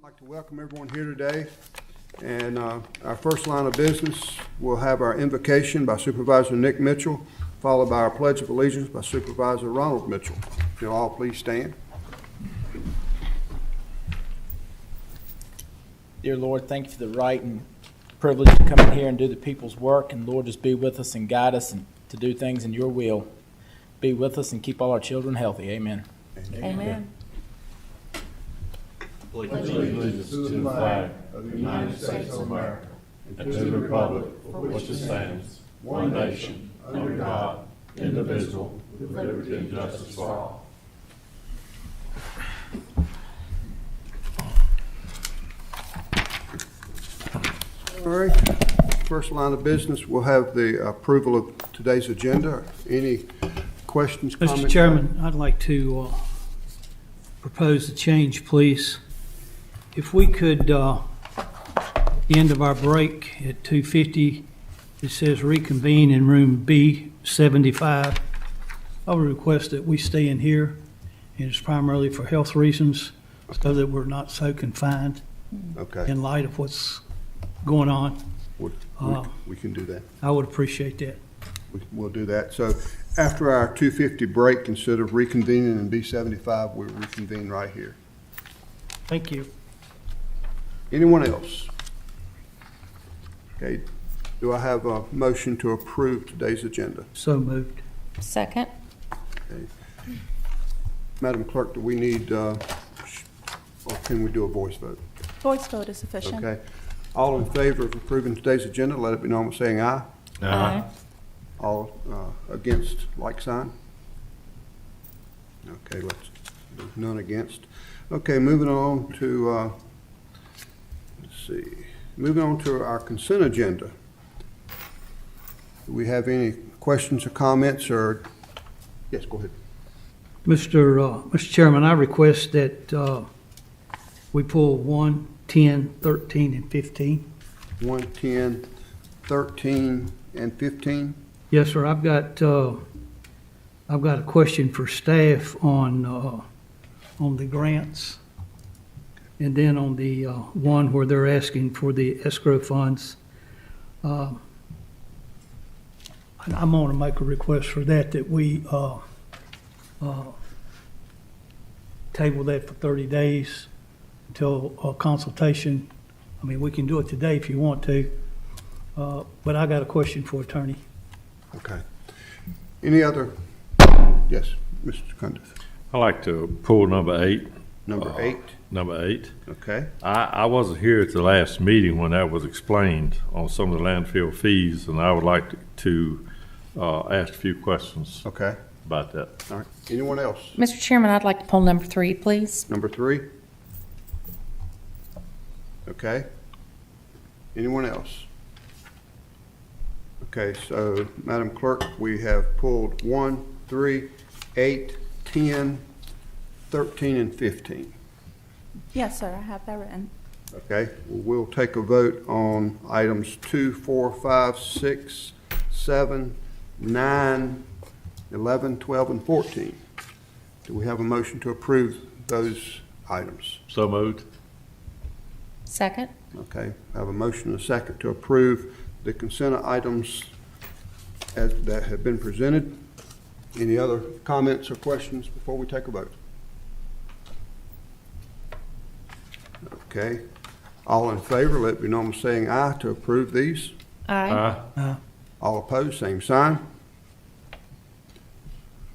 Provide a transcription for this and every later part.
like to welcome everyone here today. And our first line of business, we'll have our invocation by Supervisor Nick Mitchell, followed by our Pledge of Allegiance by Supervisor Ronald Mitchell. If you'll all please stand. Dear Lord, thank you for the right and privilege to come in here and do the people's work. And Lord, just be with us and guide us and to do things in your will. Be with us and keep all our children healthy. Amen. Amen. Pledge allegiance to the flag of the United States of America and to the republic for which it stands, one nation, under God, indivisible, with liberty and justice for all. All right. First line of business, we'll have the approval of today's agenda. Any questions, comments? Mr. Chairman, I'd like to propose a change, please. If we could, the end of our break at 2:50, it says reconvene in room B75. I would request that we stay in here, and it's primarily for health reasons, so that we're not so confined Okay, in light of what's going on. we can do that. I would appreciate that. We'll do that. So after our 2:50 break, instead of reconvening in B75, we'll reconvene right here. Thank you. Anyone else? Okay, do I have a motion to approve today's agenda? So moved. Second. Okay. Madam Clerk, do we need, or can we do a voice vote? Voice vote is sufficient. Okay. All in favor of approving today's agenda, let it be known by saying aye. Aye. All against, like sign. Okay, there's none against. Okay, moving on to, moving on to our consent agenda. Do we have any questions or comments or, yes, go ahead. Mr. Chairman, I request that we pull 1, 10, 13, and 15. 1, 10, 13, and 15. Yes, sir. I've got a question for staff on the grants, and then on the one where they're asking for the escrow funds. I'm going to make a request for that we table that for 30 days until a consultation. I mean, we can do it today if you want to, but I got a question for attorney. Okay. Any other? Yes, Mr. Cundiff. I like to pull number 8. Number 8. Number 8. Okay. I wasn't here at the last meeting when that was explained on some of the landfill fees, and I would like to ask a few questions Okay. about that. All right. Anyone else? Mr. Chairman, I'd like to pull number 3, please. Number 3. Okay. Anyone else? Okay, so Madam Clerk, we have pulled 1, 3, 8, 10, 13, and 15. Yes, sir, I have that written. Okay, we'll take a vote on items 2, 4, 5, 6, 7, 9, 11, 12, and 14. Do we have a motion to approve those items? So moved. Second. Okay, I have a motion and a second to approve the consent items as that have been presented. Any other comments or questions before we take a vote? Okay, all in favor, let it be known by saying aye to approve these. Aye. All opposed, same sign.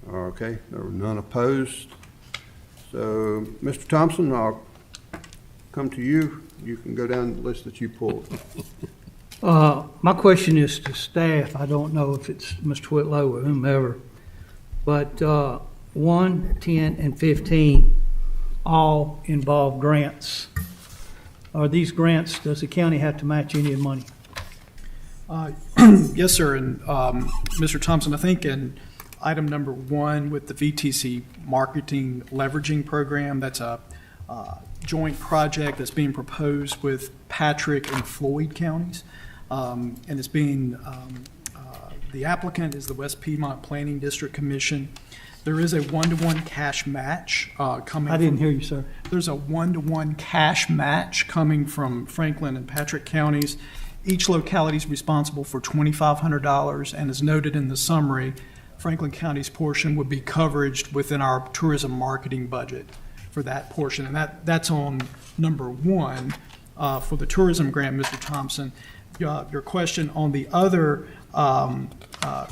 Okay, there were none opposed. So, Mr. Thompson, I'll come to you. You can go down the list that you pulled. My question is to staff. I don't know if it's Mr. Whitlow or whomever, but 1, 10, and 15 all involve grants. Are these grants, does the county have to match any of the money? Yes, sir. And Mr. Thompson, I think in item number 1 with the VTC marketing leveraging program, that's a joint project that's being proposed with Patrick and Floyd counties. And it's being, the applicant is the West Piedmont Planning District Commission. There is a one-to-one cash match coming. I didn't hear you, sir. There's a one-to-one cash match coming from Franklin and Patrick counties. Each locality is responsible for $2,500, and as noted in the summary, Franklin County's portion would be covered within our tourism marketing budget for that portion. And that's on number one for the tourism grant, Mr. Thompson. Your question on the other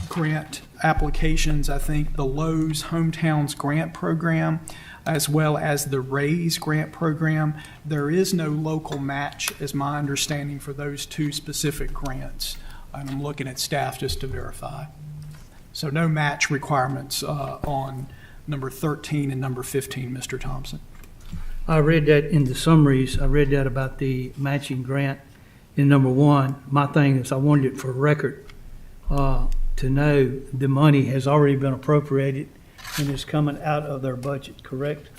grant applications, I think the Lowe's Hometowns Grant Program, as well as the Raise Grant Program, there is no local match, is my understanding, for those two specific grants. And I'm looking at staff just to verify. So no match requirements on number 13 and number 15, Mr. Thompson. I read that in the summaries. I read that about the matching grant in number one. My thing is I wanted it for record to know the money has already been appropriated and is coming out of their budget, correct?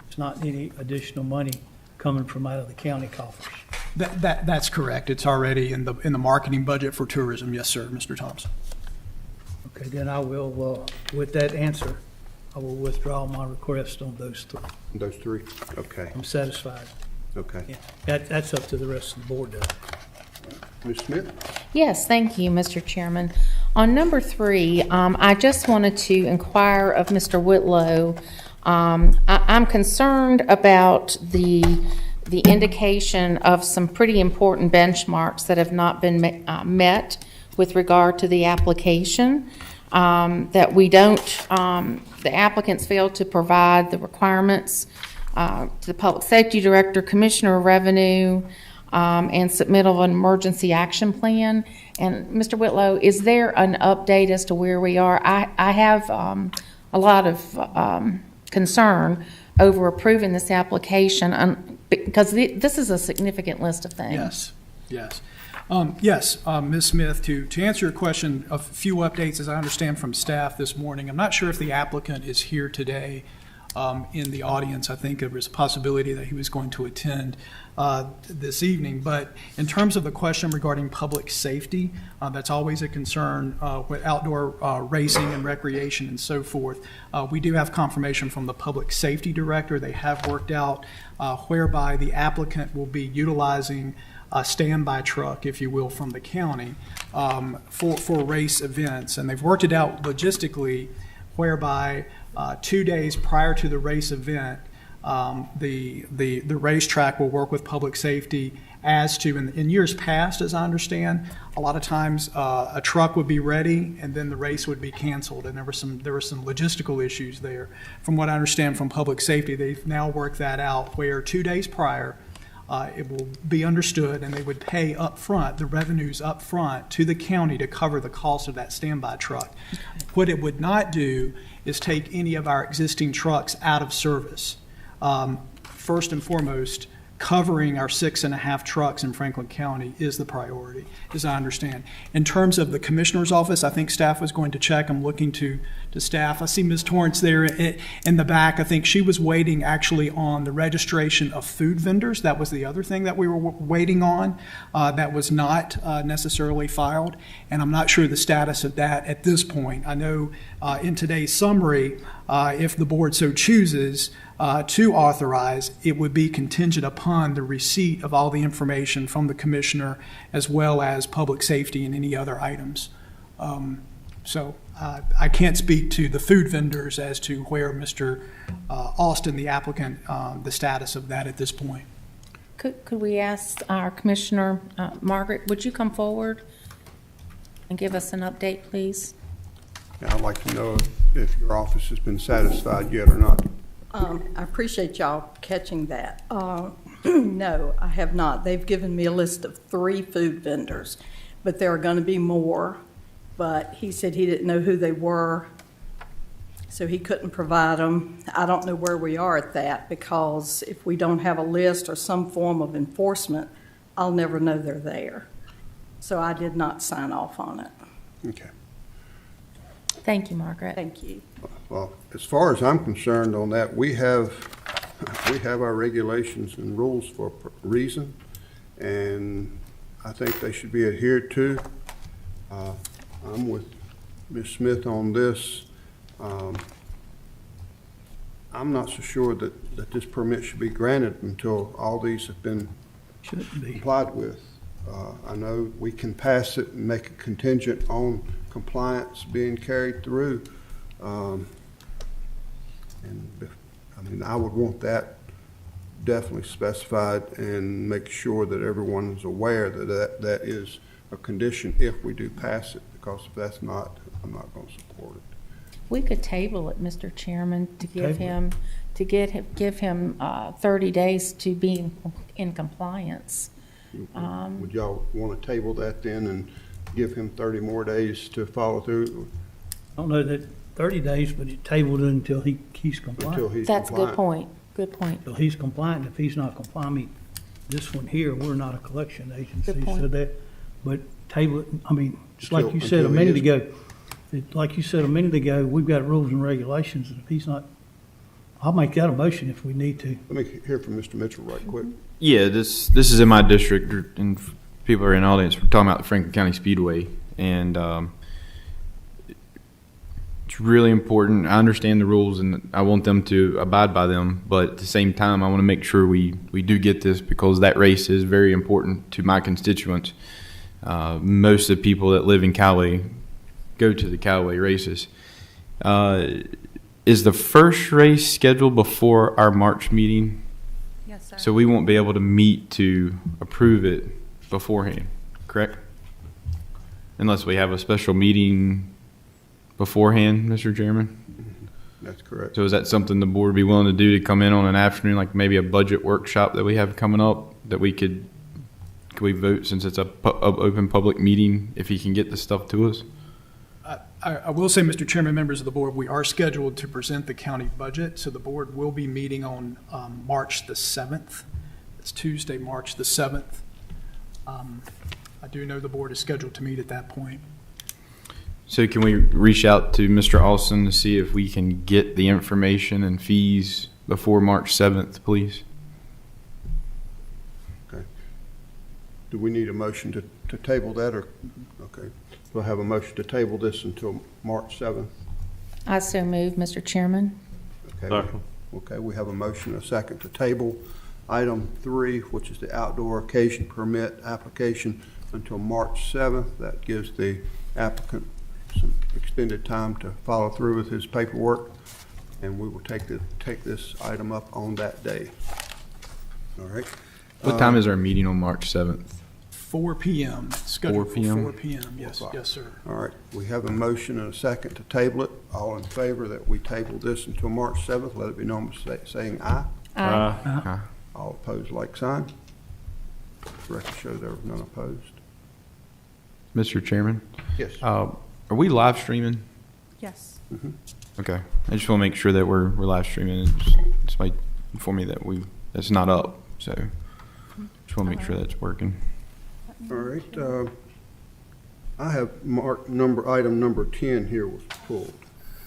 It's not any additional money coming from out of the county coffers. That's correct. It's already in the marketing budget for tourism. Yes, sir, Mr. Thompson. Okay, then I will, with that answer, I will withdraw my request on those three. Those three? Okay, I'm satisfied. okay. Yeah, that's up to the rest of the board, though. Ms. Smith? Yes, thank you, Mr. Chairman. On number 3, I just wanted to inquire of Mr. Whitlow. I'm concerned about the indication of some pretty important benchmarks that have not been met with regard to the application. That we don't, the applicants failed to provide the requirements to the Public Safety Director, Commissioner of Revenue, and submittal of an emergency action plan. And Mr. Whitlow, is there an update as to where we are? I have a lot of concern over approving this application because this is a significant list of things. Yes. Yes, Ms. Smith, to answer your question, a few updates as I understand from staff this morning. I'm not sure if the applicant is here today in the audience. I think there was a possibility that he was going to attend this evening. But in terms of the question regarding public safety, that's always a concern with outdoor racing and recreation and so forth. We do have confirmation from the Public Safety Director. They have worked out whereby the applicant will be utilizing a standby truck, if you will, from the county for race events. And they've worked it out logistically whereby 2 days prior to the race event, the racetrack will work with public safety as to, in years past, as I understand, a lot of times a truck would be ready and then the race would be canceled, and there were some logistical issues there. From what I understand from public safety, they've now worked that out where 2 days prior, it will be understood, and they would pay up front, the revenues up front to the county to cover the cost of that standby truck. What it would not do is take any of our existing trucks out of service. First and foremost, covering our 6.5 trucks in Franklin County is the priority, as I understand. In terms of the commissioner's office, I think staff was going to check. I'm looking to staff. I see Ms. Torrance there in the back. I think she was waiting actually on the registration of food vendors. That was the other thing that we were waiting on that was not necessarily filed, and I'm not sure the status of that at this point. I know in today's summary, if the board so chooses to authorize, it would be contingent upon the receipt of all the information from the commissioner as well as public safety and any other items. So I can't speak to the food vendors as to where Mr. Austin, the applicant, the status of that at this point. Could we ask our Commissioner, Margaret, would you come forward and give us an update, please? Yeah, I'd like to know if your office has been satisfied yet or not. I appreciate y'all catching that. No, I have not. They've given me a list of 3 food vendors, but there are going to be more. But he said he didn't know who they were, so he couldn't provide them. I don't know where we are at that, because if we don't have a list or some form of enforcement, I'll never know they're there. So I did not sign off on it. Okay. Thank you, Margaret. Thank you. Well, as far as I'm concerned on that, we have our regulations and rules for a reason, and I think they should be adhered to. I'm with Ms. Smith on this. I'm not so sure that this permit should be granted until all these have been Shouldn't be. complied with. I know we can pass it and make it contingent on compliance being carried through. I would want that definitely specified and make sure that everyone is aware that that is a condition if we do pass it, because if that's not, I'm not going to support it. We could table it, Mr. Chairman, to give Table him, give him 30 days to be in compliance. Would y'all want to table that then and give him 30 more days to follow through I don't know that 30 days, but it tabled it until he's until compliant. he's That's a good compliant? point. Good point. Until he's compliant. If he's not compliant, I mean, this one here, we're not a collection agency, Good point. so that, but table it, I mean, just like you said a Until he minute is- ago, like you said a minute ago, we've got rules and regulations, and if he's not, I'll make that a motion if we need to. Let me hear from Mr. Mitchell right quick. Yeah, this is in my district, and people are in the audience. We're talking about the Franklin County Speedway, and it's really important. I understand the rules, and I want them to abide by them. But at the same time, I want to make sure we do get this, because that race is very important to my constituents. Most of the people that live in Callaway go to the Callaway races. Is the first race scheduled before our March meeting? Yes, sir. So we won't be able to meet to approve it beforehand, correct? Unless we have a special meeting beforehand, Mr. Chairman? That's correct. So is that something the board would be willing to do, to come in on an afternoon, like maybe a budget workshop that we have coming up, that we could we vote, since it's a open public meeting, if he can get the stuff to us? I will say, Mr. Chairman, members of the board, we are scheduled to present the county budget, so the board will be meeting on March the 7th. It's Tuesday, March the 7th. I do know the board is scheduled to meet at that point. So can we reach out to Mr. Austin to see if we can get the information and fees before March 7th, please? Okay. Do we need a motion to table that, or, okay. We'll have a motion to table this until March 7th. I so move, Mr. Chairman. Okay. Second. Okay, we have a motion and a second to table item 3, which is the outdoor occasion permit application, until March 7th. That gives the applicant some extended time to follow through with his paperwork, and we will take this item up on that day. All right. What time is our meeting on March 7th? 4 p.m. Scheduled 4 p.m.? for 4 p.m. Yes, yes, sir. All right, we have a motion and a second to table it. All in favor that we table this until March 7th, let it be known by saying aye. Aye. All opposed, like sign. Record show there were none opposed. Mr. Chairman? Yes. Are we live streaming? Yes. Okay. I just want to make sure that we're live streaming. Somebody inform me that that's not up. So just want to make sure that's working. All right, I have marked item number 10 here was pulled.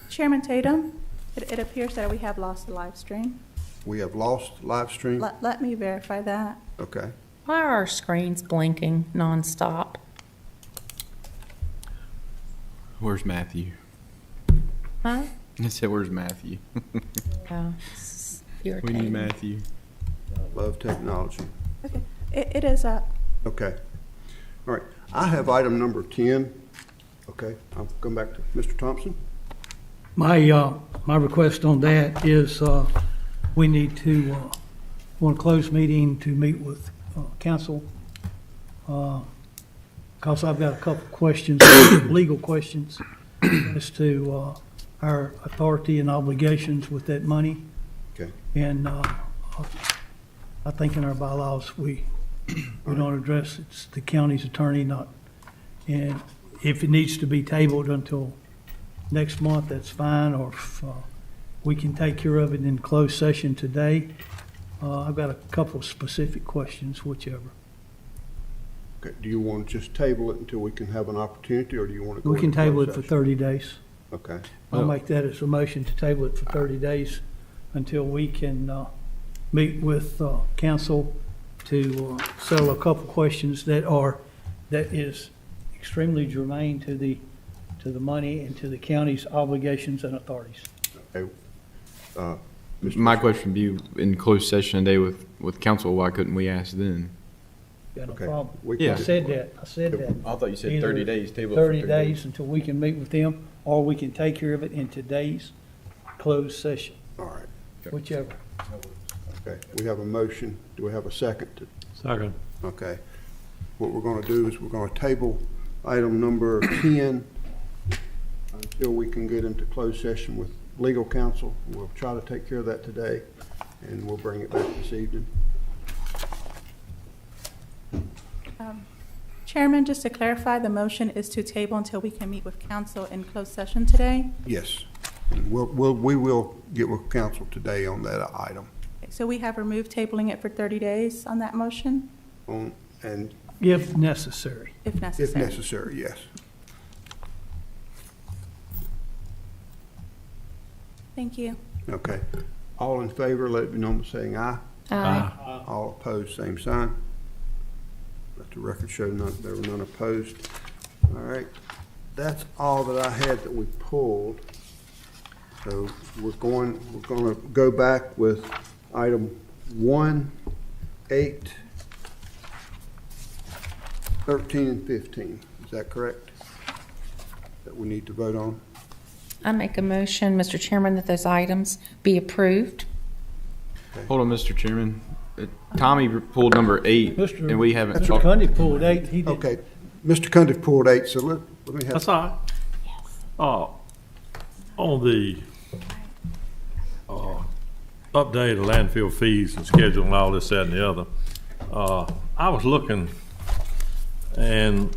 Chairman Tatum, it appears that we have lost the live stream. We have lost live stream? Let me verify that. Okay. Why are our screens blinking nonstop? Where's Matthew? Huh? I said, where's Matthew? It's We irritating. need Matthew. Love technology. Okay, it is up. Okay. All right, I have item number 10. Okay, I'll come back to Mr. Thompson. My request on that is, we need to, want a closed meeting to meet with, council. Because I've got a couple questions, legal questions as to, our authority and obligations with that money. Okay. And, I think in our bylaws, we don't address, it's the county's attorney, not, and if it needs to be tabled until next month, that's fine, or if we can take care of it in closed session today. I've got a couple of specific questions, whichever. Okay, do you want to just table it until we can have an opportunity, or do you want to go We can into table it closed for session? 30 days. Okay, I'll make that as a motion to table it for 30 days until we can meet with council to settle a couple questions that is extremely germane to the money and to the county's obligations and authorities. okay. My question would be, in closed session today with council, why couldn't we ask then? Got no Okay. problem. We Yeah. I said that. I thought you said Either 30 days, table it for 30 days until we can meet with them, or we can take care of it in today's closed session, All right, whichever. okay. We have a motion. Do we have a second? Second. Okay. What we're gonna do is we're gonna table item number 10 until we can get into closed session with legal counsel. We'll try to take care of that today, and we'll bring it back this evening. Chairman, just to clarify, the motion is to table until we can meet with council in closed session today. Yes. And we will get with counsel today on that item. Okay, so we have removed tabling it for 30 days on that motion, And If necessary. if if necessary. necessary, yes. Thank you. Okay. All in favor, let it be known by saying aye. Aye. All opposed, same sign. Let the record show there were none opposed. All right. That's all that I had that we pulled. So we're going to go back with item 1, 8, 13, and 15. Is that correct? That we need to vote on? I make a motion, Mr. Chairman, that those items be approved. Hold on, Mr. Chairman. Tommy pulled number 8, and we haven't Mr. talked. Cundy pulled 8, he did. Okay. Mr. Cundiff pulled 8, so let me have. That's all right. On the update of landfill fees and schedule and all this, that, and the other, I was looking, and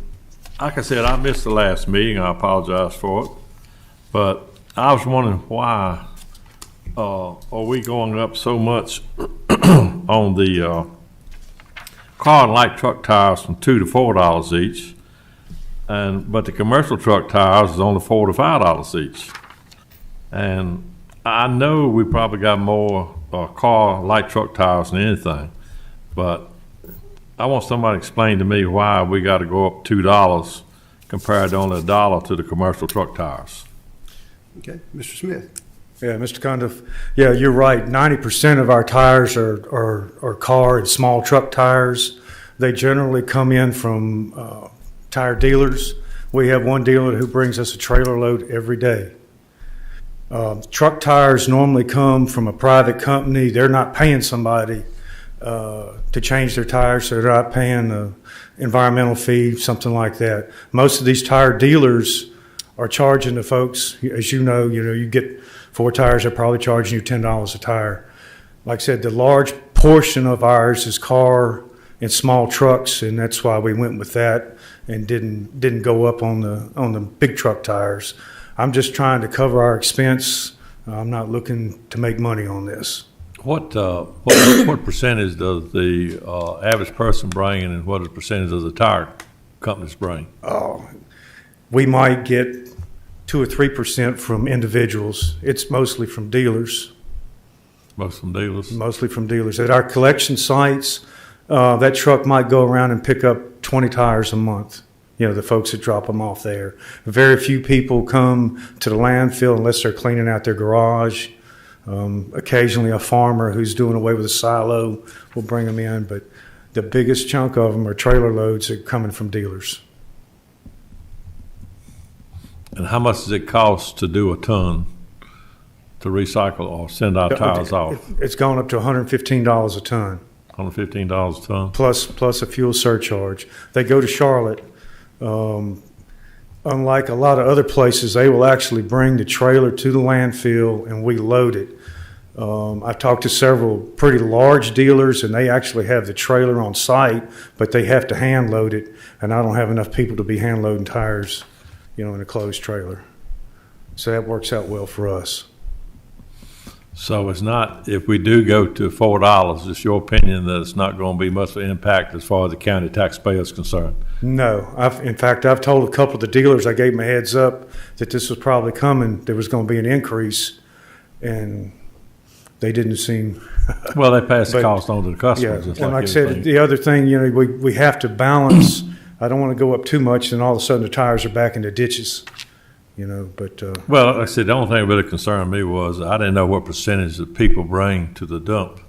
like I said, I missed the last meeting. I apologize for it. But I was wondering why are we going up so much on the car and light truck tires from $2 to $4 each, but the commercial truck tires is only $4 to $5 each. And I know we probably got more car light truck tires than anything, but I want somebody to explain to me why we got to go up $2 compared to only $1 to the commercial truck tires. Okay. Mr. Smith. Yeah, Mr. Cundiff, yeah, you're right. 90% of our tires are car and small truck tires. They generally come in from tire dealers. We have one dealer who brings us a trailer load every day. Truck tires normally come from a private company. They're not paying somebody to change their tires, so they're not paying the environmental fee, something like that. Most of these tire dealers are charging the folks, as you know, you get 4 tires, they're probably charging you $10 a tire. Like I said, the large portion of ours is car and small trucks, and that's why we went with that and didn't go up on the big truck tires. I'm just trying to cover our expense. I'm not looking to make money on this. What percentage does the average person bring, and what percentage does the tire companies bring? We might get 2 or 3% from individuals. It's mostly from dealers. Most from dealers? Mostly from dealers. At our collection sites, that truck might go around and pick up 20 tires a month. The folks that drop them off there. Very few people come to the landfill unless they're cleaning out their garage. Occasionally a farmer who's doing away with a silo will bring them in, but the biggest chunk of them are trailer loads that are coming from dealers. And how much does it cost to do a ton to recycle or send our tires off? It's gone up to $115 a ton. $115 a ton? Plus a fuel surcharge. They go to Charlotte. Unlike a lot of other places, they will actually bring the trailer to the landfill and we load it. I've talked to several pretty large dealers, and they actually have the trailer on site, but they have to hand load it, and I don't have enough people to be hand loading tires, in a closed trailer. So that works out well for us. So it's not, if we do go to $4, it's your opinion that it's not going to be much of an impact as far as the county taxpayer is concerned? No. In fact, I've told a couple of the dealers, I gave them a heads up that this was probably coming, there was going to be an increase, and they didn't seem... Well, they pass the But- cost on to the customers. Yeah, just and like I everything. said, the other thing, we have to balance. I don't want to go up too much, and all of a sudden the tires are back in the ditches. but, Well, like I said, the only thing that really concerned me was I didn't know what percentage of people bring to the dump.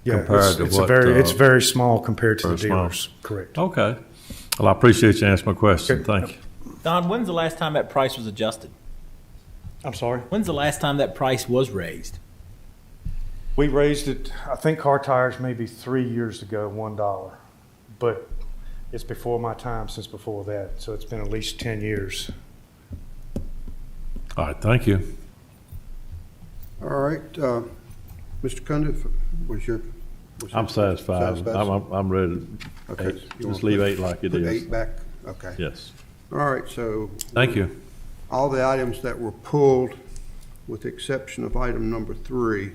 yeah, Compared to it's what, it's very small compared to the very small. dealers, correct. Okay. Well, I appreciate you answering my question. Okay. Thank you. Don, when's the last time that price was adjusted? I'm sorry? When's the last time that price was raised? We raised it, I think car tires maybe 3 years ago, $1. But it's before my time, since before that, so it's been at least 10 years. All right, thank you. All right, Mr. Cundiff, I'm satisfied. I'm ready. Okay. to You wanna Just leave put- 8 like it Put is. 8 back, okay. Yes. All right, so Thank you. all the items that were pulled, with the exception of item number 3,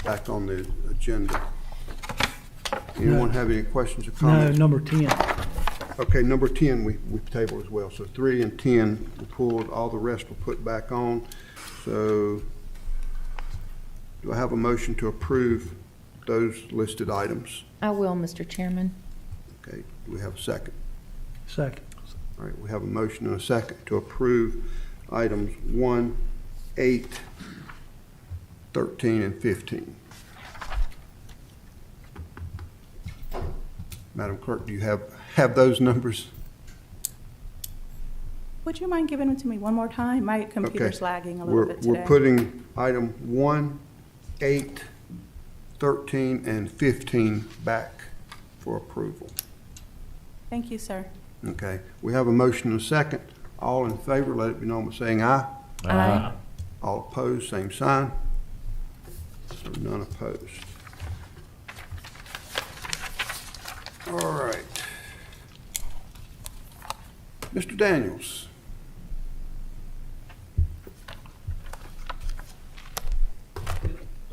back on the agenda. Anyone have any questions or No, comments? number 10. Okay, number 10, we tabled as well. So 3 and 10 were pulled, all the rest were put back on. So do I have a motion to approve those listed items? I will, Mr. Chairman. Okay, do we have a second? Second. All right, we have a motion and a second to approve items 1, 8, 13, and 15. Madam Clerk, do you have those numbers? Would you mind giving them to me one more time? My computer's lagging a little bit today. We're putting item 1, 8, 13, and 15 back for approval. Thank you, sir. Okay, we have a motion and a second. All in favor, let it be known by saying aye. Aye. All opposed, same sign. So none opposed. All right. Mr. Daniels.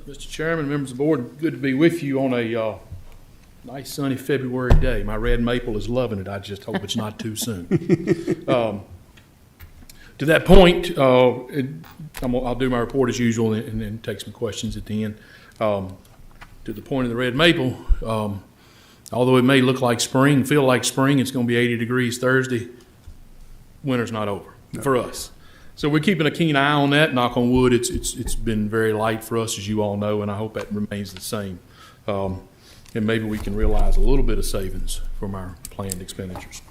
Mr. Chairman, members of the board, good to be with you on a nice sunny February day. My red maple is loving it. I just hope it's not too soon. To that point, I'll do my report as usual and then take some questions at the end. To the point of the red maple, although it may look like spring, feel like spring, it's going to be 80 degrees Thursday. Winter's not over for us. So we're keeping a keen eye on that. Knock on wood, it's been very light for us, as you all know, and I hope that remains the same. And maybe we can realize a little bit of savings from our planned expenditures.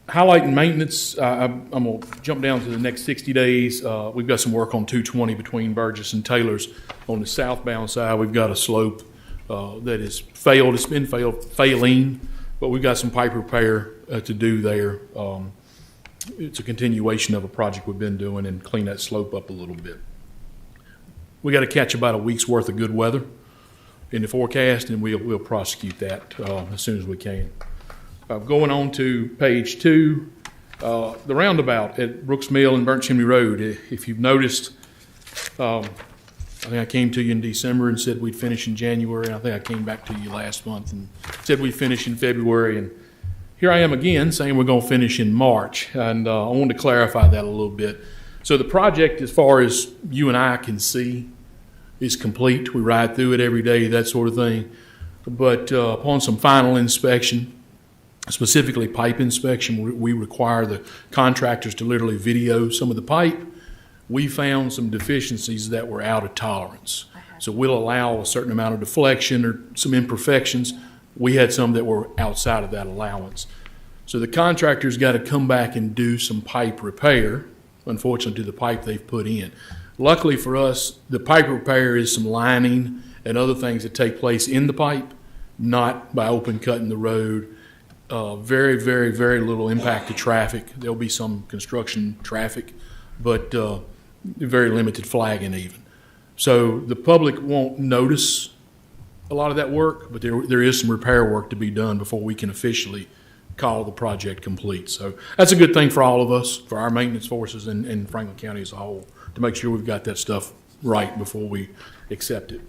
Highlighting maintenance, I'm going to jump down to the next 60 days. We've got some work on 220 between Burgess and Taylor's. On the southbound side, we've got a slope that has failed. It's been failing, but we've got some pipe repair to do there. It's a continuation of a project we've been doing and clean that slope up a little bit. We got to catch about a week's worth of good weather in the forecast, and we'll prosecute that as soon as we can. Going on to page 2, the roundabout at Brooks Mill and Burnt Chimney Road. If you've noticed, I think I came to you in December and said we'd finish in January. And I think I came back to you last month and said we'd finish in February. And here I am again saying we're going to finish in March. And I wanted to clarify that a little bit. So the project, as far as you and I can see, is complete. We ride through it every day, that sort of thing. But upon some final inspection, specifically pipe inspection, we require the contractors to literally video some of the pipe. We found some deficiencies that were out of tolerance. So we'll allow a certain amount of deflection or some imperfections. We had some that were outside of that allowance. So the contractor's got to come back and do some pipe repair, unfortunately, to the pipe they've put in. Luckily for us, the pipe repair is some lining and other things that take place in the pipe, not by open cutting the road. Very, very, very little impact to traffic. There'll be some construction traffic, but very limited flagging even. So the public won't notice a lot of that work, but there is some repair work to be done before we can officially call the project complete. So that's a good thing for all of us, for our maintenance forces and Franklin County as a whole, to make sure we've got that stuff right before we accept it.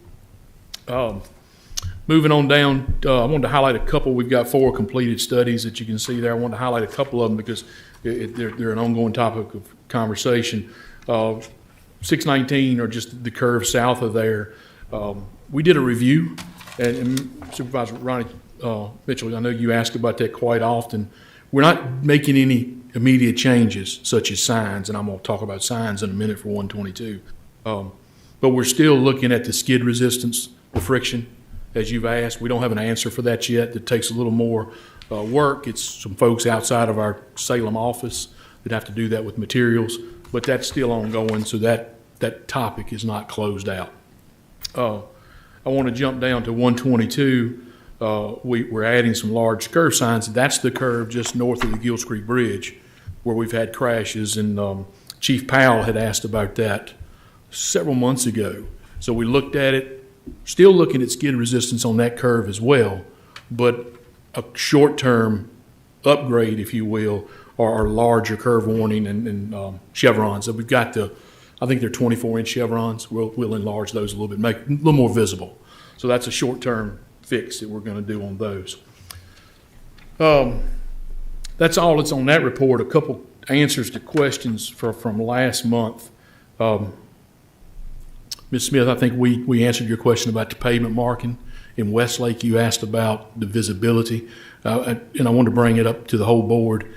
Moving on down, I wanted to highlight a couple. We've got 4 completed studies that you can see there. I wanted to highlight a couple of them because they're an ongoing topic of conversation. 619, or just the curve south of there, we did a review, and Supervisor Ronnie Mitchell, I know you ask about that quite often. we're not making any immediate changes such as signs, and I'm going to talk about signs in a minute for 122. But we're still looking at the skid resistance, the friction, as you've asked. We don't have an answer for that yet. That takes a little more work. It's some folks outside of our Salem office that have to do that with materials, but that's still ongoing, so that topic is not closed out. I want to jump down to 122. We're adding some large curve signs. That's the curve just north of the Gills Creek Bridge where we've had crashes, and Chief Powell had asked about that several months ago. So we looked at it, still looking at skid resistance on that curve as well, but a short-term upgrade, if you will, or larger curve warning and chevrons. So we've got I think they're 24-inch chevrons. We'll enlarge those a little bit, make it a little more visible. So that's a short-term fix that we're going to do on those. That's all that's on that report. A couple answers to questions from last month. Ms. Smith, I think we answered your question about the pavement marking. In Westlake, you asked about the visibility, and I wanted to bring it up to the whole board.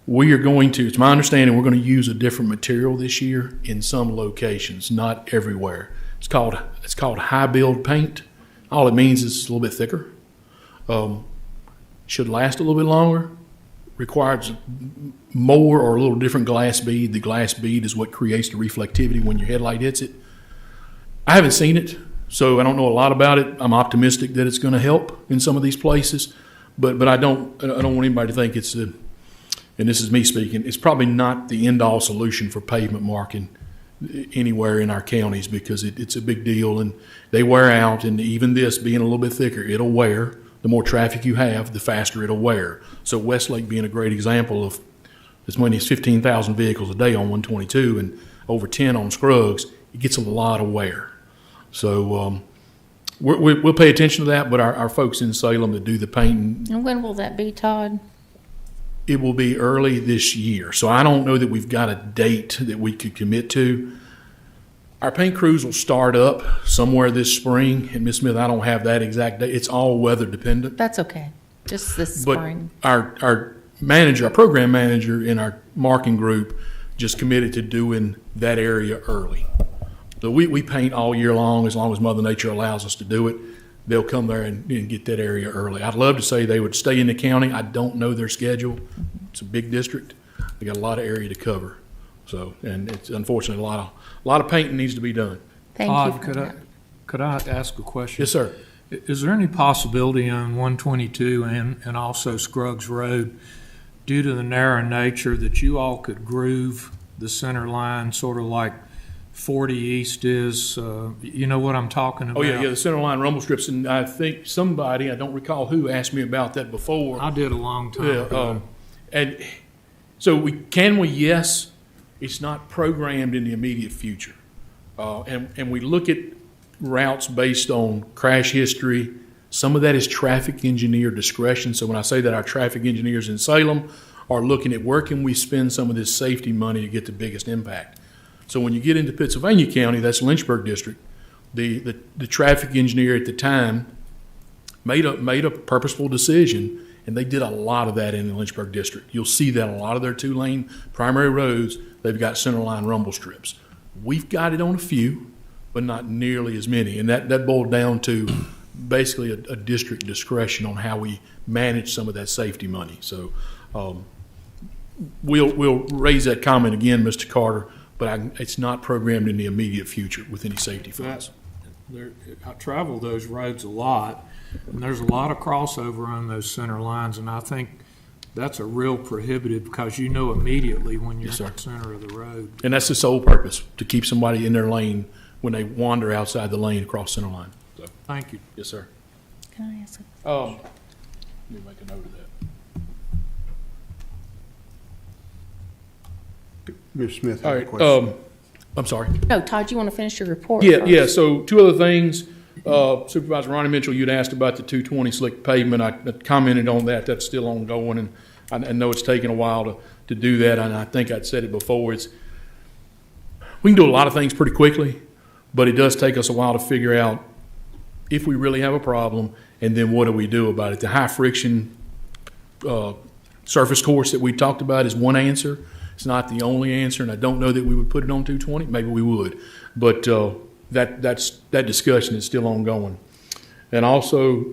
We are going to, it's my understanding, we're going to use a different material this year in some locations, not everywhere. It's called high build paint. All it means is it's a little bit thicker. Should last a little bit longer. Requires more or a little different glass bead. The glass bead is what creates the reflectivity when your headlight hits it. I haven't seen it, so I don't know a lot about it. I'm optimistic that it's going to help in some of these places, but I don't want anybody to think it's and this is me speaking, it's probably not the end-all solution for pavement marking anywhere in our counties, because it's a big deal and they wear out, and even this being a little bit thicker, it'll wear. The more traffic you have, the faster it'll wear. So Westlake being a great example of as many as 15,000 vehicles a day on 122 and over 10 on Scruggs, it gets a lot of wear. So we'll pay attention to that, but our folks in Salem that do the painting. And when will that be, Todd? It will be early this year. So I don't know that we've got a date that we could commit to. Our paint crews will start up somewhere this spring. And Ms. Smith, I don't have that exact date. It's all weather dependent. That's okay. Just this spring. But our manager, our program manager in our marking group just committed to doing that area early. So we paint all year long as Mother Nature allows us to do it. They'll come there and get that area early. I'd love to say they would stay in the county. I don't know their schedule. It's a big district. They got a lot of area to cover. So, and it's unfortunately a lot of painting needs to be done. Thank you for that. Could I ask a question? Yes, sir. Is there any possibility on 122 and also Scruggs Road, due to the narrow nature, that you all could groove the center line sort of like 40 East is, you know what I'm talking about? Oh, yeah, the center line rumble strips, and I think somebody, I don't recall who, asked me about that before. I did a long time ago. And so yes, it's not programmed in the immediate future. And we look at routes based on crash history. Some of that is traffic engineer discretion. So when I say that, our traffic engineers in Salem are looking at where can we spend some of this safety money to get the biggest impact. So when you get into Pittsylvania County, that's Lynchburg District, the traffic engineer at the time made a purposeful decision, and they did a lot of that in the Lynchburg District. You'll see that a lot of their 2-lane primary roads, they've got centerline rumble strips. We've got it on a few, but not nearly as many, and that boiled down to basically a district discretion on how we manage some of that safety money. So we'll raise that comment again, Mr. Carter, but it's not programmed in the immediate future with any safety funds. I travel those roads a lot, and there's a lot of crossover on those center lines, and I think that's a real prohibitive, because you know immediately when you're at the center of the road. And that's the sole purpose, to keep somebody in their lane when they wander outside the lane across center line. So, thank you. yes, sir. Can I ask Let me make a note of that. Ms. Smith All has a right. question. I'm sorry. No, Todd, you want to finish your report Yeah. first? So 2 other things. Supervisor Ronnie Mitchell, you'd asked about the 220 slick pavement. I commented on that. That's still ongoing, and I know it's taken a while to do that. And I think I'd said it before. We can do a lot of things pretty quickly, but it does take us a while to figure out if we really have a problem, and then what do we do about it. The high friction surface course that we talked about is one answer. It's not the only answer, and I don't know that we would put it on 220. Maybe we would, but that discussion is still ongoing. And also,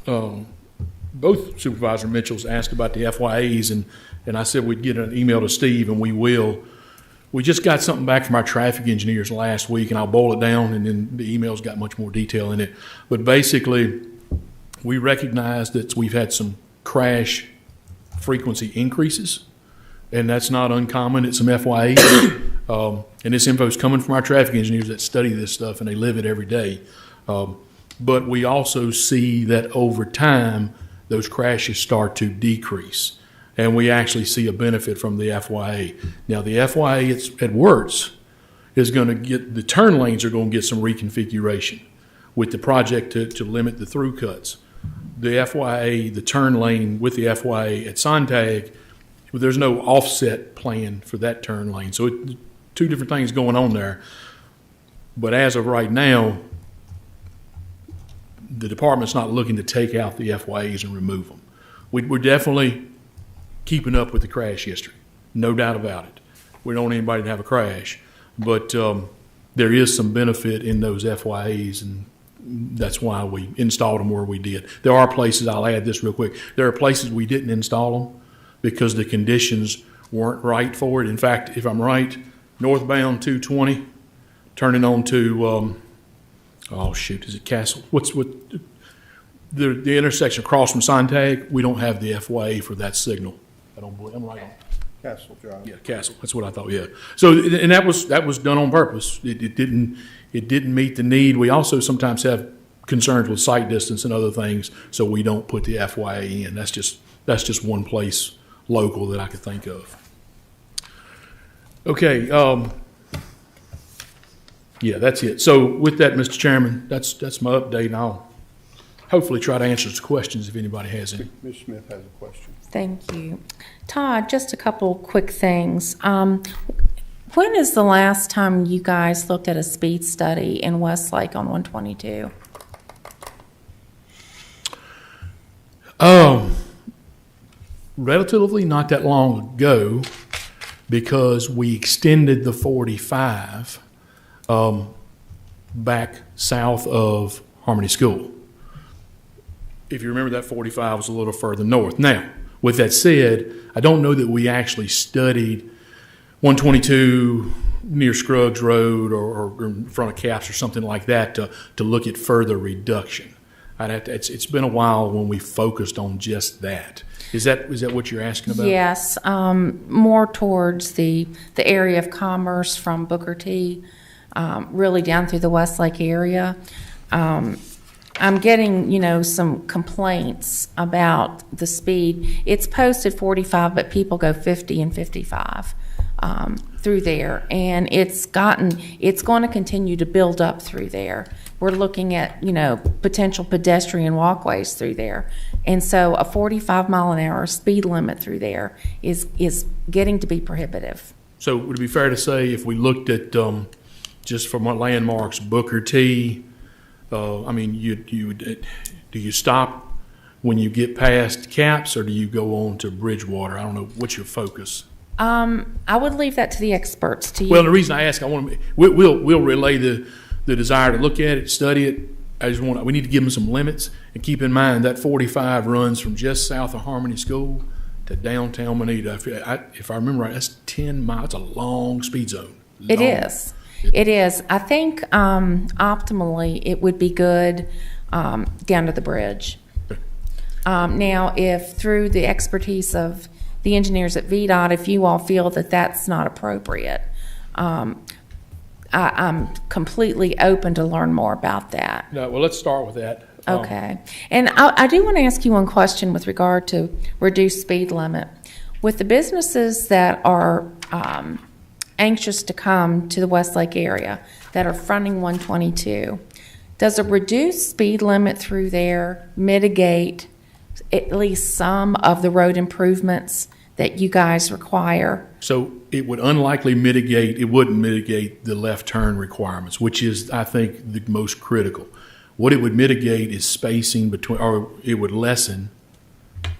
both Supervisor Mitchells asked about the FYAs, and I said we'd get an email to Steve, and we will. We just got something back from our traffic engineers last week, and I'll boil it down, and then the email's got much more detail in it. But basically, we recognize that we've had some crash frequency increases, and that's not uncommon at some FYAs. And this info is coming from our traffic engineers that study this stuff, and they live it every day. But we also see that over time, those crashes start to decrease. And we actually see a benefit from the FYA. Now, the FYA at Wirtz is going to get, the turn lanes are going to get some reconfiguration with the project to limit the through cuts. The FYA, the turn lane with the FYA at Sontag, there's no offset plan for that turn lane. So two different things going on there. But as of right now, the department's not looking to take out the FYAs and remove them. We're definitely keeping up with the crash history, no doubt about it. We don't want anybody to have a crash, but there is some benefit in those FYAs, and that's why we installed them where we did. There are places, I'll add this real quick, there are places we didn't install them because the conditions weren't right for it. In fact, if I'm right, northbound 220, turning on to, is it Castle? The intersection across from Sontag, we don't have the FYA for that signal. I'm right on. Castle Drive. Yeah, Castle. That's what I thought. Yeah. So, and that was done on purpose. It didn't meet the need. We also sometimes have concerns with sight distance and other things, so we don't put the FYA in. That's just one place local that I could think of. Okay. Yeah, that's it. So with that, Mr. Chairman, that's my update, and I'll hopefully try to answer some questions if anybody has any. Ms. Smith has a question. Thank you. Todd, just a couple quick things. When is the last time you guys looked at a speed study in Westlake on 122? Relatively not that long ago, because we extended the 45 back south of Harmony School. If you remember, that 45 was a little further north. Now, with that said, I don't know that we actually studied 122 near Scruggs Road or in front of Caps or something like that to look at further reduction. It's been a while when we focused on just that. Is that what you're asking about? Yes, more towards the area of commerce from Booker T, really down through the Westlake area. I'm getting, some complaints about the speed. It's posted 45, but people go 50 and 55 through there, and it's going to continue to build up through there. We're looking at, potential pedestrian walkways through there, and so a 45 mile an hour speed limit through there is getting to be prohibitive. So would it be fair to say if we looked at just from what landmarks, Booker T? Do you stop when you get past Caps, or do you go on to Bridgewater? I don't know. What's your focus? I would leave that to the experts. To you. Well, the reason I ask, we'll relay the desire to look at it, study it. We need to give them some limits, and keep in mind that 45 runs from just south of Harmony School to downtown Moneta. If I remember right, that's 10 miles. It's a long speed zone. It is. It is. I think optimally it would be good down to the bridge. Now, if through the expertise of the engineers at VDOT, if you all feel that that's not appropriate, I'm completely open to learn more about that. No, well, let's start with that. Okay. And I do want to ask you one question with regard to reduced speed limit. With the businesses that are anxious to come to the Westlake area that are fronting 122, does a reduced speed limit through there mitigate at least some of the road improvements that you guys require? So it would unlikely mitigate, it wouldn't mitigate the left turn requirements, which is, I think, the most critical. What it would mitigate is spacing between, or it would lessen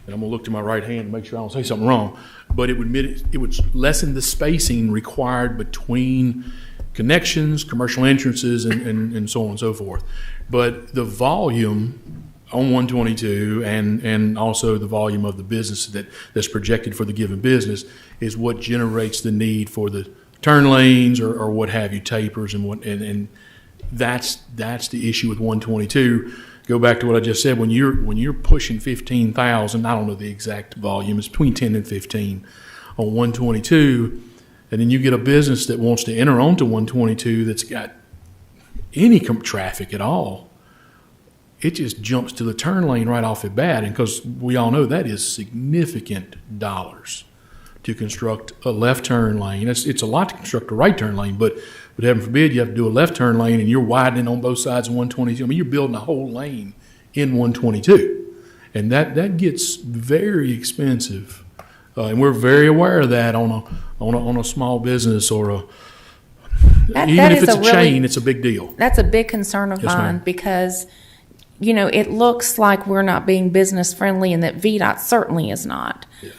and I'm gonna look to my right hand to make sure I don't say something wrong, but it would lessen the spacing required between connections, commercial entrances, and so on and so forth. But the volume on 122 and also the volume of the business that's projected for the given business is what generates the need for the turn lanes or what have you, tapers and that's the issue with 122. Go back to what I just said. When you're pushing 15,000, I don't know the exact volume, it's between 10 and 15 on 122, and then you get a business that wants to enter onto 122 that's got any traffic at all, it just jumps to the turn lane right off the bat, and because we all know that is significant dollars to construct a left turn lane. It's a lot to construct a right turn lane, but heaven forbid you have to do a left turn lane and you're widening on both sides of 122. I mean, you're building a whole lane in 122, and that gets very expensive, and we're very aware of that on a small business or even if it's a chain, it's a big deal. That's a big concern of mine because, it looks like we're not being business friendly and that VDOT certainly is not. Yeah.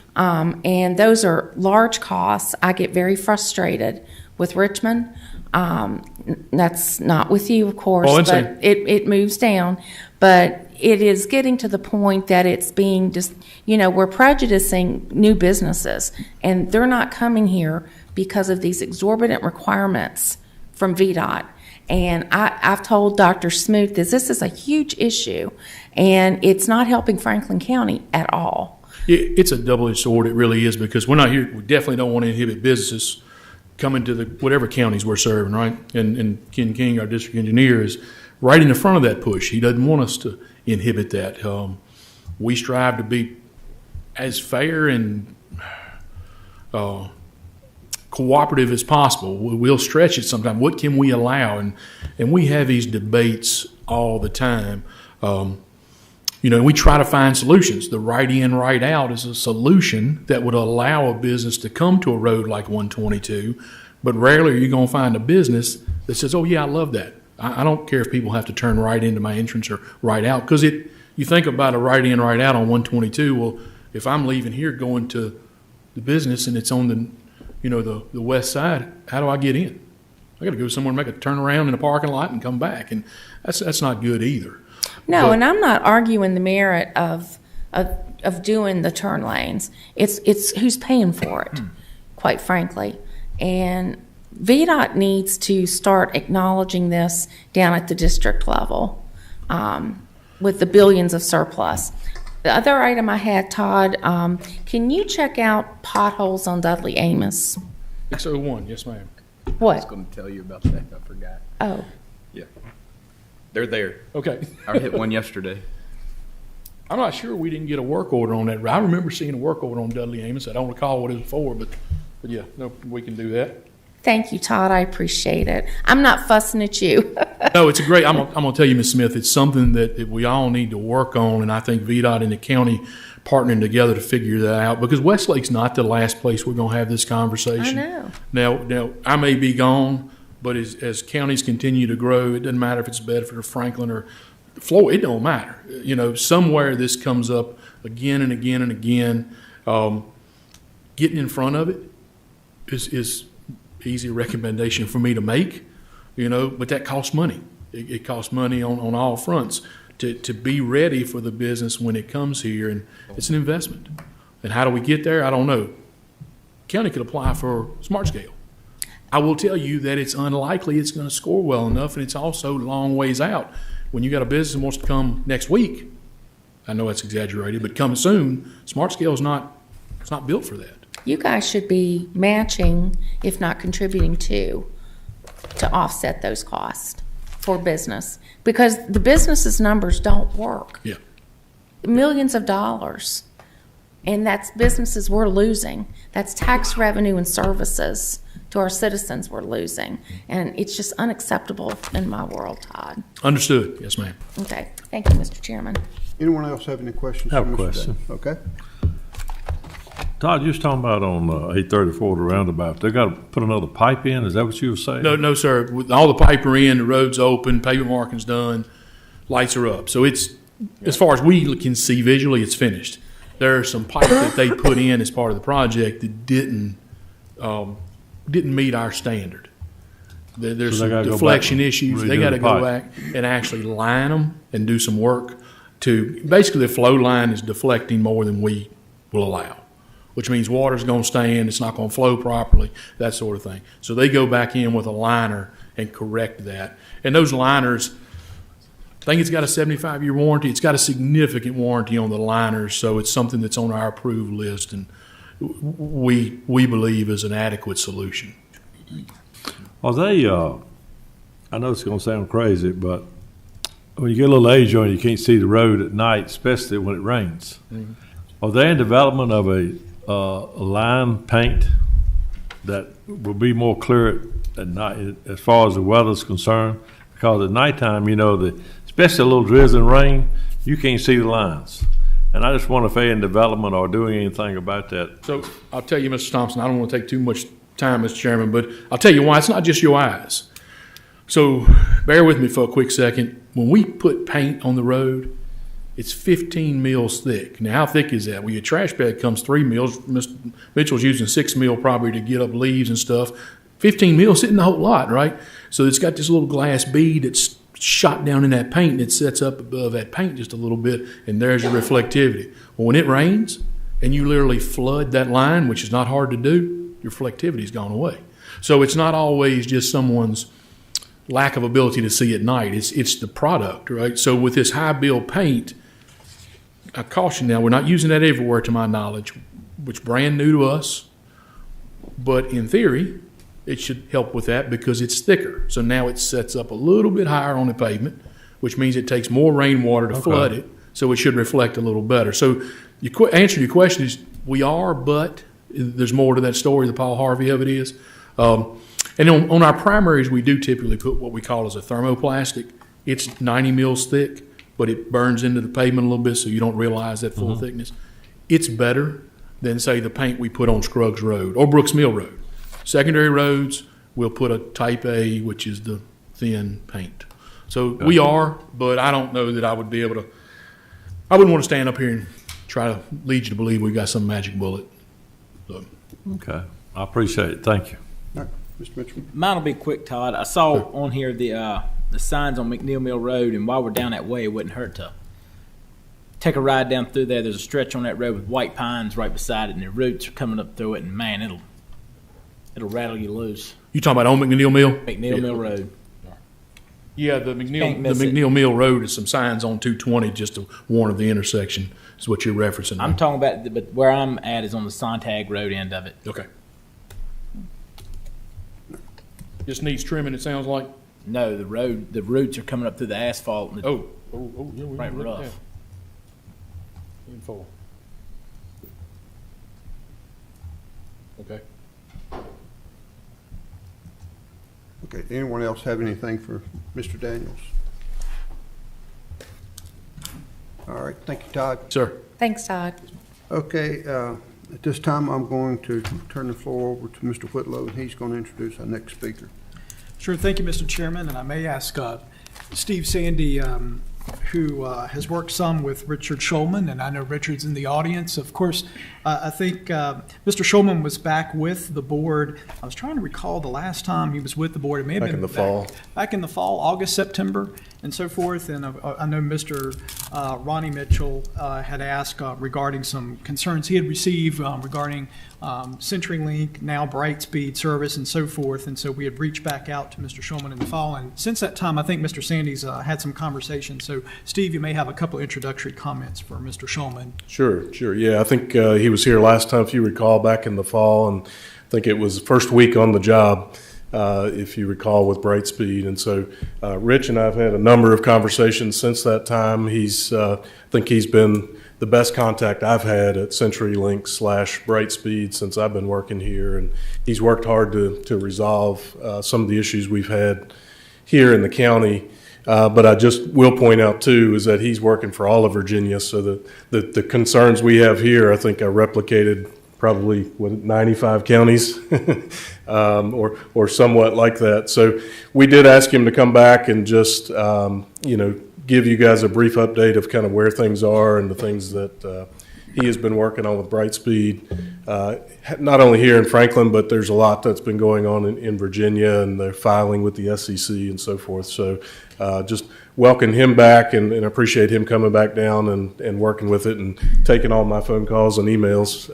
And those are large costs. I get very frustrated with Richmond. That's not with you, of course, but it moves down. But it is getting to the point that it's being just, we're prejudicing new businesses, and they're not coming here because of these exorbitant requirements from VDOT. And I've told Dr. Smoot that this is a huge issue, and it's not helping Franklin County at all. It's a double-edged sword. It really is, because we're not here. We definitely don't want to inhibit businesses coming to whatever counties we're serving, right? And Ken King, our district engineer, is right in the front of that push. He doesn't want us to inhibit that. We strive to be as fair and cooperative as possible. We'll stretch it sometimes. What can we allow? And we have these debates all the time. We try to find solutions. The right in, right out is a solution that would allow a business to come to a road like 122, but rarely are you going to find a business that says, oh yeah, I love that. I don't care if people have to turn right into my entrance or right out, because you think about a right in, right out on 122, well, if I'm leaving here going to the business and it's on the west side, how do I get in? I got to go somewhere and make a turn around in a parking lot and come back, and that's not good either. No, and I'm not arguing the merit of doing the turn lanes. It's who's paying for it, quite frankly. And VDOT needs to start acknowledging this down at the district level with the billions of surplus. The other item I had, Todd, can you check out potholes on Dudley Amos? 601, yes ma'am. What? I was going to tell you about that. I forgot. Oh. Yeah. They're there. Okay. I hit one yesterday. I'm not sure we didn't get a work order on that. I remember seeing a work order on Dudley Amos. I don't recall what it was for, but yeah, no, we can do that. Thank you, Todd. I appreciate it. I'm not fussing at you. No, it's a great. I'm gonna tell you, Ms. Smith, it's something that we all need to work on, and I think VDOT and the county partnering together to figure that out, because Westlake's not the last place we're gonna have this conversation. I know. Now I may be gone, but as counties continue to grow, it doesn't matter if it's Bedford or Franklin or Floyd. It don't matter. Somewhere this comes up again and again and again. Getting in front of it is easy recommendation for me to make, but that costs money. It costs money on all fronts to be ready for the business when it comes here, and it's an investment. And how do we get there? I don't know. County could apply for smart scale. I will tell you that it's unlikely it's going to score well enough, and it's also long ways out. When you got a business that wants to come next week, I know that's exaggerated, but come soon, smart scale is not built for that. You guys should be matching, if not contributing to offset those costs for business, because the business's numbers don't work. Yeah. Millions of dollars, and that's businesses we're losing. That's tax revenue and services to our citizens we're losing, and it's just unacceptable in my world, Todd. Understood. Yes, ma'am. Okay. Thank you, Mr. Chairman. Anyone else have any questions? I have for a Mr. question. Day? Okay. Todd, you was talking about on 834, the roundabout, they got to put another pipe in? Is that what you were saying? No, sir. With all the pipe are in, the road's open, pavement marking's done, lights are up. So it's, as far as we can see visually, it's finished. There's some pipe that they put in as part of the project that didn't meet our standard. There's So they some gotta go deflection back and issues. They redo got to the go pipe. back and actually line them and do some work to, basically the flow line is deflecting more than we will allow, which means water's going to stay in, it's not going to flow properly, that sort of thing. So they go back in with a liner and correct that. And those liners, I think it's got a 75-year warranty. It's got a significant warranty on the liners, so it's something that's on our approved list, and we believe is an adequate solution. Are they, I know it's gonna sound crazy, but when you get a little age on you can't see the road at night, especially when it rains. Are they in development of a lime paint that will be more clear at night as far as the weather's concerned? Because at nighttime, especially a little drizzling rain, you can't see the lines. And I just wonder if they're in development or doing anything about that. So I'll tell you, Mr. Thompson, I don't want to take too much time, Mr. Chairman, but I'll tell you why. It's not just your eyes. So bear with me for a quick second. When we put paint on the road, it's 15 mils thick. Now, how thick is that? Well, your trash bag comes 3 mils. Mr. Mitchell's using 6 mil probably to get up leaves and stuff. 15 mils isn't a whole lot, right? So it's got this little glass bead that's shot down in that paint, and it sets up above that paint just a little bit, and there's your reflectivity. Well, when it rains and you literally flood that line, which is not hard to do, your reflectivity's gone away. So it's not always just someone's lack of ability to see at night. It's the product, right? So with this high build paint, I caution now, we're not using that everywhere to my knowledge, which brand new to us, but in theory, it should help with that because it's thicker. So now it sets up a little bit higher on the pavement, which means it takes more rainwater to flood it, so it should reflect a little better. So answer to your question is we are, but there's more to that story, the Paul Harvey of it is. And on our primaries, we do typically put what we call as a thermoplastic. It's 90 mils thick, but it burns into the pavement a little bit so you don't realize that full thickness. It's better than, say, the paint we put on Scruggs Road or Brooks Mill Road. Secondary roads, we'll put a type A, which is the thin paint. So we are, but I don't know that I would be able to, I wouldn't want to stand up here and try to lead you to believe we got some magic bullet. So. Okay, I appreciate it. Thank you. All right, Mr. Mitchell. Mine will be quick, Todd. I saw on here the signs on McNeil Mill Road, and while we're down that way, it wouldn't hurt to take a ride down through there. There's a stretch on that road with white pines right beside it, and the roots are coming up through it, and man, it'll rattle you loose. You talking about on McNeil Mill? McNeil Mill Road. Yeah, the Can't miss it. McNeil Mill Road is some signs on 220 just to warn of the intersection is what you're referencing. I'm talking about, but where I'm at is on the Sontag Road end of it. Okay. Just needs trimming, it sounds like? No, the roots are coming up through the asphalt. And Yeah, we Right looked rough. at that. Info. Okay. Okay, anyone else have anything for Mr. Daniels? All right, thank you, Todd. Sir. Thanks, Todd. Okay, at this time, I'm going to turn the floor over to Mr. Whitlow, and he's going to introduce our next speaker. Sure, thank you, Mr. Chairman, and I may ask Steve Sandy, who has worked some with Richard Schulman, and I know Richard's in the audience. Of course, I think Mr. Schulman was back with the board. I was trying to recall the last time he was with the board. It may have been back in the fall, August, September, and so forth. And I know Mr. Ronnie Mitchell had asked regarding some concerns he had received regarding CenturyLink, now Brightspeed service, and so forth. And so we had reached back out to Mr. Schulman in the fall. And since that time, I think Mr. Sandy's had some conversations. So, Steve, you may have a couple introductory comments for Mr. Schulman. Sure. Yeah, I think he was here last time, if you recall, back in the fall, and I think it was the first week on the job, if you recall, with Brightspeed. And so Rich and I have had a number of conversations since that time. I think he's been the best contact I've had at CenturyLink / Brightspeed since I've been working here, and he's worked hard to resolve some of the issues we've had here in the county. But I just will point out, too, is that he's working for all of Virginia, so that the concerns we have here, I think, are replicated probably 95 counties or somewhat like that. So we did ask him to come back and just, give you guys a brief update of kind of where things are and the things that he has been working on with Brightspeed, not only here in Franklin, but there's a lot that's been going on in Virginia, and they're filing with the SEC and so forth. So just welcome him back, and appreciate him coming back down and working with it and taking all my phone calls and emails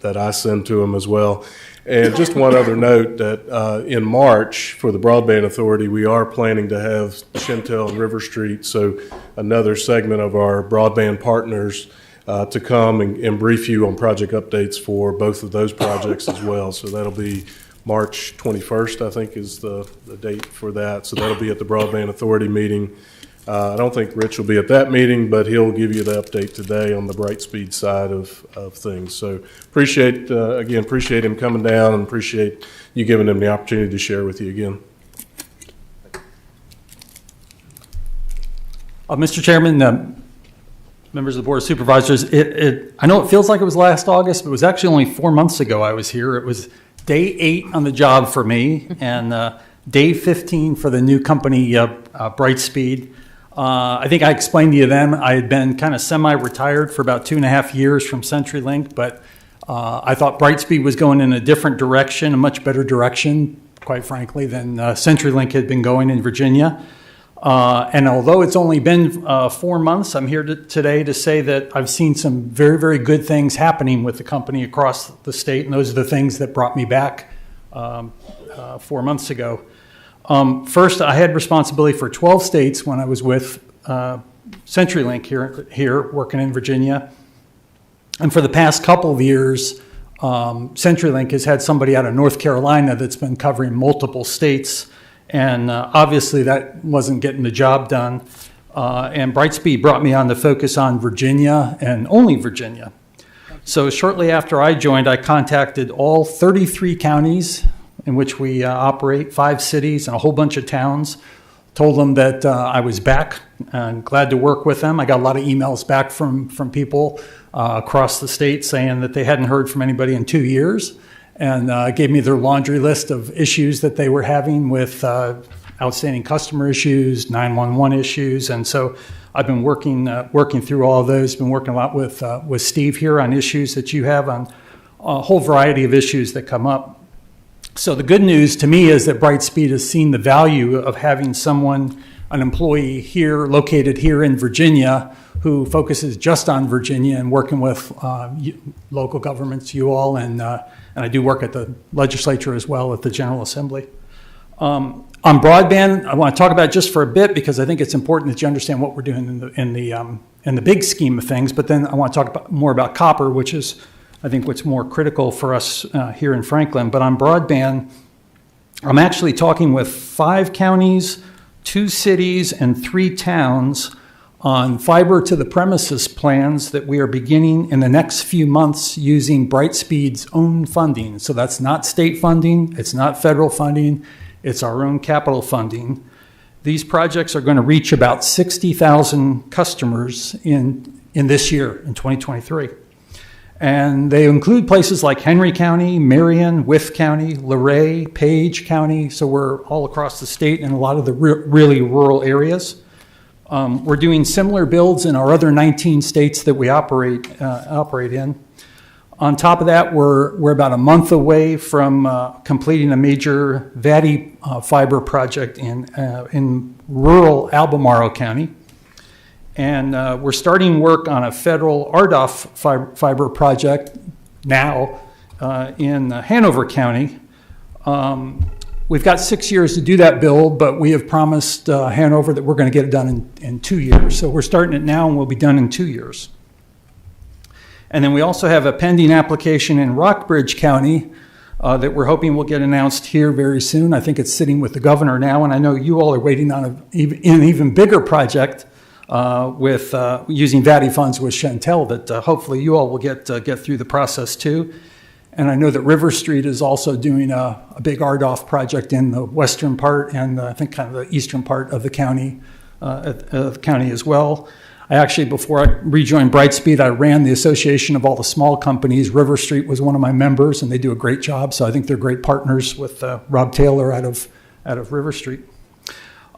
that I send to him as well. And just one other note that in March for the Broadband Authority, we are planning to have Chantel and River Street, so another segment of our broadband partners to come and brief you on project updates for both of those projects as well. So that'll be March 21st, I think, is the date for that. So that'll be at the Broadband Authority meeting. I don't think Rich will be at that meeting, but he'll give you the update today on the Brightspeed side of things. So appreciate him coming down, and appreciate you giving him the opportunity to share with you again. Mr. Chairman, members of the Board of Supervisors, I know it feels like it was last August, but it was actually only 4 months ago I was here. It was day 8 on the job for me, and day 15 for the new company, Brightspeed. I think I explained to you then, I had been kind of semi-retired for about 2.5 years from CenturyLink, but I thought Brightspeed was going in a different direction, a much better direction, quite frankly, than CenturyLink had been going in Virginia. And although it's only been 4 months, I'm here today to say that I've seen some very, very good things happening with the company across the state, and those are the things that brought me back 4 months ago. First, I had responsibility for 12 states when I was with CenturyLink here working in Virginia. And for the past couple of years, CenturyLink has had somebody out of North Carolina that's been covering multiple states. And obviously that wasn't getting the job done. And Brightspeed brought me on to focus on Virginia and only Virginia. So shortly after I joined, I contacted all 33 counties in which we operate, 5 cities and a whole bunch of towns. Told them that I was back and glad to work with them. I got a lot of emails back from people across the state saying that they hadn't heard from anybody in 2 years, and gave me their laundry list of issues that they were having with outstanding customer issues, 911 issues. And so I've been working through all of those, been working a lot with Steve here on issues that you have, on a whole variety of issues that come up. So the good news to me is that Brightspeed has seen the value of having someone, an employee here, located here in Virginia, who focuses just on Virginia and working with local governments, you all, and I do work at the legislature as well, at the General Assembly. On broadband, I want to talk about it just for a bit because I think it's important that you understand what we're doing in the big scheme of things. But then I want to talk more about copper, which is, I think, what's more critical for us here in Franklin. But on broadband, I'm actually talking with 5 counties, 2 cities, and 3 towns on fiber to the premises plans that we are beginning in the next few months using Brightspeed's own funding. So that's not state funding, it's not federal funding, it's our own capital funding. These projects are going to reach about 60,000 customers in this year, in 2023. And they include places like Henry County, Marion, Wythe County, Luray, Page County. So we're all across the state in a lot of the really rural areas. We're doing similar builds in our other 19 states that we operate in. On top of that, we're about a month away from completing a major VATI fiber project in rural Albemarle County. And we're starting work on a federal RDOF fiber project now in Hanover County. We've got 6 years to do that build, but we have promised Hanover that we're going to get it done in 2 years. So we're starting it now and we'll be done in 2 years. And then we also have a pending application in Rockbridge County that we're hoping will get announced here very soon. I think it's sitting with the governor now, and I know you all are waiting on an even bigger project with using VATI funds with Chantel that hopefully you all will get through the process too. And I know that River Street is also doing a big RDOF project in the western part and I think kind of the eastern part of the county as well. I actually, before I rejoined Brightspeed, I ran the association of all the small companies. River Street was one of my members, and they do a great job. So I think they're great partners with Rob Taylor out of River Street.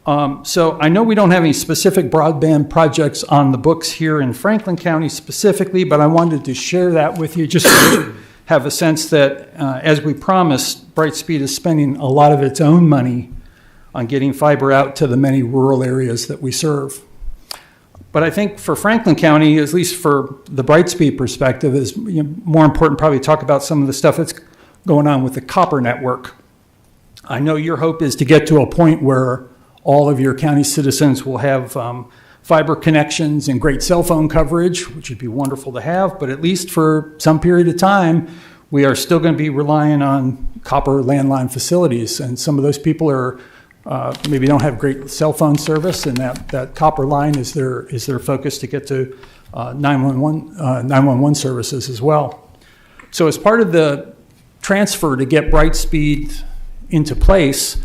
So I know we don't have any specific broadband projects on the books here in Franklin County specifically, but I wanted to share that with you just so you have a sense that, as we promised, Brightspeed is spending a lot of its own money on getting fiber out to the many rural areas that we serve. But I think for Franklin County, at least for the Brightspeed perspective, is more important probably to talk about some of the stuff that's going on with the copper network. I know your hope is to get to a point where all of your county citizens will have fiber connections and great cell phone coverage, which would be wonderful to have, but at least for some period of time, we are still going to be relying on copper landline facilities. And some of those people are maybe don't have great cell phone service, and that copper line is their focus to get to 911 services as well. So as part of the transfer to get Brightspeed into place,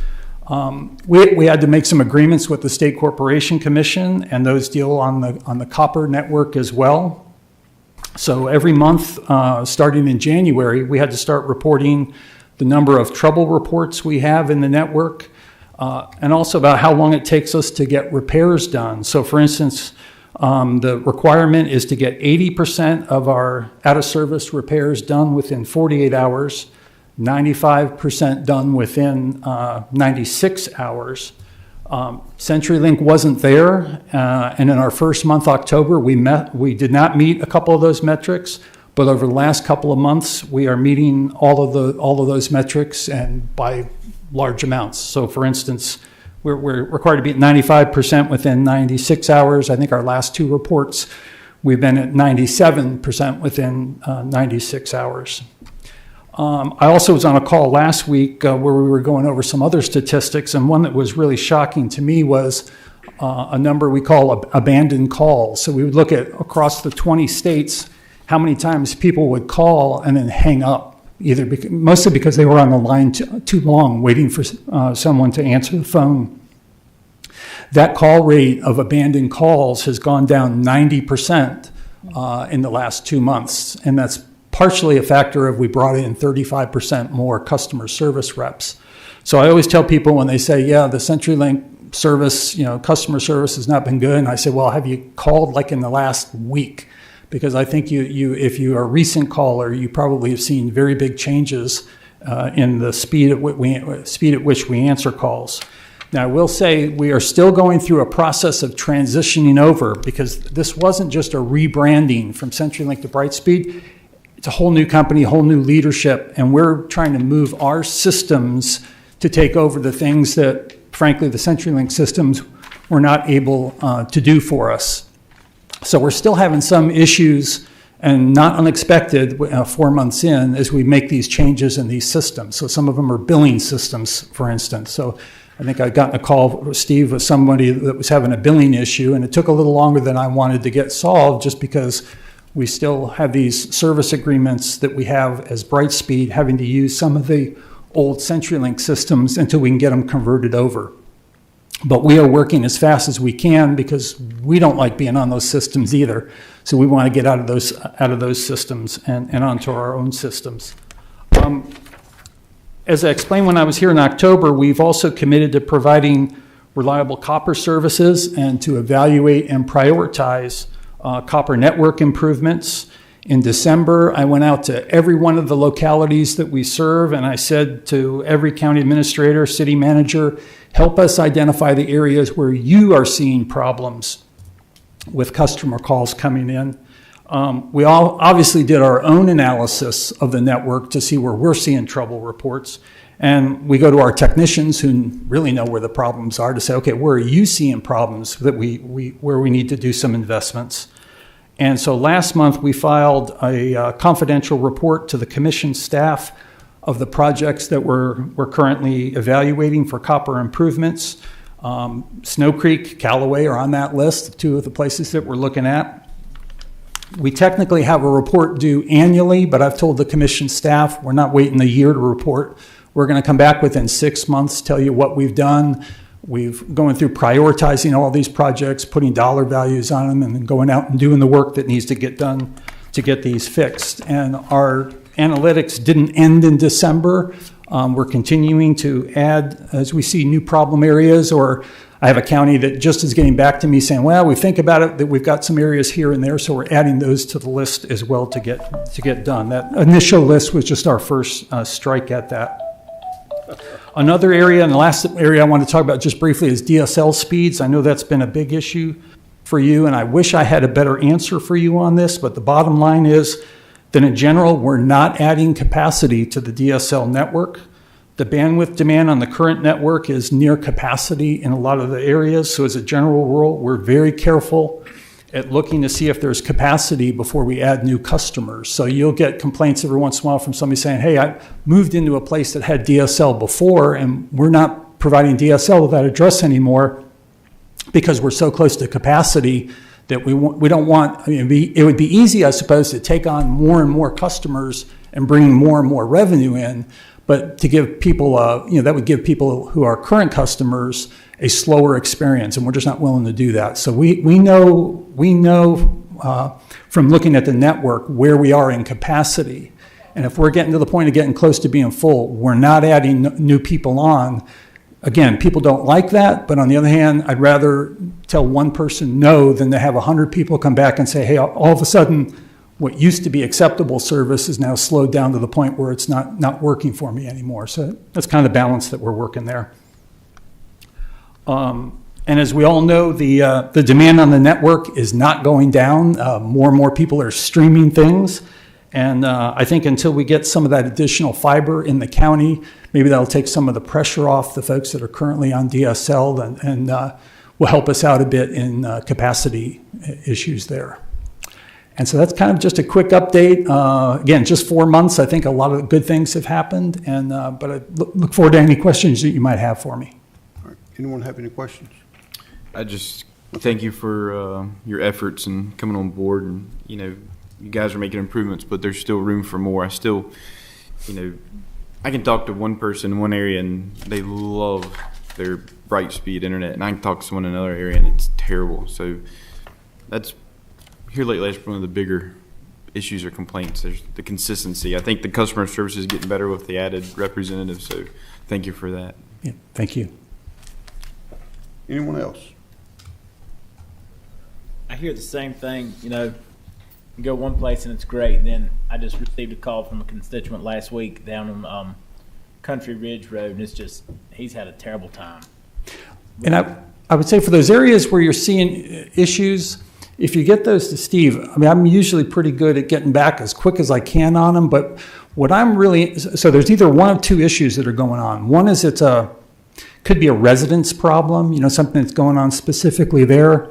we had to make some agreements with the State Corporation Commission, and those deal on the copper network as well. So every month, starting in January, we had to start reporting the number of trouble reports we have in the network, and also about how long it takes us to get repairs done. So for instance, the requirement is to get 80% of our out-of-service repairs done within 48 hours, 95% done within 96 hours. CenturyLink wasn't there, and in our first month, October, we did not meet a couple of those metrics, but over the last couple of months, we are meeting all of those metrics, and by large amounts. So for instance, we're required to be at 95% within 96 hours. I think our last two reports, we've been at 97% within 96 hours. I also was on a call last week where we were going over some other statistics, and one that was really shocking to me was a number we call abandoned calls. So we would look at across the 20 states how many times people would call and then hang up, mostly because they were on the line too long waiting for someone to answer the phone. That call rate of abandoned calls has gone down 90% in the last 2 months, and that's partially a factor of we brought in 35% more customer service reps. So I always tell people when they say, yeah, the CenturyLink service, customer service has not been good, and I say, well, have you called like in the last week? Because I think if you are a recent caller, you probably have seen very big changes in the speed at which we answer calls. Now, I will say we are still going through a process of transitioning over, because this wasn't just a rebranding from CenturyLink to Brightspeed. It's a whole new company, whole new leadership, and we're trying to move our systems to take over the things that, frankly, the CenturyLink systems were not able to do for us. So we're still having some issues, and not unexpected 4 months in, as we make these changes in these systems. So some of them are billing systems, for instance. So I think I got a call, Steve, with somebody that was having a billing issue, and it took a little longer than I wanted to get solved, just because we still have these service agreements that we have as Brightspeed, having to use some of the old CenturyLink systems until we can get them converted over. But we are working as fast as we can, because we don't like being on those systems either. So we want to get out of those systems and onto our own systems. As I explained when I was here in October, we've also committed to providing reliable copper services and to evaluate and prioritize copper network improvements. In December, I went out to every one of the localities that we serve, and I said to every county administrator, city manager, help us identify the areas where you are seeing problems with customer calls coming in. We all obviously did our own analysis of the network to see where we're seeing trouble reports, and we go to our technicians who really know where the problems are to say, okay, where are you seeing problems that where we need to do some investments? And so last month we filed a confidential report to the commission staff of the projects that we're currently evaluating for copper improvements. Snow Creek, Callaway are on that list, two of the places that we're looking at. We technically have a report due annually, but I've told the commission staff we're not waiting a year to report. We're going to come back within 6 months, tell you what we've done. We've going through prioritizing all these projects, putting dollar values on them, and then going out and doing the work that needs to get done to get these fixed. And our analytics didn't end in December. We're continuing to add as we see new problem areas or I have a county that just is getting back to me saying, well, we think about it, that we've got some areas here and there, so we're adding those to the list as well to get done. That initial list was just our first strike at that. Another area, and the last area I want to talk about just briefly, is DSL speeds. I know that's been a big issue for you, and I wish I had a better answer for you on this, but the bottom line is that in general, we're not adding capacity to the DSL network. The bandwidth demand on the current network is near capacity in a lot of the areas, so as a general rule, we're very careful at looking to see if there's capacity before we add new customers. So you'll get complaints every once in a while from somebody saying, hey, I moved into a place that had DSL before, and we're not providing DSL to that address anymore because we're so close to capacity that we don't want, I mean, it would be easy, I suppose, to take on more and more customers and bring more and more revenue in, but to give people, that would give people who are current customers a slower experience, and we're just not willing to do that. So we know from looking at the network where we are in capacity, and if we're getting to the point of getting close to being full, we're not adding new people on. Again, people don't like that, but on the other hand, I'd rather tell one person no than to have 100 people come back and say, hey, all of a sudden, what used to be acceptable service is now slowed down to the point where it's not working for me anymore. So that's kind of the balance that we're working there. And as we all know, the demand on the network is not going down. More and more people are streaming things. And I think until we get some of that additional fiber in the county, maybe that'll take some of the pressure off the folks that are currently on DSL and will help us out a bit in capacity issues there. And so that's kind of just a quick update. Again, just 4 months. I think a lot of good things have happened. And but I look forward to any questions that you might have for me. All right. Anyone have any questions? I just thank you for your efforts and coming on board. And, you guys are making improvements, but there's still room for more. I still, I can talk to one person in one area and they love their bright speed internet, and I can talk to someone in another area and it's terrible. So that's here lately. That's one of the bigger issues or complaints. There's the consistency. I think the customer service is getting better with the added representative. So thank you for that. Yeah, thank you. Anyone else? I hear the same thing, you go one place and it's great. Then I just received a call from a constituent last week down on Country Ridge Road, and it's just, he's had a terrible time. And I would say for those areas where you're seeing issues, if you get those to Steve, I mean, I'm usually pretty good at getting back as quick as I can on them, but what I'm really, so there's either one of two issues that are going on. One is could be a residence problem, something that's going on specifically there.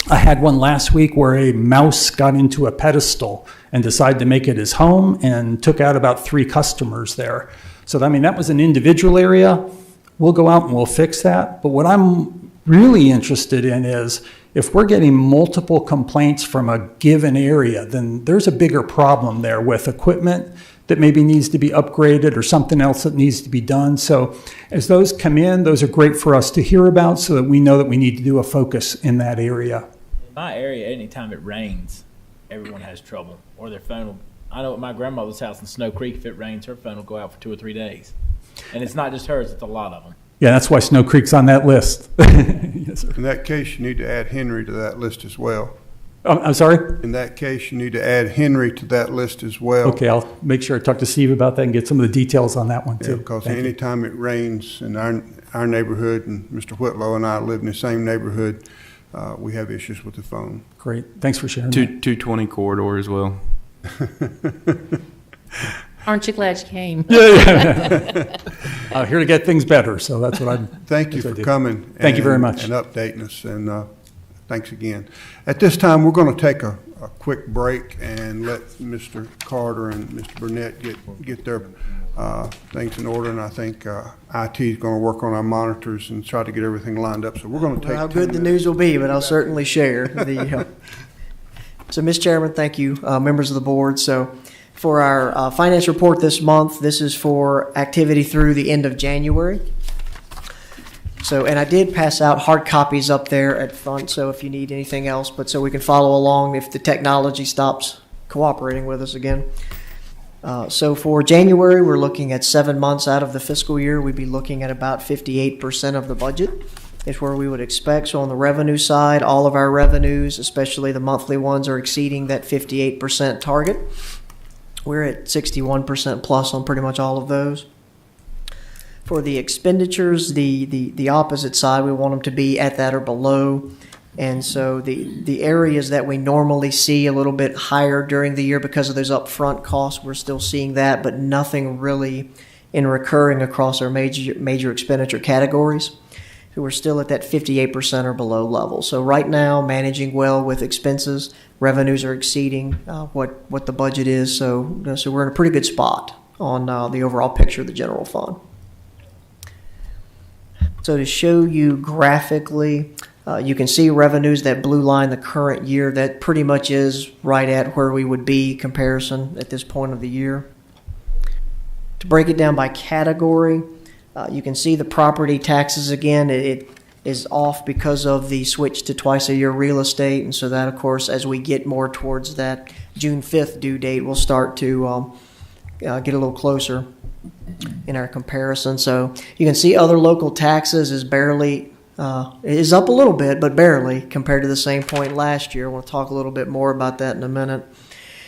I had one last week where a mouse got into a pedestal and decided to make it his home and took out about 3 customers there. So, that was an individual area. We'll go out and we'll fix that. But what I'm really interested in is if we're getting multiple complaints from a given area, then there's a bigger problem there with equipment that maybe needs to be upgraded or something else that needs to be done. So as those come in, those are great for us to hear about so that we know that we need to do a focus in that area. My area, anytime it rains, everyone has trouble. Or their phone will, I know at my grandmother's house in Snow Creek, if it rains, her phone will go out for 2 or 3 days. And it's not just hers, it's a lot of them. Yeah, that's why Snow Creek's on that list. Yes, sir. In that case, you need to add Henry to that list as well. I'm sorry? In that case, you need to add Henry to that list as well. Okay, I'll make sure I talk to Steve about that and get some of the details on that one too. Yeah, because Thank you. anytime it rains in our neighborhood, and Mr. Whitlow and I live in the same neighborhood, we have issues with the phone. Great, thanks for sharing that. 220 corridor as well. Aren't you glad you came? Yeah. Here to get things better, so that's what I'm. Thank you for coming. Thank you very much. And updating us, and thanks again. At this time, we're going to take a quick break and let Mr. Carter and Mr. Burnett get their things in order, and I think IT is going to work on our monitors and try to get everything lined up. So we're going to take how good the news will be, but I'll certainly share. So, Ms. Chairman, thank you, members of the board. So, for our finance report this month, this is for activity through the end of January. So, and I did pass out hard copies up there at front, so if you need anything else, but so we can follow along if the technology stops cooperating with us again. So for January, we're looking at 7 months out of the fiscal year. We'd be looking at about 58% of the budget. is where we would expect. So on the revenue side, all of our revenues, especially the monthly ones, are exceeding that 58% target. We're at 61% plus on pretty much all of those. For the expenditures, the opposite side, we want them to be at that or below. And so the areas that we normally see a little bit higher during the year because of those upfront costs, we're still seeing that, but nothing really in recurring across our major expenditure categories. So we're still at that 58% or below level. So right now, managing well with expenses, revenues are exceeding what the budget is. So we're in a pretty good spot on the overall picture of the general fund. So to show you graphically, you can see revenues, that blue line, the current year, that pretty much is right at where we would be comparison at this point of the year. To break it down by category, you can see the property taxes again. It is off because of the switch to twice a year real estate. And so that, of course, as we get more towards that June 5th due date, we'll start to get a little closer in our comparison. So you can see other local taxes is barely is up a little bit, but barely compared to the same point last year. We'll talk a little bit more about that in a minute.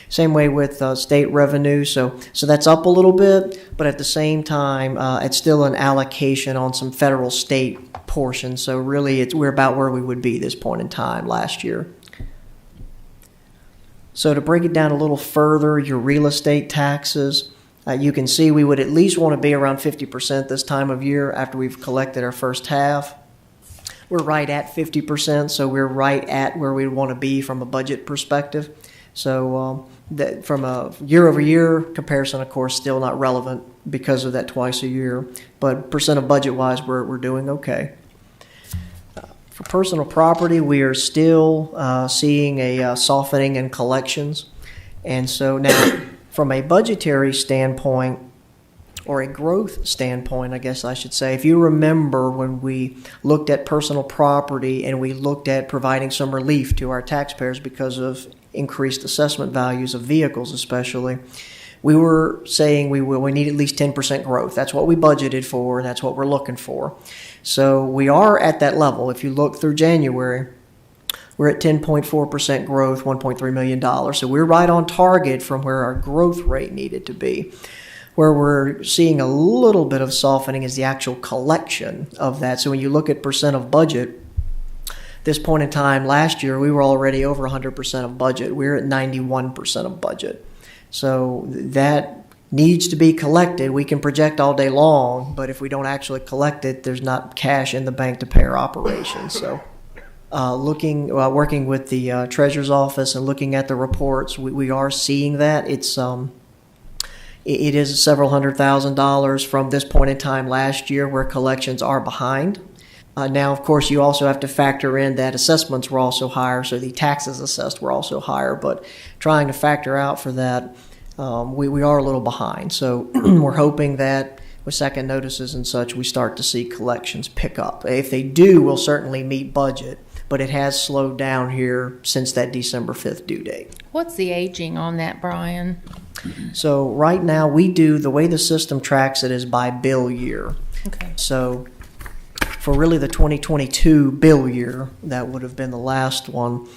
Same way with state revenue. So that's up a little bit, but at the same time, it's still an allocation on some federal state portions. So really, we're about where we would be this point in time last year. So to break it down a little further, your real estate taxes, you can see we would at least want to be around 50% this time of year after we've collected our first half. We're right at 50%, so we're right at where we want to be from a budget perspective. So that from a year-over-year comparison, of course, still not relevant because of that twice a year. But percent of budget-wise, we're doing okay. For personal property, we are still seeing a softening in collections. And so now, from a budgetary standpoint, or a growth standpoint, I guess I should say, if you remember when we looked at personal property and we looked at providing some relief to our taxpayers because of increased assessment values of vehicles especially, we were saying we need at least 10% growth. That's what we budgeted for, and that's what we're looking for. So we are at that level. If you look through January, we're at 10.4% growth, $1.3 million. So we're right on target from where our growth rate needed to be. Where we're seeing a little bit of softening is the actual collection of that. So when you look at percent of budget, this point in time last year, we were already over 100% of budget. We're at 91% of budget. So that needs to be collected. We can project all day long, but if we don't actually collect it, there's not cash in the bank to pay our operations. So working with the treasurer's office and looking at the reports, we are seeing that. It is several $100,000 from this point in time last year where collections are behind. Now, of course, you also have to factor in that assessments were also higher, so the taxes assessed were also higher. But trying to factor out for that, we are a little behind. So we're hoping that with second notices and such, we start to see collections pick up. If they do, we'll certainly meet budget, but it has slowed down here since that December 5th due date. What's the aging on that, Brian? So right now, the way the system tracks it is by bill year. Okay. So for really the 2022 bill year, that would have been the last one,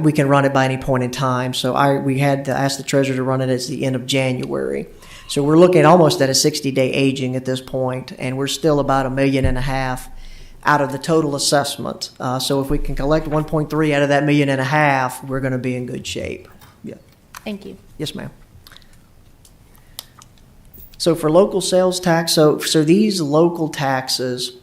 we can run it by any point in time. So we had to ask the treasurer to run it at the end of January. So we're looking almost at a 60-day aging at this point, and we're still about $1.5 million out of the total assessment. So if we can collect 1.3 out of that $1.5 million, we're going to be in good shape. Yeah. Thank you. Yes, ma'am. So for local sales tax, so these local taxes,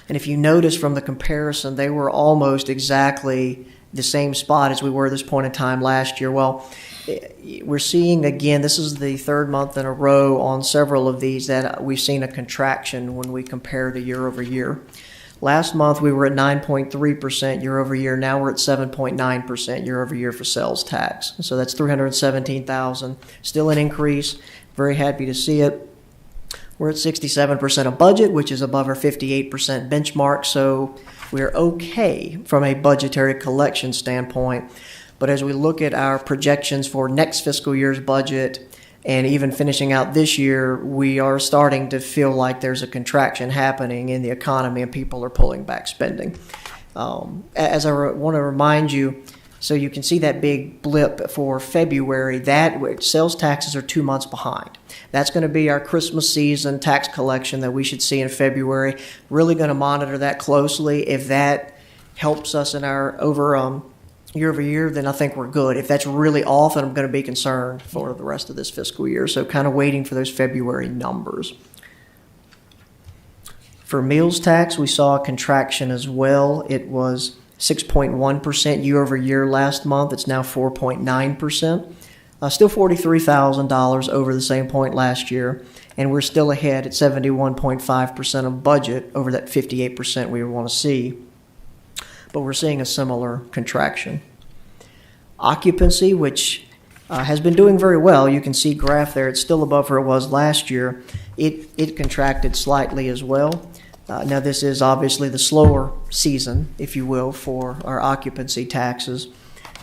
and if you notice from the comparison, they were almost exactly the same spot as we were at this point in time last year. Well, we're seeing, again, this is the third month in a row on several of these that we've seen a contraction when we compare the year over year. Last month, we were at 9.3% year over year. Now we're at 7.9% year over year for sales tax. So that's $317,000. Still an increase. Very happy to see it. We're at 67% of budget, which is above our 58% benchmark. So we're okay from a budgetary collection standpoint. But as we look at our projections for next fiscal year's budget, And even finishing out this year, we are starting to feel like there's a contraction happening in the economy and people are pulling back spending. As I want to remind you, so you can see that big blip for February, that sales taxes are 2 months behind. That's going to be our Christmas season tax collection that we should see in February. Really going to monitor that closely. If that helps us in our year over year, then I think we're good. If that's really off, then I'm going to be concerned for the rest of this fiscal year. So kind of waiting for those February numbers. For meals tax, we saw a contraction as well. It was 6.1% year over year last month. It's now 4.9%. Still $43,000 over the same point last year. And we're still ahead at 71.5% of budget over that 58% we want to see. But we're seeing a similar contraction. Occupancy, which has been doing very well. You can see graph there. It's still above where it was last year. It contracted slightly as well. Now this is obviously the slower season, if you will, for our occupancy taxes.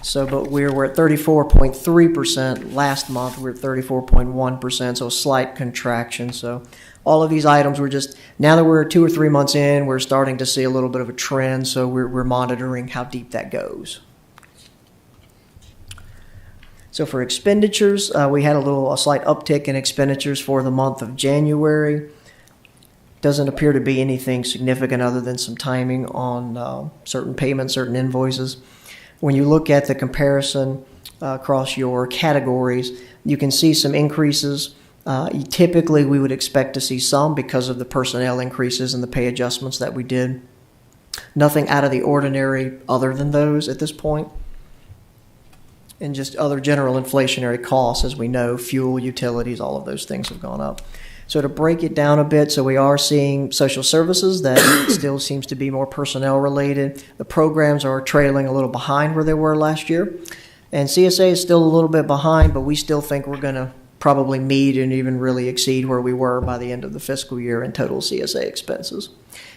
So, but we're at 34.3%. Last month we're at 34.1%, so a slight contraction. So all of these items, we're just, now that we're 2 or 3 months in, we're starting to see a little bit of a trend, so we're monitoring how deep that goes. So for expenditures, we had a slight uptick in expenditures for the month of January. Doesn't appear to be anything significant other than some timing on certain payments, certain invoices. When you look at the comparison across your categories, you can see some increases. Typically, we would expect to see some because of the personnel increases and the pay adjustments that we did. Nothing out of the ordinary other than those at this point. And just other general inflationary costs, as we know, fuel, utilities, all of those things have gone up. So to break it down a bit, so we are seeing social services that still seems to be more personnel related. The programs are trailing a little behind where they were last year. And CSA is still a little bit behind, but we still think we're going to probably meet and even really exceed where we were by the end of the fiscal year in total CSA expenses.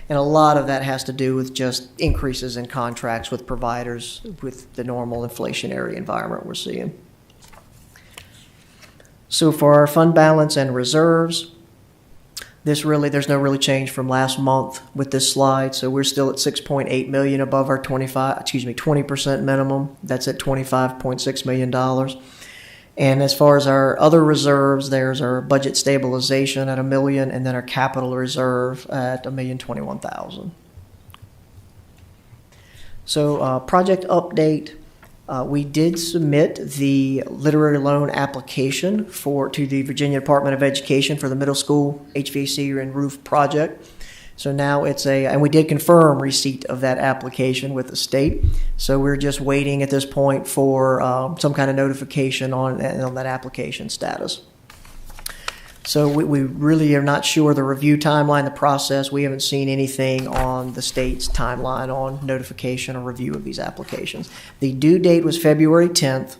And a lot of that has to do with just increases in contracts with providers with the normal inflationary environment we're seeing. So for our fund balance and reserves, there's no really change from last month with this slide. So we're still at $6.8 million above our 20% minimum. That's at $25.6 million. And as far as our other reserves, there's our budget stabilization at $1 million, and then our capital reserve at $1,021,000. So project update. We did submit the literary loan application to the Virginia Department of Education for the middle school HVAC and roof project. So now and we did confirm receipt of that application with the state. So we're just waiting at this point for some kind of notification on that application status. So we really are not sure the review timeline, the process. We haven't seen anything on the state's timeline on notification or review of these applications. The due date was February 10th,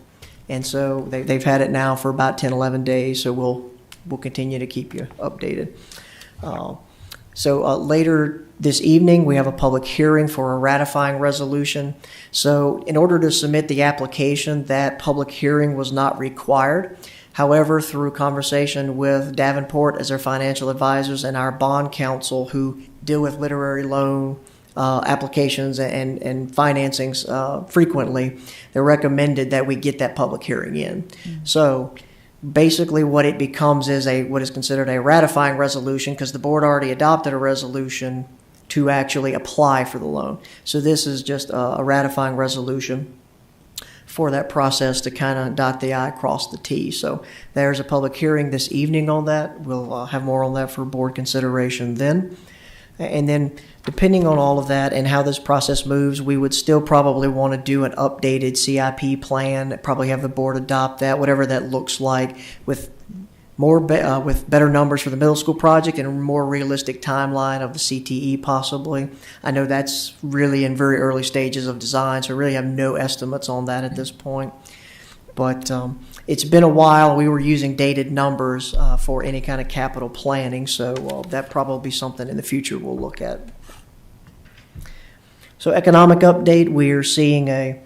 and so they've had it now for about 10, 11 days, so we'll continue to keep you updated. So later this evening, we have a public hearing for a ratifying resolution. So in order to submit the application, that public hearing was not required. However, through conversation with Davenport as their financial advisors and our bond counsel who deal with literary loan applications and financings frequently, they recommended that we get that public hearing in. Mm-hmm. So basically what it becomes is what is considered a ratifying resolution because the board already adopted a resolution to actually apply for the loan. So this is just a ratifying resolution for that process to kind of dot the I, cross the T. So there's a public hearing this evening on that. We'll have more on that for board consideration then. And then depending on all of that and how this process moves, we would still probably want to do an updated CIP plan, probably have the board adopt that, whatever that looks like, with with better numbers for the middle school project and a more realistic timeline of the CTE possibly. I know that's really in very early stages of design, so I really have no estimates on that at this point. But it's been a while. We were using dated numbers for any kind of capital planning, so that probably be something in the future we'll look at. So economic update, we're seeing a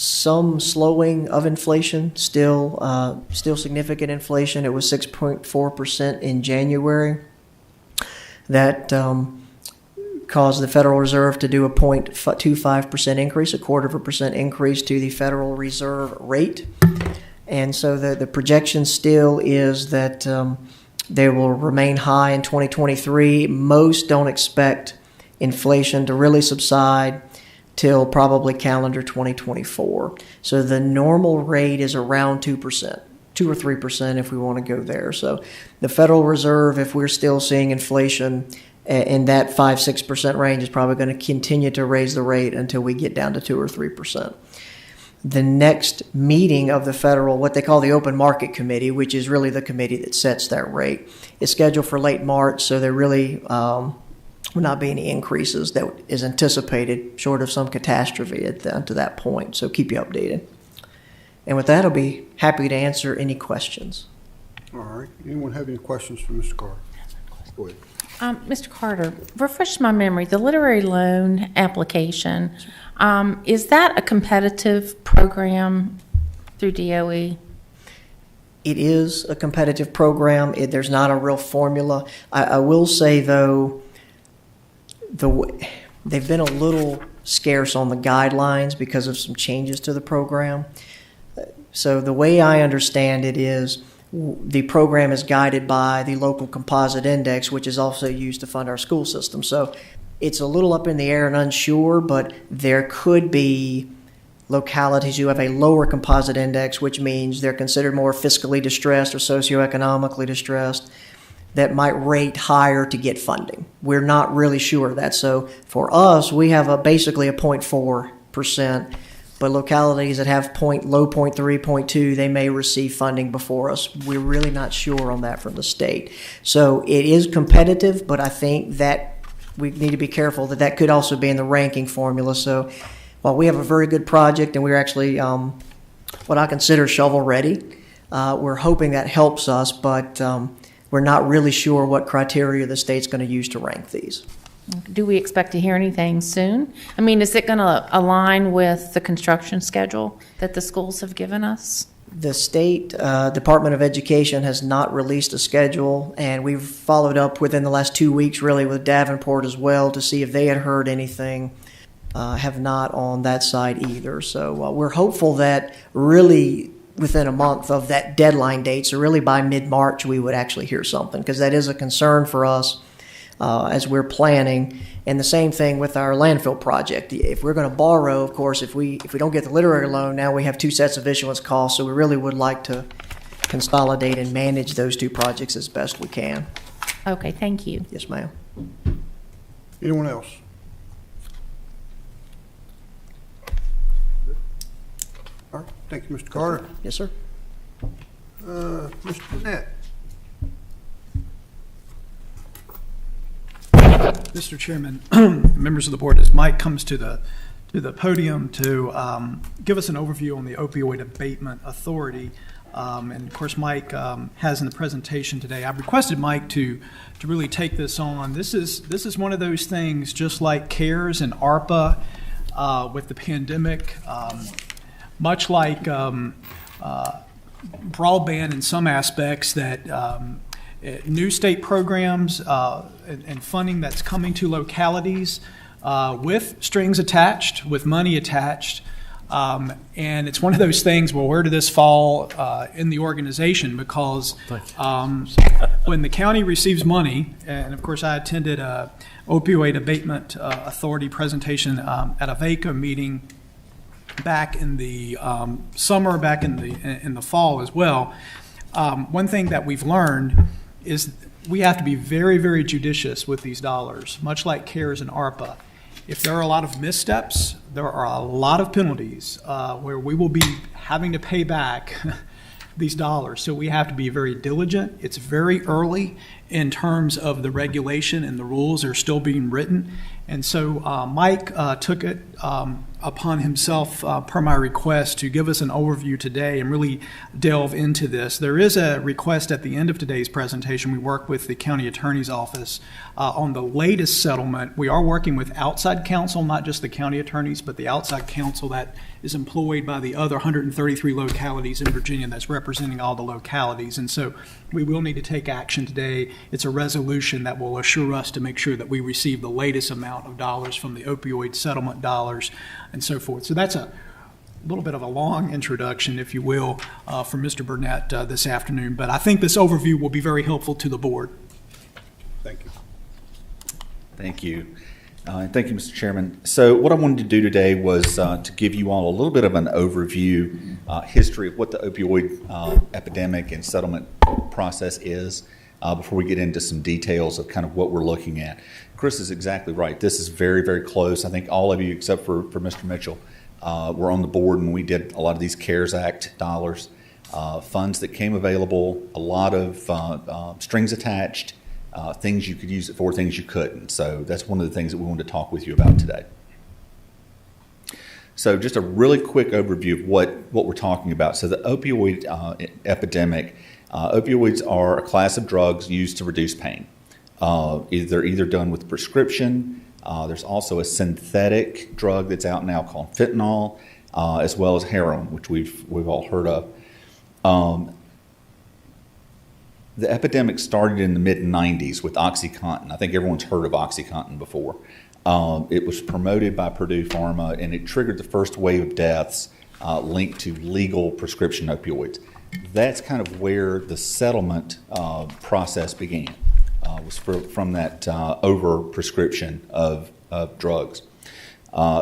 some slowing of inflation, still significant inflation. It was 6.4% in January. That caused the Federal Reserve to do a 0.25% increase, a 0.25% increase to the Federal Reserve rate. And so the projection still is that they will remain high in 2023. Most don't expect inflation to really subside till probably calendar 2024. So the normal rate is around 2%, 2 or 3% if we want to go there. So the Federal Reserve, if we're still seeing inflation in that 5-6% range, is probably going to continue to raise the rate until we get down to 2 or 3%. The next meeting of the federal, what they call the Open Market Committee, which is really the committee that sets that rate, is scheduled for late March, so there really will not be any increases that is anticipated, short of some catastrophe to that point. So keep you updated. And with that, I'll be happy to answer any questions. All right. Anyone have any questions for Mr. Carter? Go ahead. Mr. Carter, refresh my memory. The literary loan application, is that a competitive program through DOE? It is a competitive program. There's not a real formula. I will say, though, they've been a little scarce on the guidelines because of some changes to the program. So the way I understand it is the program is guided by the local composite index, which is also used to fund our school system. So it's a little up in the air and unsure, but there could be localities who have a lower composite index, which means they're considered more fiscally distressed or socioeconomically distressed, that might rate higher to get funding. We're not really sure of that. So for us, we have basically a 0.4%, but localities that have low 0.3, 0.2, they may receive funding before us. We're really not sure on that from the state. So it is competitive, but I think that we need to be careful that could also be in the ranking formula. So while we have a very good project and we're actually what I consider shovel ready, we're hoping that helps us, but we're not really sure what criteria the state's going to use to rank these. Do we expect to hear anything soon? I mean, is it going to align with the construction schedule that the schools have given us? The state Department of Education has not released a schedule, and we've followed up within the last 2 weeks really with Davenport as well to see if they had heard anything. Have not on that side either. So we're hopeful that really within a month of that deadline date, so really by mid-March, we would actually hear something, because that is a concern for us as we're planning. And the same thing with our landfill project. If we're going to borrow, of course, if we don't get the literary loan, now we have 2 sets of issuance costs, so we really would like to consolidate and manage those 2 projects as best we can. Okay, thank you. Yes, ma'am. Anyone else? All right. Thank you, Mr. Carter. Yes, sir. Mr. Burnett. Mr. Chairman, members of the board, as Mike comes to the podium to give us an overview on the Opioid Abatement Authority, and of course Mike has in the presentation today, I've requested Mike to really take this on. This is one of those things, just like CARES and ARPA with the pandemic, much like broadband in some aspects, that new state programs and funding that's coming to localities with strings attached, with money attached. And it's one of those things, well, where did this fall in the organization? Because when the county receives money, and of course I attended a Opioid Abatement Authority presentation at a VACA meeting back in the summer, back in the fall as well. One thing that we've learned is we have to be very, very judicious with these dollars, much like CARES and ARPA. If there are a lot of missteps, there are a lot of penalties where we will be having to pay back these dollars. So we have to be very diligent. It's very early, in terms of the regulation and the rules are still being written. And so Mike took it upon himself, per my request, to give us an overview today and really delve into this. There is a request at the end of today's presentation. We work with the county attorney's office on the latest settlement. We are working with outside counsel, not just the county attorneys, but the outside counsel that is employed by the other 133 localities in Virginia that's representing all the localities. And so we will need to take action today. It's a resolution that will assure us to make sure that we receive the latest amount of dollars from the opioid settlement dollars and so forth. So that's a little bit of a long introduction, if you will, from Mr. Burnett this afternoon. But I think this overview will be very helpful to the board. Thank you. Thank you. And thank you, Mr. Chairman. So what I wanted to do today was to give you all a little bit of an overview, history of what the opioid epidemic and settlement process is before we get into some details of kind of what we're looking at. Chris is exactly right. This is very, very close. I think all of you, except for Mr. Mitchell, were on the board when we did a lot of these CARES Act dollars, funds that came available, a lot of strings attached, things you could use it for, things you couldn't. So that's one of the things that we wanted to talk with you about today. So just a really quick overview of what we're talking about. So the opioid epidemic, opioids are a class of drugs used to reduce pain. They're either done with prescription. There's also a synthetic drug that's out now called fentanyl, as well as heroin, which we've all heard of. The epidemic started in the mid-'90s with OxyContin. I think everyone's heard of OxyContin before. It was promoted by Purdue Pharma, and it triggered the first wave of deaths linked to legal prescription opioids. That's kind of where the settlement process began, was from that over-prescription of drugs.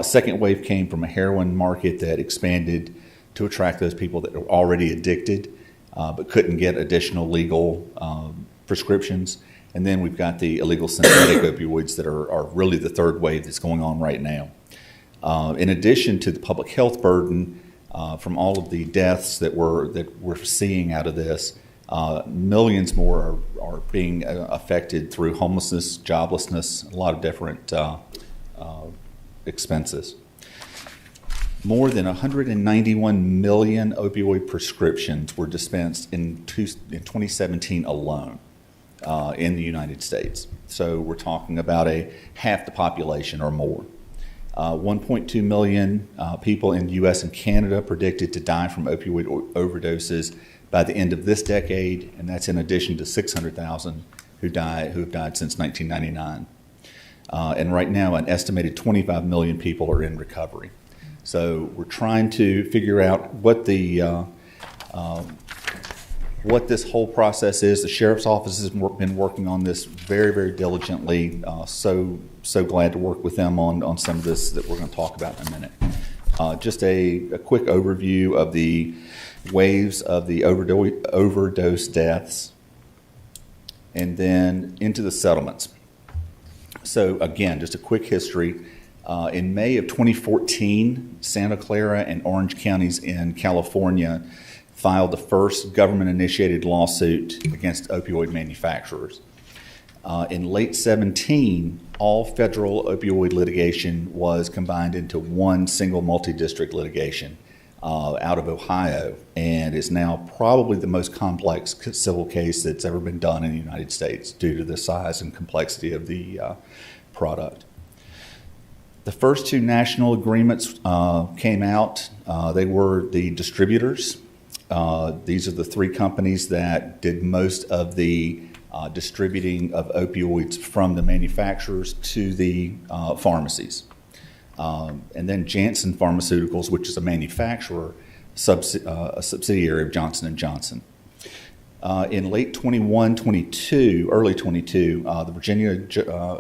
Second wave came from a heroin market that expanded to attract those people that were already addicted but couldn't get additional legal prescriptions. And then we've got the illegal synthetic opioids that are really the third wave that's going on right now. In addition to the public health burden from all of the deaths that we're seeing out of this, millions more are being affected through homelessness, joblessness, a lot of different expenses. More than 191 million opioid prescriptions were dispensed in 2017 alone in the United States. So we're talking about half the population or more. 1.2 million people in the U.S. and Canada predicted to die from opioid overdoses by the end of this decade, and that's in addition to 600,000 who have died since 1999. And right now, an estimated 25 million people are in recovery. So we're trying to figure out what this whole process is. The Sheriff's Office has been working on this very, very diligently. So glad to work with them on some of this that we're going to talk about in a minute. Just a quick overview of the waves of the overdose deaths, and then into the settlements. So again, just a quick history. In May of 2014, Santa Clara and Orange counties in California filed the first government-initiated lawsuit against opioid manufacturers. In late 2017, all federal opioid litigation was combined into one single multi-district litigation out of Ohio, and is now probably the most complex civil case that's ever been done in the United States due to the size and complexity of the product. The first two national agreements came out. They were the distributors. These are the three companies that did most of the distributing of opioids from the manufacturers to the pharmacies. And then Janssen Pharmaceuticals, which is a manufacturer, a subsidiary of Johnson & Johnson. In late 21-22, early 22, the Virginia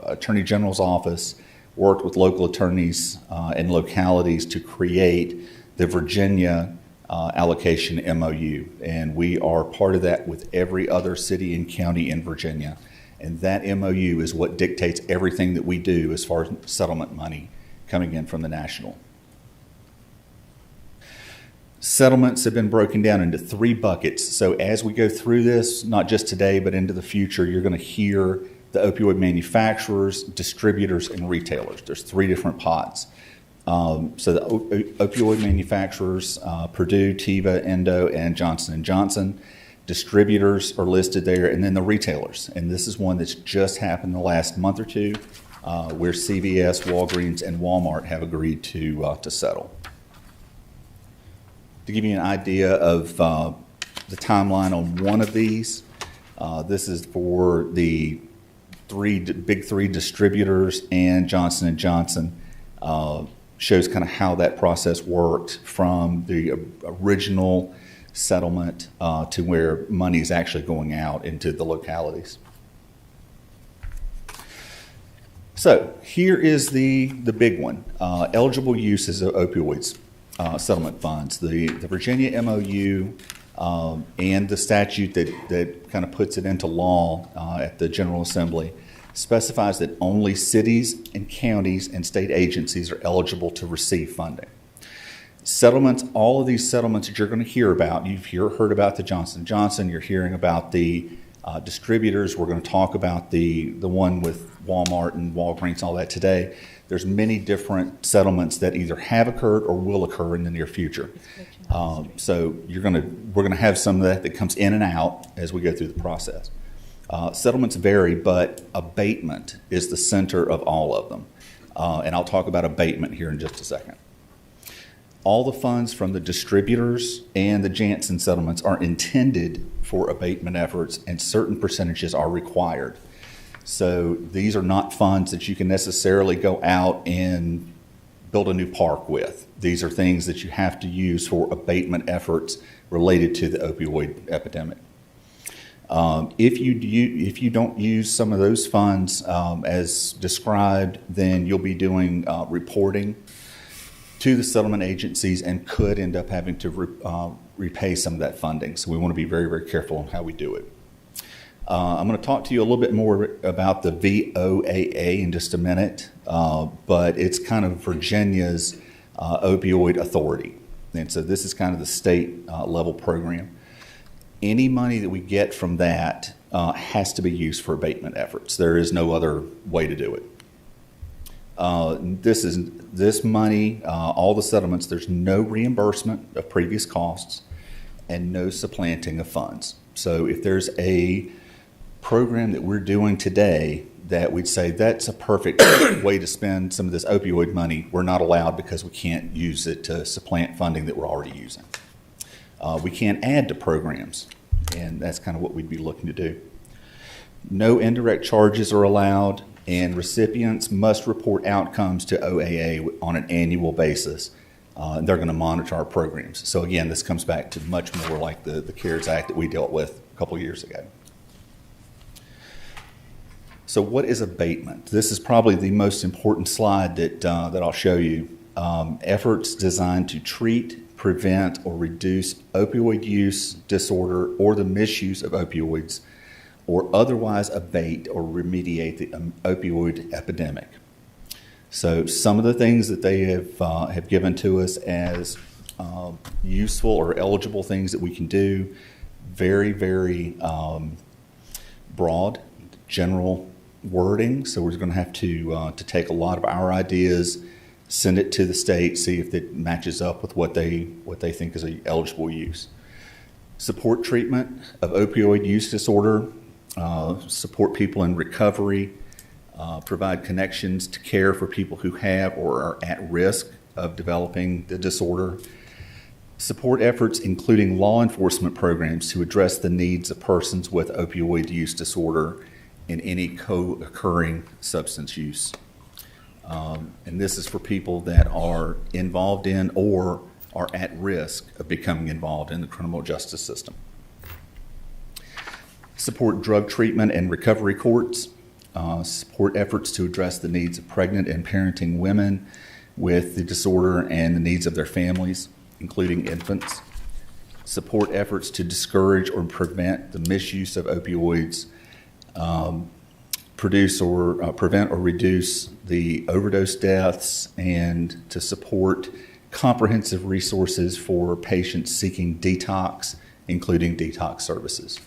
Attorney General's Office worked with local attorneys and localities to create the Virginia allocation MOU. And we are part of that with every other city and county in Virginia. And that MOU is what dictates everything that we do as far as settlement money coming in from the national. Settlements have been broken down into 3 buckets. So as we go through this, not just today, but into the future, you're going to hear the opioid manufacturers, distributors, and retailers. There's 3 different pots. So the opioid manufacturers, Purdue, Teva, Endo, and Johnson & Johnson. Distributors are listed there, and then the retailers. And this is one that's just happened the last month or two, where CVS, Walgreens, and Walmart have agreed to settle. To give you an idea of the timeline on one of these, this is for the big three distributors and Johnson & Johnson. Shows kind of how that process worked from the original settlement to where money is actually going out into the localities. So here is the big one, eligible uses of opioids. Settlement funds. The Virginia MOU and the statute that kind of puts it into law at the General Assembly specifies that only cities and counties and state agencies are eligible to receive funding. Settlements, all of these settlements that you're going to hear about, you've heard about the Johnson & Johnson, you're hearing about the distributors, we're going to talk about the one with Walmart and Walgreens, all that today. There's many different settlements that either have occurred or will occur in the near future. So we're going to have some of that comes in and out as we go through the process. Settlements vary, but abatement is the center of all of them. And I'll talk about abatement here in just a second. All the funds from the distributors and the Janssen settlements are intended for abatement efforts, and certain percentages are required. So these are not funds that you can necessarily go out and build a new park with. These are things that you have to use for abatement efforts related to the opioid epidemic. If you don't use some of those funds as described, then you'll be doing reporting to the settlement agencies and could end up having to repay some of that funding. So we want to be very, very careful on how we do it. I'm going to talk to you a little bit more about the VOAA in just a minute, but it's kind of Virginia's opioid authority. And so this is kind of the state level program. Any money that we get from that has to be used for abatement efforts. There is no other way to do it. This money, all the settlements, there's no reimbursement of previous costs and no supplanting of funds. So if there's a program that we're doing today that we'd say that's a perfect way to spend some of this opioid money, we're not allowed because we can't use it to supplant funding that we're already using. We can't add to programs, and that's kind of what we'd be looking to do. No indirect charges are allowed, and recipients must report outcomes to OAA on an annual basis. And they're going to monitor our programs. So again, this comes back to much more like the CARES Act that we dealt with a couple years ago. So what is abatement? This is probably the most important slide that I'll show you. Efforts designed to treat, prevent, or reduce opioid use disorder or the misuse of opioids, or otherwise abate or remediate the opioid epidemic. So some of the things that they have given to us as useful or eligible things that we can do, very, very broad, general wording. So we're going to have to take a lot of our ideas, send it to the state, see if it matches up with what they think is an eligible use. Support treatment of opioid use disorder, support people in recovery, provide connections to care for people who have or are at risk of developing the disorder, support efforts including law enforcement programs to address the needs of persons with opioid use disorder and any co-occurring substance use. And this is for people that are involved in or are at risk of becoming involved in the criminal justice system. Support drug treatment and recovery courts. Support efforts to address the needs of pregnant and parenting women with the disorder and the needs of their families, including infants. Support efforts to discourage or prevent the misuse of opioids, prevent or reduce the overdose deaths, and to support comprehensive resources for patients seeking detox, including detox services.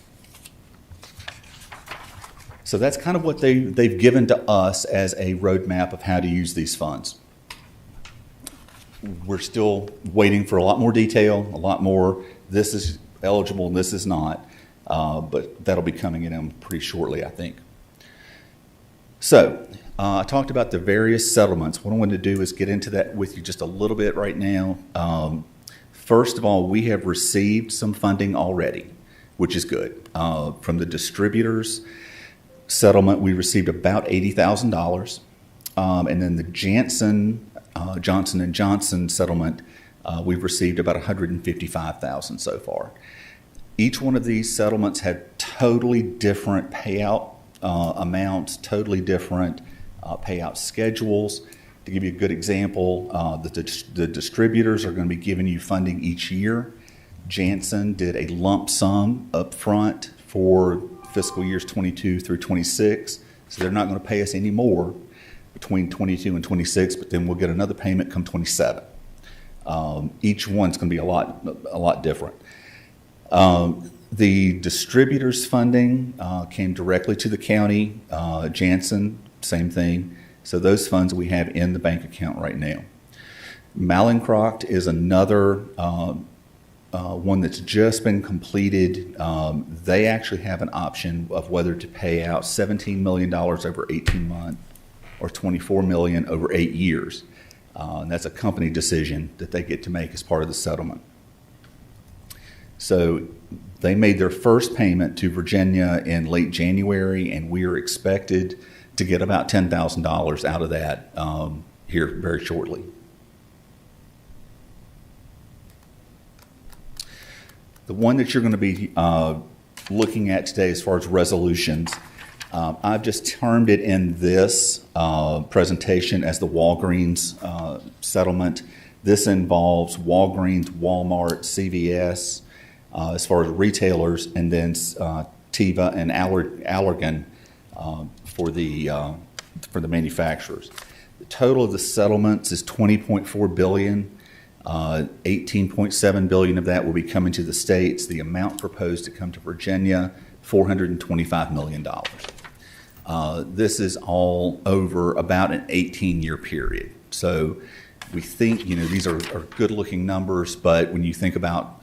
So that's kind of what they've given to us as a roadmap of how to use these funds. We're still waiting for a lot more detail, a lot more, this is eligible and this is not, but that'll be coming in pretty shortly, I think. So, I talked about the various settlements. What I wanted to do is get into that with you just a little bit right now. First of all, we have received some funding already, which is good. From the distributors settlement, we received about $80,000. And then the Johnson & Johnson settlement, we've received about $155,000 so far. Each one of these settlements had totally different payout amounts, totally different payout schedules. To give you a good example, the distributors are going to be giving you funding each year. Janssen did a lump sum up front for fiscal years 22 through 26, so they're not going to pay us any more between 22 and 26, but then we'll get another payment come 27. Each one's going to be a lot different. The distributors' funding came directly to the county. Janssen, same thing. So those funds we have in the bank account right now. Mallinckrodt is another one that's just been completed. They actually have an option of whether to pay out $17 million over 18 months or $24 million over 8 years. And that's a company decision that they get to make as part of the settlement. So they made their first payment to Virginia in late January, and we are expected to get about $10,000 out of that here very shortly. The one that you're going to be looking at today as far as resolutions, I've just termed it in this presentation as the Walgreens settlement. This involves Walgreens, Walmart, CVS, as far as retailers, and then Teva and Allergan for the manufacturers. The total of the settlements is $20.4 billion. 18.7 billion of that will be coming to the states. The amount proposed to come to Virginia, $425 million. This is all over about an 18-year period. So we think, these are good-looking numbers, but when you think about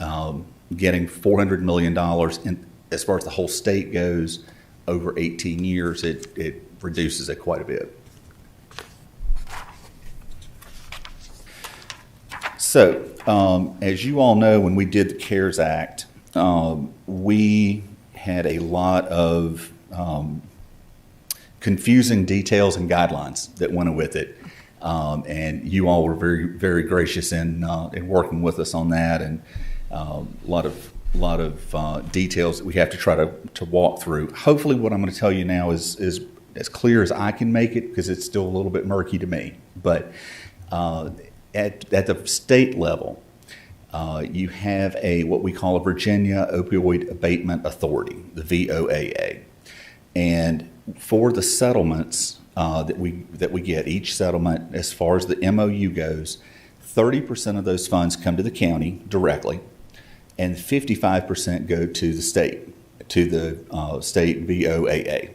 getting $400 million, in, as far as the whole state goes, over 18 years, it reduces it quite a bit. So, as you all know, when we did the CARES Act, we had a lot of confusing details and guidelines that went with it. And you all were very, very gracious in working with us on that, and a lot of details that we have to try to walk through. Hopefully what I'm going to tell you now is as clear as I can make it, because it's still a little bit murky to me. But at the state level, you have what we call a Virginia Opioid Abatement Authority, the VOAA. And for the settlements that we get, each settlement, as far as the MOU goes, 30% of those funds come to the county directly, and 55% go to the state, state VOAA.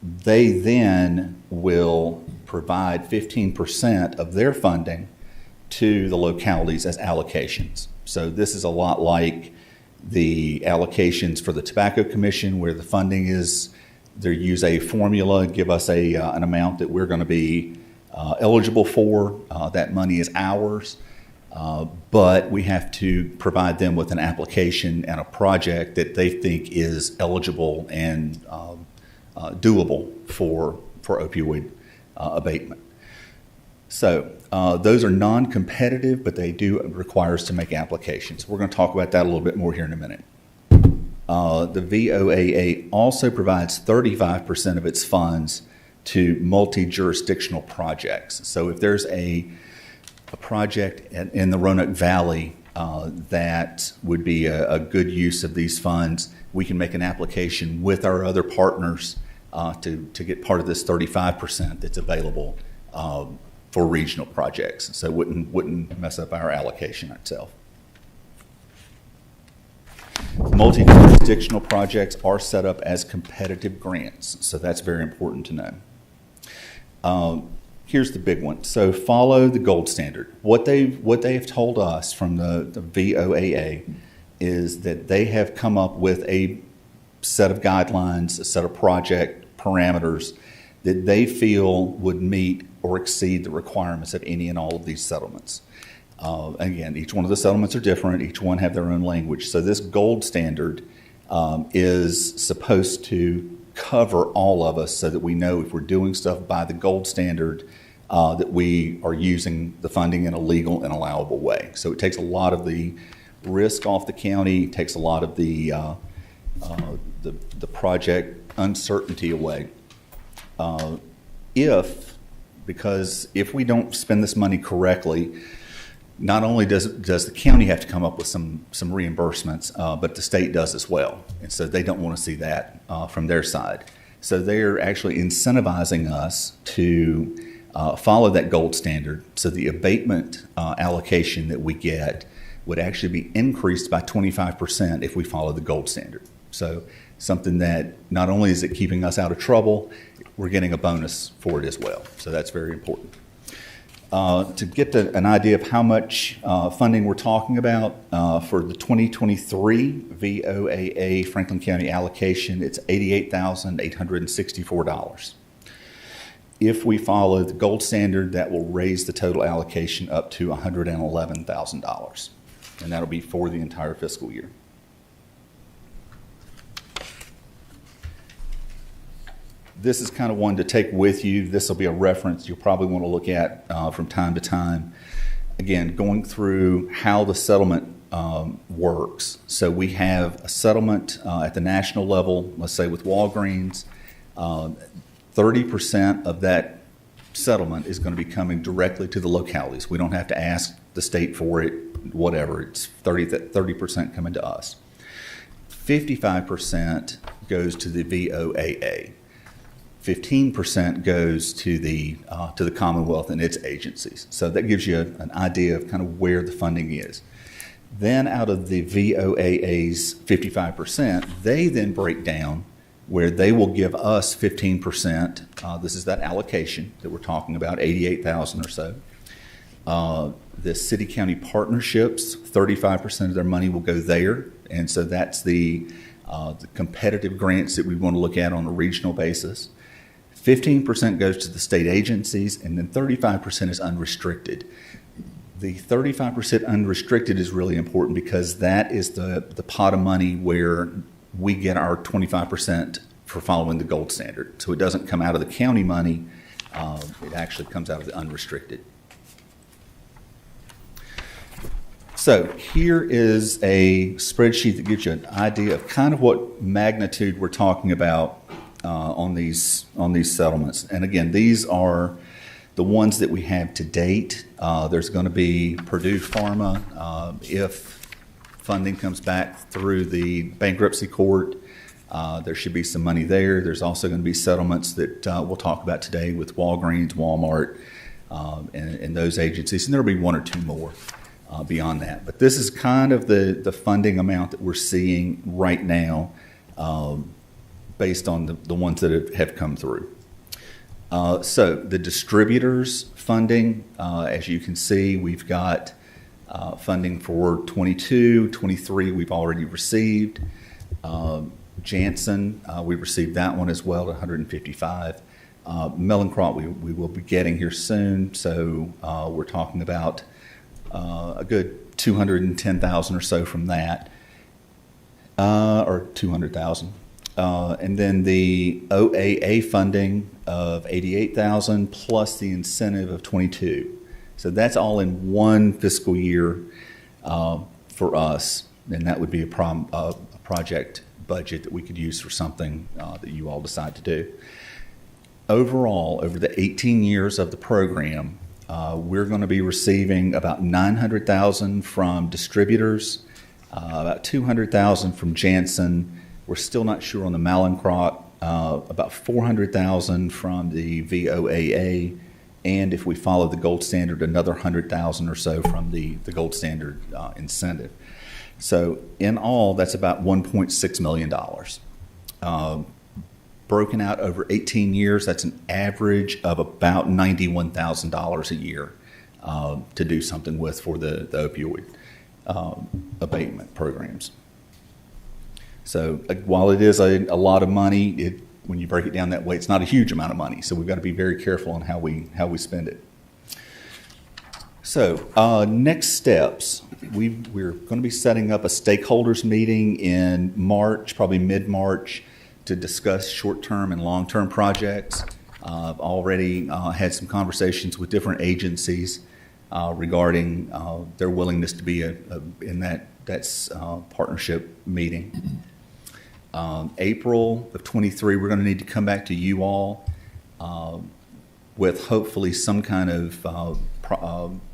They then will provide 15% of their funding to the localities as allocations. So this is a lot like the allocations for the Tobacco Commission, where the funding is, they use a formula, give us an amount that we're going to be eligible for. That money is ours, but we have to provide them with an application and a project that they think is eligible and doable for opioid abatement. So those are non-competitive, but they do require us to make applications. We're going to talk about that a little bit more here in a minute. The VOAA also provides 35% of its funds to multi-jurisdictional projects. So if there's a project in the Roanoke Valley that would be a good use of these funds, we can make an application with our other partners to get part of this 35% that's available for regional projects, so wouldn't mess up our allocation itself. Multi-jurisdictional projects are set up as competitive grants, so that's very important to know. Here's the big one. So follow the gold standard. What they've told us from the VOAA is that they have come up with a set of guidelines, a set of project parameters that they feel would meet or exceed the requirements of any and all of these settlements. Again, each one of the settlements are different. Each one have their own language. So this gold standard is supposed to cover all of us so that we know if we're doing stuff by the gold standard that we are using the funding in a legal and allowable way. So it takes a lot of the risk off the county, takes a lot of the project uncertainty away. Because if we don't spend this money correctly, not only does the county have to come up with some reimbursements, but the state does as well. And so they don't want to see that from their side. So they're actually incentivizing us to follow that gold standard. So the abatement allocation that we get would actually be increased by 25% if we follow the gold standard. So something that not only is it keeping us out of trouble, we're getting a bonus for it as well. So that's very important. To get an idea of how much funding we're talking about, for the 2023 VOAA Franklin County allocation, it's $88,864. If we follow the gold standard, that will raise the total allocation up to $111,000, and that'll be for the entire fiscal year. This is kind of one to take with you. This will be a reference you'll probably want to look at from time to time. Again, going through how the settlement works. So we have a settlement at the national level, let's say with Walgreens. 30% of that settlement is going to be coming directly to the localities. We don't have to ask the state for it, whatever. It's 30% coming to us. 55% goes to the VOAA. 15% goes to the Commonwealth and its agencies. So that gives you an idea of kind of where the funding is. Then out of the VOAA's 55%, they then break down where they will give us 15%. This is that allocation that we're talking about, $88,000 or so. The city-county partnerships, 35% of their money will go there. And so that's the competitive grants that we want to look at on a regional basis. 15% goes to the state agencies, and then 35% is unrestricted. The 35% unrestricted is really important because that is the pot of money where we get our 25% for following the gold standard. So it doesn't come out of the county money, it actually comes out of the unrestricted. So here is a spreadsheet that gives you an idea of kind of what magnitude we're talking about on these settlements. And again, these are the ones that we have to date. There's going to be Purdue Pharma. If funding comes back through the bankruptcy court, there should be some money there. There's also going to be settlements that we'll talk about today with Walgreens, Walmart, and those agencies. And there'll be one or two more beyond that. But this is kind of the funding amount that we're seeing right now, based on the ones that have come through. So the distributors funding, as you can see, we've got funding for 22, 23 we've already received. Janssen, we received that one as well, at 155. Mellencrot we will be getting here soon, so we're talking about a good 210,000 or so from that, or 200,000. And then the OAA funding of 88,000 plus the incentive of 22. So that's all in one fiscal year for us, and that would be a project budget that we could use for something that you all decide to do. Overall, over the 18 years of the program, we're going to be receiving about 900,000 from distributors, about 200,000 from Janssen. We're still not sure on the Mallinckrodt, about 400,000 from the VOAA, and if we follow the gold standard, another 100,000 or so from the gold standard incentive. So in all, that's about $1.6 million. Broken out over 18 years, that's an average of about $91,000 a year to do something with for the opioid abatement programs. So while it is a lot of money, when you break it down that way, it's not a huge amount of money. So we've got to be very careful on how we spend it. So next steps, we're going to be setting up a stakeholders meeting in March, probably mid-March, to discuss short-term and long-term projects. I've already had some conversations with different agencies regarding their willingness to be in that partnership meeting. April of 23, we're going to need to come back to you all with hopefully some kind of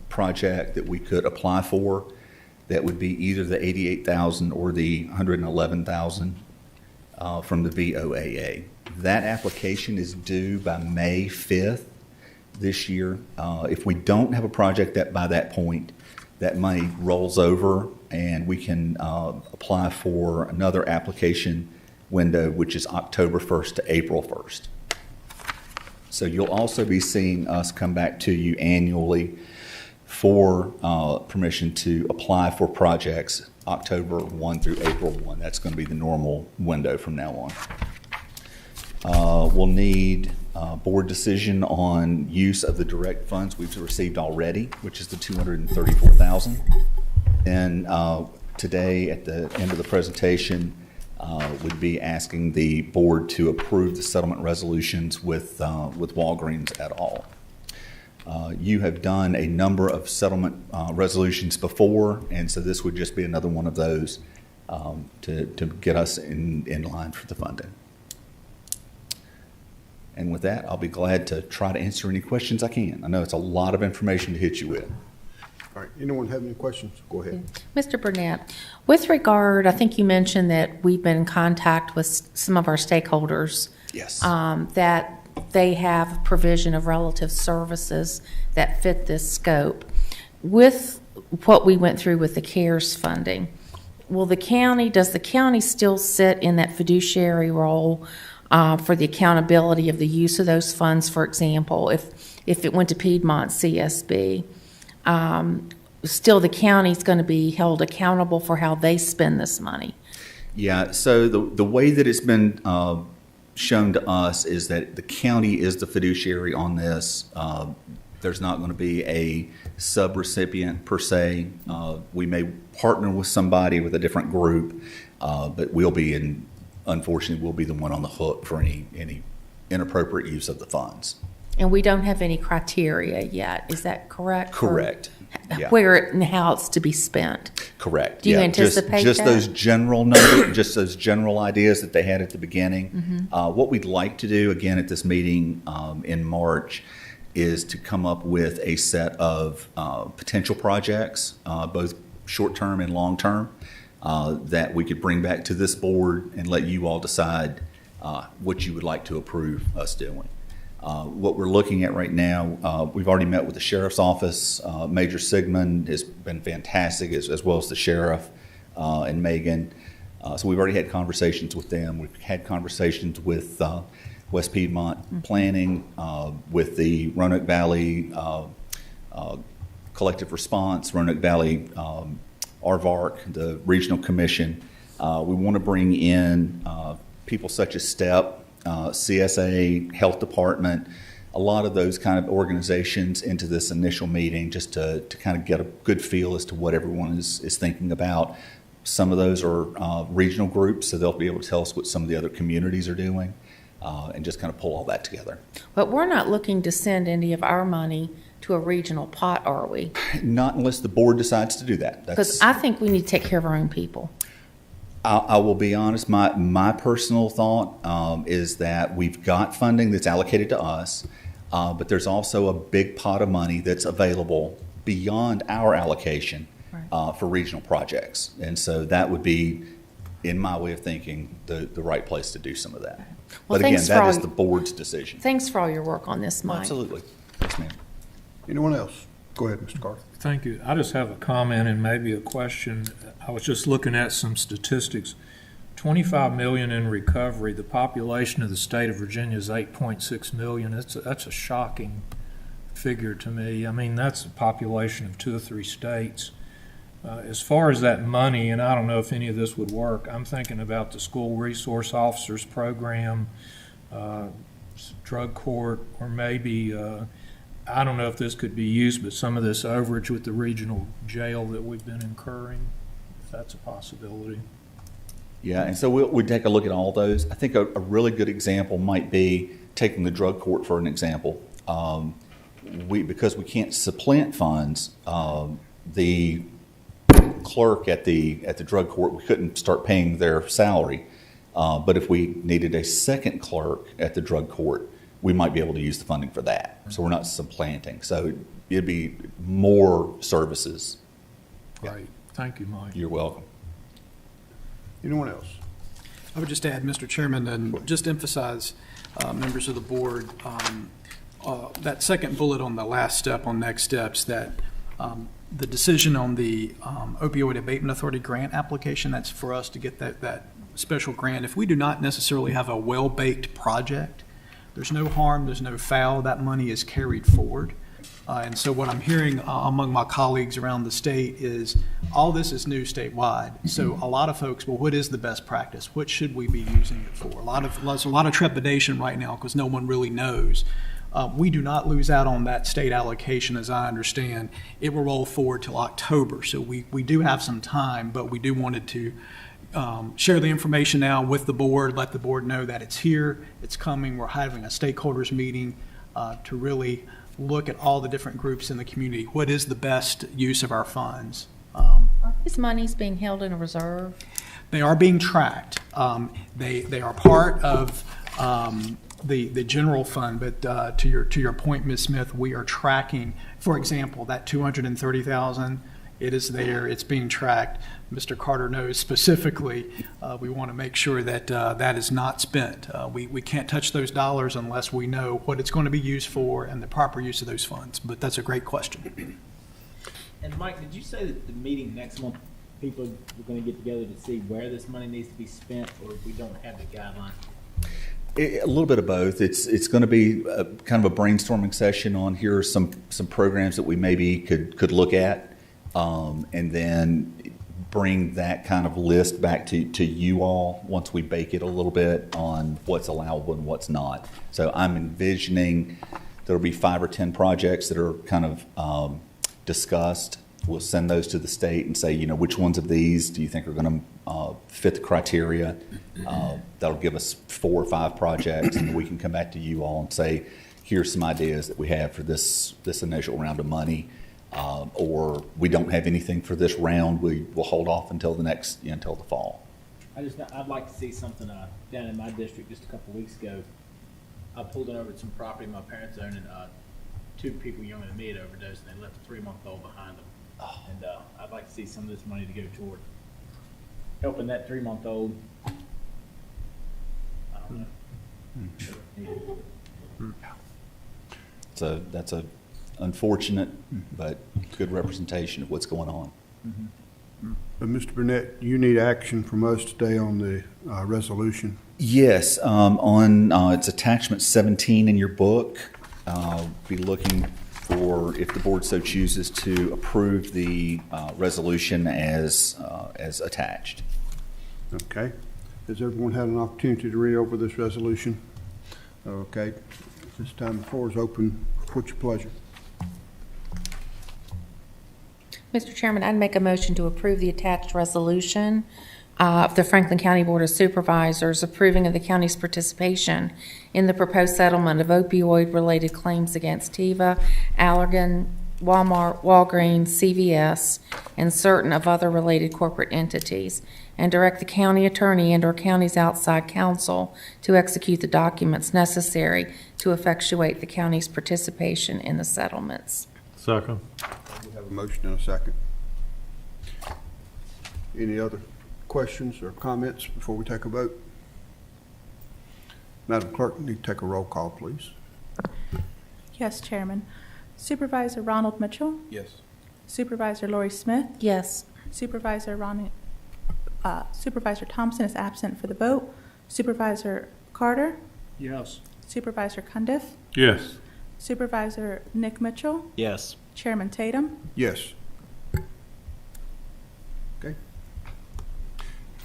project that we could apply for that would be either the $88,000 or the $111,000 from the VOAA. That application is due by May 5th this year. If we don't have a project by that point, that money rolls over and we can apply for another application window, which is October 1st to April 1st. So you'll also be seeing us come back to you annually for permission to apply for projects October 1 through April 1. That's going to be the normal window from now on. We'll need board decision on use of the direct funds we've received already, which is the $234,000. And today, at the end of the presentation, we'd be asking the board to approve the settlement resolutions with Walgreens et al. You have done a number of settlement resolutions before, and so this would just be another one of those to get us in line for the funding. And with that, I'll be glad to try to answer any questions I can. I know it's a lot of information to hit you with. All right, anyone have any questions? Go ahead. Mr. Burnett, with regard, I think you mentioned that we've been in contact with some of our stakeholders. Yes. That they have provision of relative services that fit this scope. With what we went through with the CARES funding, does the county still sit in that fiduciary role for the accountability of the use of those funds? For example, if it went to Piedmont CSB, still the county's going to be held accountable for how they spend this money. Yeah, so the way that it's been shown to us is that the county is the fiduciary on this. There's not going to be a sub-recipient per se. We may partner with somebody with a different group, but unfortunately, we'll be the one on the hook for any inappropriate use of the funds. And we don't have any criteria yet, is that correct? Correct. Yeah. Where and how it's to be spent? Correct. Do you anticipate just that? those general numbers, just those general ideas that they had at the beginning. Mm-hmm. What we'd like to do again at this meeting in March is to come up with a set of potential projects, both short-term and long-term, that we could bring back to this board and let you all decide what you would like to approve us doing. What we're looking at right now, we've already met with the sheriff's office. Major Sigmund has been fantastic, as well as the sheriff and Megan. So we've already had conversations with them. We've had conversations with West Piedmont Planning, with the Roanoke Valley Collective Response, Roanoke Valley RVARC, the Regional Commission. We want to bring in people such as STEP, CSA, Health Department, a lot of those kind of organizations into this initial meeting just to kind of get a good feel as to what everyone is thinking about. Some of those are regional groups, so they'll be able to tell us what some of the other communities are doing and just kind of pull all that together. But we're not looking to send any of our money to a regional pot, are we? Not unless the board decides to do that. Because I think we need to take care of our own people. I will be honest, my personal thought is that we've got funding that's allocated to us, but there's also a big pot of money that's available beyond our allocation for regional projects. And so that would be, in my way of thinking, the right place to do some of that. Well, but again, that is the board's decision. Thanks for all your work on this, Mike. Absolutely. Yes, ma'am. Anyone else? Go ahead, Mr. Carter. Thank you. I just have a comment and maybe a question. I was just looking at some statistics. 25 million in recovery. The population of the state of Virginia is 8.6 million. That's a shocking figure to me. I mean, that's the population of 2 or 3 states. As far as that money, and I don't know if any of this would work, I'm thinking about the school resource officers program, drug court, or maybe, I don't know if this could be used, but some of this overage with the regional jail that we've been incurring, if that's a possibility. Yeah, and so we'll take a look at all those. I think a really good example might be taking the drug court for an example. Because we can't supplant funds, the clerk at the drug court, we couldn't start paying their salary. But if we needed a second clerk at the drug court, we might be able to use the funding for that. So we're not supplanting. So it'd be more services. Right. Thank you, Mike. You're welcome. Anyone else? I would just add, Mr. Chairman, and just emphasize, members of the board, that second bullet on the last step on next steps, that the decision on the opioid abatement authority grant application, that's for us to get that special grant. If we do not necessarily have a well-baked project, there's no harm, there's no foul, that money is carried forward. And so what I'm hearing among my colleagues around the state is all this is new statewide. So a lot of folks, well, what is the best practice? What should we be using it for? There's a lot of trepidation right now because no one really knows. We do not lose out on that state allocation, as I understand. It will roll forward till October. So we do have some time, but we do wanted to share the information now with the board, let the board know that it's here, it's coming. We're having a stakeholders meeting to really look at all the different groups in the community. What is the best use of our funds? Are these monies being held in a reserve? They are being tracked. They are part of the general fund, but to your point, Ms. Smith, we are tracking, for example, that $230,000. It is there. It's being tracked. Mr. Carter knows specifically. We want to make sure that that is not spent. We can't touch those dollars unless we know what it's going to be used for and the proper use of those funds. But that's a great question. And Mike, did you say that the meeting next month, people are going to get together to see where this money needs to be spent, or if we don't have the guideline? A little bit of both. It's going to be kind of a brainstorming session on here are some programs that we maybe could look at, and then bring that kind of list back to you all once we bake it a little bit on what's allowable and what's not. So I'm envisioning there'll be 5 or 10 projects that are kind of discussed. We'll send those to the state and say, which ones of these do you think are going to fit the criteria? That'll give us 4 or 5 projects, and we can come back to you all and say, here's some ideas that we have for this initial round of money. Or we don't have anything for this round. We will hold off until the next, until the fall. I'd like to see something down in my district just a couple of weeks ago. I pulled over to some property my parents owned, and 2 people younger than me had overdosed, and they left a 3-month-old behind them. And I'd like to see some of this money to go toward helping that 3-month-old. I don't know. So that's a unfortunate but good representation of what's going on. Mr. Burnett, you need action from us today on the resolution. Yes, on it's attachment 17 in your book. Be looking for, if the board so chooses, to approve the resolution as attached. Okay. Has everyone had an opportunity to read over this resolution? Okay. This time the floor is open. What's your pleasure? Mr. Chairman, I'd make a motion to approve the attached resolution of the Franklin County Board of Supervisors approving of the county's participation in the proposed settlement of opioid-related claims against Teva, Allergan, Walmart, Walgreens, CVS, and certain of other related corporate entities, and direct the county attorney and/or county's outside counsel to execute the documents necessary to effectuate the county's participation in the settlements. Second. We have a motion and a second. Any other questions or comments before we take a vote? Madam Clerk, you need to take a roll call, please. Yes, Chairman. Supervisor Ronald Mitchell, Yes. Supervisor Lori Smith, Yes. Supervisor Thompson is absent for the vote. Supervisor Carter, Yes. Supervisor Cundiff, Yes. Supervisor Nick Mitchell, Yes. Chairman Tatum. Yes. Okay.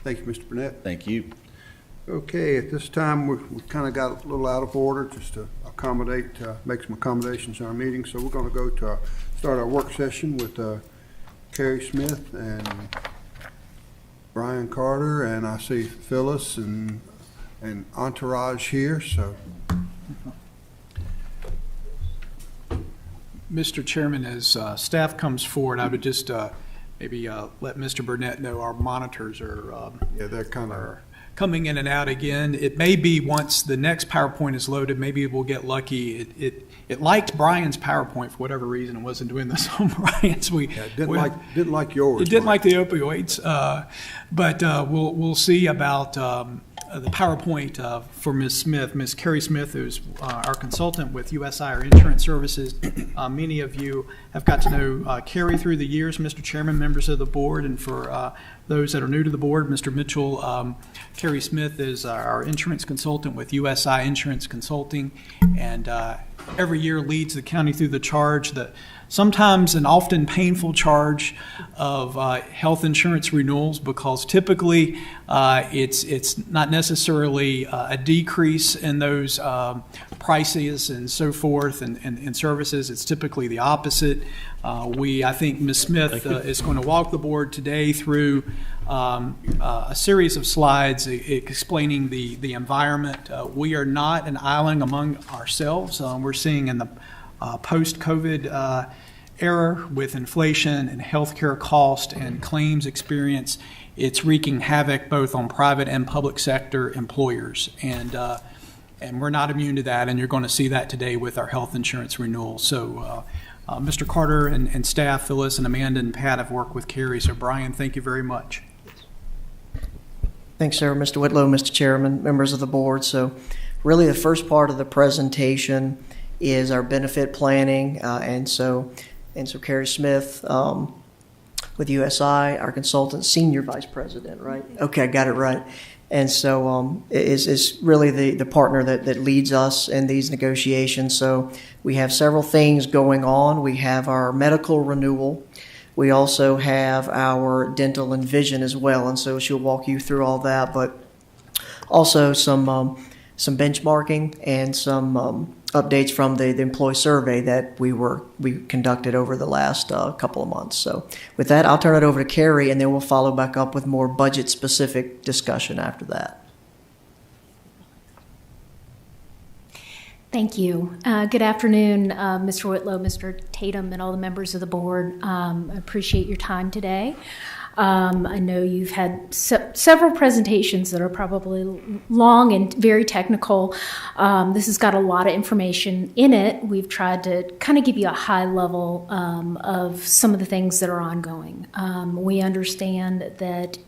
Thank you, Mr. Burnett. Thank you. Okay, at this time, we've kind of got a little out of order, just to accommodate, make some accommodations in our meeting. So we're going to go to start our work session with Carrie Smith and Brian Carter, and I see Phyllis and entourage here, so. Mr. Chairman, as staff comes forward, I would just maybe let Mr. Burnett know our monitors are Yeah, they're kind of. are coming in and out again. It may be once the next PowerPoint is loaded, maybe we'll get lucky. It liked Brian's PowerPoint for whatever reason and wasn't doing this on Brian's. Didn't like yours. It didn't Mike. like the opioids, but we'll see about the PowerPoint for Ms. Smith. Ms. Carrie Smith, who's our consultant with USI, our insurance services. Many of you have got to know Carrie through the years, Mr. Chairman, members of the board, and for those that are new to the board, Mr. Mitchell, Carrie Smith is our insurance consultant with USI Insurance Consulting, and every year leads the county through the charge, that sometimes an often painful charge of health insurance renewals, because typically it's not necessarily a decrease in those prices and so forth and services. It's typically the opposite. I think Ms. Smith is going to walk the board today through a series of slides explaining the environment. We are not an island among ourselves. We're seeing in the post-COVID era with inflation and healthcare cost and claims experience, it's wreaking havoc both on private and public sector employers. And we're not immune to that, and you're going to see that today with our health insurance renewal. So Mr. Carter and staff, Phyllis and Amanda and Pat, have worked with Carrie. So Brian, thank you very much. Thanks, sir. Mr. Whitlow, Mr. Chairman, members of the board. So really the first part of the presentation is our benefit planning. And so Carrie Smith with USI, our consultant, senior vice president, right? Okay, I got it right. And so is really the partner that leads us in these negotiations. So we have several things going on. We have our medical renewal. We also have our dental and vision as well. And so she'll walk you through all that, but also some benchmarking and some updates from the employee survey that we conducted over the last couple of months. So with that, I'll turn it over to Carrie, and then we'll follow back up with more budget-specific discussion after that. Thank you. Good afternoon, Mr. Whitlow, Mr. Tatum, and all the members of the board. I appreciate your time today. I know you've had several presentations that are probably long and very technical. This has got a lot of information in it. We've tried to kind of give you a high level of some of the things that are ongoing. We understand that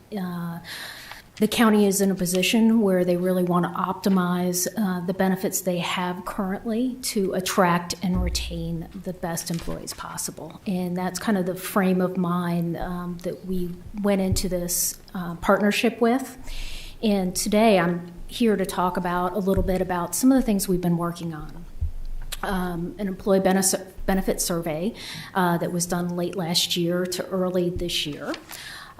the county is in a position where they really want to optimize the benefits they have currently to attract and retain the best employees possible. And that's kind of the frame of mind that we went into this partnership with. And today I'm here to talk about a little bit about some of the things we've been working on. An employee benefit survey that was done late last year to early this year.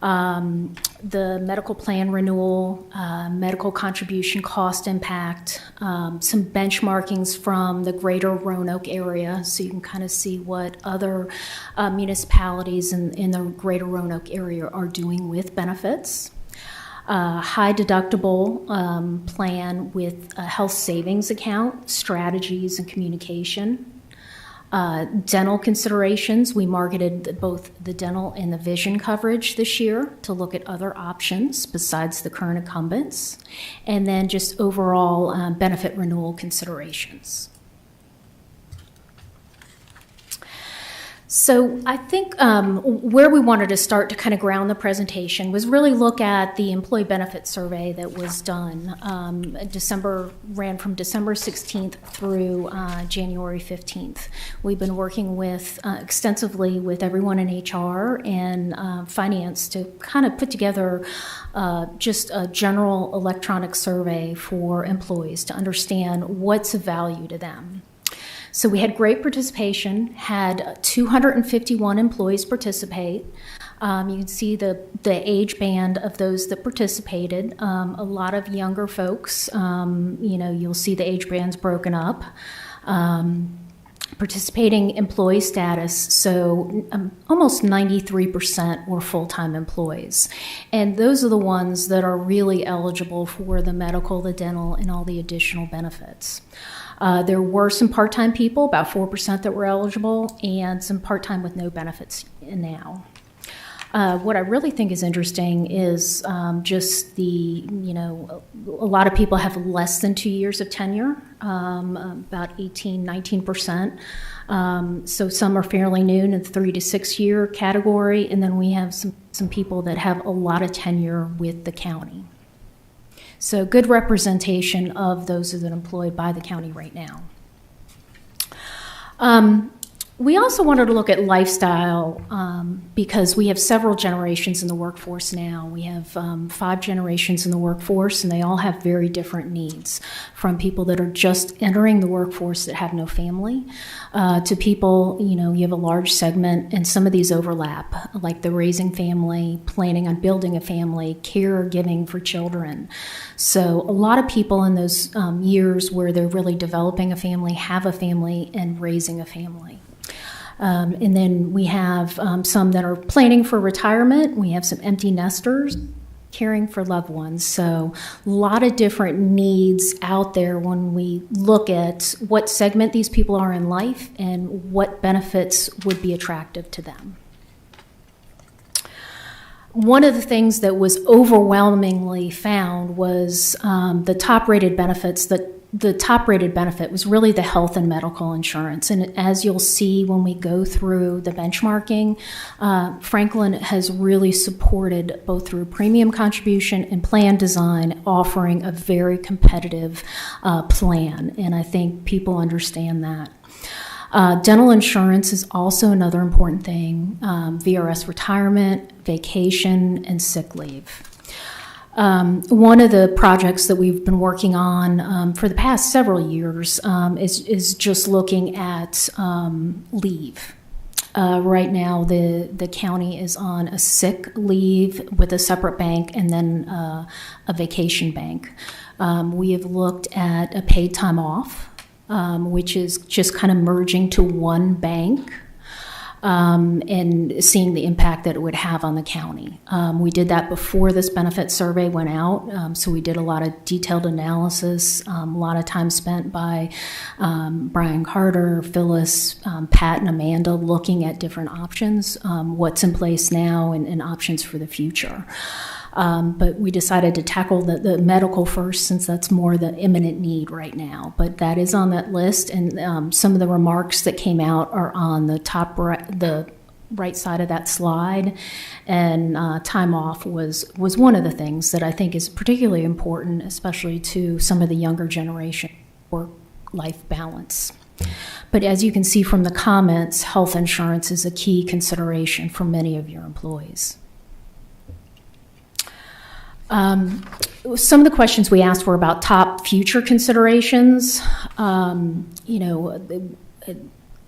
The medical plan renewal, medical contribution cost impact, some benchmarkings from the greater Roanoke area, so you can kind of see what other municipalities in the greater Roanoke area are doing with benefits. High deductible plan with a health savings account, strategies and communication. Dental considerations, we marketed both the dental and the vision coverage this year to look at other options besides the current incumbents, and then just overall benefit renewal considerations. So I think where we wanted to start to kind of ground the presentation was really look at the employee benefit survey that was done. Ran from December 16th through January 15th. We've been working with extensively with everyone in HR and finance to kind of put together just a general electronic survey for employees to understand what's of value to them. So we had great participation, had 251 employees participate. You can see the age band of those that participated. A lot of younger folks, you'll see the age bands broken up. Participating employee status, so almost 93% were full-time employees. And those are the ones that are really eligible for the medical, the dental, and all the additional benefits. There were some part-time people, about 4% that were eligible, and some part-time with no benefits now. What I really think is interesting is just a lot of people have less than 2 years of tenure, about 19%. So some are fairly new in the 3 to 6 year category, and then we have some people that have a lot of tenure with the county. So good representation of those that are employed by the county right now. We also wanted to look at lifestyle because we have several generations in the workforce now. We have 5 generations in the workforce, and they all have very different needs, from people that are just entering the workforce that have no family to people, you have a large segment, and some of these overlap, like the raising family, planning on building a family, caregiving for children. So a lot of people in those years where they're really developing a family, have a family, and raising a family. And then we have some that are planning for retirement. We have some empty nesters caring for loved ones. So a lot of different needs out there when we look at what segment these people are in life and what benefits would be attractive to them. One of the things that was overwhelmingly found was the top-rated benefits that the top-rated benefit was really the health and medical insurance. And as you'll see when we go through the benchmarking, Franklin has really supported, both through premium contribution and plan design, offering a very competitive plan. And I think people understand that. Dental insurance is also another important thing, VRS retirement, vacation, and sick leave. One of the projects that we've been working on for the past several years is just looking at leave. Right now, the county is on a sick leave with a separate bank and then a vacation bank. We have looked at a paid time off, which is just kind of merging to one bank. And seeing the impact that it would have on the county. We did that before this benefit survey went out, so we did a lot of detailed analysis, a lot of time spent by Brian Carter, Phyllis, Pat, and Amanda looking at different options, what's in place now and options for the future. But we decided to tackle the medical first, since that's more the imminent need right now. But that is on that list, and some of the remarks that came out are on the top the right side of that slide. And time off was one of the things that I think is particularly important, especially to some of the younger generation, work-life balance. But as you can see from the comments, health insurance is a key consideration for many of your employees. Some of the questions we asked were about top future considerations.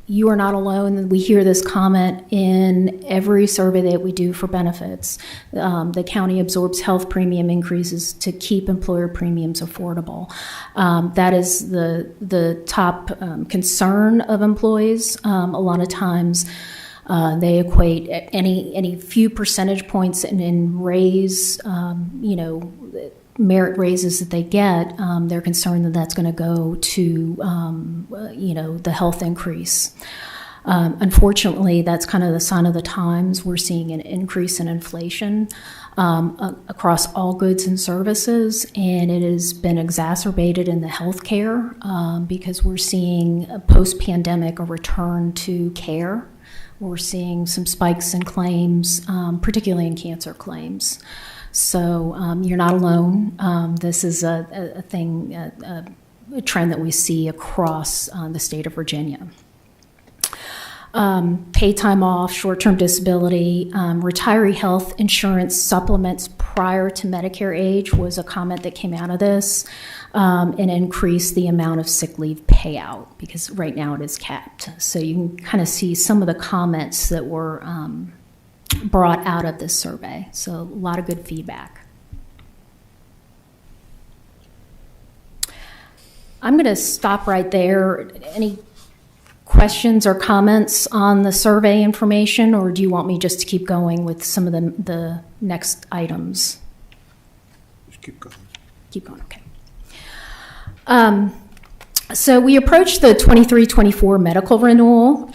You are not alone. We hear this comment in every survey that we do for benefits. The county absorbs health premium increases to keep employer premiums affordable. That is the top concern of employees. A lot of times, they equate any few percentage points in raise, merit raises that they get. They're concerned that that's going to go to, the health increase. Unfortunately, that's kind of the sign of the times. We're seeing an increase in inflation across all goods and services, and it has been exacerbated in the healthcare because we're seeing post-pandemic a return to care, we're seeing some spikes in claims, particularly in cancer claims. So you're not alone. This is a thing, a trend that we see across the state of Virginia. Pay time off, short-term disability, retiree health insurance supplements prior to Medicare age was a comment that came out of this, and increase the amount of sick leave payout, because right now it is capped. So you can kind of see some of the comments that were brought out of this survey. So a lot of good feedback. I'm going to stop right there. Any questions or comments on the survey information, or do you want me just to keep going with some of the next items? Just keep going. Keep going, okay. So we approached the 23-24 medical renewal.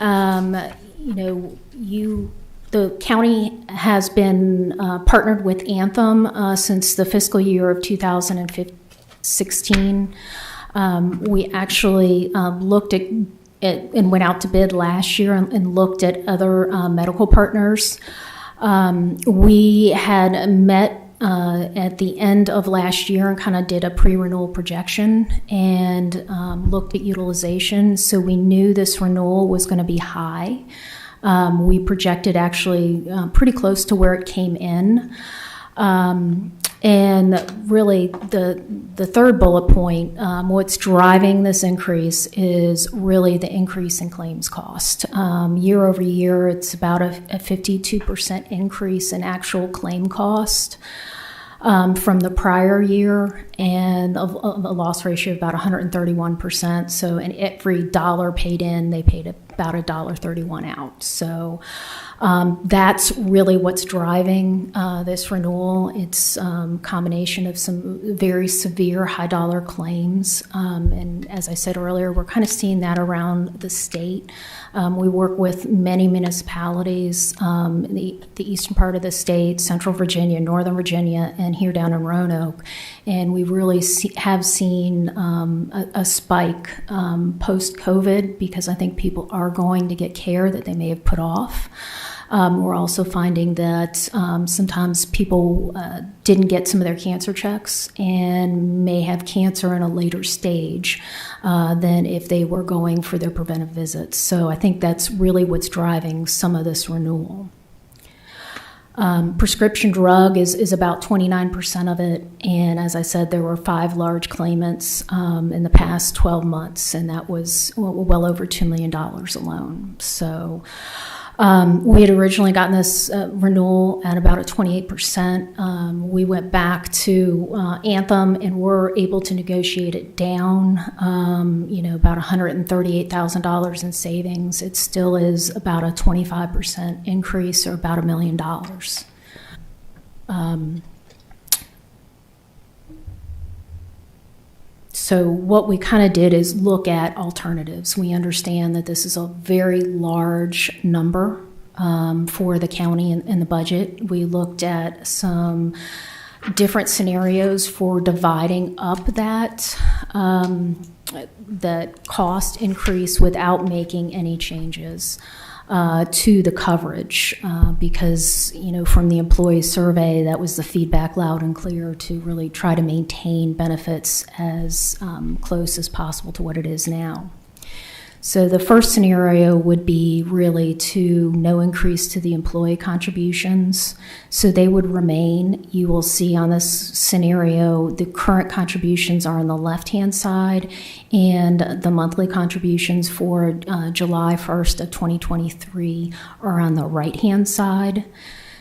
The county has been partnered with Anthem since the fiscal year of 2016. We actually looked at and went out to bid last year and looked at other medical partners. We had met at the end of last year and kind of did a pre-renewal projection and looked at utilization. So we knew this renewal was going to be high. We projected actually pretty close to where it came in. And really, the third bullet point, what's driving this increase is really the increase in claims cost. Year over year, it's about a 52% increase in actual claim cost from the prior year, and a loss ratio of about 131%. So in every dollar paid in, they paid about $1.31 out. So that's really what's driving this renewal. It's a combination of some very severe high dollar claims. And as I said earlier, we're kind of seeing that around the state. We work with many municipalities, the eastern part of the state, central Virginia, northern Virginia, and here down in Roanoke. And we really have seen a spike post-COVID, because I think people are going to get care that they may have put off. We're also finding that sometimes people didn't get some of their cancer checks and may have cancer in a later stage than if they were going for their preventive visits. So I think that's really what's driving some of this renewal. Prescription drug is about 29% of it, and as I said, there were 5 large claimants in the past 12 months, and that was well over $2 million alone. So we had originally gotten this renewal at about a 28%. We went back to Anthem and were able to negotiate it down, about $138,000 in savings. It still is about a 25% increase, or about $1 million. So what we kind of did is look at alternatives. We understand that this is a very large number for the county and the budget. We looked at some different scenarios for dividing up that cost increase without making any changes to the coverage, because from the employee survey, that was the feedback loud and clear, to really try to maintain benefits as close as possible to what it is now. So the first scenario would be really to no increase to the employee contributions. So they would remain. You will see on this scenario, the current contributions are on the left-hand side, and the monthly contributions for July 1st of 2023 are on the right-hand side.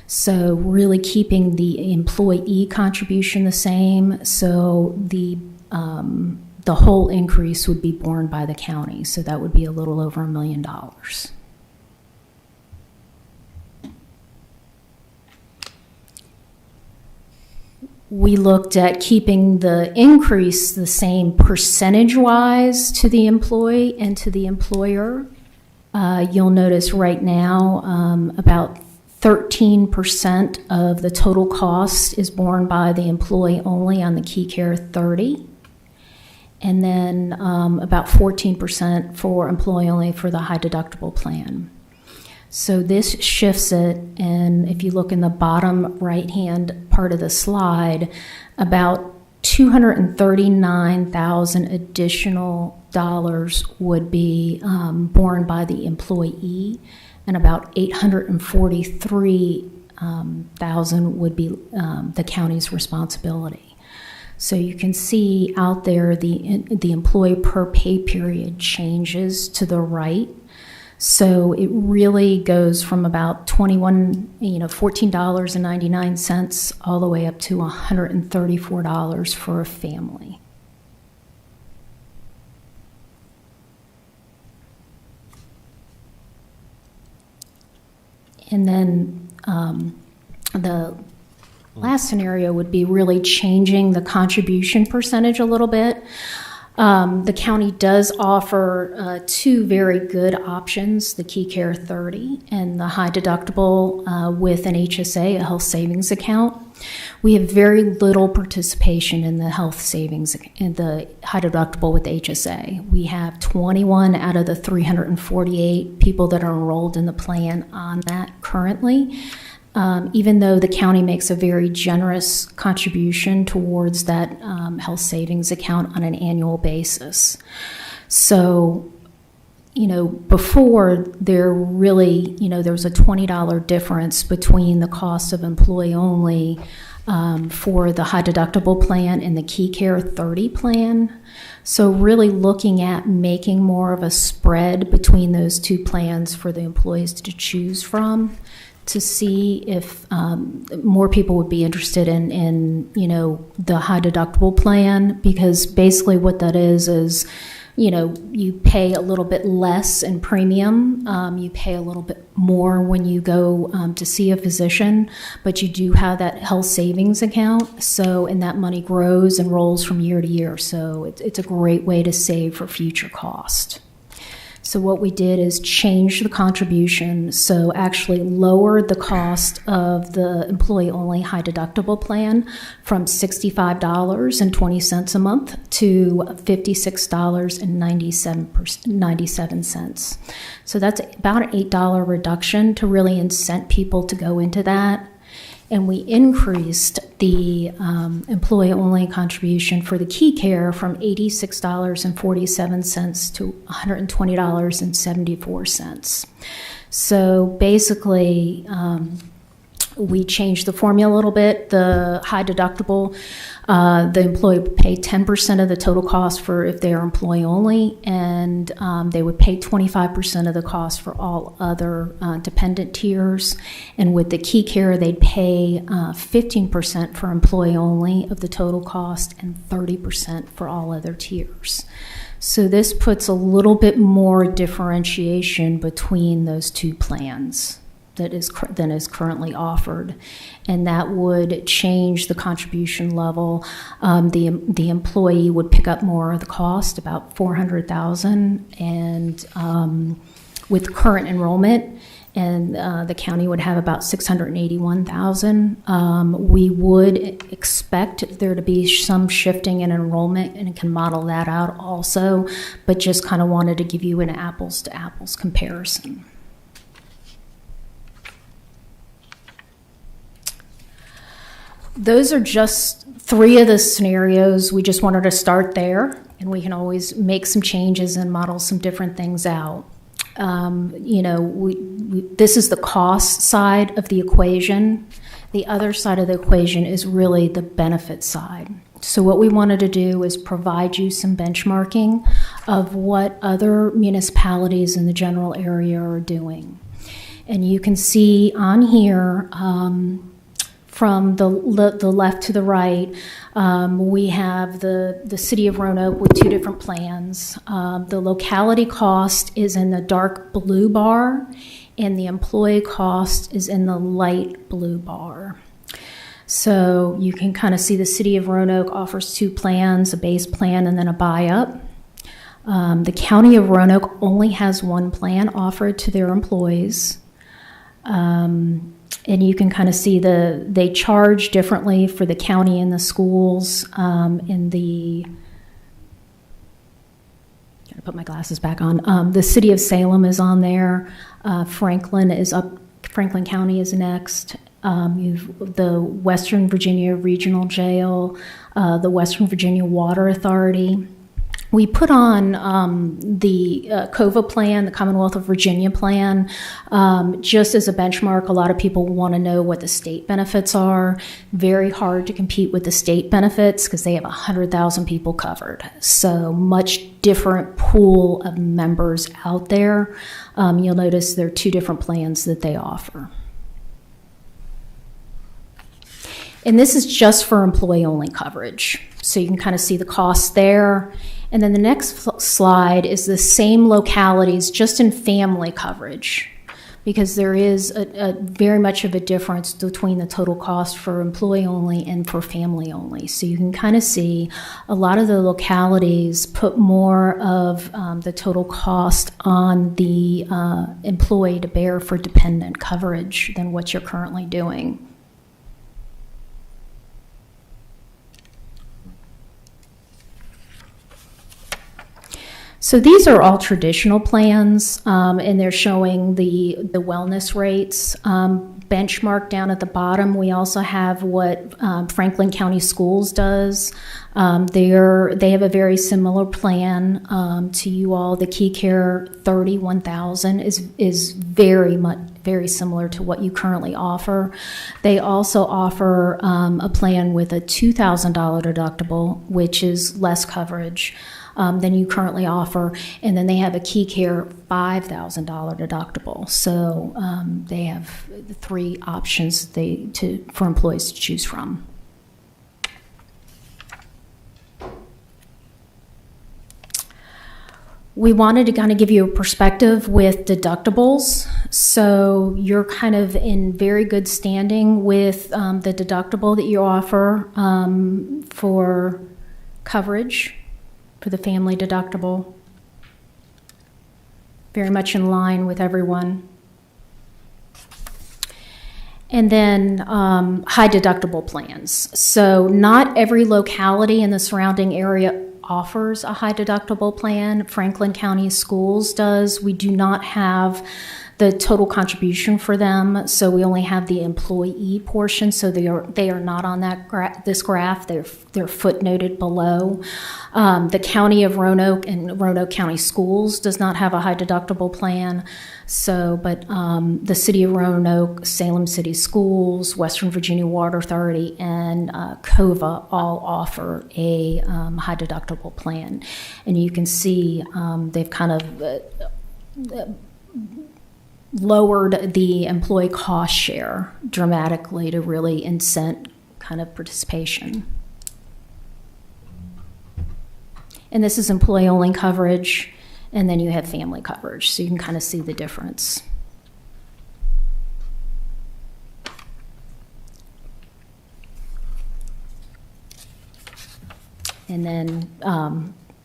So really keeping the employee contribution the same. So the whole increase would be borne by the county. So that would be a little over $1 million. We looked at keeping the increase the same percentage-wise to the employee and to the employer. You'll notice right now about 13% of the total cost is borne by the employee only on the Key Care 30. And then about 14% for employee only for the high deductible plan. So this shifts it, and if you look in the bottom right-hand part of the slide, about $239,000 additional dollars would be borne by the employee, and about $843,000 would be the county's responsibility. So you can see out there the employee per pay period changes to the right. So it really goes from about $14.99 all the way up to $134 for a family. And then the last scenario would be really changing the contribution percentage a little bit. The county does offer two very good options, the Key Care 30 and the high deductible with an HSA, a health savings account. We have very little participation in the health savings, in the high deductible with HSA. We have 21 out of the 348 people that are enrolled in the plan on that currently. Even though the county makes a very generous contribution towards that health savings account on an annual basis. So, before there really, there was a $20 difference between the cost of employee only for the high deductible plan and the Key Care 30 plan. So really looking at making more of a spread between those two plans for the employees to choose from, to see if more people would be interested in the high deductible plan, because basically what that is you pay a little bit less in premium, you pay a little bit more when you go to see a physician, but you do have that health savings account, and that money grows and rolls from year to year, so it's a great way to save for future cost. So what we did is change the contribution, so actually lowered the cost of the employee-only high deductible plan from $65.20 a month to $56.97. So that's about an $8 reduction to really incent people to go into that. And we increased the employee-only contribution for the Key Care from $86.47 to $120.74. So basically, we changed the formula a little bit. The high deductible, the employee would pay 10% of the total cost for if they're employee only, and they would pay 25% of the cost for all other dependent tiers. And with the Key Care, they'd pay 15% for employee only of the total cost and 30% for all other tiers. So this puts a little bit more differentiation between those two plans than is currently offered, and that would change the contribution level. The employee would pick up more of the cost, about $400,000, and with current enrollment, and the county would have about $681,000. We would expect there to be some shifting in enrollment, and can model that out also, but just kind of wanted to give you an apples to apples comparison. Those are just three of the scenarios. We just wanted to start there, and we can always make some changes and model some different things out. This is the cost side of the equation. The other side of the equation is really the benefit side. So what we wanted to do is provide you some benchmarking of what other municipalities in the general area are doing. And you can see on here, from the left to the right, we have the city of Roanoke with two different plans. The locality cost is in the dark blue bar, and the employee cost is in the light blue bar. So you can kind of see the city of Roanoke offers two plans, a base plan and then a buy-up. The county of Roanoke only has one plan offered to their employees. And you can kind of see they charge differently for the county and the schools. In the I put my glasses back on. The city of Salem is on there. Franklin is up. Franklin County is next. You've the Western Virginia Regional Jail, the Western Virginia Water Authority. We put on the COVA plan, the Commonwealth of Virginia plan, just as a benchmark. A lot of people want to know what the state benefits are. Very hard to compete with the state benefits because they have 100,000 people covered. So much different pool of members out there. You'll notice there are two different plans that they offer. And this is just for employee-only coverage. So you can kind of see the cost there. And then the next slide is the same localities, just in family coverage, because there is a very much of a difference between the total cost for employee-only and for family-only. So you can kind of see a lot of the localities put more of the total cost on the employee to bear for dependent coverage than what you're currently doing. So these are all traditional plans, and they're showing the wellness rates. Benchmark down at the bottom, we also have what Franklin County Schools does. They have a very similar plan to you all. The Key Care 30-1000 is very similar to what you currently offer. They also offer a plan with a $2,000 deductible, which is less coverage than you currently offer, and then they have a Key Care $5,000 deductible. So they have three options for employees to choose from. We wanted to kind of give you a perspective with deductibles. So you're kind of in very good standing with the deductible that you offer for coverage. For the family deductible, very much in line with everyone. And then high deductible plans. So not every locality in the surrounding area offers a high deductible plan. Franklin County Schools does. We do not have the total contribution for them, so we only have the employee portion. So they are not on that this graph. They're footnoted below. The County of Roanoke and Roanoke County Schools does not have a high deductible plan. So, but the City of Roanoke, Salem City Schools, Western Virginia Water Authority, and COVA all offer a high deductible plan, and you can see they've kind of lowered the employee cost share dramatically to really incent kind of participation. And this is employee-only coverage, and then you have family coverage, so you can kind of see the difference. And then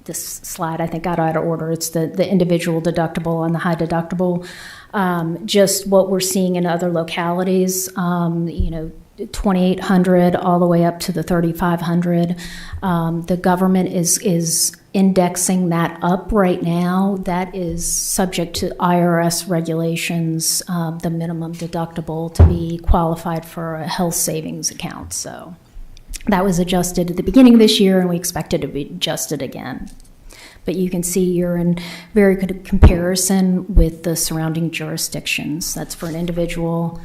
this slide, I think, got out of order. It's the individual deductible and the high deductible. Just what we're seeing in other localities, $2,800 all the way up to the $3,500. The government is indexing that up right now. That is subject to IRS regulations, the minimum deductible to be qualified for a health savings account. So that was adjusted at the beginning of this year, and we expect it to be adjusted again. But you can see you're in very good comparison with the surrounding jurisdictions. That's for an individual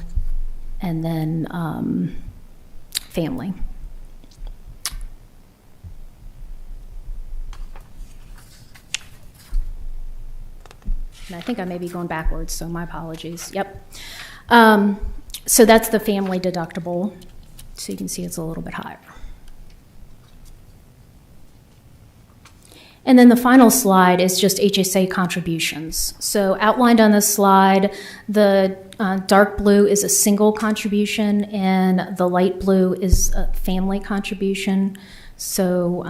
and then family. And I think I may be going backwards, so my apologies. Yep. So that's the family deductible. So you can see it's a little bit higher. And then the final slide is just HSA contributions. So outlined on this slide, the dark blue is a single contribution and the light blue is a family contribution. So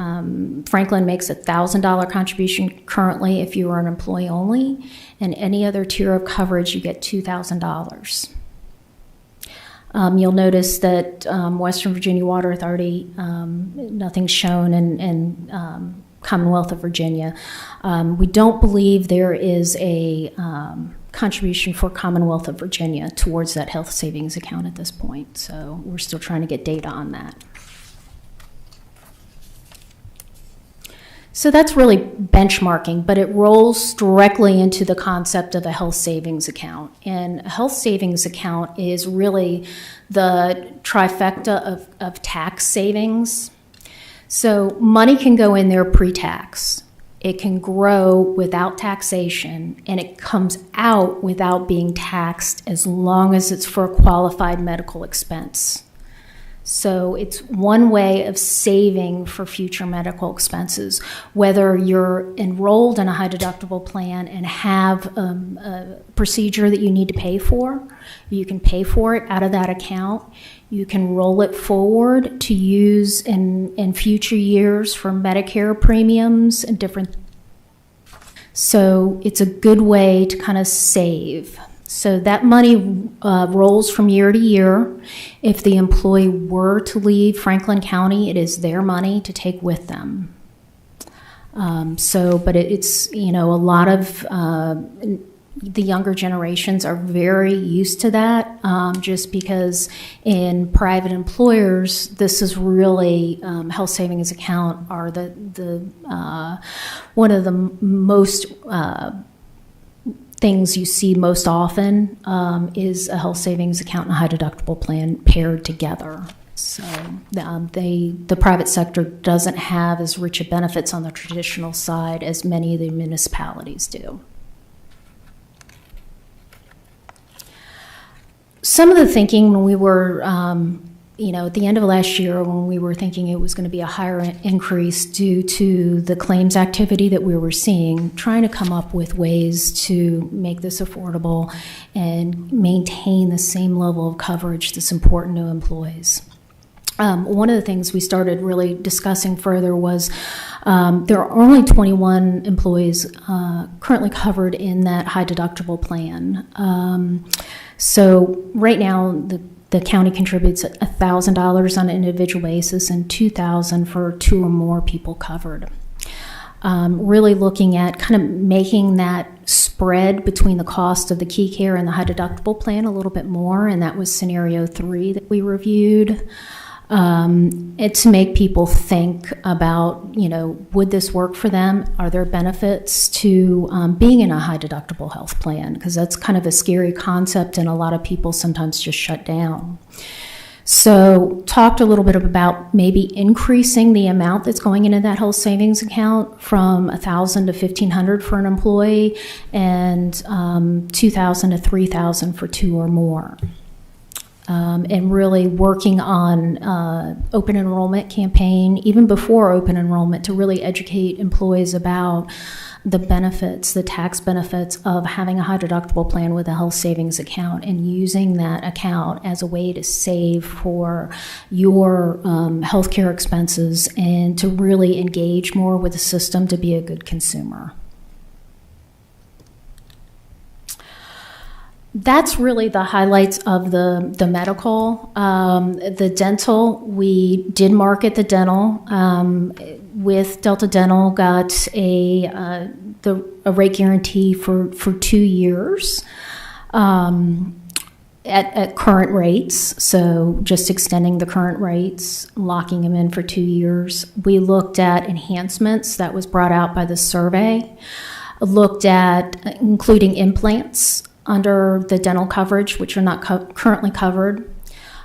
Franklin makes a $1,000 contribution currently if you are an employee only, and any other tier of coverage you get $2,000. You'll notice that Western Virginia Water Authority, nothing's shown, and Commonwealth of Virginia. We don't believe there is a contribution for Commonwealth of Virginia towards that health savings account at this point. So we're still trying to get data on that. So that's really benchmarking, but it rolls directly into the concept of a health savings account. And a health savings account is really the trifecta of tax savings. So money can go in there pre-tax. It can grow without taxation, and it comes out without being taxed as long as it's for a qualified medical expense. So it's one way of saving for future medical expenses. Whether you're enrolled in a high deductible plan and have a procedure that you need to pay for, you can pay for it out of that account. You can roll it forward to use in future years for Medicare premiums and different. So it's a good way to kind of save. So that money rolls from year to year. If the employee were to leave Franklin County, it is their money to take with them. But it's, a lot of the younger generations are very used to that, just because in private employers, this is really health savings account are the one of the most things you see most often is a health savings account and a high deductible plan paired together. So the private sector doesn't have as rich a benefits on the traditional side as many of the municipalities do. Some of the thinking when we were, at the end of last year, when we were thinking it was going to be a higher increase due to the claims activity that we were seeing, trying to come up with ways to make this affordable and maintain the same level of coverage that's important to employees. One of the things we started really discussing further was there are only 21 employees currently covered in that high deductible plan. So right now, the county contributes $1,000 on an individual basis and $2,000 for 2 or more people covered. Really looking at kind of making that spread between the cost of the key care and the high deductible plan a little bit more, and that was scenario 3 that we reviewed. To make people think about, would this work for them? Are there benefits to being in a high deductible health plan? Because that's kind of a scary concept and a lot of people sometimes just shut down. So talked a little bit about maybe increasing the amount that's going into that health savings account from $1,000 to $1,500 for an employee and $2,000 to $3,000 for 2 or more. And really working on open enrollment campaign, even before open enrollment, to really educate employees about the benefits, the tax benefits of having a high deductible plan with a health savings account and using that account as a way to save for your healthcare expenses and to really engage more with the system to be a good consumer. That's really the highlights of the medical. The dental, we did market the dental with Delta Dental, got a rate guarantee for 2 years at current rates. So just extending the current rates, locking them in for 2 years. We looked at enhancements that was brought out by the survey, looked at including implants under the dental coverage, which are not currently covered,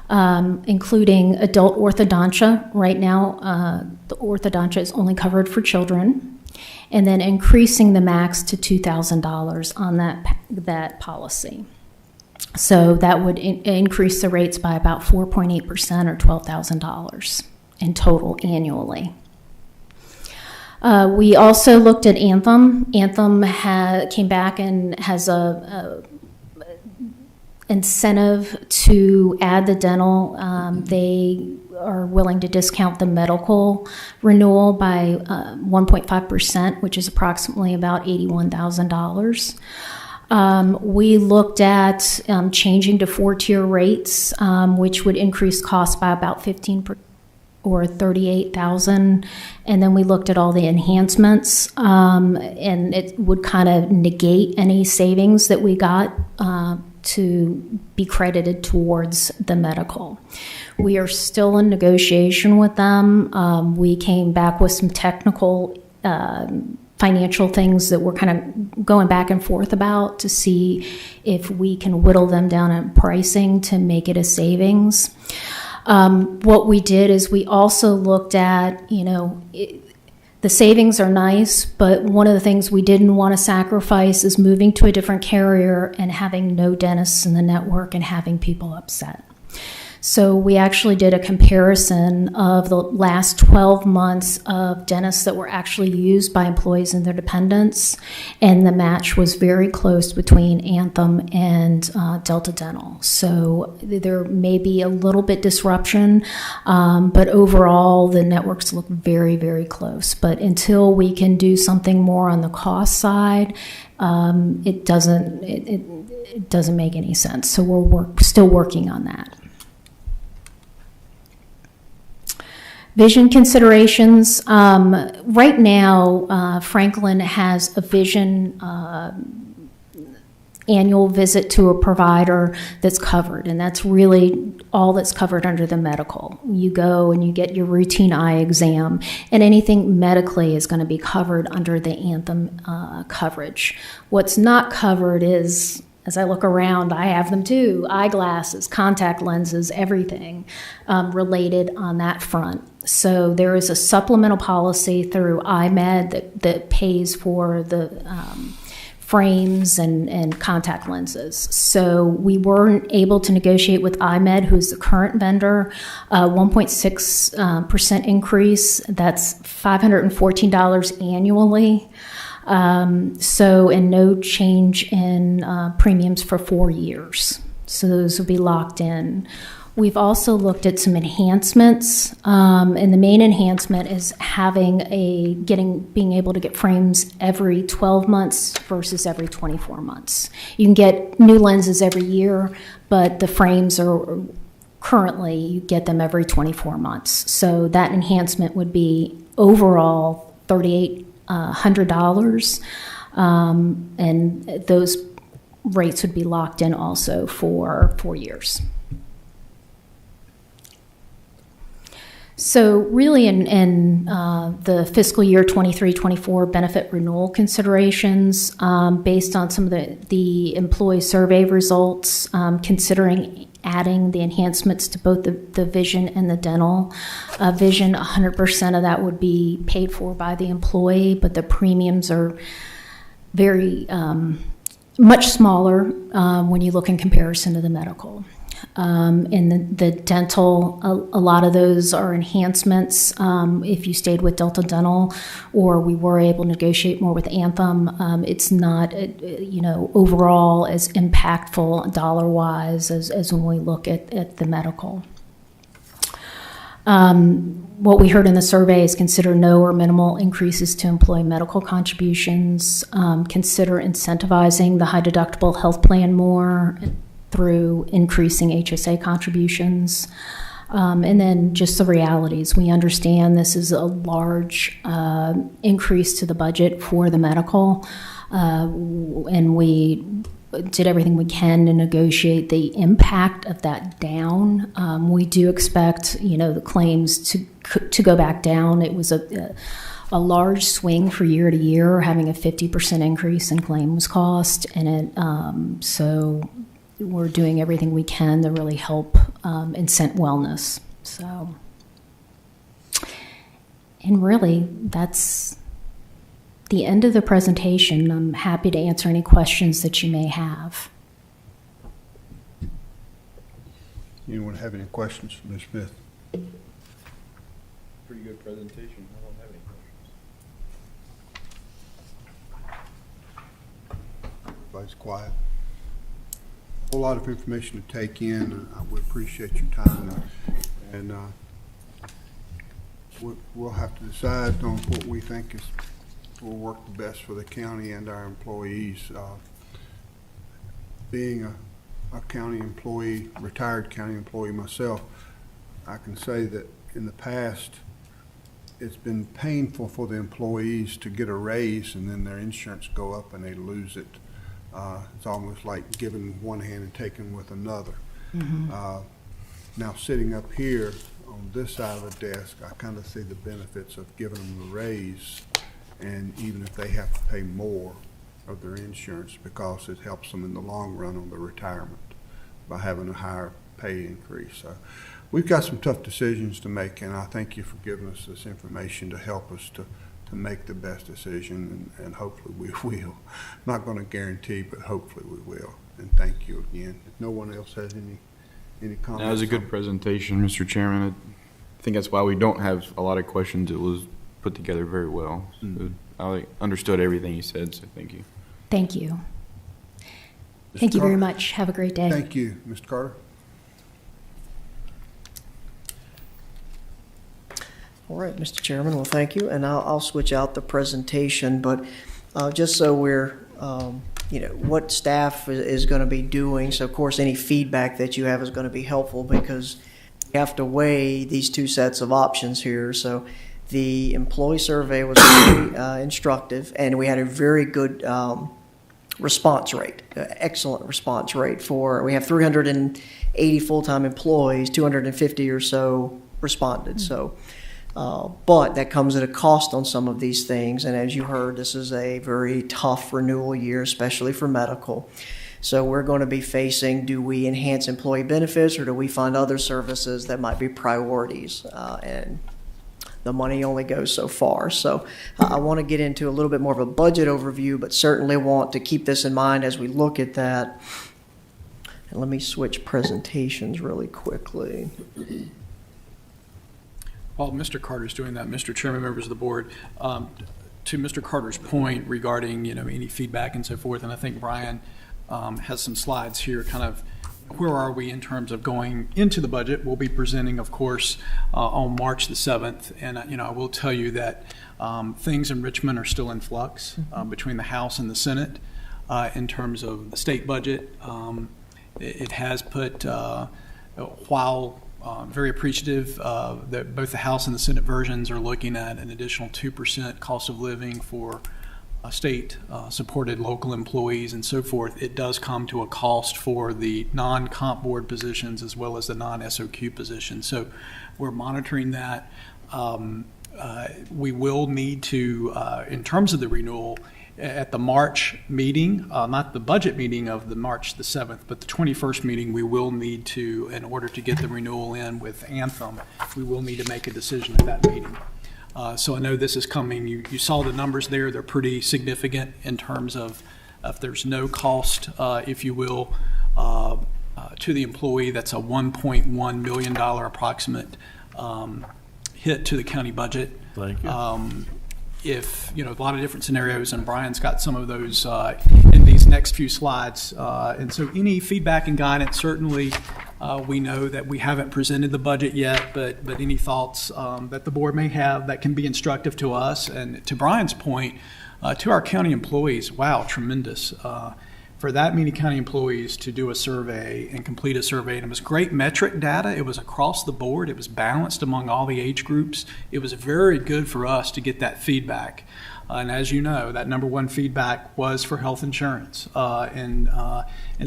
including adult orthodontia. Right now, the orthodontia is only covered for children, and then increasing the max to $2,000 on that policy. So that would increase the rates by about 4.8% or $12,000 in total annually. We also looked at Anthem. Anthem came back and has a incentive to add the dental. They are willing to discount the medical renewal by 1.5%, which is approximately about $81,000. We looked at changing to 4-tier rates, which would increase costs by about 15%. or 38,000, and then we looked at all the enhancements, and it would kind of negate any savings that we got to be credited towards the medical. We are still in negotiation with them. We came back with some technical financial things that we're kind of going back and forth about to see if we can whittle them down in pricing to make it a savings. What we did is we also looked at, the savings are nice, but one of the things we didn't want to sacrifice is moving to a different carrier and having no dentists in the network and having people upset. So we actually did a comparison of the last 12 months of dentists that were actually used by employees and their dependents, and the match was very close between Anthem and Delta Dental. So there may be a little bit disruption, but overall the networks look very, very close. But until we can do something more on the cost side, it doesn't make any sense. So we're still working on that. Vision considerations. Right now, Franklin has a vision annual visit to a provider that's covered, and that's really all that's covered under the medical. You go and you get your routine eye exam, and anything medically is going to be covered under the Anthem coverage. What's not covered is, as I look around, I have them too, eyeglasses, contact lenses, everything related on that front. So there is a supplemental policy through IMED that pays for the frames and contact lenses. So we weren't able to negotiate with IMED, who's the current vendor, 1.6% increase. That's $514 annually. And no change in premiums for 4 years. So those will be locked in. We've also looked at some enhancements, and the main enhancement is being able to get frames every 12 months versus every 24 months. You can get new lenses every year, but the frames are currently, you get them every 24 months. So that enhancement would be overall $3,800, and those rates would be locked in also for 4 years. So really in the fiscal year 23-24 benefit renewal considerations, based on some of the employee survey results, considering adding the enhancements to both the vision and the dental. Vision, 100% of that would be paid for by the employee, but the premiums are very much smaller when you look in comparison to the medical. And the dental, a lot of those are enhancements if you stayed with Delta Dental, or we were able to negotiate more with Anthem. It's not, overall as impactful dollar-wise as when we look at the medical. What we heard in the survey is consider no or minimal increases to employee medical contributions, consider incentivizing the high-deductible health plan more through increasing HSA contributions. And then just the realities. We understand this is a large increase to the budget for the medical, and we did everything we can to negotiate the impact of that down. We do expect, the claims to go back down. It was a large swing for year to year, having a 50% increase in claims cost, and so we're doing everything we can to really help incent wellness. So, and really, that's the end of the presentation. I'm happy to answer any questions that you may have. Anyone have any questions for Ms. Smith? Pretty good presentation. I don't have any questions. Everybody's quiet. A whole lot of information to take in. I would appreciate your time, and we'll have to decide on what we think will work the best for the county and our employees. Being a county employee, retired county employee myself, I can say that in the past, it's been painful for the employees to get a raise and then their insurance go up and they lose it. It's almost like giving one hand and taking with another. Now, sitting up here on this side of the desk, I kind of see the benefits of giving them a raise, and even if they have to pay more of their insurance, because it helps them in the long run on their retirement by having a higher pay increase. So we've got some tough decisions to make, and I thank you for giving us this information to help us to make the best decision, and hopefully we will. Not going to guarantee, but hopefully we will. And thank you again. If no one else has any comments. That was a good presentation, Mr. Chairman. I think that's why we don't have a lot of questions. It was put together very well. I understood everything you said, so thank you. Thank you. Thank you very much. Have a great day. Thank you. Mr. Carter? All right, Mr. Chairman, well, thank you, and I'll switch out the presentation, but just so we're, what staff is going to be doing, so of course any feedback that you have is going to be helpful because you have to weigh these two sets of options here. So the employee survey was very instructive, and we had a very good response rate, excellent response rate we have 380 full-time employees, 250 or so responded, so. But that comes at a cost on some of these things, and as you heard, this is a very tough renewal year, especially for medical. So we're going to be facing, do we enhance employee benefits or do we find other services that might be priorities? And the money only goes so far. So I want to get into a little bit more of a budget overview, but certainly want to keep this in mind as we look at that. And let me switch presentations really quickly. While Mr. Carter's doing that, Mr. Chairman, members of the board, to Mr. Carter's point regarding, any feedback and so forth, and I think Brian has some slides here, kind of where are we in terms of going into the budget. We'll be presenting, of course, on March the 7th, and, I will tell you that things in Richmond are still in flux between the House and the Senate in terms of the state budget. It has put, while very appreciative that both the House and the Senate versions are looking at an additional 2% cost of living for state-supported local employees and so forth. It does come to a cost for the non-comp board positions as well as the non-SOQ positions. So we're monitoring that. We will need to, in terms of the renewal, at the March meeting, not the budget meeting of the March the 7th, but the 21st meeting, we will need to, in order to get the renewal in with Anthem, we will need to make a decision at that meeting. So I know this is coming. You saw the numbers there. They're pretty significant in terms of if there's no cost, if you will, to the employee. That's a $1.1 million approximate hit to the county budget. Thank you. If, a lot of different scenarios, and Brian's got some of those in these next few slides. And so any feedback and guidance, certainly we know that we haven't presented the budget yet, but any thoughts that the board may have that can be instructive to us. And to Brian's point, to our county employees, wow, tremendous. For that many county employees to do a survey and complete a survey, and it was great metric data. It was across the board. It was balanced among all the age groups. It was very good for us to get that feedback. And as you know, that number one feedback was for health insurance and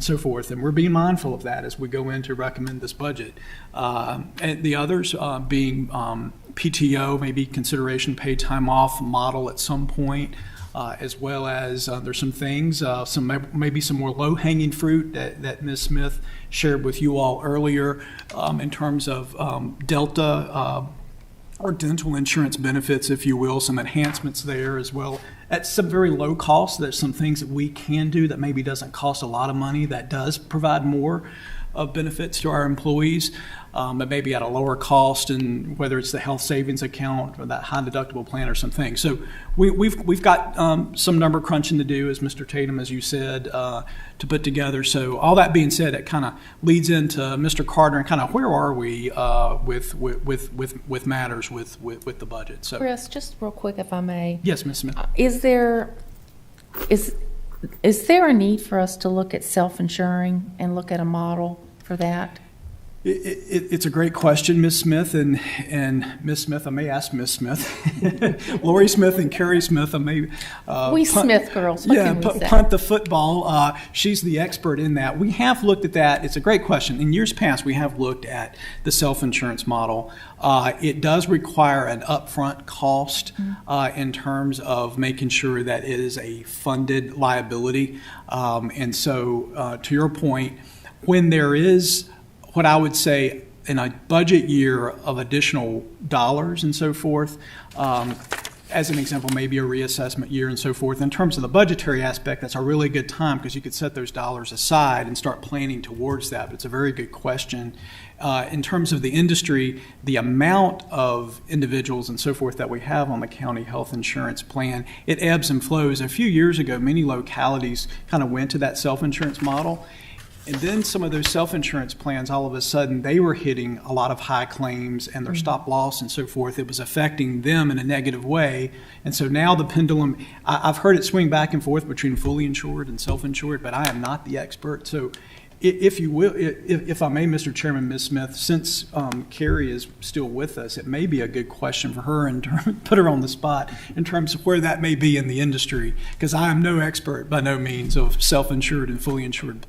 so forth. And we're being mindful of that as we go in to recommend this budget. And the others being PTO, maybe consideration paid time off model at some point. As well as there's some things, maybe some more low-hanging fruit that Ms. Smith shared with you all earlier in terms of Delta or dental insurance benefits, if you will, some enhancements there as well. At some very low cost, there's some things that we can do that maybe doesn't cost a lot of money that does provide more of benefits to our employees, but maybe at a lower cost, and whether it's the health savings account or that high deductible plan or something. So we've got some number crunching to do, as Mr. Tatum, as you said, to put together. So all that being said, it kind of leads into Mr. Carter and kind of where are we with matters with the budget. So Chris, just real quick, if I may. Yes, Ms. Smith. Is there a need for us to look at self-insuring and look at a model for that? It's a great question, Ms. Smith, and Ms. Smith, I may ask Ms. Smith, Lori Smith and Carrie Smith, I may. We Smith girls, what can we say? Punt the football. She's the expert in that. We have looked at that. It's a great question. In years past, we have looked at the self-insurance model. It does require an upfront cost in terms of making sure that it is a funded liability. And so, to your point, when there is what I would say in a budget year of additional dollars and so forth, as an example, maybe a reassessment year and so forth. In terms of the budgetary aspect, that's a really good time because you could set those dollars aside and start planning towards that. But it's a very good question. In terms of the industry, the amount of individuals and so forth that we have on the county health insurance plan, it ebbs and flows. A few years ago, many localities kind of went to that self-insurance model. And then some of those self-insurance plans, all of a sudden, they were hitting a lot of high claims and their stop loss and so forth. It was affecting them in a negative way. And so now the pendulum, I've heard it swing back and forth between fully insured and self-insured, but I am not the expert. So if you will, if I may, Mr. Chairman, Ms. Smith, since Carrie is still with us, it may be a good question for her and put her on the spot in terms of where that may be in the industry, because I am no expert by no means of self-insured and fully insured.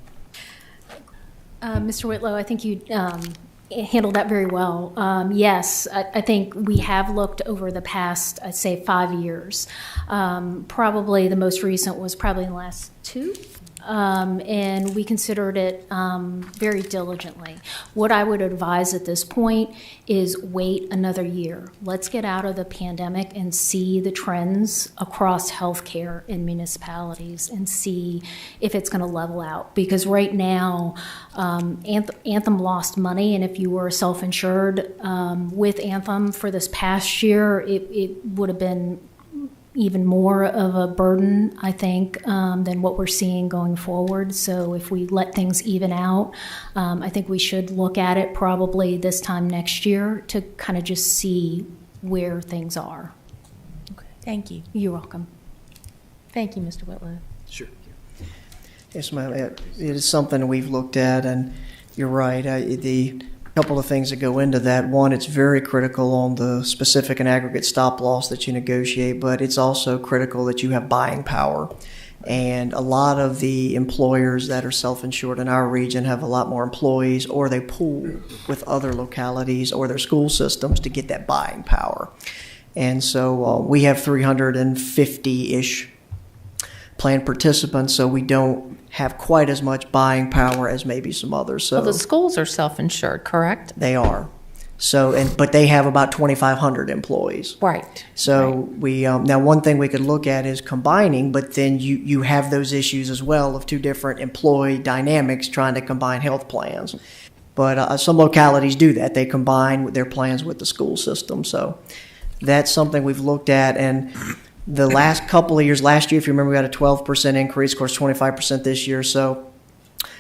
Mr. Whitlow, I think you handled that very well. Yes, I think we have looked over the past, I'd say, 5 years. Probably the most recent was probably in the last 2. And we considered it very diligently. What I would advise at this point is wait another year. Let's get out of the pandemic and see the trends across healthcare in municipalities and see if it's going to level out. Because right now, Anthem lost money, and if you were self-insured with Anthem for this past year, it would have been even more of a burden, I think, than what we're seeing going forward. So if we let things even out, I think we should look at it probably this time next year to kind of just see where things are. Okay. Thank you. You're welcome. Thank you, Mr. Whitlow. Sure. Yes, ma'am. It is something we've looked at, and you're right. The couple of things that go into that. One, it's very critical on the specific and aggregate stop loss that you negotiate, but it's also critical that you have buying power. And a lot of the employers that are self-insured in our region have a lot more employees, or they pool with other localities or their school systems to get that buying power. And so we have 350-ish plan participants, so we don't have quite as much buying power as maybe some others. So Well, the schools are self-insured, correct? they are. So, but they have about 2,500 employees. Right. So we now one thing we could look at is combining, but then you have those issues as well of two different employee dynamics trying to combine health plans. But some localities do that; they combine their plans with the school system. So that's something we've looked at. And the last couple of years, last year, if you remember, we had a 12% increase. Of course, 25% this year. So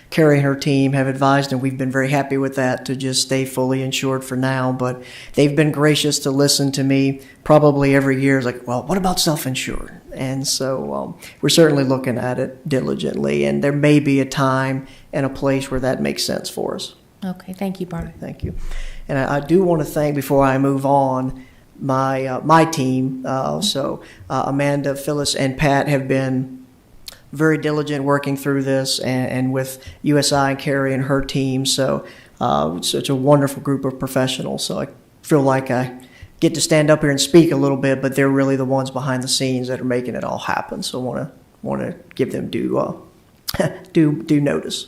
Carrie and her team have advised, and we've been very happy with that, to just stay fully insured for now. But they've been gracious to listen to me probably every year. It's like, well, what about self-insured? And so we're certainly looking at it diligently, and there may be a time and a place where that makes sense for us. Okay, thank you, Barney. Thank you. And I do want to thank, before I move on, my team. So Amanda, Phyllis, and Pat have been very diligent working through this, and with USI and Carrie and her team. So it's a wonderful group of professionals. So I feel like I get to stand up here and speak a little bit, but they're really the ones behind the scenes that are making it all happen. So I want to give them due notice.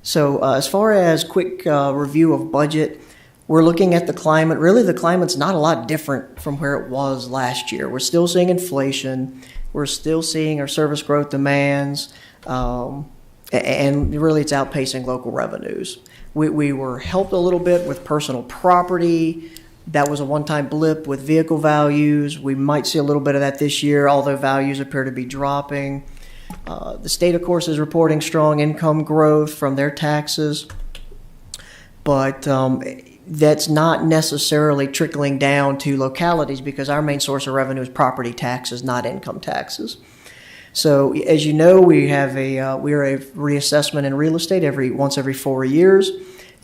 So as far as quick review of budget, we're looking at the climate. Really, the climate's not a lot different from where it was last year. We're still seeing inflation. We're still seeing our service growth demands, and really it's outpacing local revenues. We were helped a little bit with personal property. That was a one-time blip with vehicle values. We might see a little bit of that this year, although values appear to be dropping. The state, of course, is reporting strong income growth from their taxes, but that's not necessarily trickling down to localities, because our main source of revenue is property taxes, not income taxes. So, as you know, we are a reassessment in real estate once every 4 years,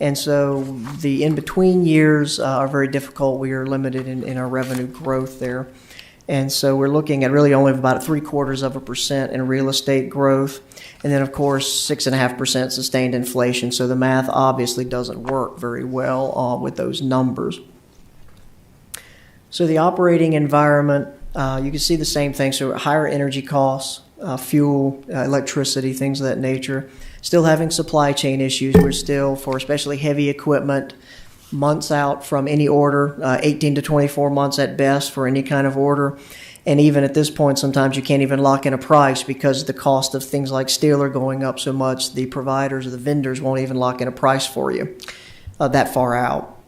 And so the in-between years are very difficult. We are limited in our revenue growth there. And so we're looking at really only about 0.75% in real estate growth. And then, of course, 6.5% sustained inflation. So the math obviously doesn't work very well with those numbers. So the operating environment, you can see the same thing. So higher energy costs, fuel, electricity, things of that nature. Still having supply chain issues. We're still, for especially heavy equipment, months out from any order, 18 to 24 months at best for any kind of order. And even at this point, sometimes you can't even lock in a price because the cost of things like steel are going up so much, the providers or the vendors won't even lock in a price for you that far out.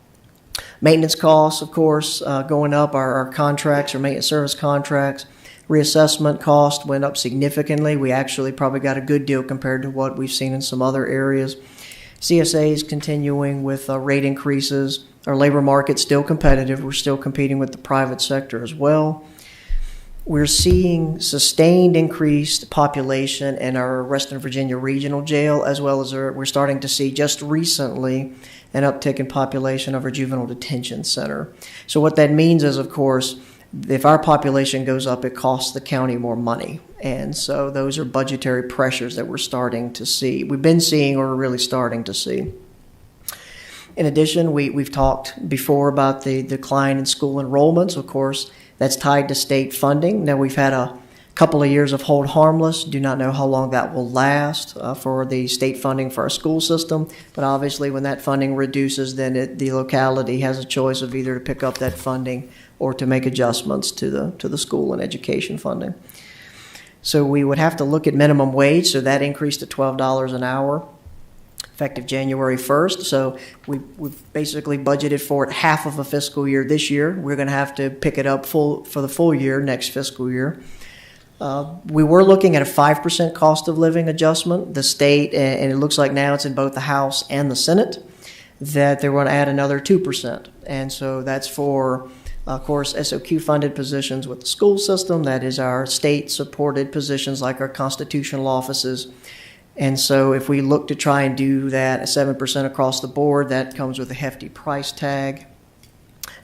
Maintenance costs, of course, going up. Our contracts, our maintenance service contracts, reassessment cost went up significantly. We actually probably got a good deal compared to what we've seen in some other areas. CSA is continuing with rate increases. Our labor market's still competitive. We're still competing with the private sector as well. We're seeing sustained increased population in our Western Virginia Regional Jail, as well as we're starting to see just recently an uptick in population of our Juvenile Detention Center. So what that means is, of course, if our population goes up, it costs the county more money. And so those are budgetary pressures that we're starting to see. We've been seeing, or we're really starting to see. In addition, we've talked before about the decline in school enrollments. Of course, that's tied to state funding. Now, we've had a couple of years of hold harmless. Do not know how long that will last for the state funding for our school system. But obviously, when that funding reduces, then the locality has a choice of either to pick up that funding or to make adjustments to the school and education funding. So we would have to look at minimum wage. So that increased to $12 an hour, effective January 1st. So we've basically budgeted for it half of a fiscal year this year. We're going to have to pick it up for the full year next fiscal year. We were looking at a 5% cost of living adjustment. The state, and it looks like now it's in both the House and the Senate, that they're going to add another 2%. And so that's for, of course, SOQ-funded positions with the school system. That is our state-supported positions like our constitutional offices. And so if we look to try and do that at 7% across the board, that comes with a hefty price tag.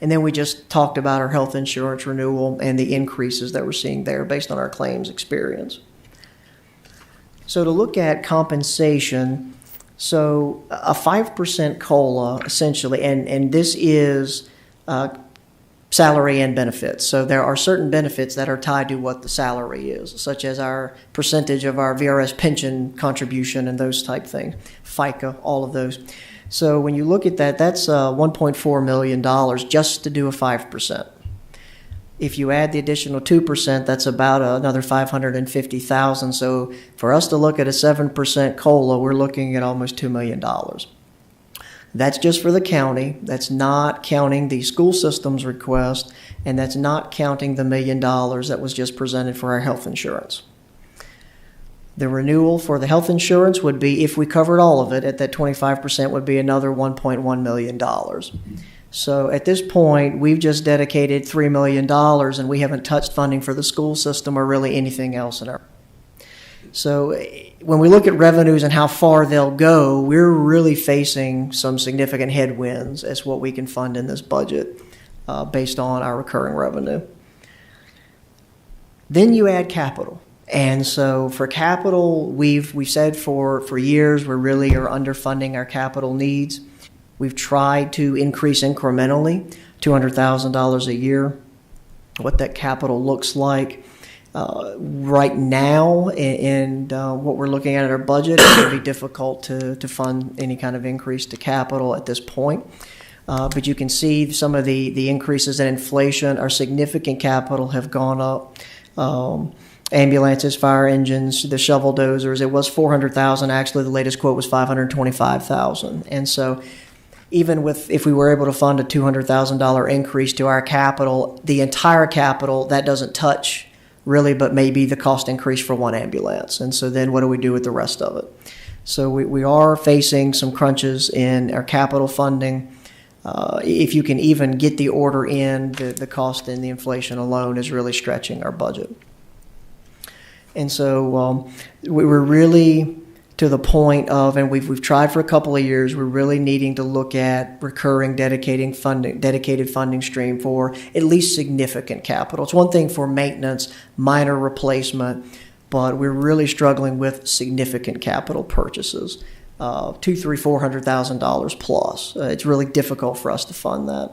And then we just talked about our health insurance renewal and the increases that we're seeing there based on our claims experience. So to look at compensation, so a 5% COLA essentially, and this is salary and benefits. So there are certain benefits that are tied to what the salary is, such as our percentage of our VRS pension contribution and those type things, FICA, all of those. So when you look at that, that's $1.4 million just to do a 5%. If you add the additional 2%, that's about another $550,000. So for us to look at a 7% COLA, we're looking at almost $2 million. That's just for the county. That's not counting the school system's request, and that's not counting the $1 million that was just presented for our health insurance. The renewal for the health insurance would be, if we covered all of it at that 25%, would be another $1.1 million. So at this point, we've just dedicated $3 million, and we haven't touched funding for the school system or really anything else in our. So when we look at revenues and how far they'll go, we're really facing some significant headwinds as what we can fund in this budget based on our recurring revenue. Then you add capital. And so for capital, we've said for years we really are underfunding our capital needs. We've tried to increase incrementally $200,000 a year. What that capital looks like right now and what we're looking at in our budget, it's going to be difficult to fund any kind of increase to capital at this point. But you can see some of the increases in inflation. Our significant capital have gone up. Ambulances, fire engines, the shovel dozers. It was $400,000. Actually, the latest quote was $525,000. And so even if we were able to fund a $200,000 increase to our capital, the entire capital, that doesn't touch really, but maybe the cost increase for one ambulance. And so then what do we do with the rest of it? So we are facing some crunches in our capital funding. If you can even get the order in, the cost and the inflation alone is really stretching our budget. And so we were really, to the point of, and we've tried for a couple of years, we're really needing to look at recurring dedicated funding stream for at least significant capital. It's one thing for maintenance, minor replacement, but we're really struggling with significant capital purchases, $400,000 plus. It's really difficult for us to fund that.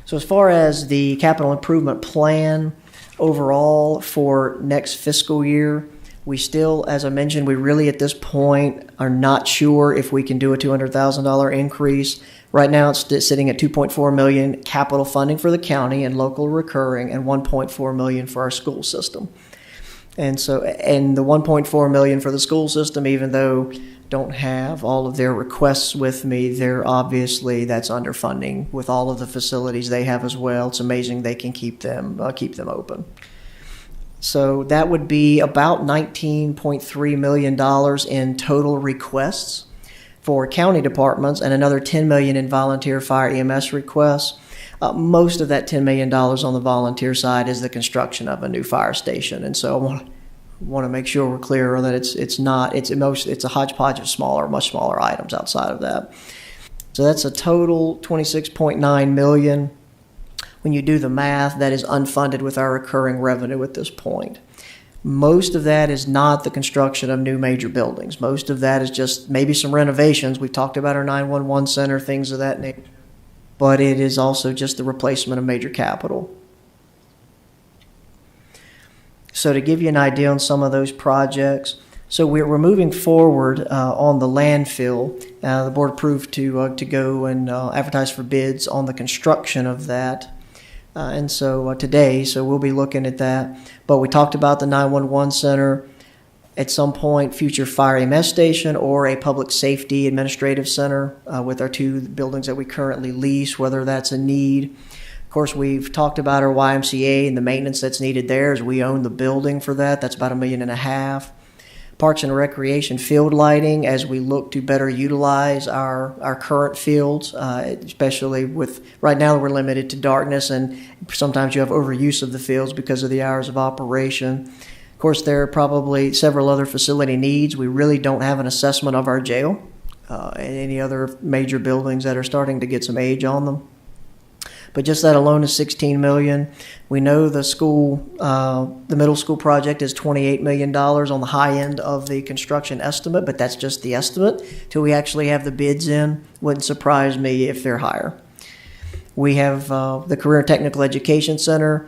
So as far as the capital improvement plan overall for next fiscal year, we still, as I mentioned, we really at this point are not sure if we can do a $200,000 increase. Right now it's sitting at $2.4 million capital funding for the county and local recurring, and $1.4 million for our school system. And the $1.4 million for the school system, even though don't have all of their requests with me, they're obviously, that's underfunding with all of the facilities they have as well. It's amazing they can keep them open. So that would be about $19.3 million in total requests for county departments, and another $10 million in volunteer fire EMS requests. Most of that $10 million on the volunteer side is the construction of a new fire station, and so I want to make sure we're clear that it's a hodgepodge of much smaller items outside of that. So that's a total $26.9 million. When you do the math, that is unfunded with our recurring revenue at this point. Most of that is not the construction of new major buildings. Most of that is just maybe some renovations. We've talked about our 911 center, things of that nature. But it is also just the replacement of major capital. So to give you an idea on some of those projects, so we're moving forward on the landfill. The board approved to go and advertise for bids on the construction of that. And so today, so we'll be looking at that. But we talked about the 911 center, at some point, future fire EMS station or a public safety administrative center with our two buildings that we currently lease, whether that's a need. Of course, we've talked about our YMCA and the maintenance that's needed there, as we own the building for that. That's about $1.5 million. Parks and Recreation field lighting, as we look to better utilize our current fields, especially with, right now we're limited to darkness, and sometimes you have overuse of the fields because of the hours of operation. Of course, there are probably several other facility needs. We really don't have an assessment of our jail and any other major buildings that are starting to get some age on them. But just that alone is $16 million. We know the middle school project is $28 million on the high end of the construction estimate, but that's just the estimate till we actually have the bids in. Wouldn't surprise me if they're higher. We have the Career and Technical Education Center.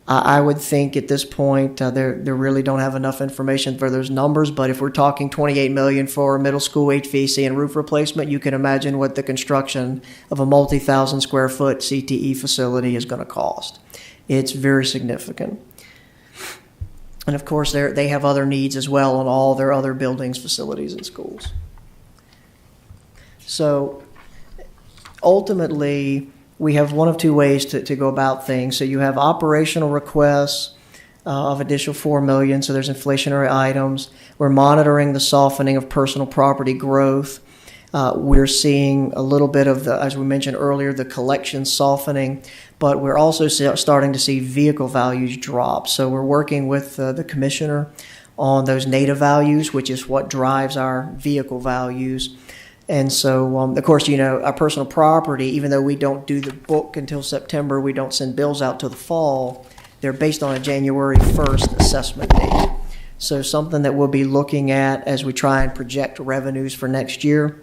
I would think at this point they really don't have enough information for those numbers, but if we're talking $28 million for middle school HVAC and roof replacement, you can imagine what the construction of a multi-thousand square foot CTE facility is going to cost. It's very significant. And of course, they have other needs as well on all their other buildings, facilities, and schools. So ultimately, we have one of two ways to go about things. So you have operational requests of additional $4 million. So there's inflationary items. We're monitoring the softening of personal property growth. We're seeing a little bit of as we mentioned earlier, the collection softening, but we're also starting to see vehicle values drop. So we're working with the commissioner on those native values, which is what drives our vehicle values. And so, of course, our personal property, even though we don't do the book until September, we don't send bills out till the fall, they're based on a January 1st assessment date. So something that we'll be looking at as we try and project revenues for next year.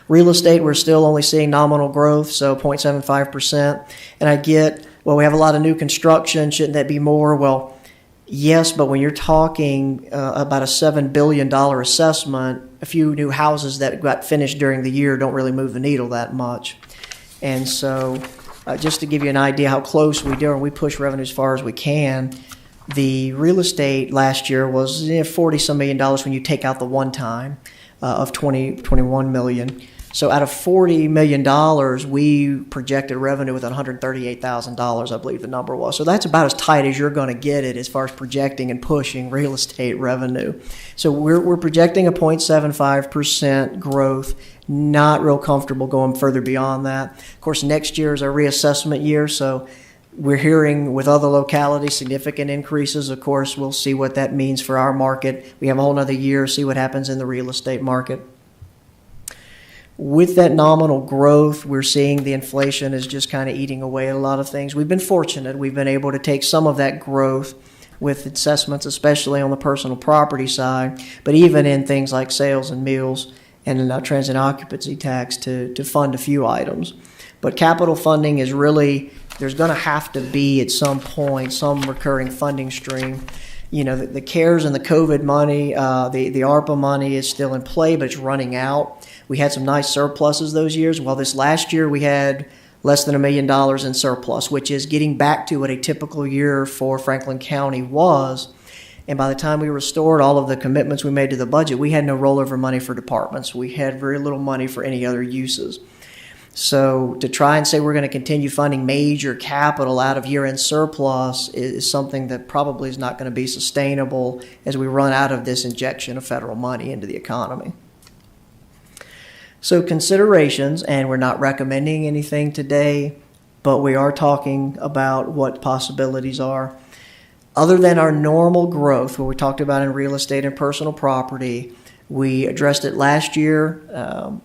Real estate, we're still only seeing nominal growth, so 0.75%. And we have a lot of new construction. Shouldn't that be more? Well, yes, but when you're talking about a $7 billion assessment, a few new houses that got finished during the year don't really move the needle that much. And so just to give you an idea how close we do, and we push revenue as far as we can, the real estate last year was $40-some million when you take out the one time of $21 million. So out of $40 million, we projected revenue with $138,000, I believe the number was. So that's about as tight as you're going to get it as far as projecting and pushing real estate revenue. So we're projecting a 0.75% growth. Not real comfortable going further beyond that. Of course, next year is our reassessment year, so We're hearing with other localities significant increases. Of course, we'll see what that means for our market. We have a whole nother year, see what happens in the real estate market. With that nominal growth, we're seeing the inflation is just kind of eating away at a lot of things. We've been fortunate. We've been able to take some of that growth with assessments, especially on the personal property side, but even in things like sales and meals and in transit occupancy tax to fund a few items. But capital funding is really, there's going to have to be at some point some recurring funding stream. You know, the CARES and the COVID money, the ARPA money is still in play, but it's running out. We had some nice surpluses those years. Well, this last year we had less than $1 million in surplus, which is getting back to what a typical year for Franklin County was. And by the time we restored all of the commitments we made to the budget, we had no rollover money for departments. We had very little money for any other uses. So to try and say we're going to continue funding major capital out of year-end surplus is something that probably is not going to be sustainable as we run out of this injection of federal money into the economy. So considerations, and we're not recommending anything today, but we are talking about what possibilities are. Other than our normal growth, what we talked about in real estate and personal property, we addressed it last year.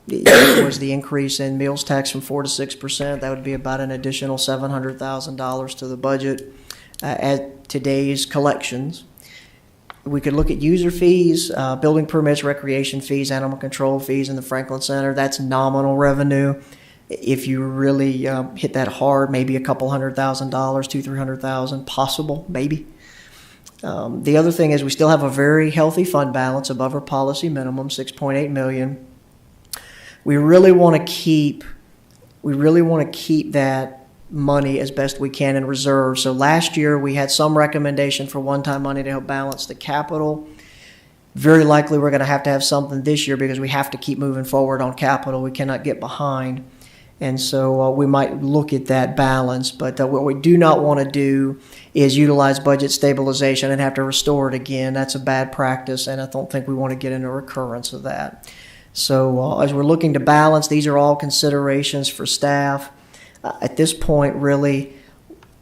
It was the increase in meals tax from 4% to 6%. That would be about an additional $700,000 to the budget at today's collections. We could look at user fees, building permits, recreation fees, animal control fees in the Franklin Center. That's nominal revenue. If you really hit that hard, maybe a couple $100,000, $200,000-300,000, possible, maybe. The other thing is we still have a very healthy fund balance above our policy minimum, $6.8 million. We really want to keep that money as best we can in reserve. So last year we had some recommendation for one-time money to help balance the capital. Very likely we're going to have something this year because we have to keep moving forward on capital. We cannot get behind. And so we might look at that balance. But what we do not want to do is utilize budget stabilization and have to restore it again. That's a bad practice, and I don't think we want to get into a recurrence of that. So as we're looking to balance, these are all considerations for staff. At this point, really,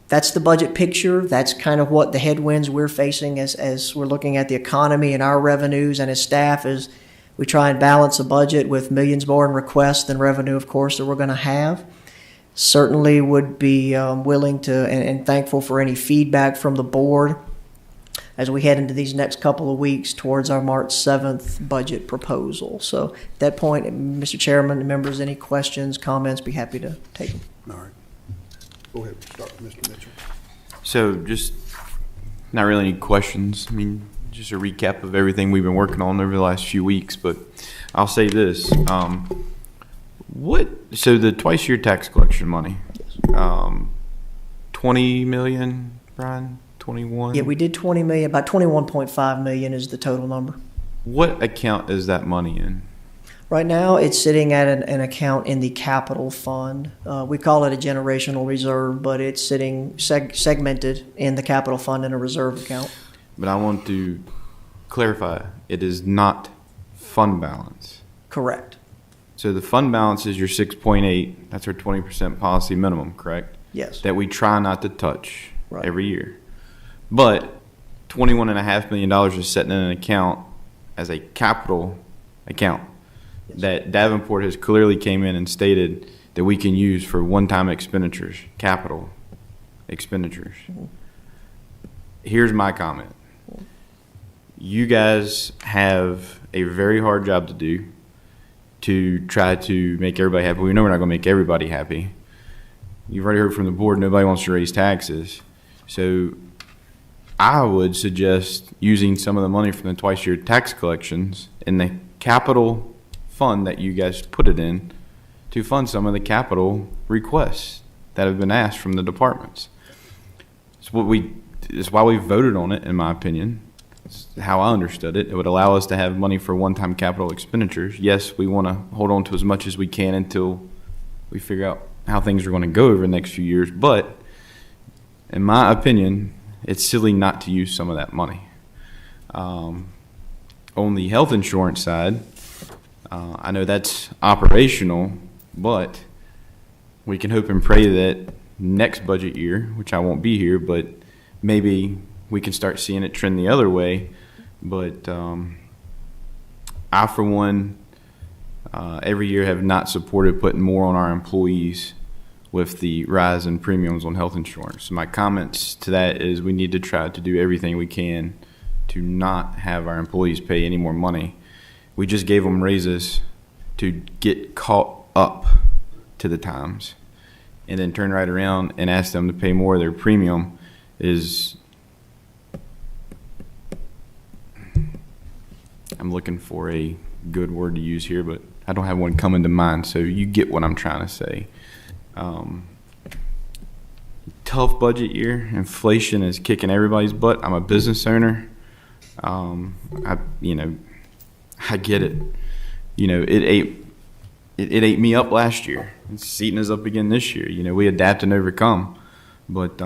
that's the budget picture. That's kind of what the headwinds we're facing as we're looking at the economy and our revenues, and as staff as we try and balance a budget with millions more in requests than revenue, of course, that we're going to have. Certainly would be willing to and thankful for any feedback from the board as we head into these next couple of weeks towards our March 7th budget proposal. So at that point, Mr. Chairman and members, any questions, comments, be happy to take them. All right. Go ahead, start with Mr. Mitchell. So just not really any questions. I mean, just a recap of everything we've been working on over the last few weeks, but I'll say this. So the twice year tax collection money, 20 million, Brian, 21? Yeah, we did 20 million, about 21.5 million is the total number. What account is that money in? Right now, it's sitting at an account in the capital fund. We call it a generational reserve, but it's sitting segmented in the capital fund in a reserve account. But I want to clarify, it is not fund balance. Correct. So the fund balance is your 6.8, that's our 20% policy minimum, correct? Yes. That we try not to touch every year. But $21.5 million is sitting in an account as a capital account that Davenport has clearly came in and stated that we can use for one-time expenditures, capital expenditures. Here's my comment. You guys have a very hard job to do to try to make everybody happy. We know we're not going to make everybody happy. You've already heard from the board, nobody wants to raise taxes. So I would suggest using some of the money from the twice-year tax collections in the capital fund that you guys put it in to fund some of the capital requests that have been asked from the departments. It's why we voted on it, in my opinion. It's how I understood it. It would allow us to have money for one-time capital expenditures. Yes, we want to hold on to as much as we can until we figure out how things are going to go over the next few years. But in my opinion, it's silly not to use some of that money. On the health insurance side, I know that's operational, but we can hope and pray that next budget year, which I won't be here, but maybe we can start seeing it trend the other way. But I, for one, every year have not supported putting more on our employees with the rise in premiums on health insurance. So my comments to that is we need to try to do everything we can to not have our employees pay any more money. We just gave them raises to get caught up to the times, and then turn right around and ask them to pay more of their premium is, I'm looking for a good word to use here, but I don't have one coming to mind, so you get what I'm trying to say. Tough budget year. Inflation is kicking everybody's butt. I'm a business owner. I get it. It ate me up last year. It's eating us up again this year. We adapt and overcome. But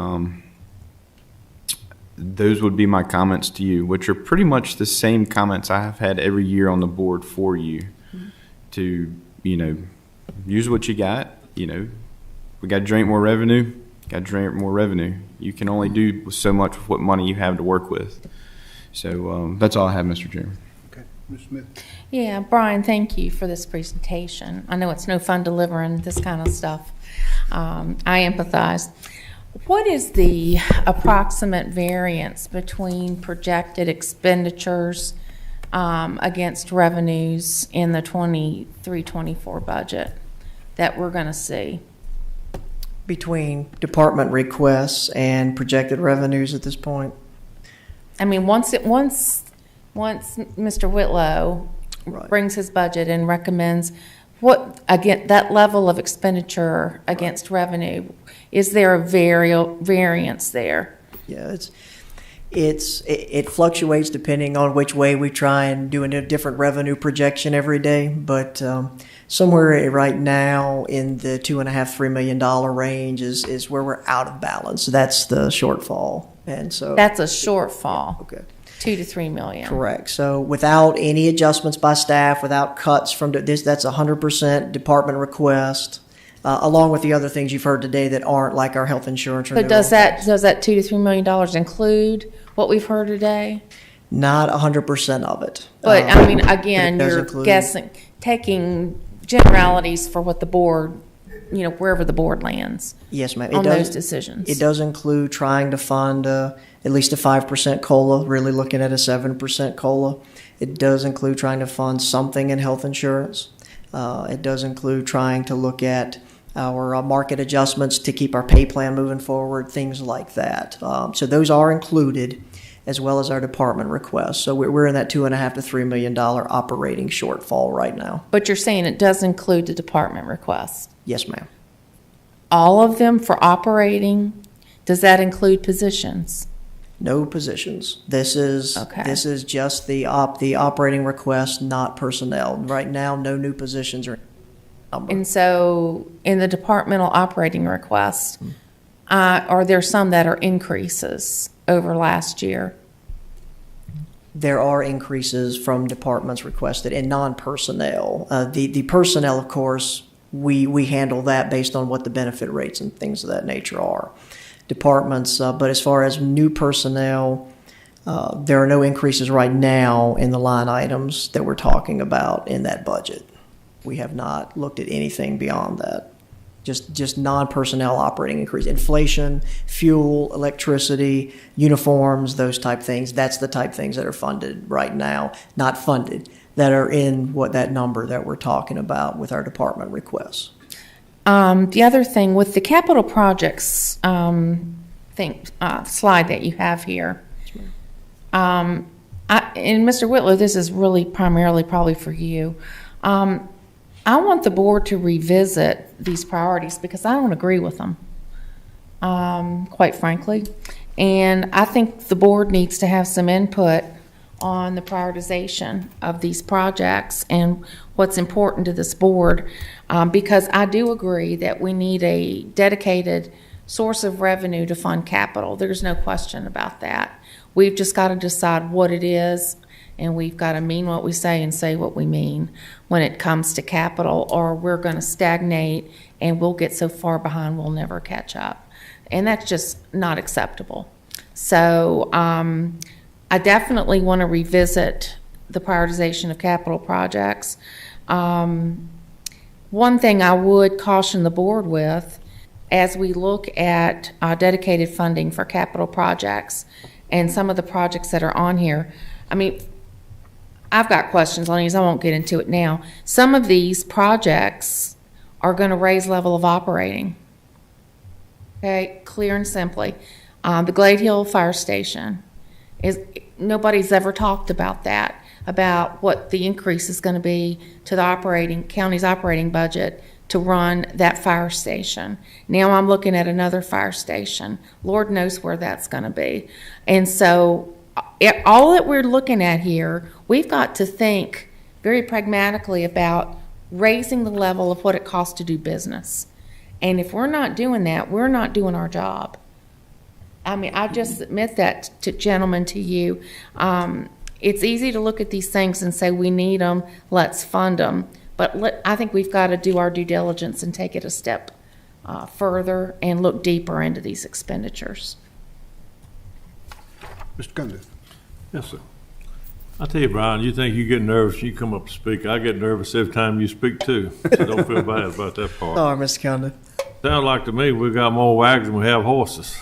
those would be my comments to you, which are pretty much the same comments I have had every year on the board for you. To, use what you got. We got to generate more revenue. You can only do so much with what money you have to work with. So that's all I have, Mr. Chairman. Okay, Ms. Smith. Yeah, Brian, thank you for this presentation. I know it's no fun delivering this kind of stuff. I empathize. What is the approximate variance between projected expenditures against revenues in the 23-24 budget that we're going to see? Between department requests and projected revenues at this point? I mean, once Mr. Whitlow brings his budget and recommends that level of expenditure against revenue, is there a variance there? Yeah, it fluctuates depending on which way we try and do a different revenue projection every day, but somewhere right now in the $2.5–3 million range is where we're out of balance. That's the shortfall, and so that's a shortfall. Okay. 2 to 3 million. Correct. So without any adjustments by staff, without cuts from this, that's 100% department request, along with the other things you've heard today that aren't like our health insurance. But does that $2 to $3 million include what we've heard today? Not 100% of it. But I mean, again, you're include, taking generalities for what the board, wherever the board lands. Yes, ma'am. On those decisions. It does include trying to fund at least a 5% COLA, really looking at a 7% COLA. It does include trying to fund something in health insurance. It does include trying to look at our market adjustments to keep our pay plan moving forward, things like that. So those are included, as well as our department requests. So we're in that $2.5 to $3 million operating shortfall right now. But you're saying it does include the department requests? Yes, ma'am. All of them for operating? Does that include positions? No positions. This is just the operating request, not personnel. Right now, no new positions are. And so, in the departmental operating request, are there some that are increases over last year? There are increases from departments requested in non-personnel. The personnel, of course, we handle that based on what the benefit rates and things of that nature are. Departments, but as far as new personnel, there are no increases right now in the line items that we're talking about in that budget. We have not looked at anything beyond that. Just non-personnel operating increase. Inflation, fuel, electricity, uniforms, those type things. That's the type things that are funded right now, not funded, that are in that number that we're talking about with our department requests. The other thing with the capital projects slide that you have here, and Mr. Whitlow, this is really primarily probably for you. I want the board to revisit these priorities because I don't agree with them, quite frankly. And I think the board needs to have some input on the prioritization of these projects and what's important to this board, because I do agree that we need a dedicated source of revenue to fund capital. There's no question about that. We've just got to decide what it is and we've got to mean what we say and say what we mean when it comes to capital, or we're going to stagnate and we'll get so far behind we'll never catch up. And that's just not acceptable. So I definitely want to revisit the prioritization of capital projects. One thing I would caution the board with, as we look at dedicated funding for capital projects and some of the projects that are on here, I mean, I've got questions on these. I won't get into it now. Some of these projects are going to raise level of operating. Okay, clear and simply. The Glade Hill Fire Station, nobody's ever talked about that, about what the increase is going to be to the county's operating budget to run that fire station. Now I'm looking at another fire station. Lord knows where that's going to be. And so all that we're looking at here, we've got to think very pragmatically about raising the level of what it costs to do business. And if we're not doing that, we're not doing our job. I mean, I just submit that to gentlemen, to you. It's easy to look at these things and say, we need them, let's fund them. But I think we've got to do our due diligence and take it a step further and look deeper into these expenditures. Mr. Cundiff. Yes, sir. I tell you, Brian, you think you get nervous when you come up to speak. I get nervous every time you speak too, so don't feel bad about that part. Oh, Mr. Cundiff. Sounds like to me we've got more wagons than we have horses.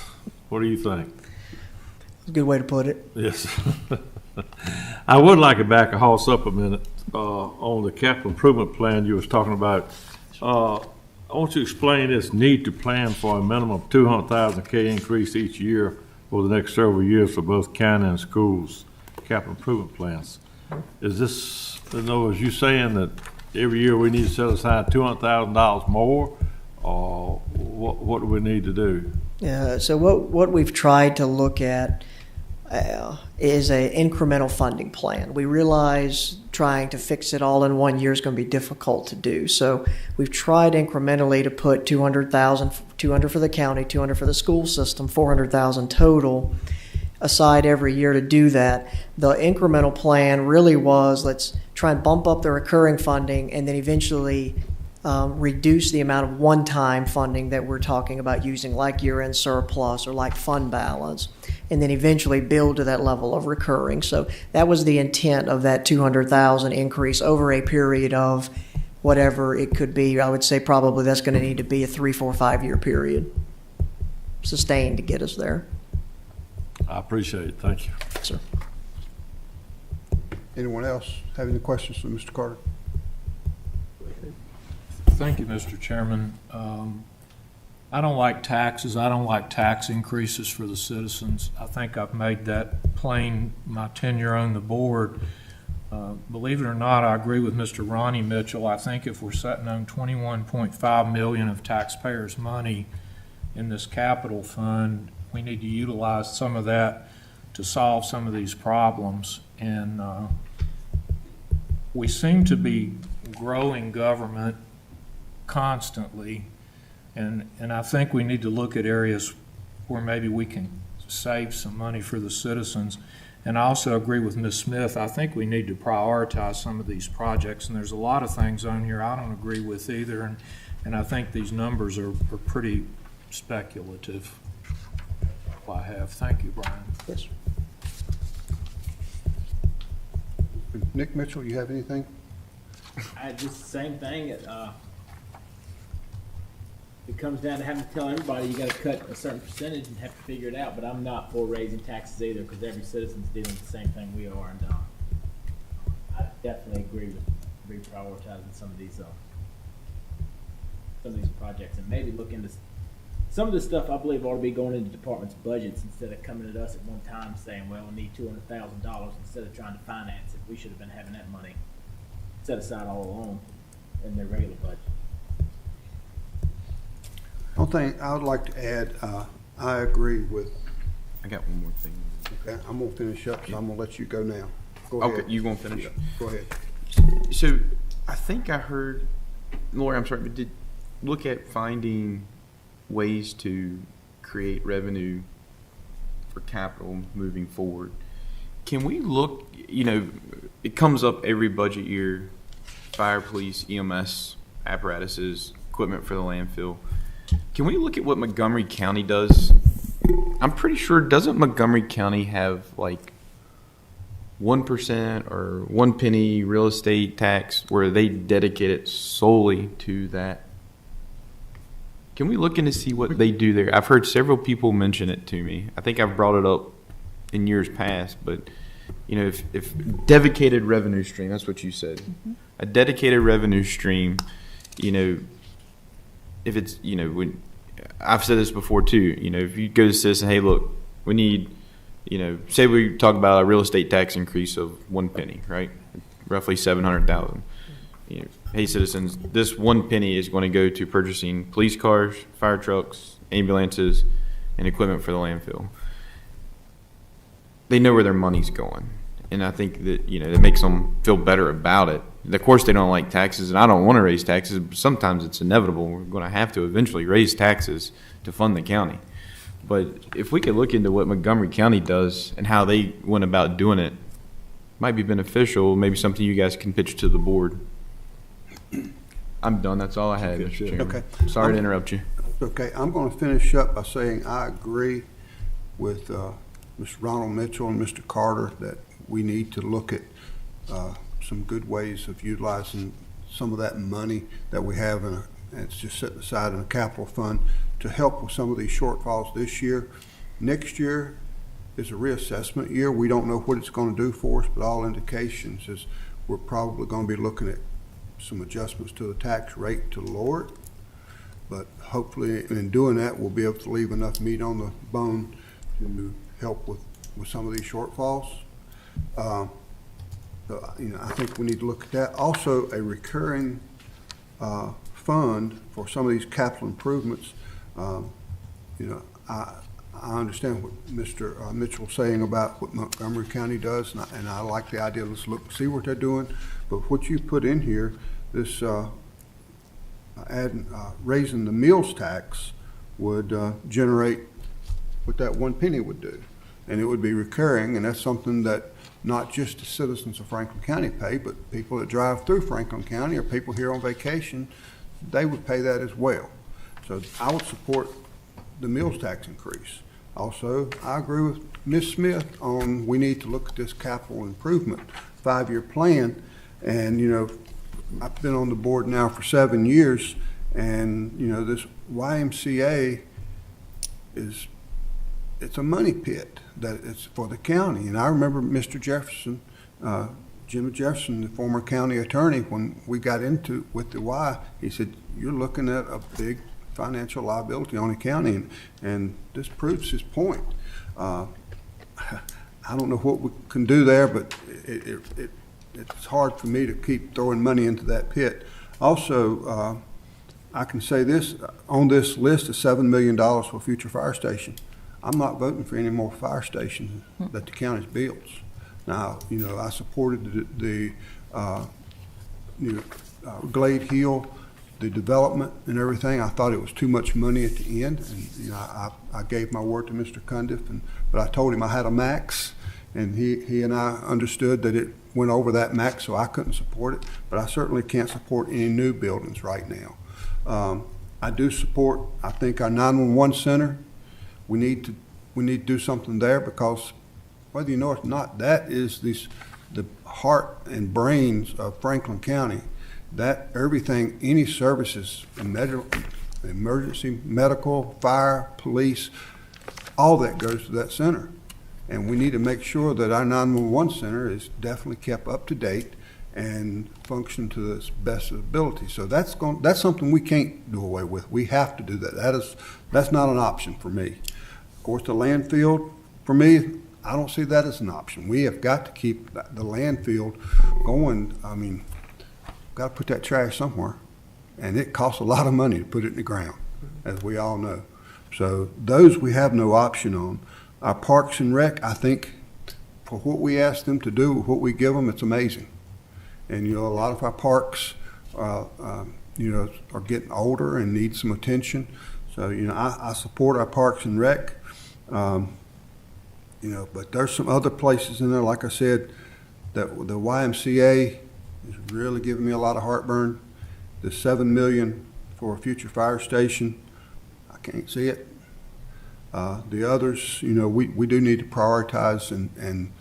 What do you think? That's a good way to put it. Yes. I would like to back a horse up a minute on the capital improvement plan you was talking about. I want you to explain this need to plan for a minimum of 200,000 K increase each year over the next several years for both county and schools capital improvement plans. Is this, in other words, you saying that every year we need to set aside $200,000 more, or what do we need to do? Yeah, so what we've tried to look at is an incremental funding plan. We realize trying to fix it all in 1 year is going to be difficult to do. So we've tried incrementally to put 200,000, 200 for the county, 200 for the school system, 400,000 total aside every year to do that. The incremental plan really was, let's try and bump up the recurring funding and then eventually reduce the amount of one-time funding that we're talking about using, like year-end surplus or like fund balance, and then eventually build to that level of recurring. So that was the intent of that 200,000 increase over a period of whatever it could be. I would say probably that's going to need to be a 3, 4, 5 year period sustained to get us there. I appreciate it. Thank you. Sir. Anyone else have any questions for Mr. Carter? Thank you, Mr. Chairman. I don't like taxes. I don't like tax increases for the citizens. I think I've made that plain my tenure on the board. Believe it or not, I agree with Mr. Ronnie Mitchell. I think if we're sitting on $21.5 million of taxpayers' money in this capital fund, we need to utilize some of that to solve some of these problems. And we seem to be growing government constantly, and I think we need to look at areas where maybe we can save some money for the citizens. And I also agree with Ms. Smith. I think we need to prioritize some of these projects, and there's a lot of things on here I don't agree with either, and I think these numbers are pretty speculative. I have. Thank you, Brian. Yes. Nick Mitchell, you have anything? I just the same thing. It comes down to having to tell everybody you got to cut a certain percentage and have to figure it out. But I'm not for raising taxes either, because every citizen's dealing with the same thing we are, and I definitely agree with reprioritizing some of these projects, and maybe look into some of the stuff. I believe ought to be going into departments' budgets instead of coming at us at one time saying, "Well, we need $200,000," instead of trying to finance it. We should have been having that money set aside all along in their regular budget. One thing I would like to add, I agree with. I got one more thing. Okay, I'm gonna finish up, so I'm gonna let you go now. Go ahead. Okay, you gonna finish? Yeah, go ahead. So I think I heard, Lori, I'm sorry, but did look at finding ways to create revenue for capital moving forward. Can we look, it comes up every budget year, fire, police, EMS, apparatuses, equipment for the landfill. Can we look at what Montgomery County does? I'm pretty sure, doesn't Montgomery County have like 1% or 1 penny real estate tax where they dedicate it solely to that? Can we look in to see what they do there? I've heard several people mention it to me. I think I've brought it up in years past, but if dedicated revenue stream, that's what you said. Mm-hmm. A dedicated revenue stream, if it's, when I've said this before too, if you go to citizen, hey, look, we need, say we talk about a real estate tax increase of 1 penny, right? Roughly 700,000. Hey, citizens, this 1 penny is going to go to purchasing police cars, fire trucks, ambulances, and equipment for the landfill. They know where their money's going. And I think that, it makes them feel better about it. Of course, they don't like taxes, and I don't want to raise taxes, but sometimes it's inevitable. We're going to have to eventually raise taxes to fund the county. But if we could look into what Montgomery County does and how they went about doing it, might be beneficial, maybe something you guys can pitch to the board. I'm done. That's all I had, Mr. Chairman. Okay. Sorry to interrupt you. Okay, I'm going to finish up by saying I agree with Mr. Ronald Mitchell and Mr. Carter that we need to look at some good ways of utilizing some of that money that we have and it's just set aside in a capital fund to help with some of these shortfalls this year. Next year is a reassessment year. We don't know what it's going to do for us, but all indications is we're probably going to be looking at some adjustments to the tax rate to lower it. But hopefully in doing that, we'll be able to leave enough meat on the bone to help with some of these shortfalls. So, I think we need to look at that. Also, a recurring fund for some of these capital improvements. I understand what Mr. Mitchell's saying about what Montgomery County does, and I like the idea. Let's look, see what they're doing. But what you put in here, this raising the meals tax would generate what that 1 penny would do. And it would be recurring, and that's something that not just the citizens of Franklin County pay, but people that drive through Franklin County or people here on vacation, they would pay that as well. So I would support the meals tax increase. Also, I agree with Ms. Smith on we need to look at this capital improvement 5-year plan. And, I've been on the board now for 7 years, and, this YMCA it's a money pit that it's for the county. And I remember Mr. Jefferson, Jim Jefferson, the former county attorney, when we got into with the Y, he said, you're looking at a big financial liability on the county, and this proves his point. I don't know what we can do there, but it's hard for me to keep throwing money into that pit. Also, I can say this, on this list is $7 million for future fire station. I'm not voting for any more fire stations that the county builds. Now, I supported the Glade Hill, the development and everything. I thought it was too much money at the end, and I gave my word to Mr. Cundiff, but I told him I had a max, and he and I understood that it went over that max, so I couldn't support it. But I certainly can't support any new buildings right now. I do support, I think, our 911 center. We need to do something there, because whether you know it or not, that is the heart and brains of Franklin County. That everything, any services, emergency, medical, fire, police, all that goes to that center. And we need to make sure that our 911 center is definitely kept up to date and function to its best ability. So that's something we can't do away with. We have to do that. That's not an option for me. Of course, the landfill, for me, I don't see that as an option. We have got to keep the landfill going. I mean, got to put that trash somewhere, and it costs a lot of money to put it in the ground, as we all know. So those we have no option on. Our Parks and Rec, I think, for what we ask them to do, what we give them, it's amazing. And a lot of our parks, are getting older and need some attention. So I support our Parks and Rec. but there's some other places in there, like I said, that the YMCA is really giving me a lot of heartburn. The $7 million for a future fire station, I can't see it. The others, we do need to prioritize and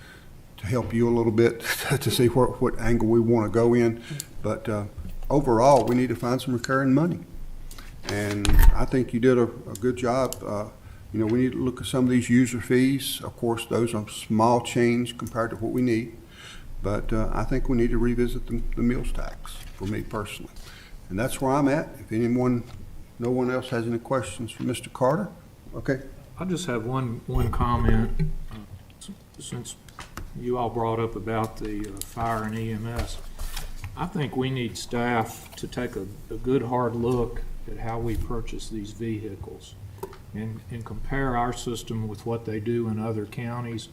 to help you a little bit to see what angle we want to go in. But overall, we need to find some recurring money. And I think you did a good job. We need to look at some of these user fees. Of course, those are small change compared to what we need. But I think we need to revisit the meals tax, for me personally. And that's where I'm at. If no one else has any questions for Mr. Carter, okay. I just have one comment, since you all brought up about the fire and EMS. I think we need staff to take a good hard look at how we purchase these vehicles and compare our system with what they do in other counties.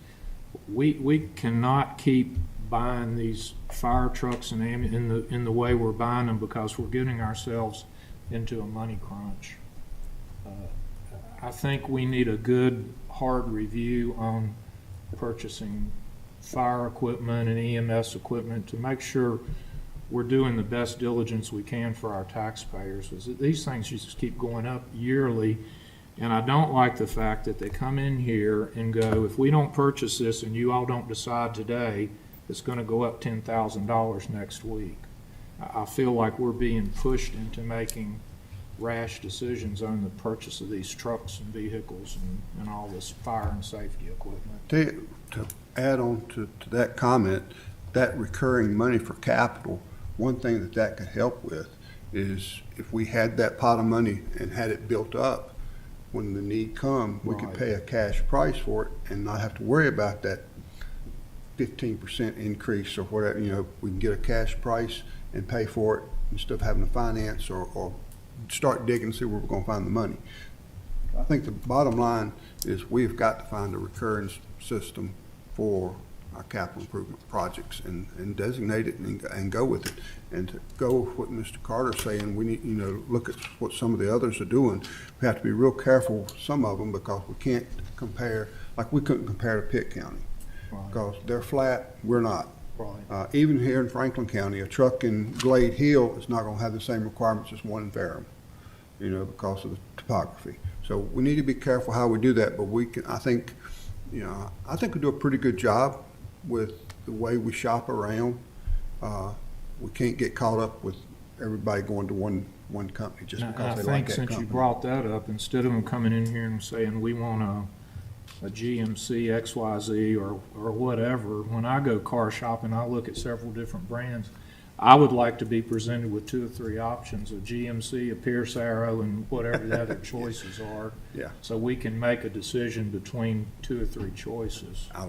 We cannot keep buying these fire trucks and in the way we're buying them, because we're getting ourselves into a money crunch. I think we need a good hard review on purchasing fire equipment and EMS equipment to make sure we're doing the best diligence we can for our taxpayers. These things just keep going up yearly, and I don't like the fact that they come in here and go, if we don't purchase this and you all don't decide today, it's going to go up $10,000 next week. I feel like we're being pushed into making rash decisions on the purchase of these trucks and vehicles and all this fire and safety equipment. To add on to that comment, that recurring money for capital, one thing that could help with is if we had that pot of money and had it built up, when the need come, we could pay a cash price for it and not have to worry about that 15% increase or whatever. We can get a cash price and pay for it instead of having to finance or start digging and see where we're going to find the money. I think the bottom line is we've got to find a recurring system for our capital improvement projects and designate it and go with it. And to go with what Mr. Carter's saying, we need, look at what some of the others are doing. We have to be real careful with some of them, because we can't compare, like we couldn't compare to Pitt County, because they're flat, we're not. Right. Even here in Franklin County, a truck in Glade Hill is not going to have the same requirements as one in Ferrum, because of the topography. So we need to be careful how we do that, but I think we do a pretty good job with the way we shop around. We can't get caught up with everybody going to one company just because they like that company. I think since you brought that up, instead of them coming in here and saying, we want a GMC XYZ or whatever, when I go car shopping, I look at several different brands. I would like to be presented with 2 or 3 options, a GMC, a Pierce Arrow, and whatever the other choices are. Yeah. So we can make a decision between 2 or 3 choices. I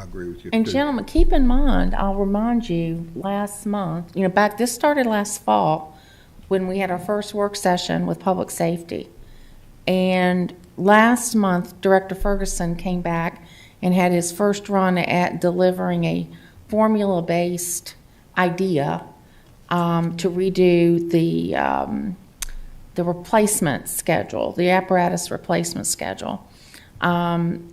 agree with you. And gentlemen, keep in mind, I'll remind you, last month, this started last fall when we had our first work session with public safety. And last month, Director Ferguson came back and had his first run at delivering a formula-based idea to redo the replacement schedule, the apparatus replacement schedule. And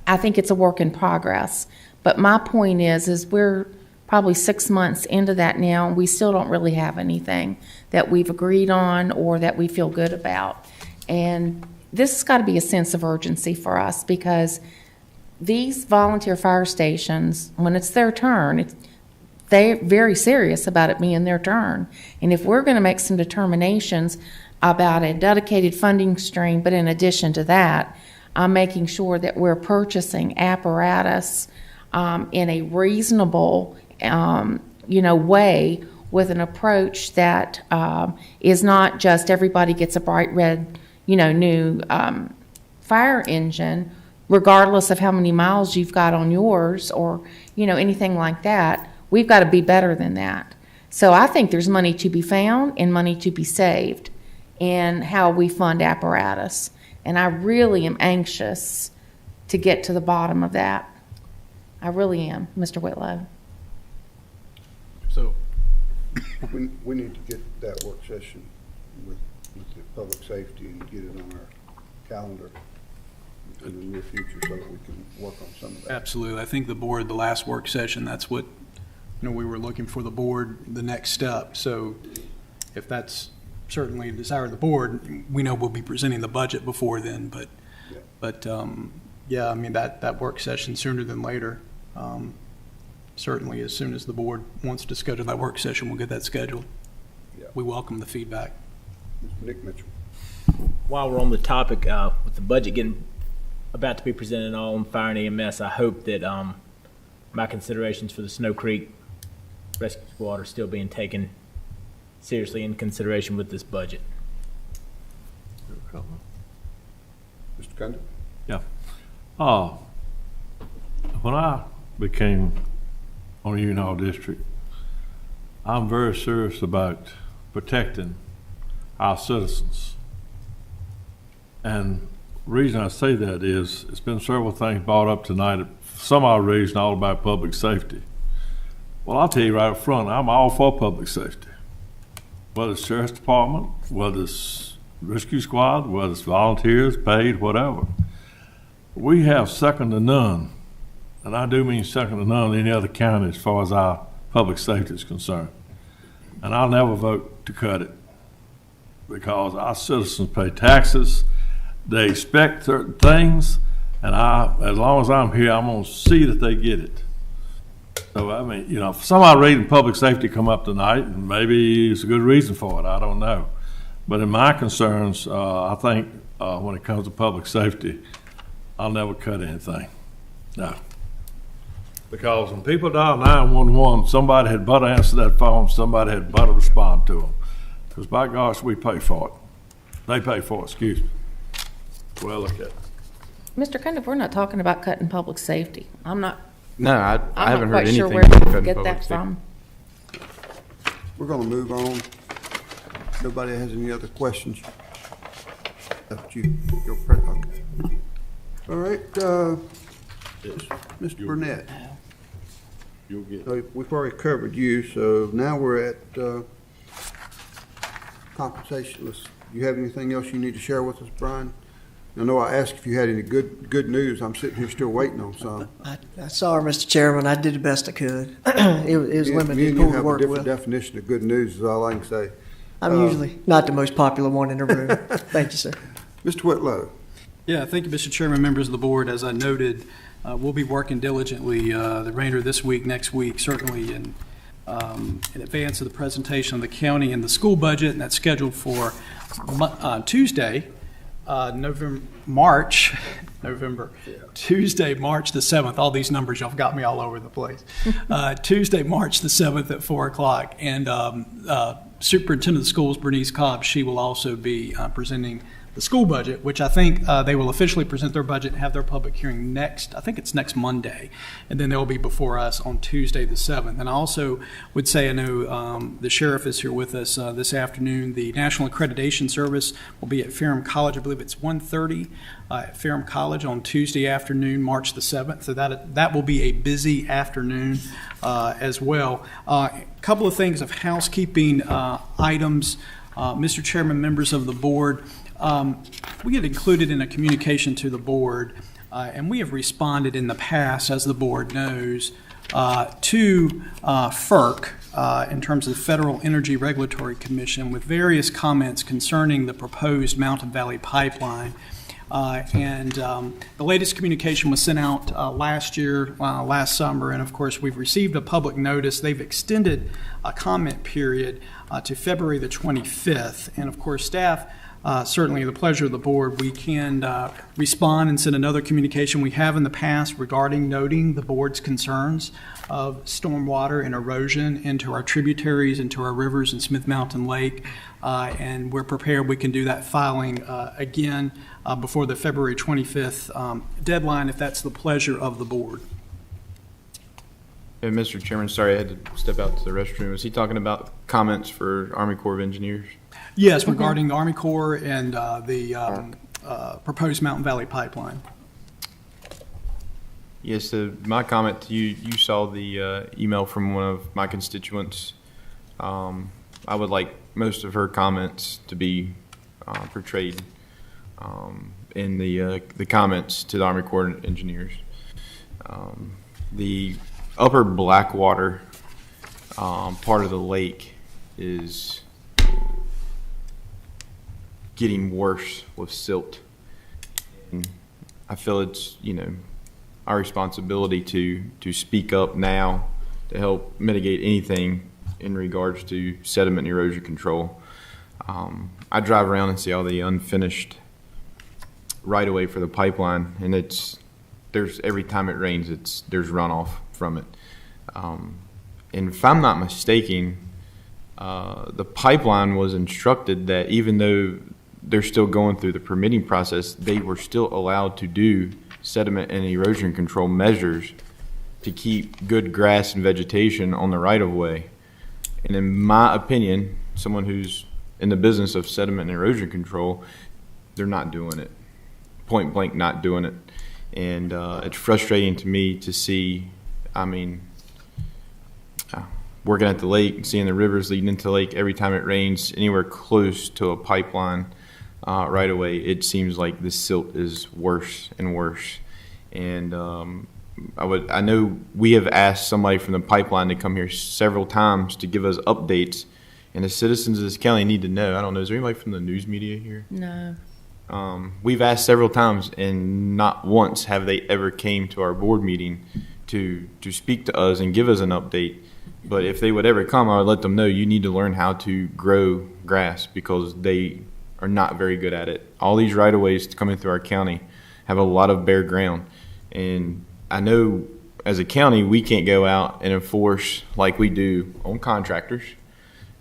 I think it's a work in progress. But my point is we're probably 6 months into that now, and we still don't really have anything that we've agreed on or that we feel good about. And this has got to be a sense of urgency for us, because these volunteer fire stations, when it's their turn, they're very serious about it being their turn. And if we're going to make some determinations about a dedicated funding stream, but in addition to that, I'm making sure that we're purchasing apparatus in a reasonable, way, with an approach that is not just everybody gets a bright red, new fire engine, regardless of how many miles you've got on yours or, anything like that. We've got to be better than that. So I think there's money to be found and money to be saved in how we fund apparatus. And I really am anxious to get to the bottom of that. I really am, Mr. Whitlow. So we need to get that work session with the public safety and get it on our calendar. in the near future so that we can work on some of that. Absolutely. I think the board, the last work session, that's what, we were looking for the board, the next step. So if that's certainly the desire of the board, we know we'll be presenting the budget before then, but that work session sooner than later. Certainly, as soon as the board wants to schedule that work session, we'll get that scheduled. Yeah. We welcome the feedback. Mr. Nick Mitchell. While we're on the topic, with the budget getting about to be presented all on fire and EMS, I hope that my considerations for the Snow Creek Rescue Squad are still being taken seriously in consideration with this budget. Mr. Condon? Yeah. When I became on Union Hall District, I'm very serious about protecting our citizens. And the reason I say that is it's been several things brought up tonight, for some odd reason, all about public safety. Well, I'll tell you right up front, I'm all for public safety. Whether it's Sheriff's Department, whether it's Rescue Squad, whether it's volunteers, paid, whatever. We have second to none, and I do mean second to none in any other county as far as our public safety is concerned. And I'll never vote to cut it because our citizens pay taxes, they expect certain things, and as long as I'm here, I'm going to see that they get it. So, I mean, for some odd reason public safety come up tonight, and maybe it's a good reason for it, I don't know. But in my concerns, I think when it comes to public safety, I'll never cut anything. No. Because when people dial 911, somebody had better answer that phone, somebody had better respond to them. Because by gosh, we pay for it. They pay for it, excuse me. Well, look at it. Mr. Cundiff, we're not talking about cutting public safety. No, I haven't heard I'm not quite sure anything where about you cutting get public that safety. from. We're going to move on. Nobody has any other questions? Okay. All right, Mr. Burnett. You'll get So we've already covered you, so now we're at compensation. Do you have anything else you need to share with us, Brian? I know I asked if you had any good news. I'm sitting here still waiting on some. Sorry, Mr. Chairman, I did the best I could. It was limited Me and pool you to have a work different with. definition of good news is all I can say. I'm usually not the most popular one in the room. Thank you, sir. Mr. Whitlow. Yeah, thank you, Mr. Chairman, members of the board. As I noted, we'll be working diligently the remainder of this week, next week, certainly in advance of the presentation of the county and the school budget, and that's scheduled for Tuesday, Tuesday, March the 7th. All these numbers, y'all got me all over the place. Tuesday, March the 7th at 4 o'clock. And Superintendent of Schools, Bernice Cobb, she will also be presenting the school budget, which I think they will officially present their budget and have their public hearing next Monday. And then they'll be before us on Tuesday the 7th. And I also would say, I know the sheriff is here with us this afternoon. The National Accreditation Service will be at Ferrum College. I believe it's 1:30 at Ferrum College on Tuesday afternoon, March the 7th. So that will be a busy afternoon as well. A couple of things of housekeeping items. Mr. Chairman, members of the board, we get included in a communication to the board, and we have responded in the past, as the board knows, to FERC in terms of the Federal Energy Regulatory Commission with various comments concerning the proposed Mountain Valley Pipeline. The latest communication was sent out last summer, and of course we've received a public notice. They've extended a comment period to February the 25th, and of course staff, certainly the pleasure of the board, we can respond and send another communication we have in the past regarding noting the board's concerns of stormwater and erosion into our tributaries, into our rivers and Smith Mountain Lake, and we're prepared we can do that filing again before the February 25th deadline, if that's the pleasure of the board. And Mr. Chairman, sorry, I had to step out to the restroom. Was he talking about comments for Army Corps of Engineers? Yes, regarding the Army Corps and the proposed Mountain Valley Pipeline. Yes, my comment to you, you saw the email from one of my constituents. I would like most of her comments to be portrayed in the comments to the Army Corps of Engineers. The upper Blackwater part of the lake is getting worse with silt. And I feel it's, our responsibility to speak up now to help mitigate anything in regards to sediment and erosion control. I drive around and see all the unfinished right-of-way for the pipeline, and there's every time it rains, there's runoff from it. And if I'm not mistaken, the pipeline was instructed that even though they're still going through the permitting process, they were still allowed to do sediment and erosion control measures to keep good grass and vegetation on the right-of-way. And in my opinion, someone who's in the business of sediment and erosion control, they're not doing it. Point blank, not doing it. And it's frustrating to me to see, working at the lake and seeing the rivers leading into the lake every time it rains anywhere close to a pipeline right away, it seems like the silt is worse and worse. And I know we have asked somebody from the pipeline to come here several times to give us updates, and the citizens of this county need to know. I don't know, is there anybody from the news media here? No. We've asked several times, and not once have they ever came to our board meeting to speak to us and give us an update. But if they would ever come, I would let them know you need to learn how to grow grass, because they are not very good at it. All these right-of-ways coming through our county have a lot of bare ground. And I know as a county, we can't go out and enforce like we do on contractors.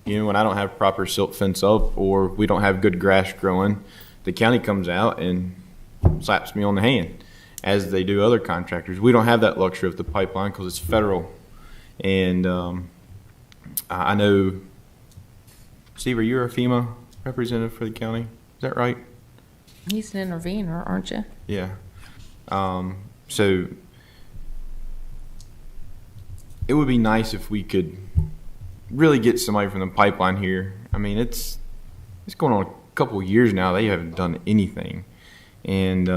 When I don't have proper silt fence up or we don't have good grass growing, the county comes out and slaps me on the hand, as they do other contractors. We don't have that luxury of the pipeline because it's federal. And I know, Steve, are you a FEMA representative for the county? Is that right? He's an intervener, aren't you? Yeah. So it would be nice if we could really get somebody from the pipeline here. It's going on a couple of years now. They haven't done anything. And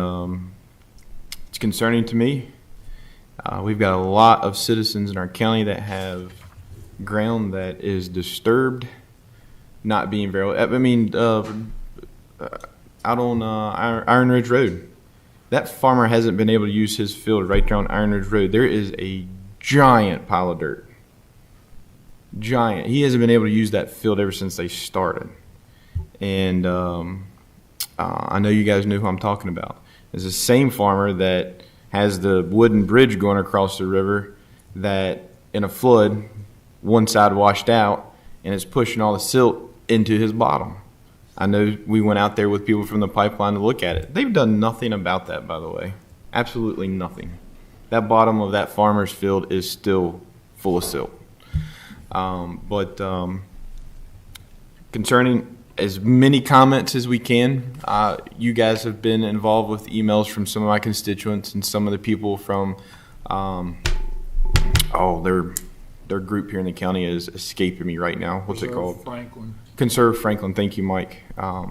it's concerning to me. We've got a lot of citizens in our county that have ground that is disturbed, not being very, out on Iron Ridge Road. That farmer hasn't been able to use his field right there on Iron Ridge Road. There is a giant pile of dirt. Giant. He hasn't been able to use that field ever since they started. And I know you guys know who I'm talking about. It's the same farmer that has the wooden bridge going across the river that in a flood, one side washed out, and it's pushing all the silt into his bottom. I know we went out there with people from the pipeline to look at it. They've done nothing about that, by the way. Absolutely nothing. That bottom of that farmer's field is still full of silt. Concerning as many comments as we can, you guys have been involved with emails from some of my constituents and some of the people from, their group here in the county is escaping me right now. What's it called? Franklin. Conserve Franklin. Thank you, Mike. A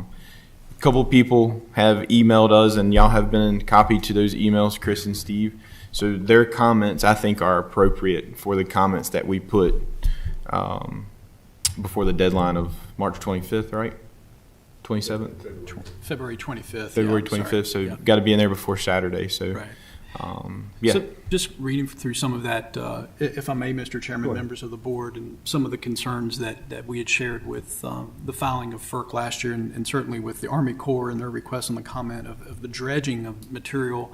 couple of people have emailed us, and y'all have been copied to those emails, Chris and Steve. So their comments, I think, are appropriate for the comments that we put before the deadline of March 25th, right? 27th? February 25th. February 25th, so got to be in there before Saturday. So, right. Yeah. So just reading through some of that, if I may, Mr. Chairman, members of the board, and some of the concerns that we had shared with the filing of FERC last year, and certainly with the Army Corps and their request on the comment of the dredging of material,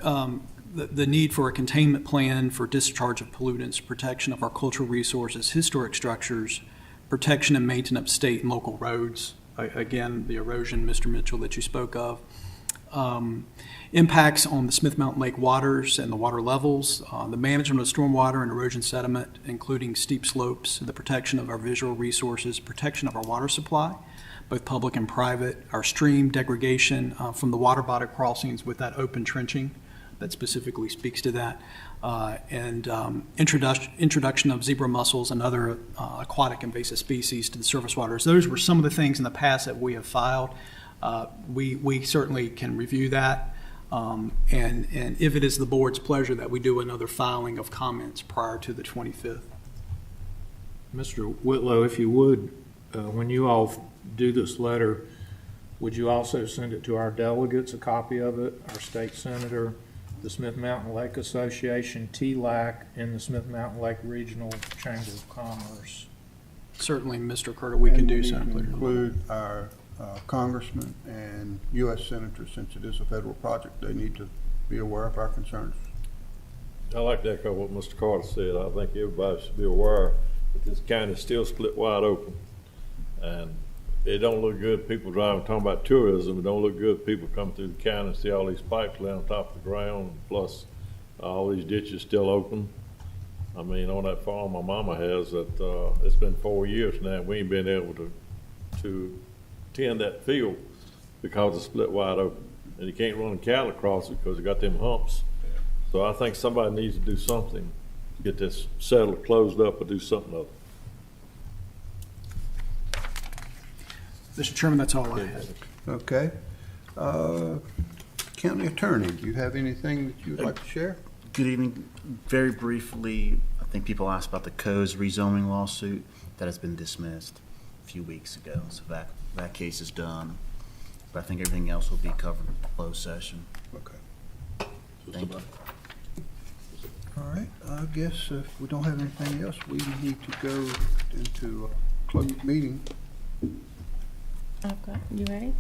the need for a containment plan for discharge of pollutants, protection of our cultural resources, historic structures, protection and maintenance of state and local roads. Again, the erosion, Mr. Mitchell, that you spoke of. Impacts on the Smith Mountain Lake waters and the water levels, the management of stormwater and erosion sediment, including steep slopes, the protection of our visual resources, protection of our water supply, both public and private, our stream degradation from the water body crossings with that open trenching that specifically speaks to that, and introduction of zebra mussels and other aquatic invasive species to the surface waters. Those were some of the things in the past that we have filed. we certainly can review that. And if it is the board's pleasure that we do another filing of comments prior to the 25th. Mr. Whitlow, if you would, when you all do this letter, would you also send it to our delegates, a copy of it, our state senator, the Smith Mountain Lake Association, TLAC, and the Smith Mountain Lake Regional Chamber of Commerce? Certainly, Mr. Carter, we can do so. Include our congressman and U.S. senators, since it is a federal project. They need to be aware of our concerns. I like to echo what Mr. Carter said. I think everybody should be aware that this county is still split wide open. And it don't look good, people driving, talking about tourism, it don't look good, people come through the county and see all these pipes laying on top of the ground, plus all these ditches still open. I mean, on that farm my mama has, that it's been 4 years now, we ain't been able to tend that field because it's split wide open. And you can't run cattle across it because it got them humps. So I think somebody needs to do something to get this settled, closed up, or do something else. Mr. Chairman, that's all I have. Okay. County Attorney, do you have anything that you would like to share? Good evening. Very briefly, I think people asked about the Co's rezoning lawsuit. That has been dismissed a few weeks ago, so that case is done. But I think everything else will be covered in closed session. Okay. Thank you. All right. I guess if we don't have anything else, we need to go into a closed meeting. Okay, you ready?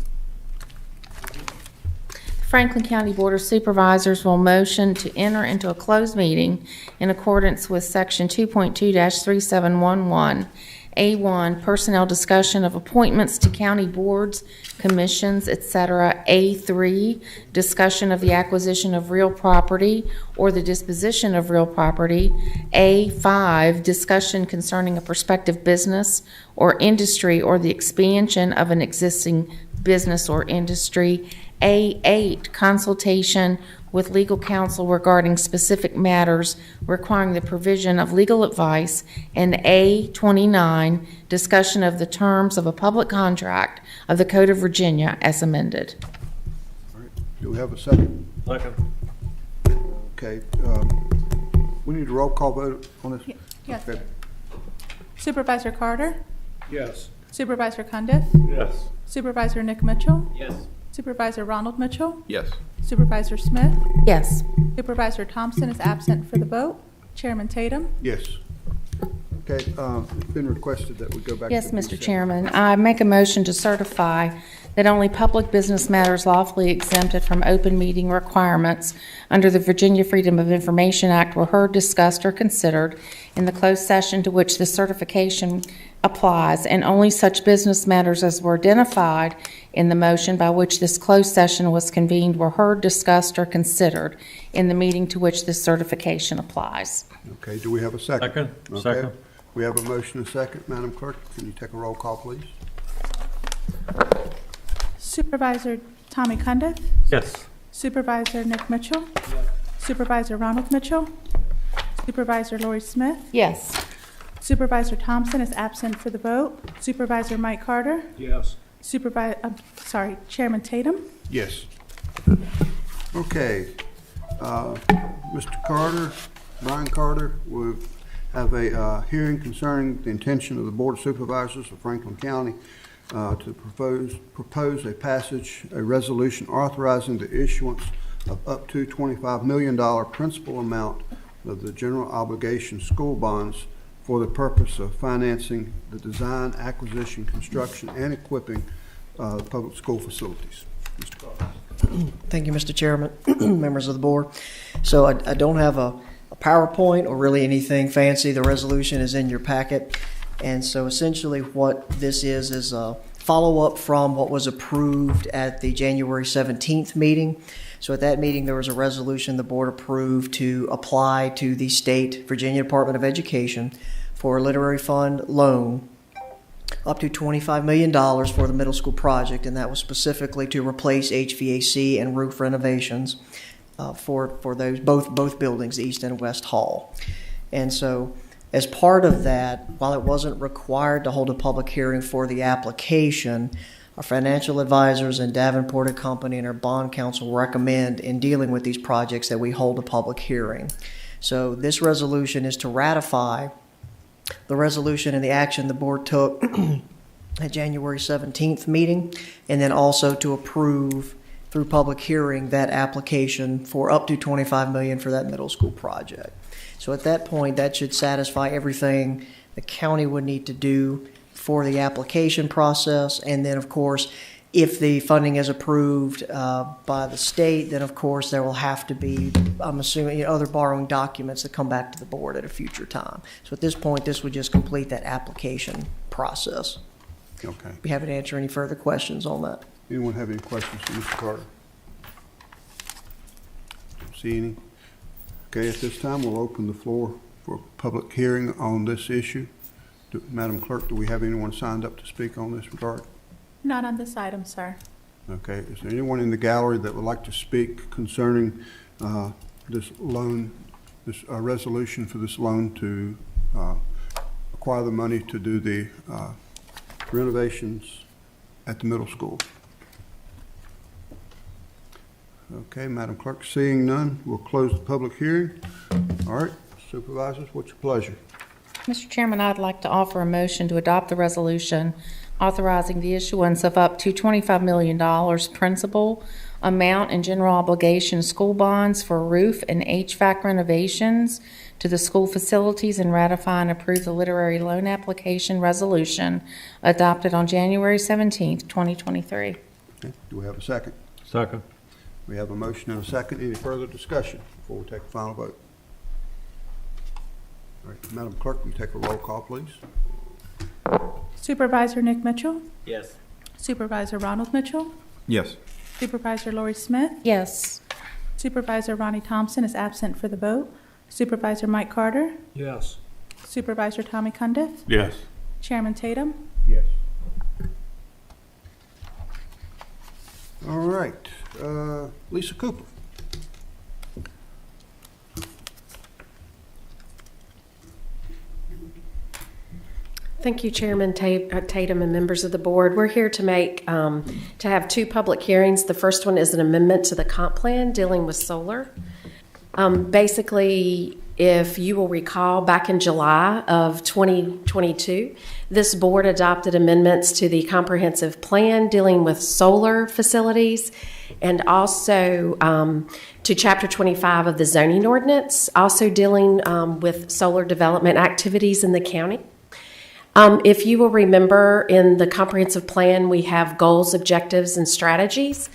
Franklin County Board of Supervisors will motion to enter into a closed meeting in accordance with Section 2.2-3711, A1, personnel discussion of appointments to county boards, commissions, etc. A3, discussion of the acquisition of real property or the disposition of real property. A5, discussion concerning a prospective business or industry or the expansion of an existing business or industry. A8, consultation with legal counsel regarding specific matters requiring the provision of legal advice. And A29, discussion of the terms of a public contract of the Code of Virginia as amended. All right. Do we have a second? Second. Okay. We need a roll call vote on this? Yes. Okay. Supervisor Carter? Yes. Supervisor Cundiff? Yes. Supervisor Nick Mitchell? Yes. Supervisor Ronald Mitchell? Yes. Supervisor Smith? Yes. Supervisor Thompson is absent for the vote. Chairman Tatum? Yes. Okay, it's been requested that we go back to Yes, the Mr. consent. Chairman. I make a motion to certify that only public business matters lawfully exempted from open meeting requirements under the Virginia Freedom of Information Act were heard, discussed, or considered in the closed session to which the certification applies, and only such business matters as were identified in the motion by which this closed session was convened were heard, discussed, or considered in the meeting to which this certification applies. Okay, do we have a second? Second. Okay. Second. We have a motion and a second. Madam Clerk, can you take a roll call, please? Supervisor Tommy Cundiff? Yes. Supervisor Nick Mitchell? Supervisor Ronald Mitchell? Supervisor Lori Smith? Yes. Supervisor Thompson is absent for the vote. Supervisor Mike Carter? Yes. Chairman Tatum? Yes. Okay. Mr. Carter, Brian Carter, will have a hearing concerning the intention of the Board of Supervisors of Franklin County to propose a resolution authorizing the issuance of up to $25 million principal amount of the general obligation school bonds for the purpose of financing the design, acquisition, construction, and equipping public school facilities. Mr. Carter. Thank you, Mr. Chairman, members of the board. So I don't have a PowerPoint or really anything fancy. The resolution is in your packet. And so essentially what this is a follow-up from what was approved at the January 17th meeting. So at that meeting, there was a resolution the board approved to apply to the state Virginia Department of Education for a literary fund loan up to $25 million for the middle school project, and that was specifically to replace HVAC and roof renovations for those both buildings, East and West Hall. And so as part of that, while it wasn't required to hold a public hearing for the application, our financial advisors and Davenport and Company and our bond counsel recommend in dealing with these projects that we hold a public hearing. So this resolution is to ratify the resolution and the action the board took at January 17th meeting, and then also to approve through public hearing that application for up to $25 million for that middle school project. So at that point, that should satisfy everything the county would need to do for the application process. And then, of course, if the funding is approved by the state, then of course there will have to be, I'm assuming, other borrowing documents that come back to the board at a future time. So at this point, this would just complete that application process. Okay. Be happy to answer any further questions on that. Anyone have any questions for Mr. Carter? Don't see any. Okay, at this time, we'll open the floor for public hearing on this issue. Madam Clerk, do we have anyone signed up to speak on this regard? Not on this item, sir. Okay, is there anyone in the gallery that would like to speak concerning this loan, this resolution for this loan to acquire the money to do the renovations at the middle school? Okay, Madam Clerk, seeing none, we'll close the public hearing. All right, supervisors, what's your pleasure? Mr. Chairman, I'd like to offer a motion to adopt the resolution authorizing the issuance of up to $25 million principal amount in general obligation school bonds for roof and HVAC renovations to the school facilities, and ratify and approve the literary loan application resolution adopted on January 17th, 2023. Okay, do we have a second? Second. We have a motion and a second. Any further discussion before we take a final vote? All right, Madam Clerk, will you take a roll call, please? Supervisor Nick Mitchell, Yes. Supervisor Ronald Mitchell, Yes. Supervisor Lori Smith, Yes. Supervisor Ronnie Thompson is absent for the vote, Supervisor Mike Carter, Yes. Supervisor Tommy Cundiff, Yes. Chairman Tatum. Yes. All right, Lisa Cooper. Thank you, Chairman Tatum and members of the board. We're here to have two public hearings. The first one is an amendment to the comp plan dealing with solar. Basically, if you will recall, back in July of 2022, this board adopted amendments to the comprehensive plan dealing with solar facilities, and also to Chapter 25 of the zoning ordinance, also dealing with solar development activities in the county. If you will remember, in the comprehensive plan, we have goals, objectives, and strategies.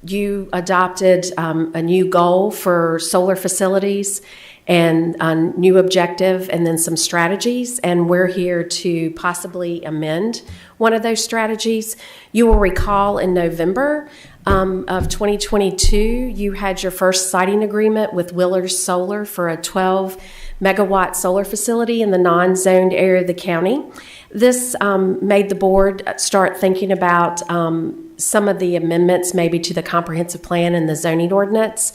You adopted a new goal for solar facilities and a new objective, and then some strategies, and we're here to possibly amend one of those strategies. You will recall in November of 2022, you had your first siting agreement with Willers Solar for a 12-megawatt solar facility in the non-zoned area of the county. This made the board start thinking about some of the amendments maybe to the comprehensive plan and the zoning ordinance.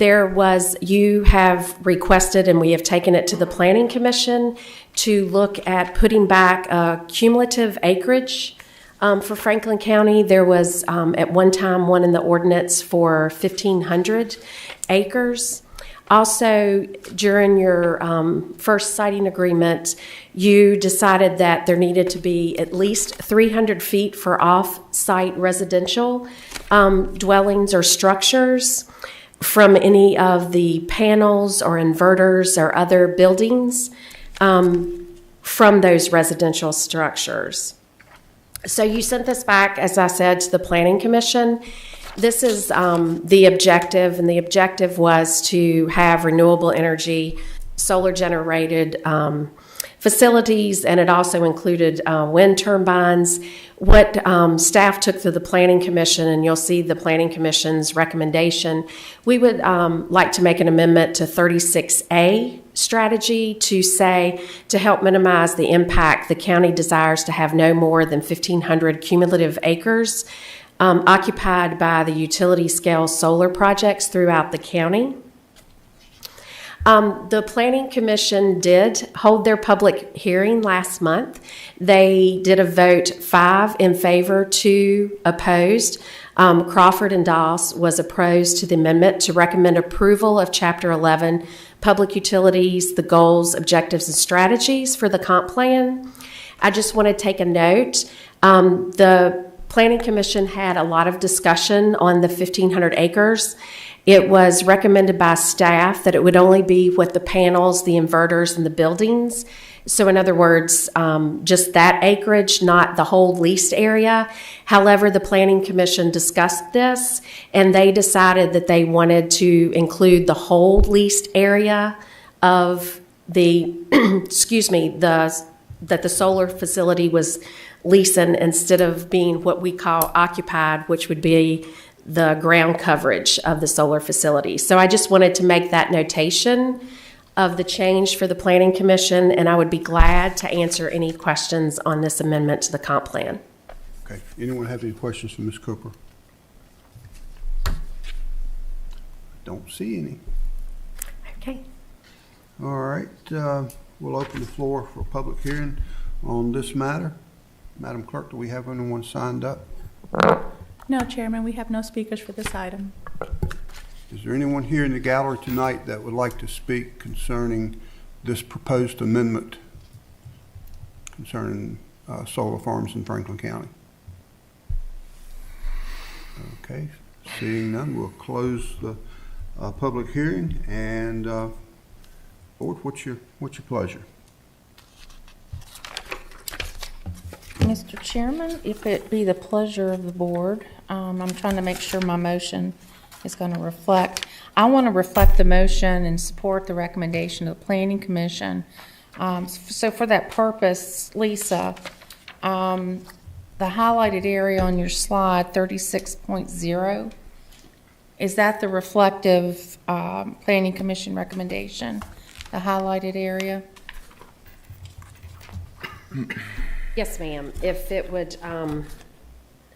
You have requested, and we have taken it to the Planning Commission, to look at putting back cumulative acreage for Franklin County. There was at one time one in the ordinance for 1,500 acres. Also, during your first siting agreement, you decided that there needed to be at least 300 feet for off-site residential dwellings or structures from any of the panels or inverters or other buildings from those residential structures. So you sent this back, as I said, to the Planning Commission. This is the objective, and the objective was to have renewable energy, solar-generated facilities, and it also included wind turbines. What staff took to the Planning Commission, and you'll see the Planning Commission's recommendation, we would like to make an amendment to 36A strategy to help minimize the impact. The county desires to have no more than 1,500 cumulative acres occupied by the utility scale solar projects throughout the county. The Planning Commission did hold their public hearing last month. They did a vote 5 in favor, 2 opposed. Crawford and Doss was opposed to the amendment to recommend approval of Chapter 11, Public Utilities, the goals, objectives, and strategies for the comp plan. I just want to take a note. The Planning Commission had a lot of discussion on the 1,500 acres. It was recommended by staff that it would only be with the panels, the inverters, and the buildings. So in other words, just that acreage, not the whole leased area. However, the Planning Commission discussed this, and they decided that they wanted to include the whole leased area of the, that the solar facility was leasing instead of being what we call occupied, which would be the ground coverage of the solar facility. So I just wanted to make that notation of the change for the Planning Commission, and I would be glad to answer any questions on this amendment to the comp plan. Okay. Anyone have any questions for Ms. Cooper? Don't see any. Okay. All right. We'll open the floor for a public hearing on this matter. Madam Clerk, do we have anyone signed up? No, Chairman, we have no speakers for this item. Is there anyone here in the gallery tonight that would like to speak concerning this proposed amendment concerning solar farms in Franklin County? Okay, seeing none, we'll close the public hearing. And Board, what's your pleasure? Mr. Chairman, if it be the pleasure of the board, I'm trying to make sure my motion is going to reflect. I want to reflect the motion and support the recommendation of the Planning Commission. So for that purpose, Lisa, the highlighted area on your slide, 36.0, is that the reflective Planning Commission recommendation, the highlighted area? Yes, ma'am. If it would,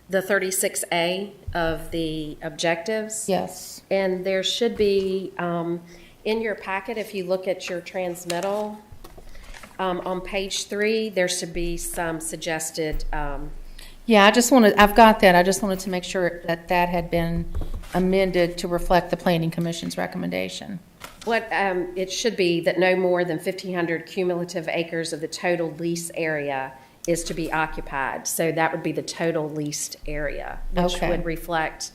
the 36A of the objectives. Yes. And there should be, in your packet, if you look at your transmittal, on page 3, there should be some suggested. Yeah, I've got that. I just wanted to make sure that that had been amended to reflect the Planning Commission's recommendation. What it should be that no more than 1,500 cumulative acres of the total lease area is to be occupied. So that would be the total leased area, which would reflect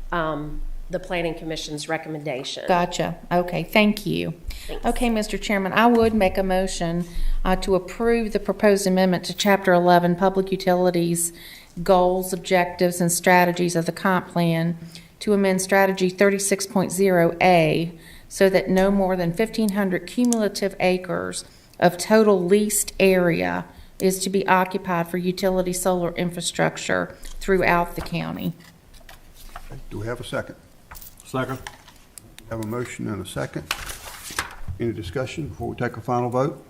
the Planning Commission's recommendation. Gotcha. Okay, thank you. Thanks. Okay, Mr. Chairman, I would make a motion to approve the proposed amendment to Chapter 11, Public Utilities, Goals, Objectives, and Strategies of the Comp Plan to amend Strategy 36.0A so that no more than 1,500 cumulative acres of total leased area is to be occupied for utility solar infrastructure throughout the county. Okay. Do we have a second? Second. We have a motion and a second. Any discussion before we take a final vote?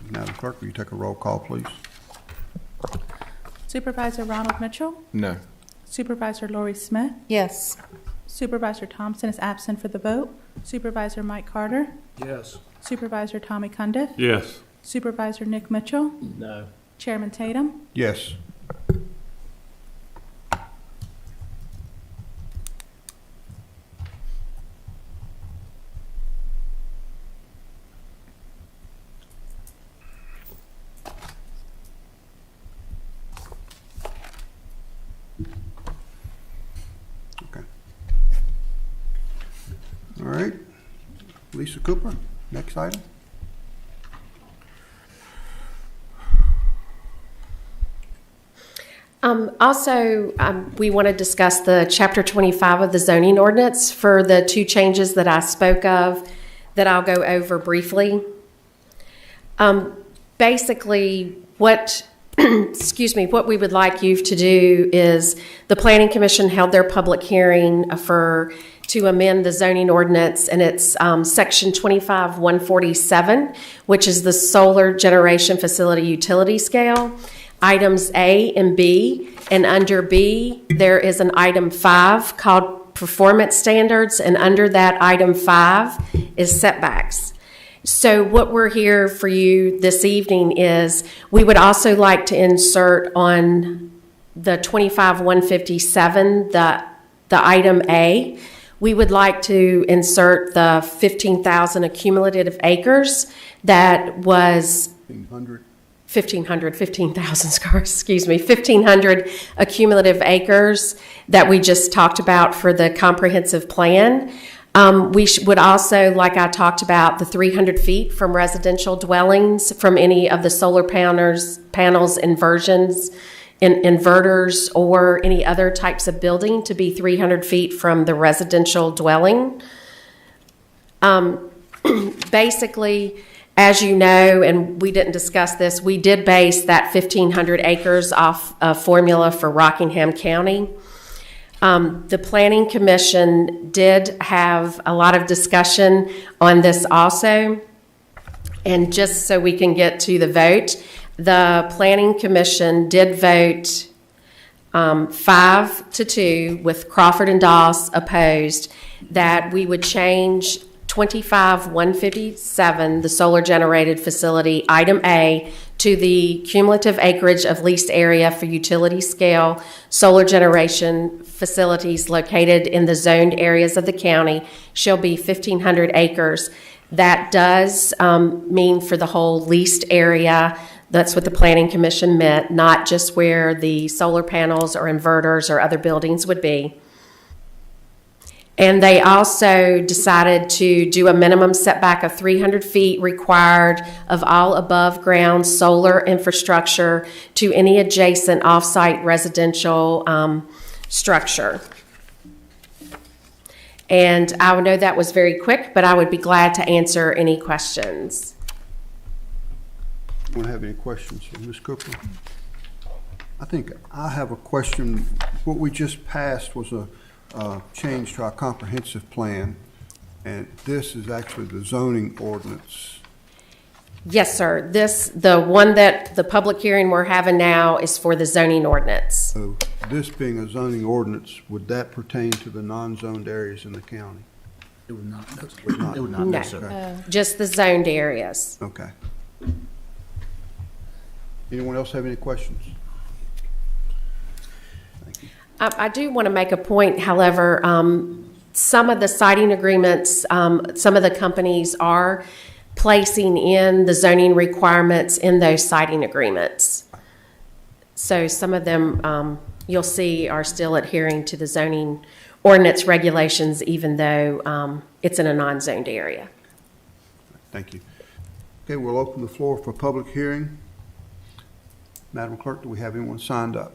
Madam Clerk, will you take a roll call, please? Supervisor Ronald Mitchell? No. Supervisor Lori Smith? Yes. Supervisor Thompson is absent for the vote. Supervisor Mike Carter? Yes. Supervisor Tommy Cundiff? Yes. Supervisor Nick Mitchell? No. Chairman Tatum? Yes. Okay. All right. Lisa Cooper, next item. We want to discuss the Chapter 25 of the zoning ordinance for the 2 changes that I spoke of that I'll go over briefly. Basically, what what we would like you to do is the Planning Commission held their public hearing to amend the zoning ordinance, and it's Section 25-147, which is the solar generation facility utility scale. Items A and B, and under B, there is an item 5 called performance standards, and under that, item 5 is setbacks. So what we're here for you this evening is we would also like to insert on the 25-157, the item A, we would like to insert the 15,000 accumulative acres that was 1,500 accumulative acres that we just talked about for the comprehensive plan. We would also, like I talked about, the 300 feet from residential dwellings, from any of the solar panels, inverters, or any other types of building to be 300 feet from the residential dwelling. Basically, as you know, and we didn't discuss this, we did base that 1,500 acres off a formula for Rockingham County. The Planning Commission did have a lot of discussion on this also. And just so we can get to the vote, the Planning Commission did vote 5-2 with Crawford and Doss opposed that we would change 25-157, the solar generated facility, item A, to the cumulative acreage of leased area for utility scale solar generation facilities located in the zoned areas of the county shall be 1,500 acres. That does mean for the whole leased area. That's what the Planning Commission meant, not just where the solar panels or inverters or other buildings would be. And they also decided to do a minimum setback of 300 feet required of all above ground solar infrastructure to any adjacent off-site residential structure. And I know that was very quick, but I would be glad to answer any questions. Want to have any questions for Ms. Cooper? I think I have a question. What we just passed was a change to our comprehensive plan, and this is actually the zoning ordinance. Yes, sir. The one that the public hearing we're having now is for the zoning ordinance. So this being a zoning ordinance, would that pertain to the non-zoned areas in the county? It would not. It would not. It would not, No, no, sir. Just the zoned areas. Okay. Anyone else have any questions? I do want to make a point, however, some of the siting agreements, some of the companies are placing in the zoning requirements in those siting agreements. So some of them, you'll see, are still adhering to the zoning ordinance regulations, even though it's in a non-zoned area. Thank you. Okay, we'll open the floor for public hearing. Madam Clerk, do we have anyone signed up?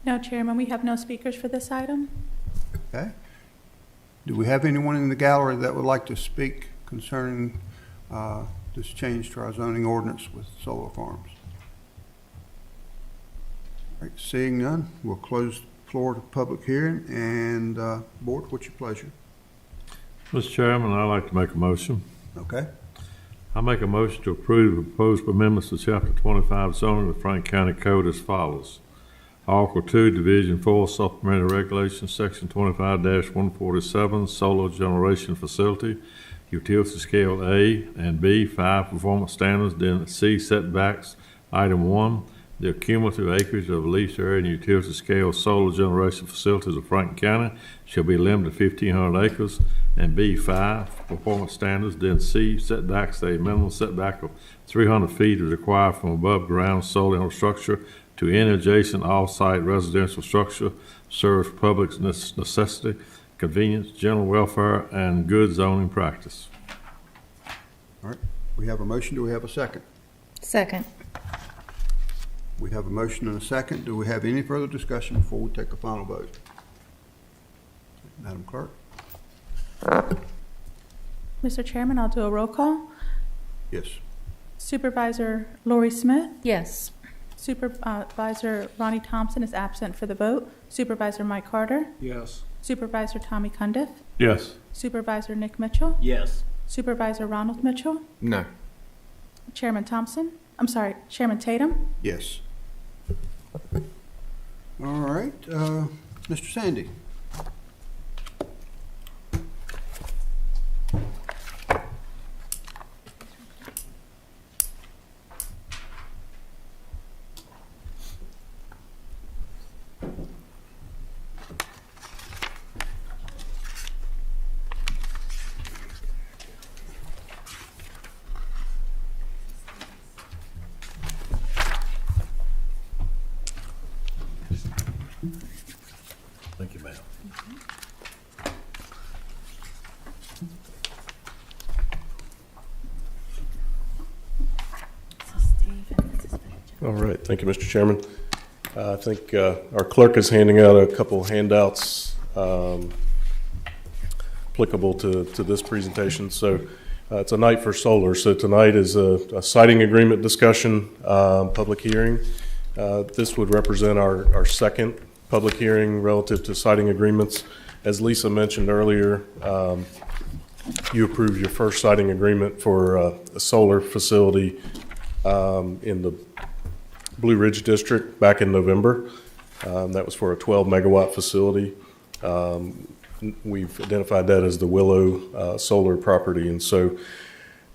No, Chairman, we have no speakers for this item. Okay. Do we have anyone in the gallery that would like to speak concerning this change to our zoning ordinance with solar farms? All right, seeing none, we'll close the floor to public hearing. And Board, what's your pleasure? Mr. Chairman, I'd like to make a motion. Okay. I make a motion to approve the proposed amendments to Chapter 25 zoning of the Franklin County Code as follows. Article 2, Division 4, Supplementary Regulations, Section 25-147, Solar Generation Facility, Utility Scale A and B, 5 Performance Standards, then C, Setbacks. Item 1, the cumulative acreage of leased area and utility scale solar generation facilities of Franklin County shall be limited to 1,500 acres, and B, 5 Performance Standards, then C, Setbacks. A minimum setback of 300 feet is required from above ground solar infrastructure to any adjacent off-site residential structure serves public necessity, convenience, general welfare, and good zoning practice. All right, we have a motion. Do we have a second? Second. We have a motion and a second. Do we have any further discussion before we take a final vote? Madam Clerk? Mr. Chairman, I'll do a roll call. Yes. Supervisor Lori Smith? Yes. Supervisor Ronnie Thompson is absent for the vote. Supervisor Mike Carter? Yes. Supervisor Tommy Cundiff? Yes. Supervisor Nick Mitchell? Yes. Supervisor Ronald Mitchell? No. Chairman Tatum? Yes. All right, Mr. Sandy. All right, thank you, Mr. Chairman. I think our clerk is handing out a couple handouts applicable to this presentation. So it's a night for solar. So tonight is a siting agreement discussion, public hearing. This would represent our second public hearing relative to siting agreements. As Lisa mentioned earlier, you approved your first siting agreement for a solar facility in the Blue Ridge District back in November. That was for a 12 megawatt facility. We've identified that as the Willow solar property. And so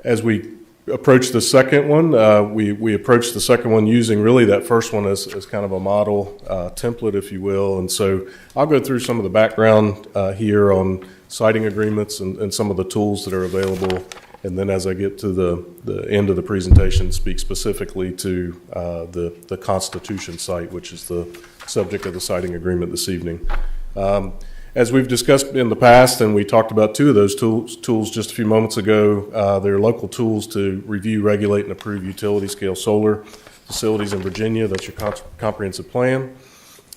as we approach the second one, we approached the second one using really that first one as kind of a model template, if you will. And so I'll go through some of the background here on siting agreements and some of the tools that are available. And then as I get to the end of the presentation, speak specifically to the Constitution site, which is the subject of the siting agreement this evening. As we've discussed in the past, and we talked about two of those tools just a few moments ago, they're local tools to review, regulate, and approve utility scale solar facilities in Virginia. That's your comprehensive plan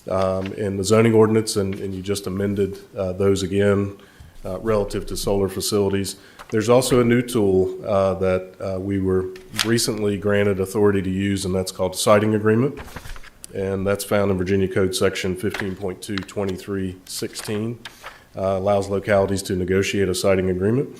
and the zoning ordinance, and you just amended those again relative to solar facilities. There's also a new tool that we were recently granted authority to use, and that's called siting agreement. And that's found in Virginia Code Section 15.22316. Allows localities to negotiate a siting agreement.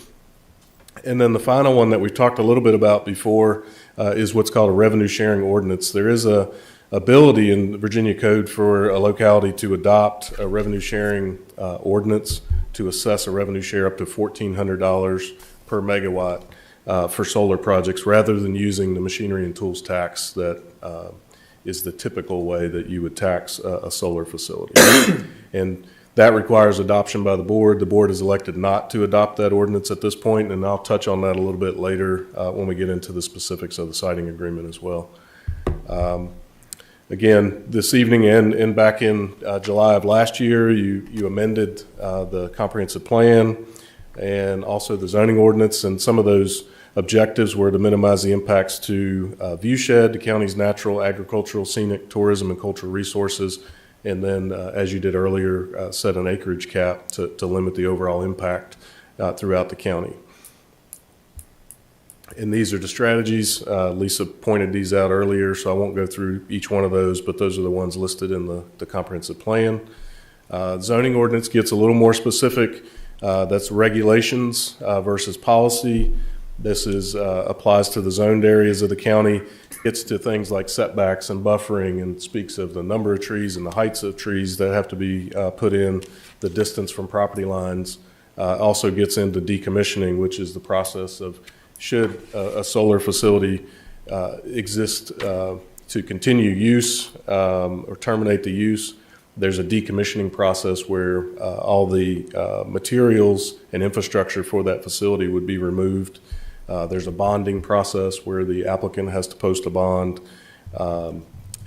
And then the final one that we've talked a little bit about before is what's called a revenue sharing ordinance. There is a ability in the Virginia Code for a locality to adopt a revenue sharing ordinance to assess a revenue share up to $1,400 per megawatt for solar projects, rather than using the machinery and tools tax that is the typical way that you would tax a solar facility. And that requires adoption by the board. The board has elected not to adopt that ordinance at this point, and I'll touch on that a little bit later when we get into the specifics of the siting agreement as well. Again, this evening and back in July of last year, you amended the comprehensive plan and also the zoning ordinance, and some of those objectives were to minimize the impacts to viewshed, the county's natural, agricultural, scenic, tourism, and cultural resources, and then, as you did earlier, set an acreage cap to limit the overall impact throughout the county. And these are the strategies. Lisa pointed these out earlier, so I won't go through each one of those, but those are the ones listed in the comprehensive plan. Zoning ordinance gets a little more specific. That's regulations versus policy. This applies to the zoned areas of the county. Gets to things like setbacks and buffering, and speaks of the number of trees and the heights of trees that have to be put in, the distance from property lines. Also gets into decommissioning, which is the process of should a solar facility exist to continue use or terminate the use. There's a decommissioning process where all the materials and infrastructure for that facility would be removed. There's a bonding process where the applicant has to post a bond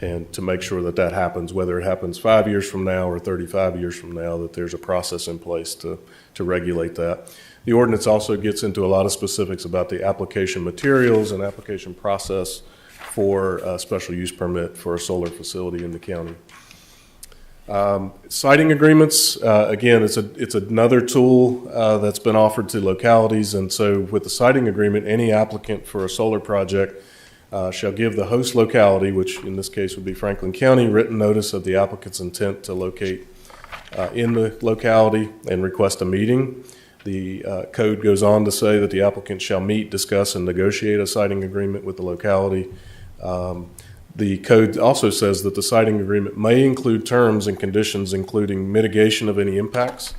and to make sure that happens, whether it happens 5 years from now or 35 years from now, that there's a process in place to regulate that. The ordinance also gets into a lot of specifics about the application materials and application process for a special use permit for a solar facility in the county. Siting agreements, again, it's another tool that's been offered to localities. And so with the siting agreement, any applicant for a solar project shall give the host locality, which in this case would be Franklin County, written notice of the applicant's intent to locate in the locality and request a meeting. The code goes on to say that the applicant shall meet, discuss, and negotiate a siting agreement with the locality. The code also says that the siting agreement may include terms and conditions including mitigation of any impacts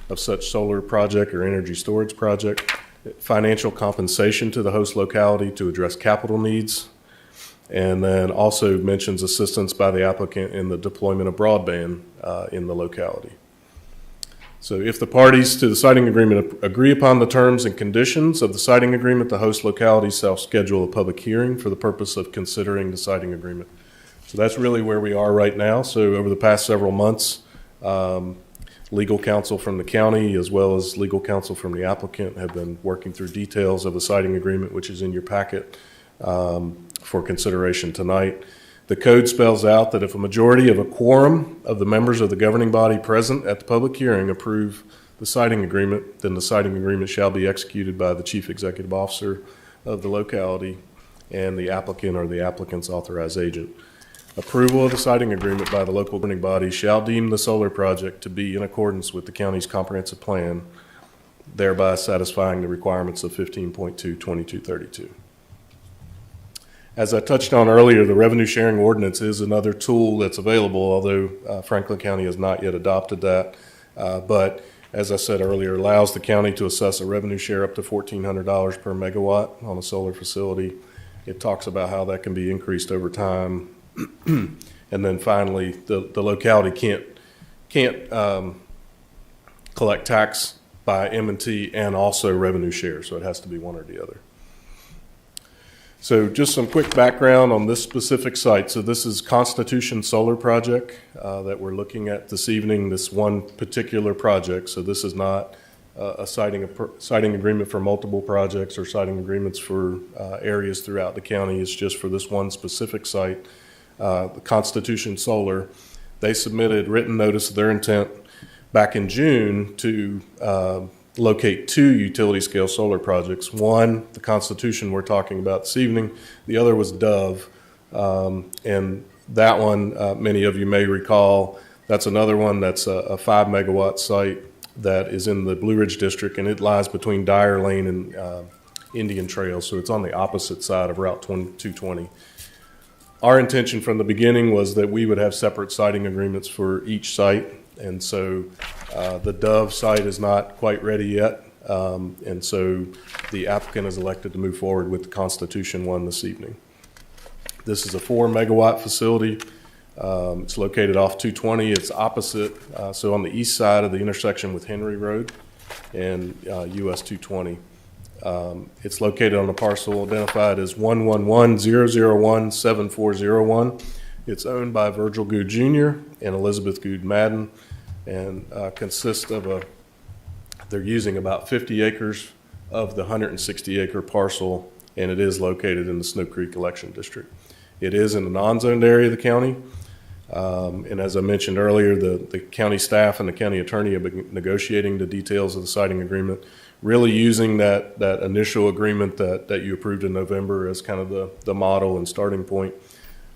of such solar project or energy storage project, financial compensation to the host locality to address capital needs, and then also mentions assistance by the applicant in the deployment of broadband in the locality. So if the parties to the siting agreement agree upon the terms and conditions of the siting agreement, the host locality shall schedule a public hearing for the purpose of considering the siting agreement. So that's really where we are right now. So over the past several months, legal counsel from the county as well as legal counsel from the applicant have been working through details of the siting agreement, which is in your packet for consideration tonight. The code spells out that if a majority of a quorum of the members of the governing body present at the public hearing approve the siting agreement, then the siting agreement shall be executed by the chief executive officer of the locality and the applicant or the applicant's authorized agent. Approval of the siting agreement by the local governing body shall deem the solar project to be in accordance with the county's comprehensive plan, thereby satisfying the requirements of 15.22232. As I touched on earlier, the revenue sharing ordinance is another tool that's available, although Franklin County has not yet adopted that. But as I said earlier, allows the county to assess a revenue share up to $1,400 per megawatt on a solar facility. It talks about how that can be increased over time. And then finally, the locality can't collect tax by M&T and also revenue share, so it has to be one or the other. So just some quick background on this specific site. So this is Constitution Solar Project that we're looking at this evening, this one particular project. So this is not a siting agreement for multiple projects or siting agreements for areas throughout the county. It's just for this one specific site, the Constitution Solar. They submitted written notice of their intent back in June to locate 2 utility-scale solar projects. One, the Constitution we're talking about this evening. The other was Dove. And that one, many of you may recall, that's another one that's a 5-megawatt site that is in the Blue Ridge District, and it lies between Dyer Lane and Indian Trail, so it's on the opposite side of Route 220. Our intention from the beginning was that we would have separate siting agreements for each site, and so the Dove site is not quite ready yet, and so the applicant has elected to move forward with the Constitution one this evening. This is a 4-megawatt facility. It's located off 220. It's opposite, so on the east side of the intersection with Henry Road and US 220. It's located on a parcel identified as 111-001-7401. It's owned by Virgil Good Jr. and Elizabeth Good Madden, and consists of they're using about 50 acres of the 160-acre parcel, and it is located in the Snow Creek Election District. It is in a non-zoned area of the county, and as I mentioned earlier, the county staff and the county attorney have been negotiating the details of the siting agreement, really using that initial agreement that you approved in November as kind of the model and starting point.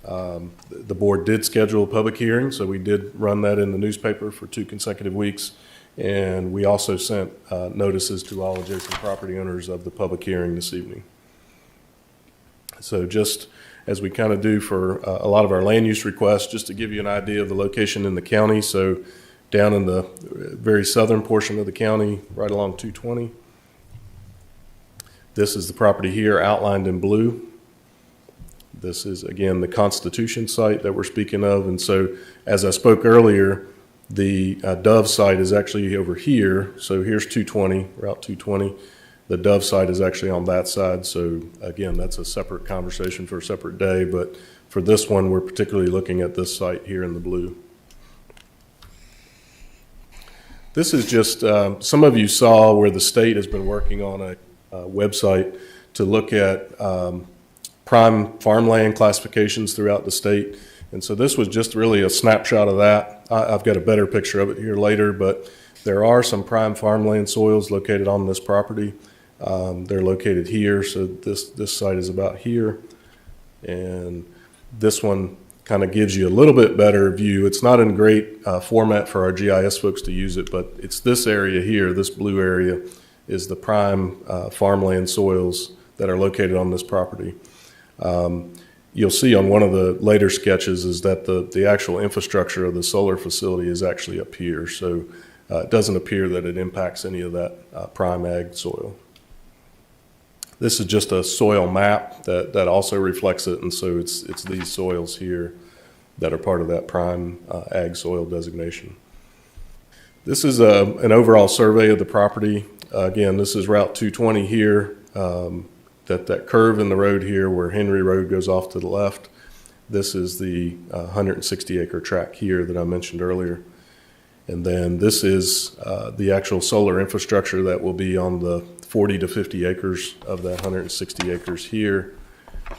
The board did schedule a public hearing, so we did run that in the newspaper for 2 consecutive weeks, and we also sent notices to all adjacent property owners of the public hearing this evening. So just as we kind of do for a lot of our land use requests, just to give you an idea of the location in the county. So down in the very southern portion of the county, right along 220. This is the property here outlined in blue. This is, again, the Constitution site that we're speaking of. And so, as I spoke earlier, the Dove site is actually over here. So here's 220, Route 220. The Dove site is actually on that side. So again, that's a separate conversation for a separate day. But for this one, we're particularly looking at this site here in the blue. This is just, some of you saw where the state has been working on a website to look at prime farmland classifications throughout the state. And so this was just really a snapshot of that. I've got a better picture of it here later, but there are some prime farmland soils located on this property. They're located here, so this site is about here. And this one kind of gives you a little bit better view. It's not in great format for our GIS folks to use it, but it's this area here, this blue area, is the prime farmland soils that are located on this property. You'll see on one of the later sketches is that the actual infrastructure of the solar facility is actually up here, so it doesn't appear that it impacts any of that prime ag soil. This is just a soil map that also reflects it, and so it's these soils here that are part of that prime ag soil designation. This is an overall survey of the property. Again, this is Route 220 here, that curve in the road here where Henry Road goes off to the left. This is the 160-acre tract here that I mentioned earlier. And then this is the actual solar infrastructure that will be on the 40 to 50 acres of that 160 acres here.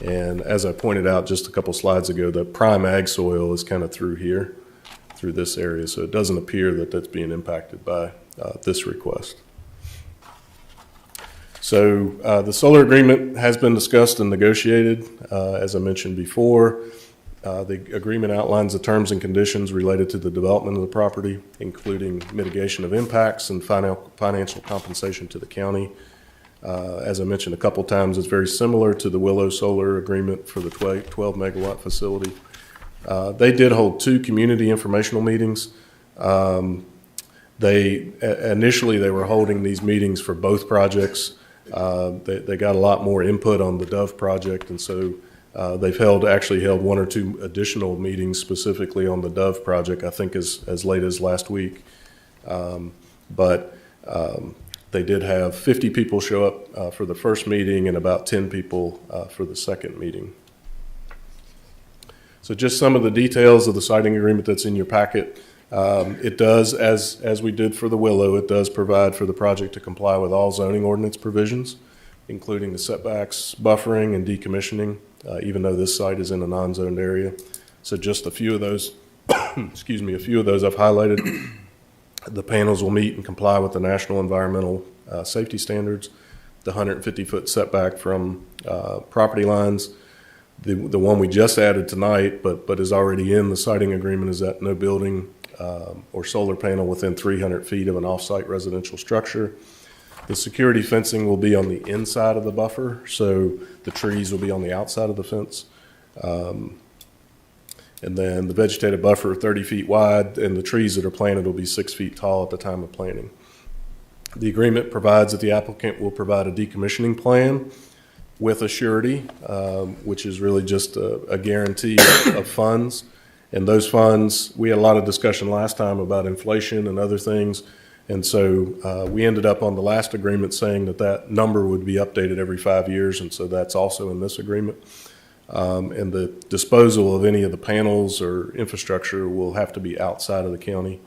And as I pointed out just a couple slides ago, the prime ag soil is kind of through here, through this area, so it doesn't appear that that's being impacted by this request. So the solar agreement has been discussed and negotiated, as I mentioned before. The agreement outlines the terms and conditions related to the development of the property, including mitigation of impacts and financial compensation to the county. As I mentioned a couple times, it's very similar to the Willow Solar agreement for the 12 megawatt facility. They did hold 2 community informational meetings. Initially they were holding these meetings for both projects. They got a lot more input on the Dove project, and so they've actually held 1 or 2 additional meetings specifically on the Dove project, I think as late as last week. They did have 50 people show up for the first meeting and about 10 people for the second meeting. So just some of the details of the siting agreement that's in your packet. It does, as we did for the Willow, it does provide for the project to comply with all zoning ordinance provisions, including the setbacks, buffering, and decommissioning, even though this site is in a non-zoned area. So just a few of those, excuse me, a few of those I've highlighted. The panels will meet and comply with the National Environmental Safety Standards, the 150-foot setback from property lines. The one we just added tonight, but is already in the siting agreement, is that no building or solar panel within 300 feet of an off-site residential structure. The security fencing will be on the inside of the buffer, so the trees will be on the outside of the fence. And then the vegetative buffer 30 feet wide, and the trees that are planted will be 6 feet tall at the time of planting. The agreement provides that the applicant will provide a decommissioning plan with a surety, which is really just a guarantee of funds. And those funds, we had a lot of discussion last time about inflation and other things. And so we ended up on the last agreement saying that number would be updated every 5 years. And so that's also in this agreement. And the disposal of any of the panels or infrastructure will have to be outside of the county.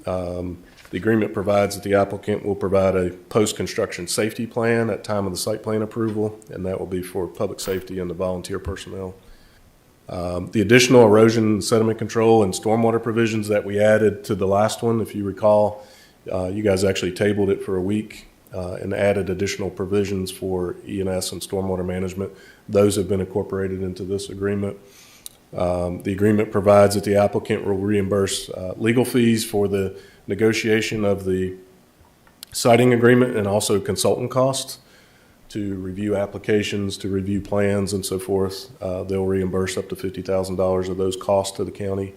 The agreement provides that the applicant will provide a post-construction safety plan at time of the site plan approval, and that will be for public safety and the volunteer personnel. The additional erosion, sediment control, and stormwater provisions that we added to the last one, if you recall, you guys actually tabled it for a week and added additional provisions for E&S and stormwater management. Those have been incorporated into this agreement. The agreement provides that the applicant will reimburse legal fees for the negotiation of the siting agreement and also consultant costs to review applications, to review plans, and so forth. They'll reimburse up to $50,000 of those costs to the county.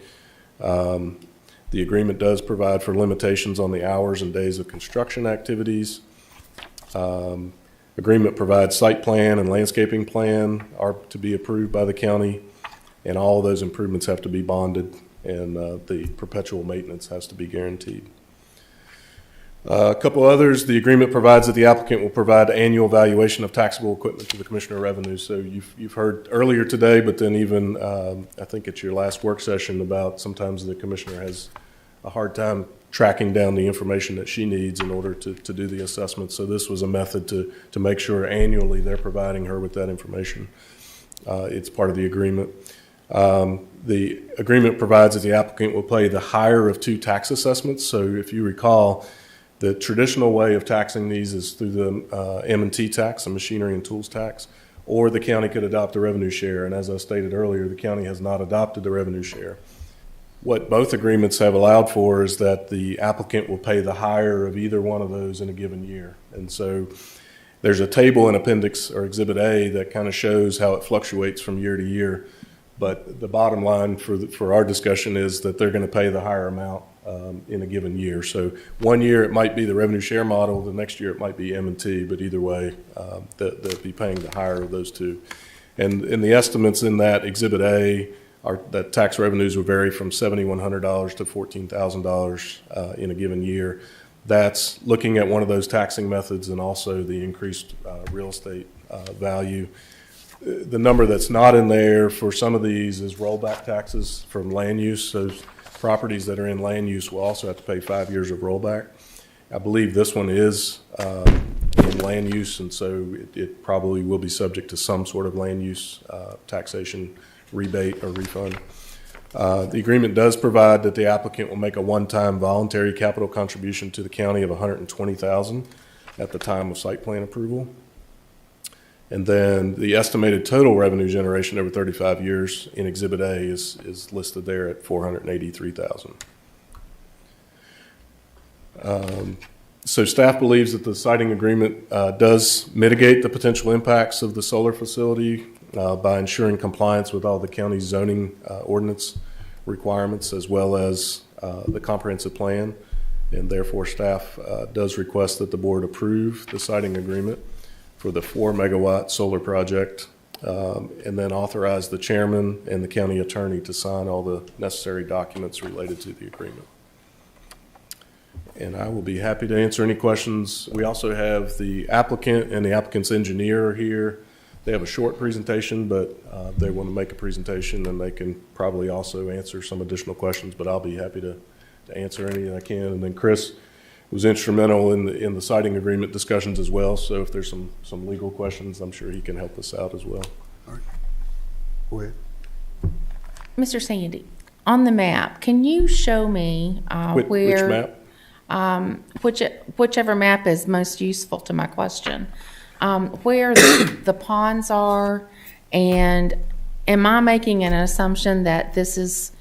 The agreement does provide for limitations on the hours and days of construction activities. Agreement provides site plan and landscaping plan are to be approved by the county, and all of those improvements have to be bonded, and the perpetual maintenance has to be guaranteed. A couple others, the agreement provides that the applicant will provide annual valuation of taxable equipment to the Commissioner of Revenue. So you've heard earlier today, but then even I think at your last work session about sometimes the Commissioner has a hard time tracking down the information that she needs in order to do the assessment. So this was a method to make sure annually they're providing her with that information. It's part of the agreement. The agreement provides that the applicant will pay the higher of 2 tax assessments. So if you recall, the traditional way of taxing these is through the M&T tax, the machinery and tools tax, or the county could adopt a revenue share. And as I stated earlier, the county has not adopted the revenue share. What both agreements have allowed for is that the applicant will pay the higher of either one of those in a given year. And so there's a table in Appendix or Exhibit A that kind of shows how it fluctuates from year to year. But the bottom line for our discussion is that they're going to pay the higher amount in a given year. So one year it might be the revenue share model, the next year it might be M&T, but either way, they'll be paying the higher of those two. And in the estimates in that Exhibit A are that tax revenues will vary from $7,100 to $14,000 in a given year. That's looking at one of those taxing methods and also the increased real estate value. The number that's not in there for some of these is rollback taxes from land use. So properties that are in land use will also have to pay 5 years of rollback. I believe this one is in land use, and so it probably will be subject to some sort of land use taxation rebate or refund. The agreement does provide that the applicant will make a one-time voluntary capital contribution to the county of $120,000 at the time of site plan approval. And then the estimated total revenue generation over 35 years in Exhibit A is listed there at $483,000. So staff believes that the siting agreement does mitigate the potential impacts of the solar facility by ensuring compliance with all the county's zoning ordinance requirements as well as the comprehensive plan. And therefore, staff does request that the board approve the siting agreement for the 4-megawatt solar project, and then authorize the chairman and the county attorney to sign all the necessary documents related to the agreement. And I will be happy to answer any questions. We also have the applicant and the applicant's engineer here. They have a short presentation, but they want to make a presentation, and they can probably also answer some additional questions, but I'll be happy to answer any that I can. And then Chris was instrumental in the siting agreement discussions as well, so if there's some legal questions, I'm sure he can help us out as well. All right. Go ahead. Mr. Sandy, on the map, can you show me Which where... map? Whichever map is most useful to my question, where the ponds are, and am I making an assumption that this is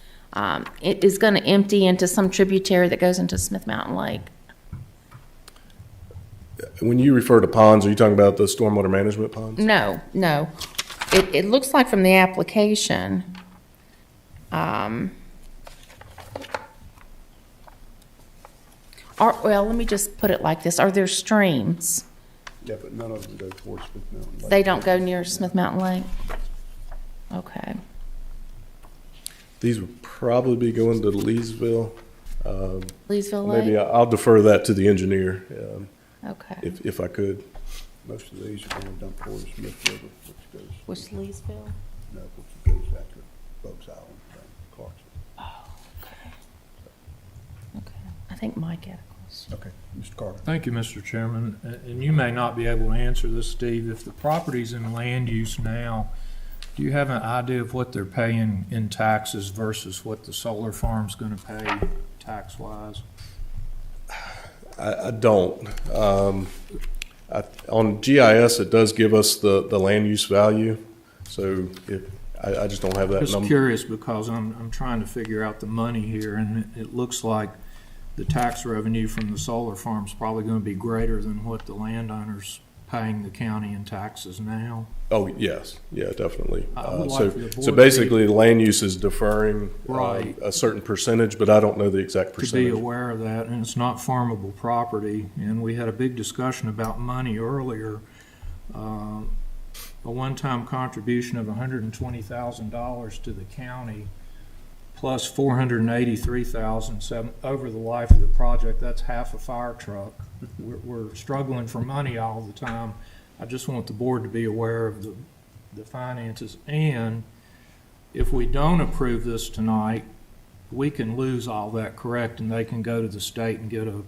it is going to empty into some tributary that goes into Smith Mountain Lake? When you refer to ponds, are you talking about the stormwater management ponds? No. It looks like from the application. Well, let me just put it like this. Are there streams? Yeah, but none of them go towards Smith Mountain Lake. They don't go near Smith Mountain Lake? Okay. These would probably be going to Leesville. Leesville Lake? Maybe I'll defer that to the engineer, Okay. if I could. Most of these are going to dump towards Smith River, Which Leesville? no, which goes after Bugs Island, Clarkson. Oh, okay. Okay. I think Mike had a question. Okay, Mr. Carter. Thank you, Mr. Chairman. And you may not be able to answer this, Steve. If the property's in land use now, do you have an idea of what they're paying in taxes versus what the solar farm's going to pay tax-wise? I don't. On GIS, it does give us the land use value, so I just don't have that Just number. curious because I'm trying to figure out the money here, and it looks like the tax revenue from the solar farm is probably going to be greater than what the landowner's paying the county in taxes now. Oh, yes. Yeah, definitely. I would like So for the board so to basically, the land use is deferring Right. a certain percentage, but I don't know the exact To be percentage. aware of that, and it's not farmable property, and we had a big discussion about money earlier. A one-time contribution of $120,000 to the county, plus $483,000 over the life of the project. That's half a fire truck. We're struggling for money all the time. I just want the board to be aware of the finances, and if we don't approve this tonight, we can lose all that, correct? And they can go to the state and get a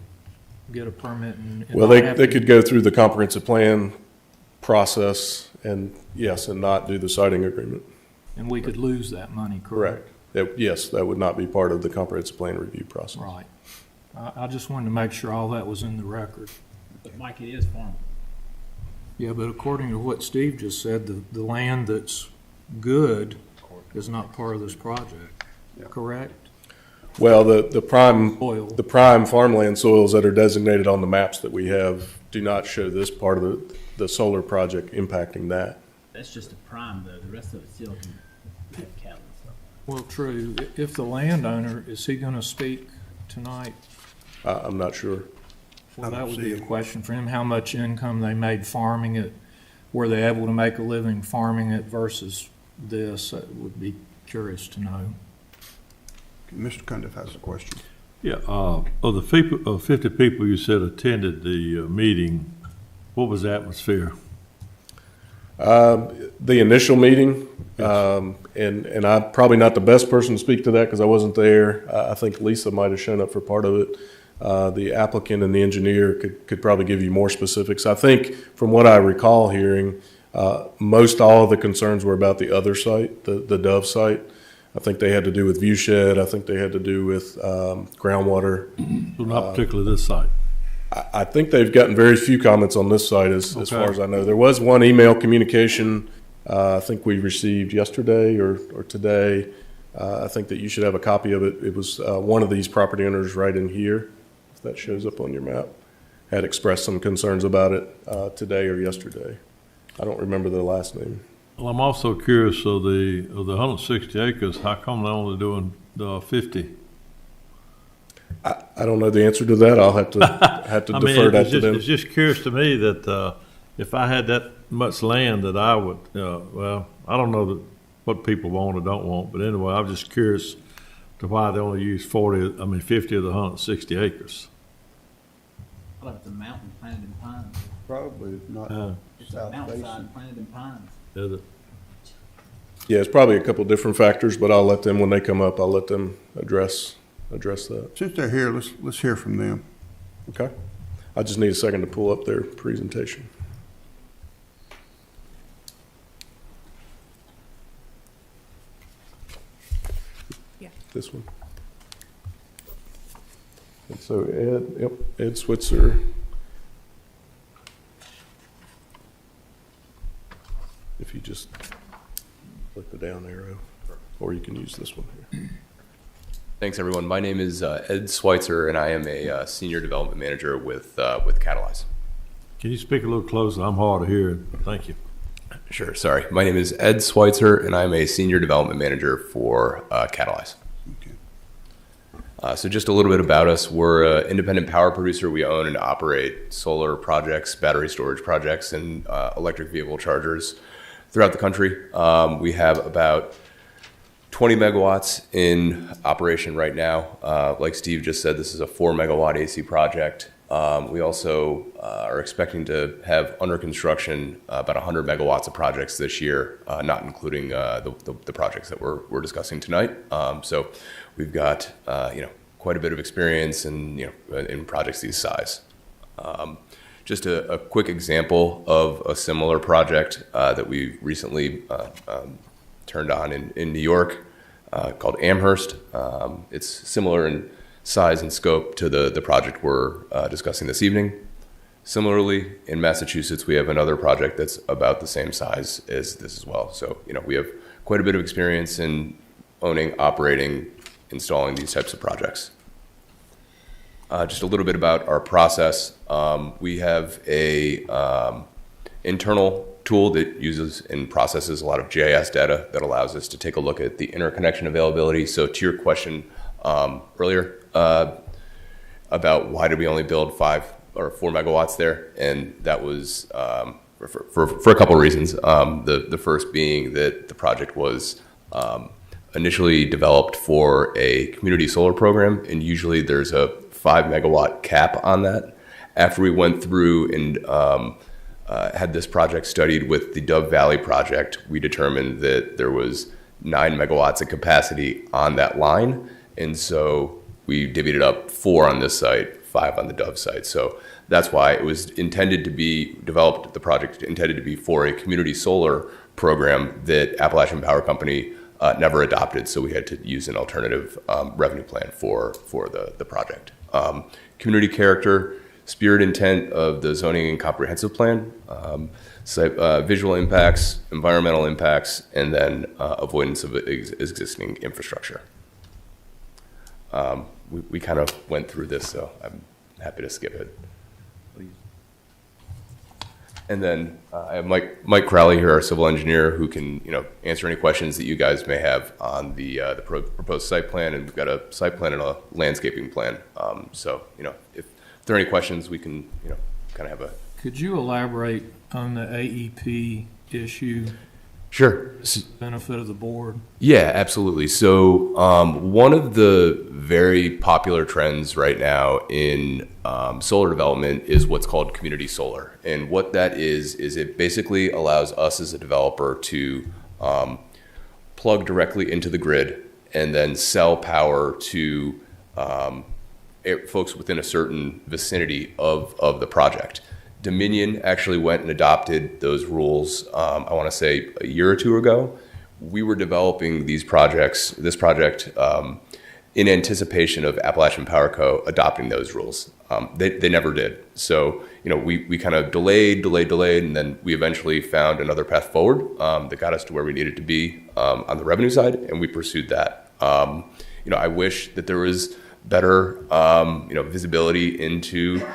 permit and Well, not have they to- could go through the comprehensive plan process and, yes, and not do the siting agreement. And we could lose that money, correct? Yes, that would not be part of the comprehensive plan review process. Right. I just wanted to make sure all that was in the record. But Mike, it is farmable. Yeah, but according to what Steve just said, the land that's good is not part of this project, correct? Well, the prime Oil. the prime farmland soils that are designated on the maps that we have do not show this part of the solar project impacting that. That's just a prime, though. The rest of it still can have cattle and stuff. Well, true. If the landowner, is he going to speak tonight? I'm not sure. Well, that would be a question for him, how much income they made farming it. Were they able to make a living farming it versus this? I would be curious to know. Mr. Cundiff has a question. Yeah, of the 50 people you said attended the meeting, what was the atmosphere? The initial meeting, and I'm probably not the best person to speak to that because I wasn't there. I think Lisa might have shown up for part of it. The applicant and the engineer could probably give you more specifics. I think from what I recall hearing, most all of the concerns were about the other site, the Dove site. I think they had to do with view shed. I think they had to do with groundwater. So not particularly this site. I think they've gotten very few comments on this site as far as I know. There was one email communication I think we received yesterday or today. I think that you should have a copy of it. It was one of these property owners right in here, if that shows up on your map, had expressed some concerns about it today or yesterday. I don't remember their last name. Well, I'm also curious of the 160 acres. How come they're only doing 50? I don't know the answer to that. I'll have to defer that to them. It's just curious to me that if I had that much land that I would, well, I don't know what people want or don't want, but anyway, I'm just curious to why they only use 50 of the 160 acres. Well, it's a mountain planted in pines. Probably not. It's a mountainside planted in pines. Is it? Yeah, it's probably a couple different factors, but I'll let them, when they come up, I'll let them address that. Since they're here, let's hear from them. Okay. I just need a second to pull up their presentation. Yeah. This one. And so Ed Switzer. If you just click the down arrow, or you can use this one here. Thanks, everyone. My name is Ed Schweitzer, and I am a senior development manager with Catalyze. Can you speak a little closer? I'm hard of hearing. Thank you. Sure. Sorry. My name is Ed Schweitzer, and I'm a senior development manager for Catalyze. So just a little bit about us. We're an independent power producer. We own and operate solar projects, battery storage projects, and electric vehicle chargers throughout the country. We have about 20 megawatts in operation right now. Like Steve just said, this is a 4 megawatt AC project. We also are expecting to have under construction about 100 megawatts of projects this year, not including the projects that we're discussing tonight. So we've got quite a bit of experience in projects these size. Just a quick example of a similar project that we recently turned on in New York called Amherst. It's similar in size and scope to the project we're discussing this evening. Similarly, in Massachusetts, we have another project that's about the same size as this as well. So, we have quite a bit of experience in owning, operating, installing these types of projects. Just a little bit about our process. We have a internal tool that uses and processes a lot of GIS data that allows us to take a look at the interconnection availability. So to your question earlier about why did we only build 5 or 4 megawatts there, and that was for a couple of reasons. The first being that the project was initially developed for a community solar program, and usually there's a 5 megawatt cap on that. After we went through and had this project studied with the Dove Valley project, we determined that there was 9 megawatts of capacity on that line. And so we divvied it up 4 on this site, 5 on the Dove site. So that's why it was intended to be developed, the project intended to be for a community solar program that Appalachian Power Company never adopted. So we had to use an alternative revenue plan for the project. Community character, spirit intent of the zoning and comprehensive plan, visual impacts, environmental impacts, and then avoidance of existing infrastructure. We kind of went through this, so I'm happy to skip it. And then I have Mike Crowley here, our civil engineer, who can answer any questions that you guys may have on the proposed site plan. And we've got a site plan and a landscaping plan. So if there are any questions, we can kind of have a. Could you elaborate on the AEP issue? Sure. Benefit of the board. Yeah, absolutely. So one of the very popular trends right now in solar development is what's called community solar. And what that is it basically allows us as a developer to plug directly into the grid and then sell power to folks within a certain vicinity of the project. Dominion actually went and adopted those rules, I want to say a year or two ago. We were developing this project, in anticipation of Appalachian Power Co. adopting those rules. They never did. So, we kind of delayed, and then we eventually found another path forward that got us to where we needed to be on the revenue side, and we pursued that. I wish that there was better, visibility into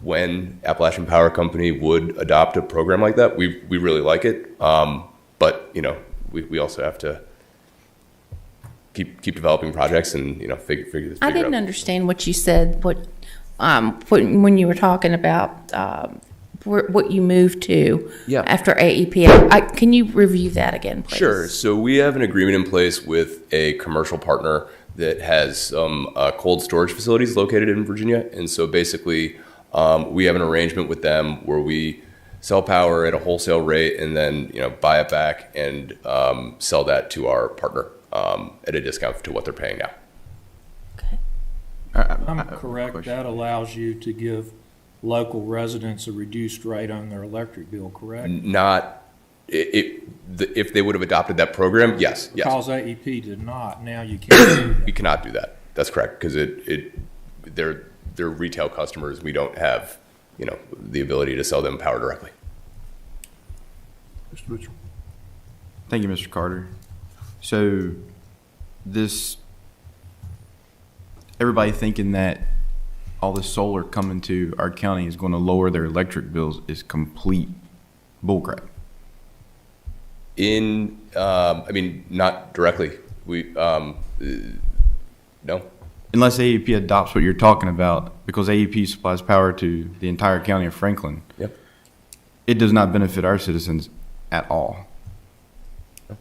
when Appalachian Power Company would adopt a program like that. We really like it, but we also have to keep developing projects and figure this. I didn't understand what you said. When you were talking about what you moved to after AEP. Can you review that again, please? Sure. So we have an agreement in place with a commercial partner that has some cold storage facilities located in Virginia, and so basically we have an arrangement with them where we sell power at a wholesale rate and then buy it back and sell that to our partner at a discount to what they're paying now. I'm correct, that allows you to give local residents a reduced rate on their electric bill, correct? Not if they would have adopted that program, yes. Because AEP did not, now you can't do that. We cannot do that. That's correct, because they're retail customers. We don't have the ability to sell them power directly. Mr. Mitchell. Thank you, Mr. Carter. So everybody thinking that all this solar coming to our county is going to lower their electric bills is complete bullcrap. Not directly. No. Unless AEP adopts what you're talking about, because AEP supplies power to the entire county of Franklin. Yep. It does not benefit our citizens at all. Yep.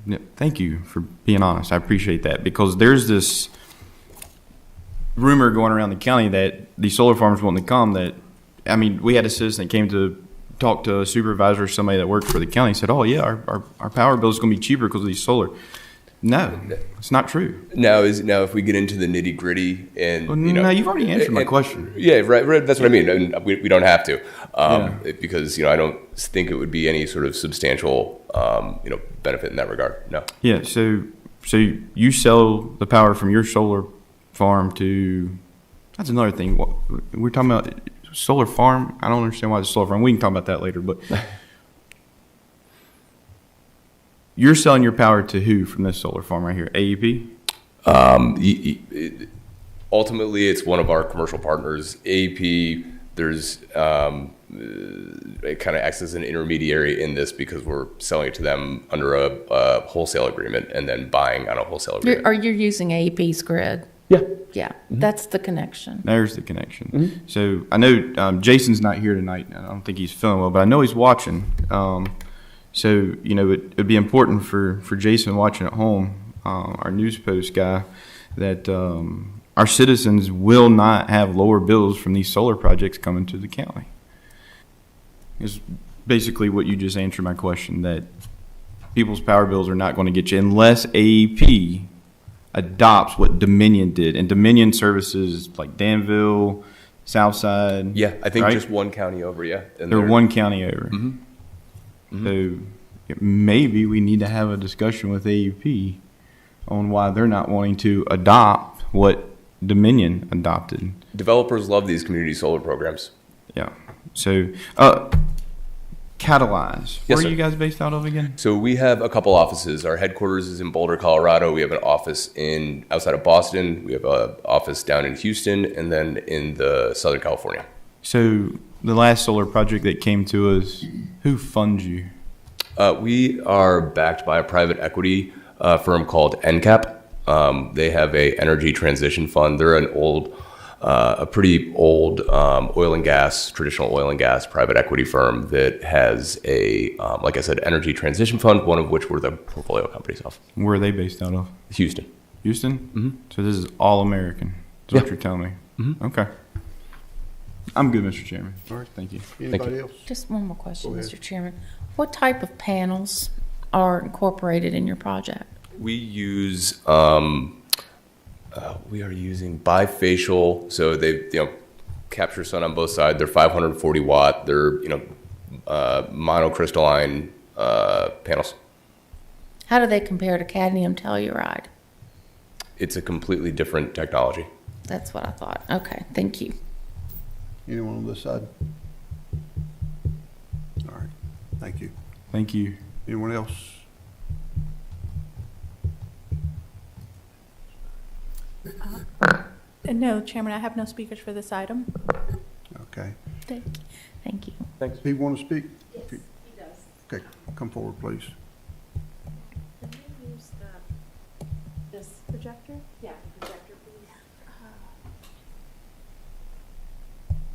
Yeah, thank you for being honest. I appreciate that, because there's this rumor going around the county that these solar farms wanting to come we had a citizen that came to talk to a supervisor or somebody that worked for the county and said, oh yeah, our power bill is going to be cheaper because of these solar. No, it's not true. Now if we get into the nitty gritty and no, you've already answered my question. Yeah, right. That's what I mean. And we don't have to, because I don't think it would be any sort of substantial benefit in that regard. No. Yeah. So you sell the power from your solar farm to. That's another thing. We're talking about solar farm. I don't understand why it's a solar farm. We can talk about that later, but. You're selling your power to who from this solar farm right here? AEP? Ultimately, it's one of our commercial partners. AEP, it kind of acts as an intermediary in this because we're selling it to them under a wholesale agreement and then buying on a wholesale agreement. Are you using AEP's grid? Yeah. Yeah, that's the connection. There's the connection. So I know Jason's not here tonight. I don't think he's feeling well, but I know he's watching. So, it'd be important for Jason watching at home, our news post guy, that our citizens will not have lower bills from these solar projects coming to the county. Is basically what you just answered my question, that people's power bills are not going to get you unless AEP adopts what Dominion did. And Dominion services like Danville, Southside. Yeah, I think right? just one county over, yeah. And they're one county over. Mm-hmm. So maybe we need to have a discussion with AEP on why they're not wanting to adopt what Dominion adopted. Developers love these community solar programs. Yeah. So, Catalyze. Where are you guys based out of again? So we have a couple offices. Our headquarters is in Boulder, Colorado. We have an office outside of Boston. We have an office down in Houston, and then in Southern California. So the last solar project that came to us, who funds you? We are backed by a private equity firm called NCAP. They have a energy transition fund. They're a pretty old traditional oil and gas private equity firm that has like I said, energy transition fund, one of which we're the portfolio companies of. Where are they based out of? Houston. Houston? Mm-hmm. So this is all American, is what you're telling me. Mm-hmm. Okay. I'm good, Mr. Chairman. All right, thank you. Anybody else? Just one more question, Mr. Chairman. What type of panels are incorporated in your project? We use We are using bifacial, so they capture sun on both sides. They're 540 watt. They're monocrystalline panels. How do they compare to cadmium telluride? It's a completely different technology. That's what I thought. Okay, thank you. Anyone on this side? All right, thank you. Thank you. Anyone else? No, Chairman, I have no speakers for this item. Okay. Thank you. Thanks. Pete want to speak? Yes, Pete. he does. Okay, come forward, please. Can you use this projector? Yeah, the projector, please.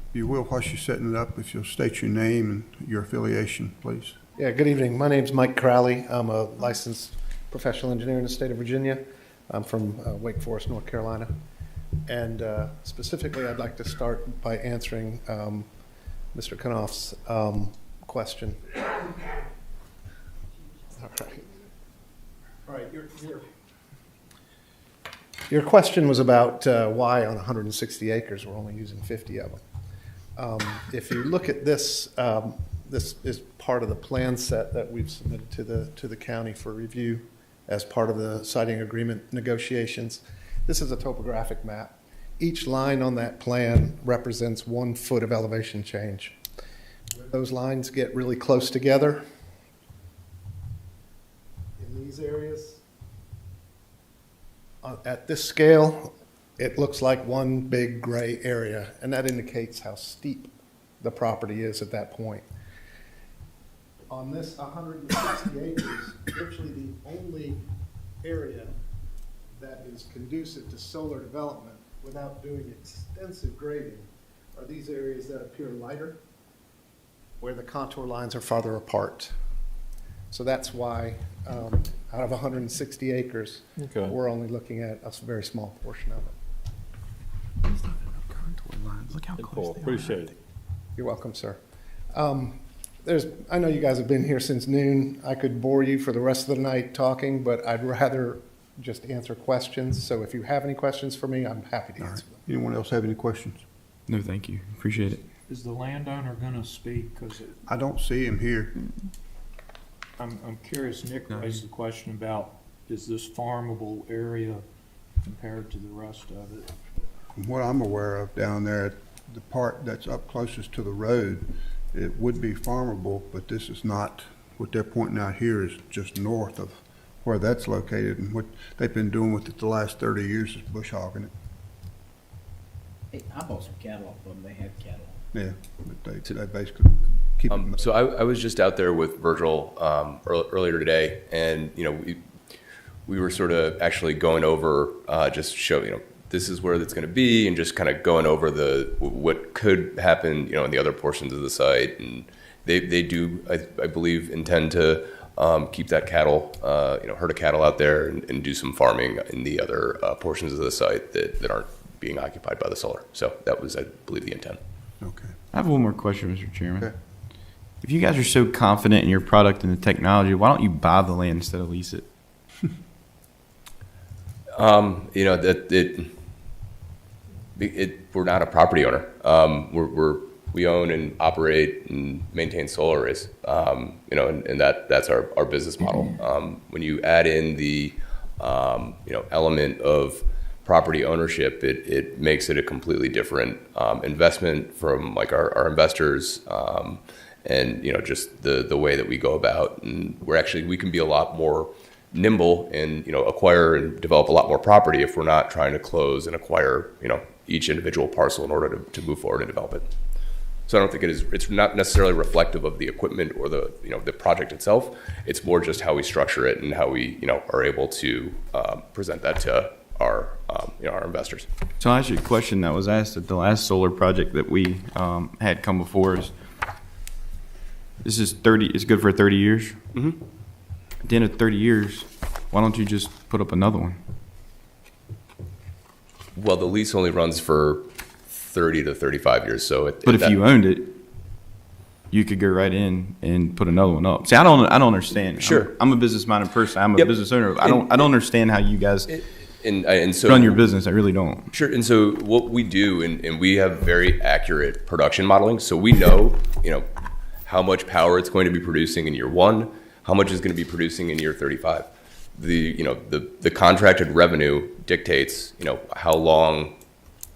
If you will, while she's setting it up, if you'll state your name and your affiliation, please. Yeah, good evening. My name's Mike Crowley. I'm a licensed professional engineer in the state of Virginia. I'm from Wake Forest, North Carolina. And specifically, I'd like to start by answering Mr. Knopf's question. All right. Your question was about why on 160 acres we're only using 50 of them. If you look at this, this is part of the plan set that we've submitted to the county for review as part of the siting agreement negotiations. This is a topographic map. Each line on that plan represents 1 foot of elevation change. Where those lines get really close together, in these areas, at this scale, it looks like one big gray area, and that indicates how steep the property is at that point. On this 160 acres, virtually the only area that is conducive to solar development without doing extensive grading are these areas that appear lighter, where the contour lines are farther apart. So that's why out of 160 acres, we're only looking at a very small portion of it. Look how Cool. Appreciate it. You're welcome, sir. I know you guys have been here since noon. I could bore you for the rest of the night talking, but I'd rather just answer questions. So if you have any questions for me, I'm happy to answer them. Anyone else have any questions? No, thank you. Appreciate it. Is the landowner going to speak? Because I don't see him here. I'm curious, Nick raised the question about, is this farmable area compared to the rest of it? From what I'm aware of down there, the part that's up closest to the road, it would be farmable, but this is not, what they're pointing out here is just north of where that's located, and what they've been doing with it the last 30 years is bush hogging it. Hey, I bought some cattle off of them. They have cattle. Yeah, but they basically keep it. So I was just out there with Virgil earlier today, and we were sort of actually going over just show this is where it's going to be, and just kind of going over what could happen in the other portions of the site, and they do I believe intend to keep that cattle herd of cattle out there and do some farming in the other portions of the site that aren't being occupied by the solar. So that was, I believe, the intent. Okay. I have one more question, Mr. Chairman. Okay. If you guys are so confident in your product and the technology, why don't you buy the land instead of lease it? We're not a property owner. We own and operate and maintain solar arrays. And that's our business model. When you add in the element of property ownership, it makes it a completely different investment from like our investors, and just the way that we go about. And we can be a lot more nimble and acquire and develop a lot more property if we're not trying to close and acquire each individual parcel in order to move forward and develop it. So I don't think it's not necessarily reflective of the equipment or the project itself. It's more just how we structure it and how we are able to present that to our investors. So I'll ask you a question that was asked at the last solar project that we had come before us. This is 30. It's good for 30 years. Mm-hmm. At the end of 30 years, why don't you just put up another one? Well, the lease only runs for 30 to 35 years. So, but if you owned it, you could go right in and put another one up. See, I don't understand. Sure, I'm a business-minded person. I'm a business owner. I don't understand how you guys And so run your business. I really don't. Sure. And so what we do, and we have very accurate production modeling. So we know, how much power it's going to be producing in year 1, how much it's going to be producing in year 35. The contracted revenue dictates, how long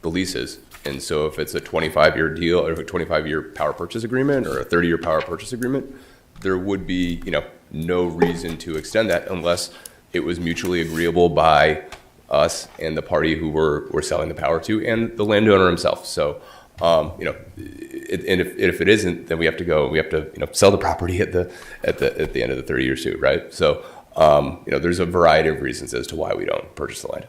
the lease is. And so if it's a 25-year deal or a 25-year power purchase agreement or a 30-year power purchase agreement, there would be, no reason to extend that unless it was mutually agreeable by us and the party who we're selling the power to and the landowner himself. So, if it isn't, then we have to sell the property at the end of the 30 years too, right? So, there's a variety of reasons as to why we don't purchase the land.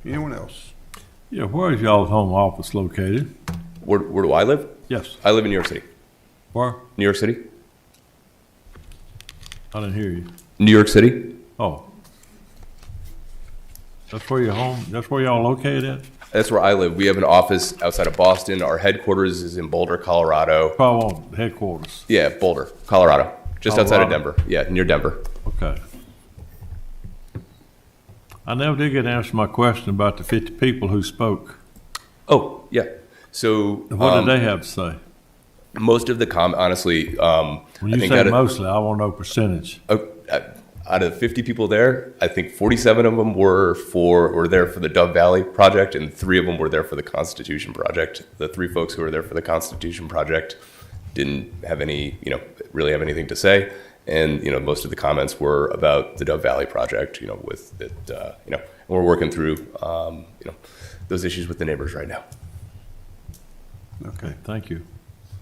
Anyone else? Yeah, where is y'all's home office located? Where do I live? Yes. I live in New York City. Where? New York City. I didn't hear you. New York City. Oh. That's where your home, that's where y'all located at? That's where I live. We have an office outside of Boston. Our headquarters is in Boulder, Colorado. Oh, headquarters. Yeah, Boulder, Colorado. Just outside of Colorado. Denver. Yeah, near Denver. Okay. I never did get to answer my question about the 50 people who spoke. Oh, yeah. So What did they have to say? Most of the honestly, When you I think say mostly, I want to know percentage. Out of 50 people there, I think 47 of them were there for the Dove Valley project, and 3 of them were there for the Constitution project. The 3 folks who were there for the Constitution project didn't have really have anything to say, and most of the comments were about the Dove Valley project. With it, and we're working through those issues with the neighbors right now. Okay, thank you.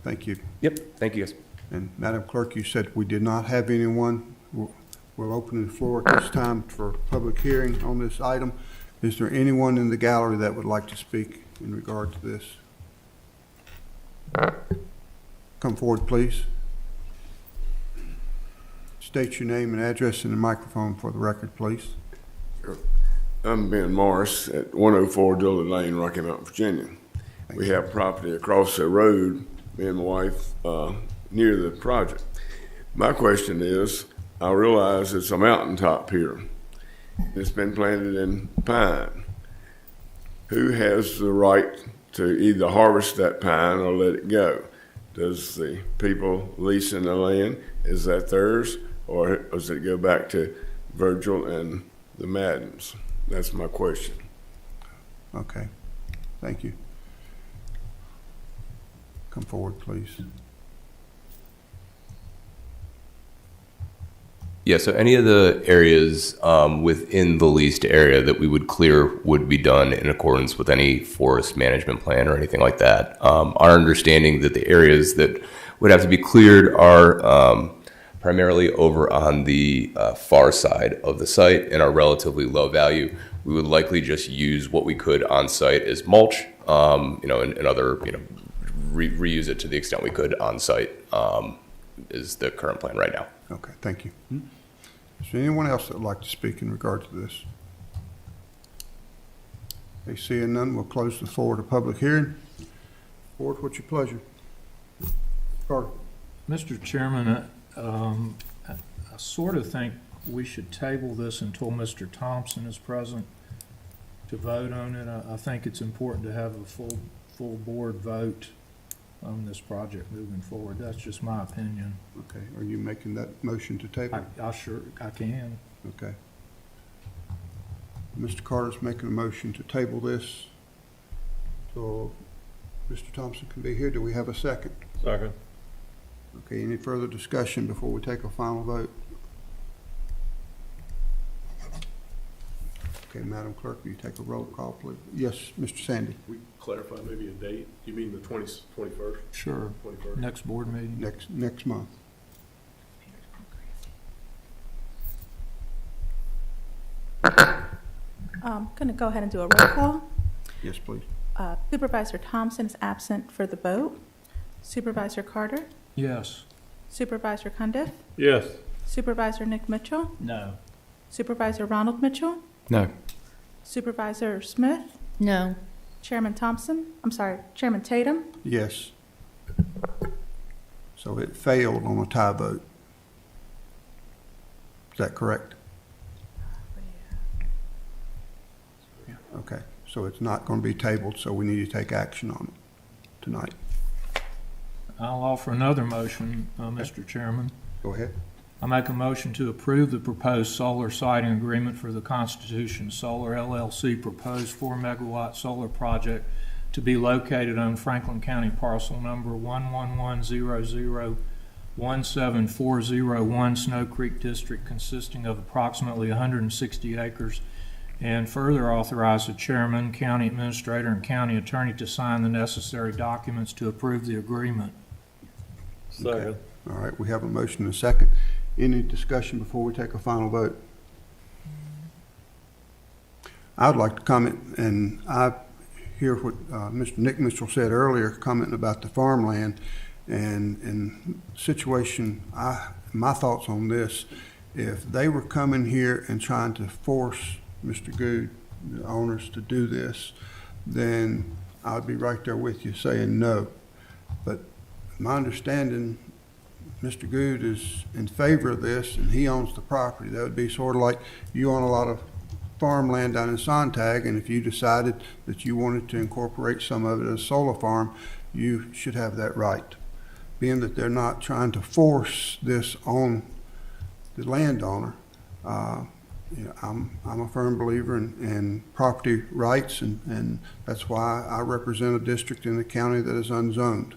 Thank you. Yep, thank you guys. And Madam Clerk, you said we did not have anyone. We'll open the floor at this time for public hearing on this item. Is there anyone in the gallery that would like to speak in regard to this? Come forward, please. State your name and address in the microphone for the record, please. Sure. I'm Ben Morris at 104 Dillard Lane, Rocky Mount, Virginia. We have property across the road, me and my wife, near the project. My question is, I realize it's a mountaintop here. It's been planted in pine. Who has the right to either harvest that pine or let it go? Does the people leasing the land, is that theirs, or does it go back to Virgil and the Maddens? That's my question. Okay, thank you. Come forward, please. Yeah, so any of the areas within the leased area that we would clear would be done in accordance with any forest management plan or anything like that. Our understanding that the areas that would have to be cleared are primarily over on the far side of the site and are relatively low value. We would likely just use what we could on site as mulch, and other, reuse it to the extent we could on site is the current plan right now. Okay, thank you. Is there anyone else that would like to speak in regard to this? Okay, seeing none, we'll close the floor to public hearing. Board, what's your pleasure? Carter. Mr. Chairman, I sort of think we should table this until Mr. Thompson is present to vote on it. I think it's important to have a full board vote on this project moving forward. That's just my opinion. Okay, are you making that motion to table? I can. Okay. Mr. Carter's making a motion to table this so Mr. Thompson can be here. Do we have a second? Second. Okay, any further discussion before we take a final vote? Okay, Madam Clerk, will you take a roll call, please? Yes, Mr. Sandy. We clarify maybe a date? You mean the 21st? Sure. 21st. Next board meeting. Next month. I'm going to go ahead and do a roll call. Yes, please. Supervisor Thompson is absent for the vote. Supervisor Carter? Yes. Supervisor Cundiff? Yes. Supervisor Nick Mitchell? No. Supervisor Ronald Mitchell? No. Supervisor Smith? No. Chairman Tatum? Yes. So it failed on a tie vote. Is that correct? Okay, so it's not going to be tabled, so we need to take action on it tonight. I'll offer another motion, Mr. Chairman. Go ahead. I make a motion to approve the proposed solar siting agreement for the Constitution Solar LLC proposed 4 megawatt solar project to be located on Franklin County parcel number 11100174001 Snow Creek District, consisting of approximately 160 acres, and further authorize the chairman, county administrator, and county attorney to sign the necessary documents to approve the agreement. Okay. All right, we have a motion and a second. Any discussion before we take a final vote? I would like to comment, and I hear what Mr. Nick Mitchell said earlier, commenting about the farmland and situation. My thoughts on this, if they were coming here and trying to force Mr. Good, the owners, to do this, then I would be right there with you saying no. But my understanding, Mr. Good is in favor of this, and he owns the property. That would be sort of like you own a lot of farmland down in Sontag, and if you decided that you wanted to incorporate some of it as a solar farm, you should have that right. Being that they're not trying to force this on the landowner, I'm a firm believer in property rights, and that's why I represent a district in the county that is unzoned.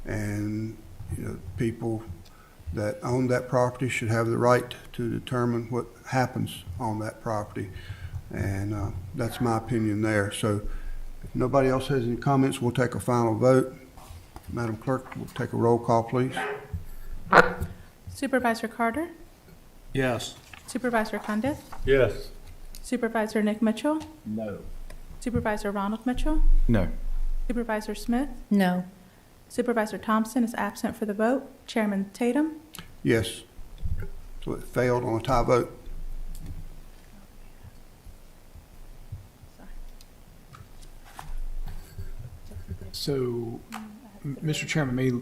And people that own that property should have the right to determine what happens on that property. And that's my opinion there. So if nobody else has any comments, we'll take a final vote. Madam Clerk, we'll take a roll call, please. Supervisor Carter? Yes. Supervisor Cundiff? Yes. Supervisor Nick Mitchell? No. Supervisor Ronald Mitchell? No. Supervisor Smith? No. Supervisor Thompson is absent for the vote. Chairman Tatum? Yes. So it failed on a tie vote. So, Mr. Chairman, may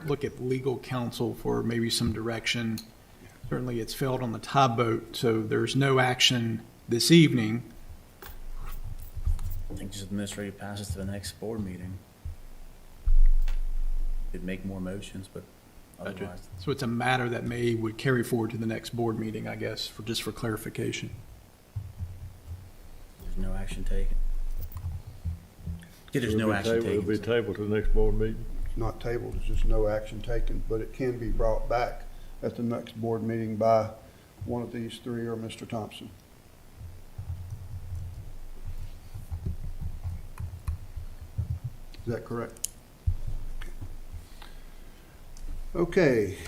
look at legal counsel for maybe some direction. Certainly, it's failed on the tie vote, so there's no action this evening. I think just administrative passes to the next board meeting. Could make more motions, but otherwise. So it's a matter that would carry forward to the next board meeting, I guess, just for clarification. There's no action taken. Yeah, there's no action taken. It'll be tabled to the next board meeting. It's not tabled, it's just no action taken, but it can be brought back at the next board meeting by one of these three or Mr. Thompson. Is that correct? Okay.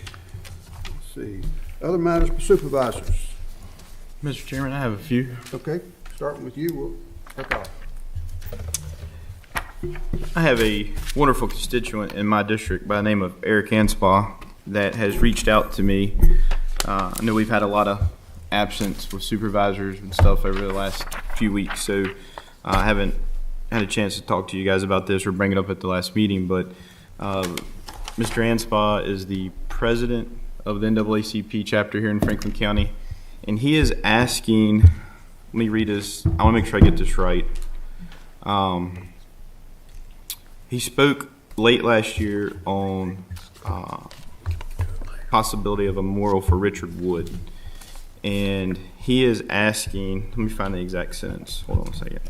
Let's see. Other matters for supervisors. Mr. Chairman, I have a few. Okay, starting with you, we'll take off. I have a wonderful constituent in my district by the name of Eric Anspaugh that has reached out to me. I know we've had a lot of absence with supervisors and stuff over the last few weeks, so I haven't had a chance to talk to you guys about this or bring it up at the last meeting, but Mr. Anspaugh is the president of the NAACP chapter here in Franklin County, and he is asking, let me read this, I want to make sure I get this right. He spoke late last year on possibility of a memorial for Richard Wood, and he is asking, let me find the exact sentence, hold on a second.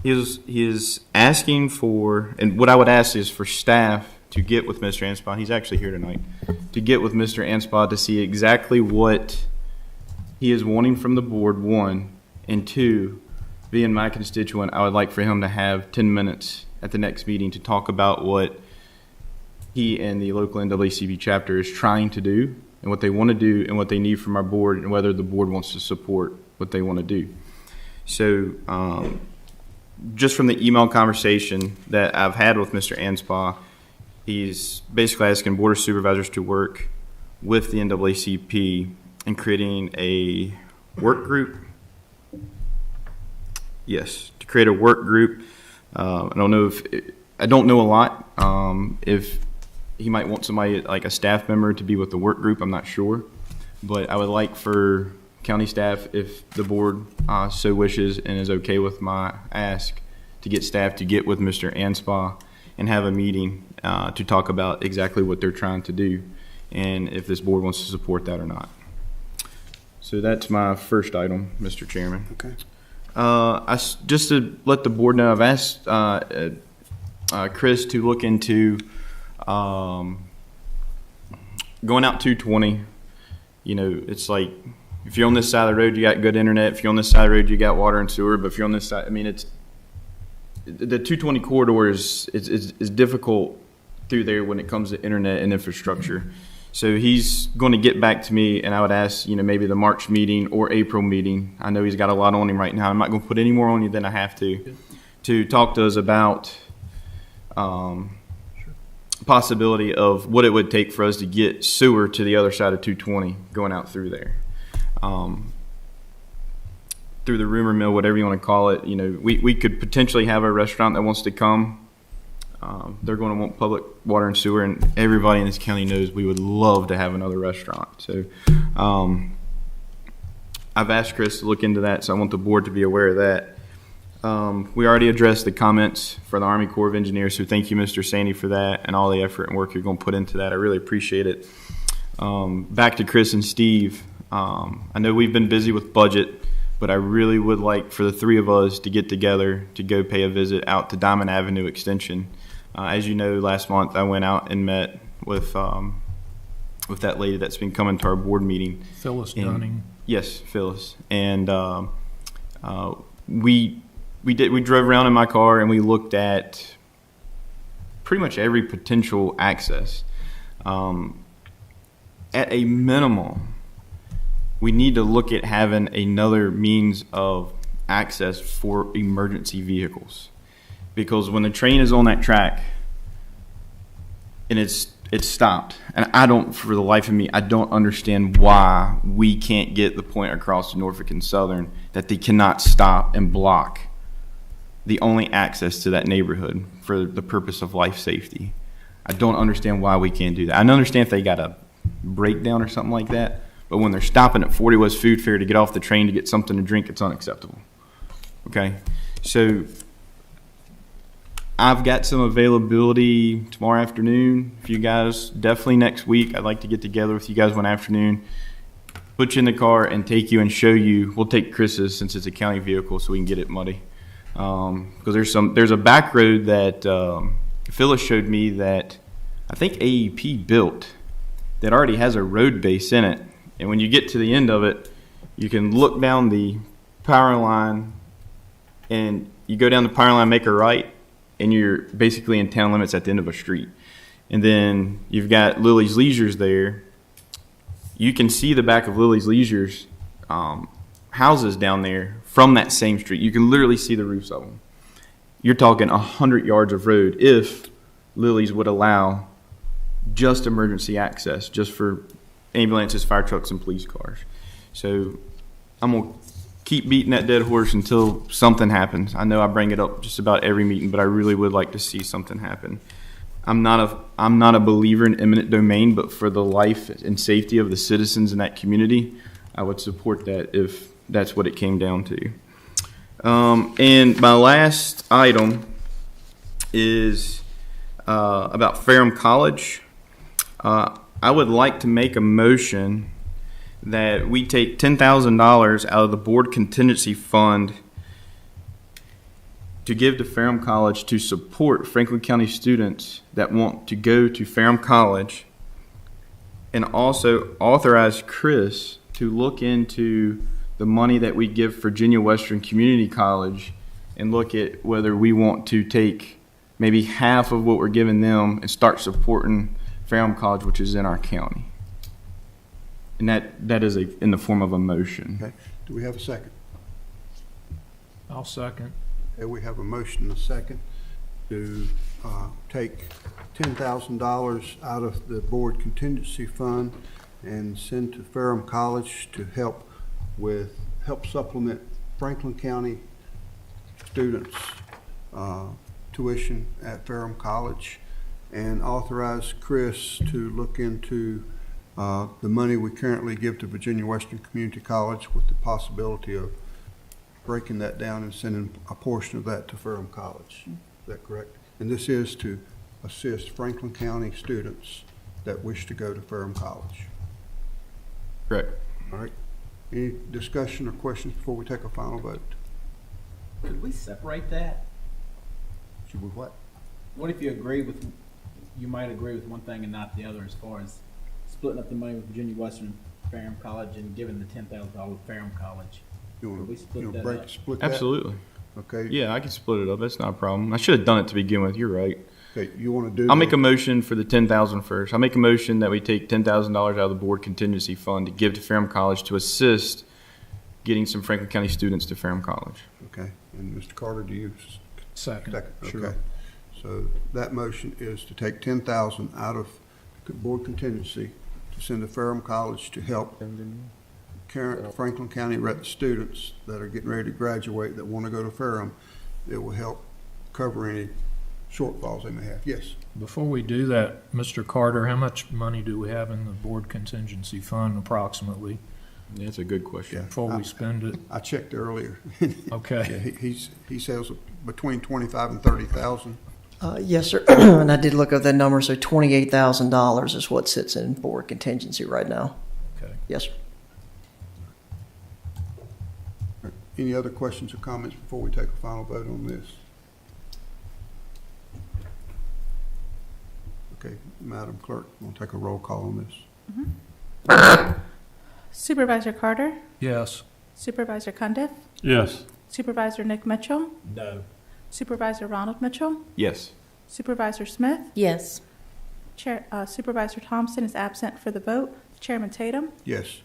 He is asking for, and what I would ask is for staff to get with Mr. Anspaugh, he's actually here tonight, to get with Mr. Anspaugh to see exactly what he is wanting from the board, one, and two, being my constituent, I would like for him to have 10 minutes at the next meeting to talk about what he and the local NAACP chapter is trying to do and what they want to do and what they need from our board and whether the board wants to support what they want to do. So just from the email conversation that I've had with Mr. Anspaugh, he's basically asking Board of Supervisors to work with the NAACP in creating a work group. Yes, to create a work group. I don't know I don't know a lot. If he might want somebody like a staff member to be with the work group, I'm not sure. But I would like for county staff, if the board so wishes and is okay with my ask, to get staff to get with Mr. Anspaugh and have a meeting to talk about exactly what they're trying to do and if this board wants to support that or not. So that's my first item, Mr. Chairman. Okay. Just to let the board know, I've asked Chris to look into going out 220. You know, it's like if you're on this side of the road, you got good internet. If you're on this side of the road, you got water and sewer. But if you're on this side, I mean, it's the 220 corridor is difficult through there when it comes to internet and infrastructure. So he's going to get back to me, and I would ask, you know, maybe the March meeting or April meeting. I know he's got a lot on him right now. I'm not going to put any more on you than I have to talk to us about possibility of what it would take for us to get sewer to the other side of 220 going out through there. Through the rumor mill, whatever you want to call it, you know, we could potentially have a restaurant that wants to come. They're going to want public water and sewer, and everybody in this county knows we would love to have another restaurant. So I've asked Chris to look into that, so I want the board to be aware of that. We already addressed the comments for the Army Corps of Engineers, so thank you, Mr. Sandy, for that and all the effort and work you're going to put into that. I really appreciate it. Back to Chris and Steve. I know we've been busy with budget, but I really would like for the three of us to get together to go pay a visit out to Diamond Avenue Extension. As you know, last month I went out and met with that lady that's been coming to our board meeting. Phyllis Dunning. Yes, Phyllis. And we drove around in my car and we looked at pretty much every potential access. At a minimum, we need to look at having another means of access for emergency vehicles. Because when the train is on that track and it's stopped, and I don't, for the life of me, I don't understand why we can't get the point across to Norfolk and Southern that they cannot stop and block the only access to that neighborhood for the purpose of life safety. I don't understand why we can't do that. I understand if they got a breakdown or something like that, but when they're stopping at 40 West Food Fair to get off the train to get something to drink, it's unacceptable. Okay? So I've got some availability tomorrow afternoon. If you guys, definitely next week, I'd like to get together with you guys one afternoon, put you in the car and take you and show you. We'll take Chris's since it's a county vehicle so we can get it muddy. Because there's a back road that Phyllis showed me that I think AEP built that already has a road base in it. And when you get to the end of it, you can look down the power line and you go down the power line, make a right, and you're basically in town limits at the end of a street. And then you've got Lily's Leisures there. You can see the back of Lily's Leisures houses down there from that same street. You can literally see the roofs of them. You're talking 100 yards of road if Lily's would allow just emergency access, just for ambulances, fire trucks, and police cars. So I'm going to keep beating that dead horse until something happens. I know I bring it up just about every meeting, but I really would like to see something happen. I'm not a believer in eminent domain, but for the life and safety of the citizens in that community, I would support that if that's what it came down to. And my last item is about Ferrum College. I would like to make a motion that we take $10,000 out of the board contingency fund to give to Ferrum College to support Franklin County students that want to go to Ferrum College, and also authorize Chris to look into the money that we give Virginia Western Community College and look at whether we want to take maybe half of what we're giving them and start supporting Ferrum College, which is in our county. And that is in the form of a motion. Okay. Do we have a second? I'll second. Okay, we have a motion and a second to take $10,000 out of the board contingency fund and send to Ferrum College to help supplement Franklin County students' tuition at Ferrum College, and authorize Chris to look into the money we currently give to Virginia Western Community College with the possibility of breaking that down and sending a portion of that to Ferrum College. Is that correct? And this is to assist Franklin County students that wish to go to Ferrum College. Correct. All right. Any discussion or questions before we take a final vote? Could we separate that? Should we what? What if you might agree with one thing and not the other as far as splitting up the money with Virginia Western Ferrum College and giving the $10,000 to Ferrum College? You want Could we split that up? split that? Absolutely. Okay. Yeah, I can split it up. That's not a problem. I should have done it to begin with. You're right. Okay, you want to do? I'll make a motion for the $10,000 first. I'll make a motion that we take $10,000 out of the board contingency fund to give to Ferrum College to assist getting some Franklin County students to Ferrum College. Okay, and Mr. Carter, do you? Second. Sure. Okay. So that motion is to take $10,000 out of the board contingency to send to Ferrum College to help current Franklin County students that are getting ready to graduate that want to go to Ferrum. It will help cover any shortfalls they may have. Yes. Before we do that, Mr. Carter, how much money do we have in the board contingency fund approximately Yeah, that's a good question. before we spend it? I checked earlier. Okay. Yeah, he says between 25 and 30,000. Yes, sir. And I did look up that number, so $28,000 is what sits in board contingency right now. Okay. Yes, sir. Any other questions or comments before we take a final vote on this? Okay, Madam Clerk, we'll take a roll call on this. Supervisor Carter? Yes. Supervisor Cundiff? Yes. Supervisor Nick Mitchell? No. Supervisor Ronald Mitchell? Yes. Supervisor Smith? Yes. Supervisor Thompson is absent for the vote. Chairman Tatum? Yes.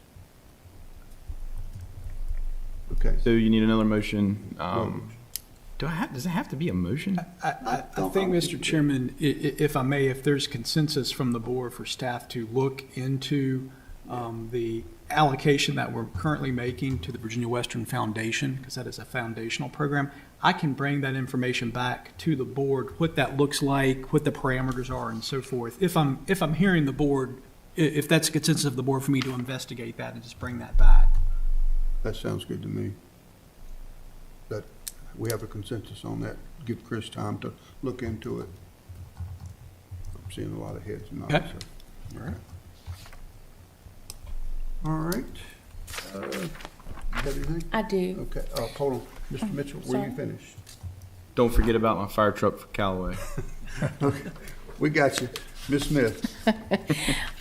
Okay. So you need another motion. Does it have to be a motion? I think, Mr. Chairman, if I may, if there's consensus from the board for staff to look into the allocation that we're currently making to the Virginia Western Foundation, because that is a foundational program, I can bring that information back to the board, what that looks like, what the parameters are, and so forth. If I'm hearing the board, if that's a consensus of the board for me to investigate that and just bring that back. That sounds good to me. That we have a consensus on that. Give Chris time to look into it. I'm seeing a lot of heads and nods. Okay. So. All right. All right. You have anything? I do. Okay. Hold on. Mr. Mitchell, were sorry. you finished? Don't forget about my fire truck for Callaway. Okay. We got you. Ms. Smith.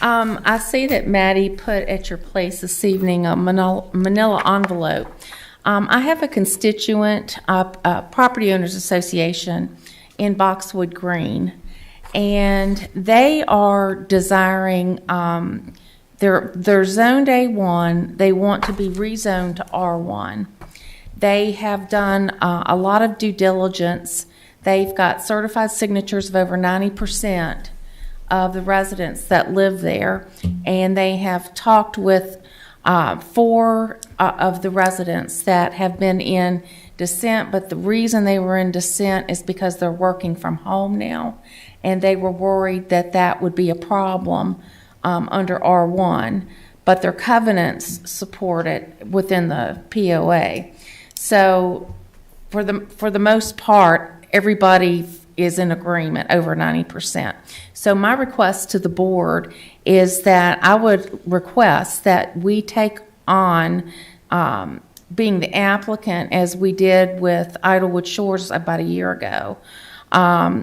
I see that Maddie put at your place this evening a manila envelope. I have a constituent, Property Owners Association in Boxwood Green, and they are desiring, they're zoned A1, they want to be rezoned to R1. They have done a lot of due diligence. They've got certified signatures of over 90% of the residents that live there, and they have talked with 4 of the residents that have been in dissent, but the reason they were in dissent is because they're working from home now, and they were worried that that would be a problem under R1, but their covenants support it within the POA. So for the most part, everybody is in agreement, over 90%. So my request to the board is that I would request that we take on being the applicant as we did with Idlewood Shores about a year ago.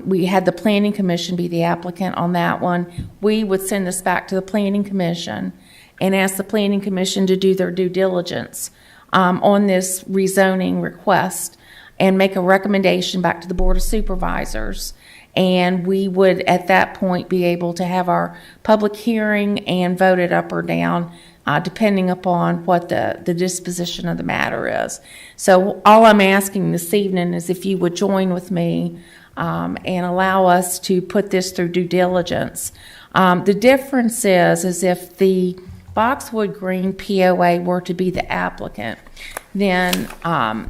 We had the Planning Commission be the applicant on that one. We would send this back to the Planning Commission and ask the Planning Commission to do their due diligence on this rezoning request and make a recommendation back to the Board of Supervisors. And we would, at that point, be able to have our public hearing and vote it up or down, depending upon what the disposition of the matter is. So all I'm asking this evening is if you would join with me and allow us to put this through due diligence. The difference is if the Boxwood Green POA were to be the applicant, then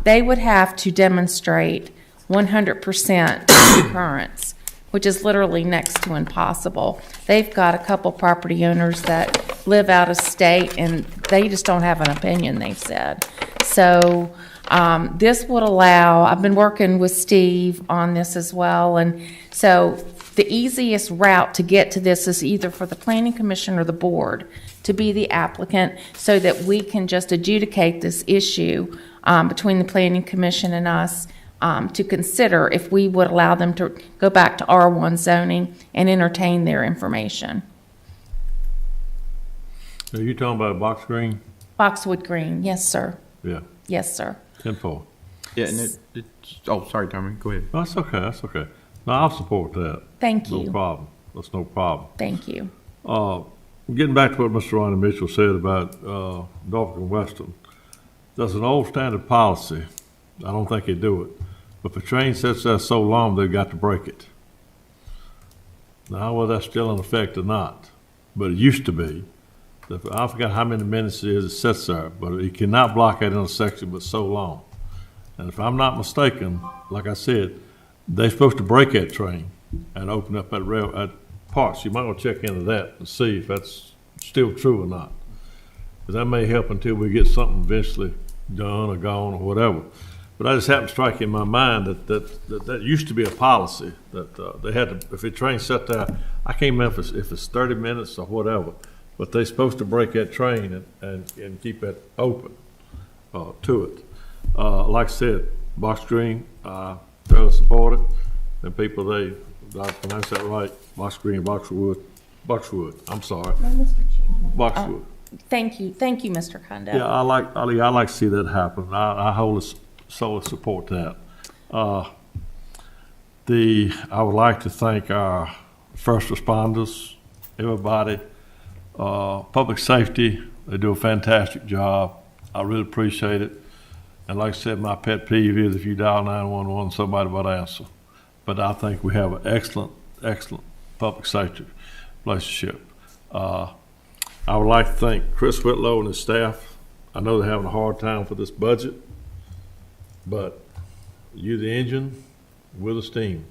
they would have to demonstrate 100% concurrence, which is literally next to impossible. They've got a couple property owners that live out of state, and they just don't have an opinion, they've said. So this would allow, I've been working with Steve on this as well, and so the easiest route to get to this is either for the planning commission or the board to be the applicant, so that we can just adjudicate this issue between the planning commission and us, to consider if we would allow them to go back to R1 zoning and entertain their information. Are you talking about Box Green? Boxwood Green, yes, sir. Yeah. Yes, sir. 10-4. Yeah, and oh, sorry, Tommy, go ahead. That's okay, that's okay. No, I'll support that. Thank you. No problem. That's no problem. Thank you. Getting back to what Mr. Ronnie Mitchell said about Norfolk and Western, there's an old standard policy. I don't think they do it. But if a train sits there so long, they've got to break it. Now, whether that's still in effect or not, but it used to be. I forgot how many minutes it is it sits there, but you cannot block that intersection but so long. And if I'm not mistaken, like I said, they're supposed to break that train and open up that rail at parts. You might want to check into that and see if that's still true or not. Because that may help until we get something eventually done or gone or whatever. But I just happened to strike in my mind that used to be a policy that they had to, if a train sat there, I can't remember if it's 30 minutes or whatever, but they're supposed to break that train and keep it open to it. Like I said, Box Green, fairly supported, and people, did I pronounce that right? Box Green, Boxwood, I'm sorry. No, Mr. Chairman. Boxwood. Thank you, Mr. Condell. Yeah, I like to see that happen. I wholly solely support that. I would like to thank our first responders, everybody, public safety. They do a fantastic job. I really appreciate it. And like I said, my pet peeve is if you dial 911, somebody will answer. But I think we have an excellent public safety relationship. I would like to thank Chris Whitlow and his staff. I know they're having a hard time for this budget, but you the engine, we're the steam.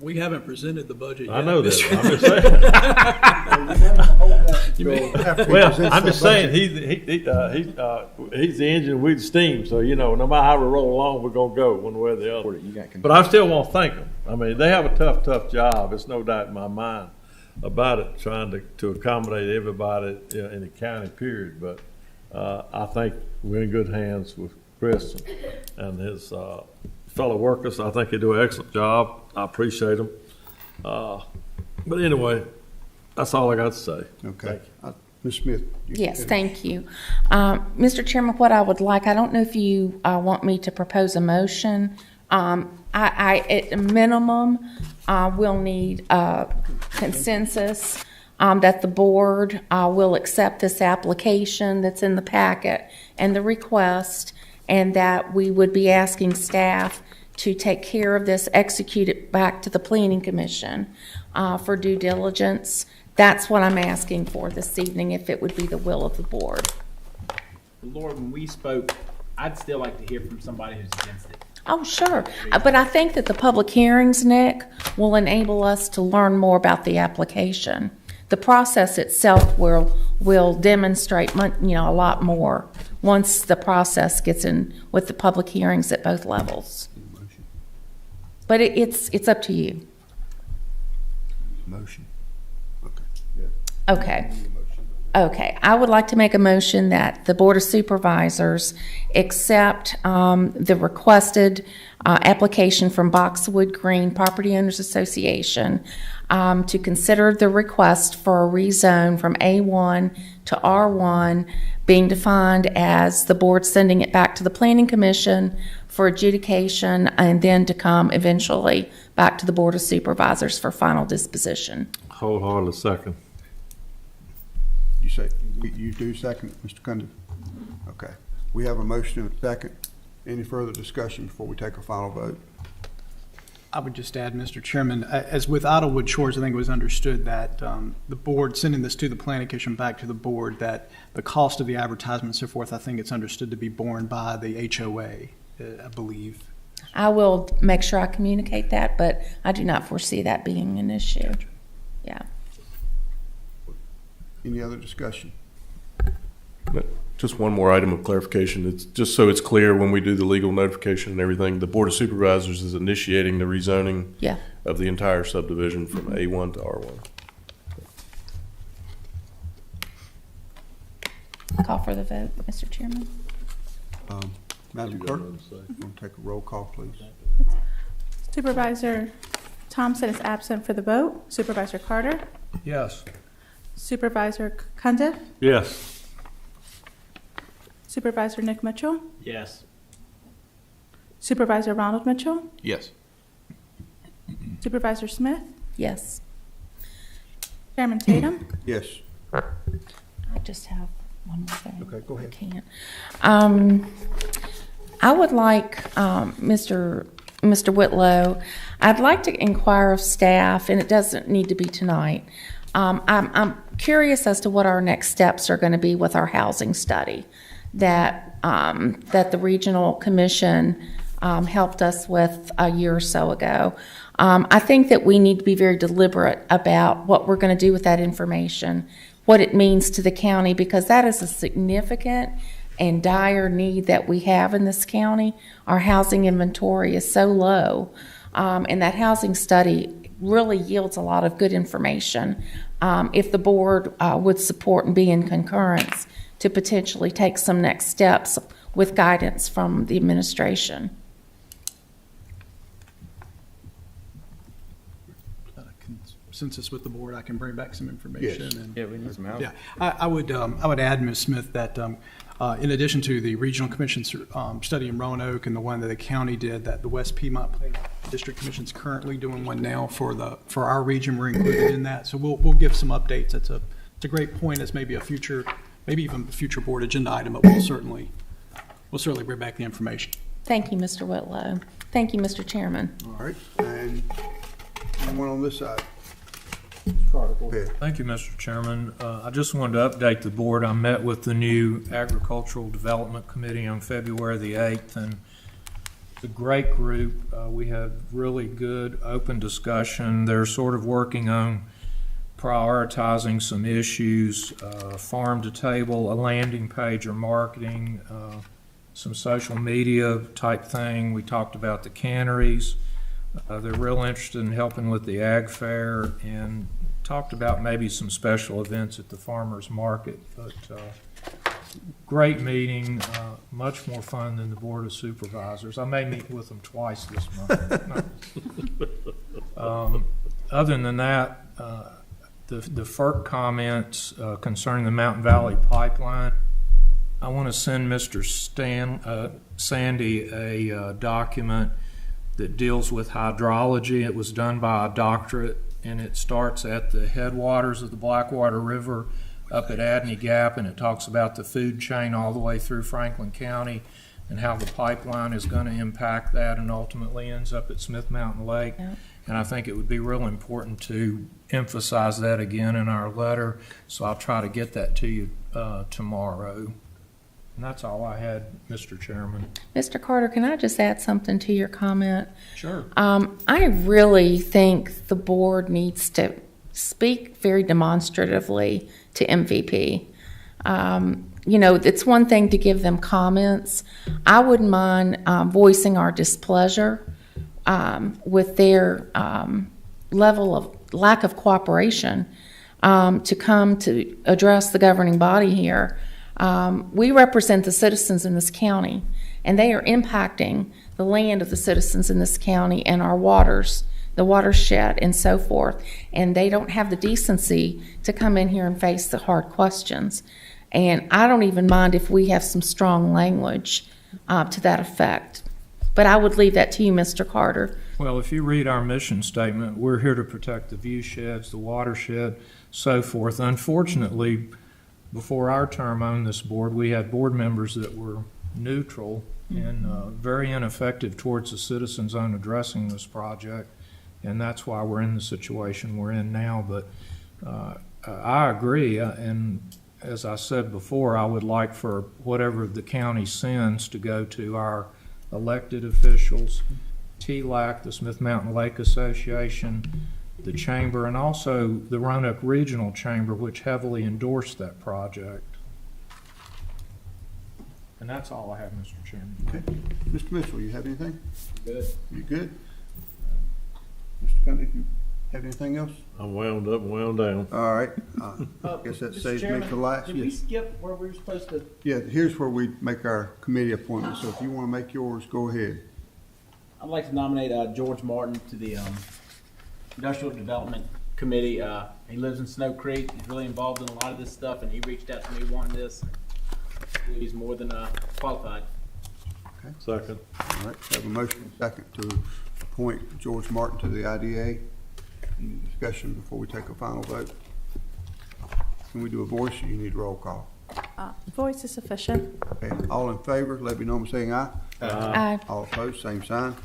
We haven't presented the budget yet. I know that. Mr. I'm just saying. Well, I'm just saying he's the engine, we're the steam. So no matter how we roll along, we're gonna go one way or the other. But I still want to thank them. I mean, they have a tough job. It's no doubt in my mind about it, trying to accommodate everybody in the county. Period. But I think we're in good hands with Chris and his fellow workers. I think they do an excellent job. I appreciate them. But anyway, that's all I got to say. Okay. Ms. Smith. Yes, thank you. Mr. Chairman, what I would like, I don't know if you want me to propose a motion. I at a minimum, will need consensus that the board will accept this application that's in the packet and the request, and that we would be asking staff to take care of this, execute it back to the Planning Commission for due diligence. That's what I'm asking for this evening, if it would be the will of the board. Lord, when we spoke, I'd still like to hear from somebody who's against it. Oh, sure. But I think that the public hearings, Nick, will enable us to learn more about the application. The process itself will demonstrate a lot more once the process gets in with the public hearings at both levels. But it's up to you. Motion. Okay. Okay. I would like to make a motion that the Board of Supervisors accept the requested application from Boxwood Green Property Owners Association to consider the request for a rezone from A1 to R1, being defined as the board sending it back to the Planning Commission for adjudication, and then to come eventually back to the Board of Supervisors for final disposition. Wholeheartedly second. You do second, Mr. Cundy? Okay. We have a motion and a second. Any further discussion before we take a final vote? I would just add, Mr. Chairman, as with Idlewood Shores, I think it was understood that the board, sending this to the Planning Commission back to the board, that the cost of the advertisement and so forth, I think it's understood to be borne by the HOA, I believe. I will make sure I communicate that, but I do not foresee that being an issue. Yeah. Any other discussion? Just one more item of clarification. It's just so it's clear when we do the legal notification and everything, the Board of Supervisors is initiating the rezoning Yeah. of the entire subdivision from A1 to R1. Call for the vote, Mr. Chairman. Madam Clerk, want to take a roll call, please? Supervisor Thompson is absent for the vote. Supervisor Carter? Yes. Supervisor Cundiff? Yes. Supervisor Nick Mitchell? Yes. Supervisor Ronald Mitchell? Yes. Supervisor Smith? Yes. Chairman Tatum? Yes. I just have one more thing. Okay, go ahead. I can't. I would like, Mr. Whitlow, I'd like to inquire of staff, and it doesn't need to be tonight. I'm curious as to what our next steps are going to be with our housing study that the Regional Commission helped us with a year or so ago. I think that we need to be very deliberate about what we're going to do with that information, what it means to the county, because that is a significant and dire need that we have in this county. Our housing inventory is so low, and that housing study really yields a lot of good information if the board would support and be in concurrence to potentially take some next steps with guidance from the administration. Since it's with the board, I can bring back some information. Yes. And, Yeah, we need some help. yeah, I would add, Ms. Smith, that in addition to the Regional Commission study in Roanoke and the one that the county did, that the West Piedmont Planning District Commission is currently doing one now for our region. We're included in that, so we'll give some updates. It's a great point as maybe a future, maybe even a future board agenda item, but we'll certainly bring back the information. Thank you, Mr. Whitlow. Thank you, Mr. Chairman. All right, and anyone on this side? Carter, go ahead. Thank you, Mr. Chairman. I just wanted to update the board. I met with the new Agricultural Development Committee on February the 8th, and it's a great group. We had really good open discussion. They're sort of working on prioritizing some issues, farm to table, a landing page or marketing, some social media type thing. We talked about the canneries. They're real interested in helping with the ag fair and talked about maybe some special events at the farmers market. But great meeting, much more fun than the Board of Supervisors. I may meet with them twice this month. Other than that, the FERC comments concerning the Mountain Valley Pipeline, I want to send Mr. Sandy a document that deals with hydrology. It was done by a doctorate, and it starts at the headwaters of the Blackwater River up at Adney Gap, and it talks about the food chain all the way through Franklin County and how the pipeline is going to impact that and ultimately ends up at Smith Mountain Lake. Yep. And I think it would be real important to emphasize that again in our letter, so I'll try to get that to you tomorrow. And that's all I had, Mr. Chairman. Mr. Carter, can I just add something to your comment? Sure. I really think the board needs to speak very demonstratively to MVP. It's one thing to give them comments. I wouldn't mind voicing our displeasure with their level of lack of cooperation to come to address the governing body here. We represent the citizens in this county, and they are impacting the land of the citizens in this county and our waters, the watershed, and so forth. And they don't have the decency to come in here and face the hard questions. And I don't even mind if we have some strong language to that effect. But I would leave that to you, Mr. Carter. Well, if you read our mission statement, we're here to protect the view sheds, the watershed, so forth. Unfortunately, before our term on this board, we had board members that were neutral and very ineffective towards the citizens on addressing this project, and that's why we're in the situation we're in now. But I agree, and as I said before, I would like for whatever the county sends to go to our elected officials, TLAC, the Smith Mountain Lake Association, the chamber and also the Roanoke Regional Chamber, which heavily endorsed that project. And that's all I have, Mr. Chairman. Okay. Mr. Mitchell, you have anything? Good. You good? Mr. Cundy, you have anything else? I'm wound up and wound down. All right. Guess that saves me for last. Did we Yes. skip where we were supposed to? Yeah, here's where we make our committee appointments, so if you want to make yours, go ahead. I'd like to nominate George Martin to the Industrial Development Committee. He lives in Snow Creek. He's really involved in a lot of this stuff, and he reached out to me wanting this. He's more than qualified. Okay. Second. All right, have a motion and second to appoint George Martin to the IDA. Any discussion before we take a final vote? Can we do a voice, or you need roll call? Voice is sufficient. Okay, all in favor, let me know by saying aye. Aye. All opposed, same sign.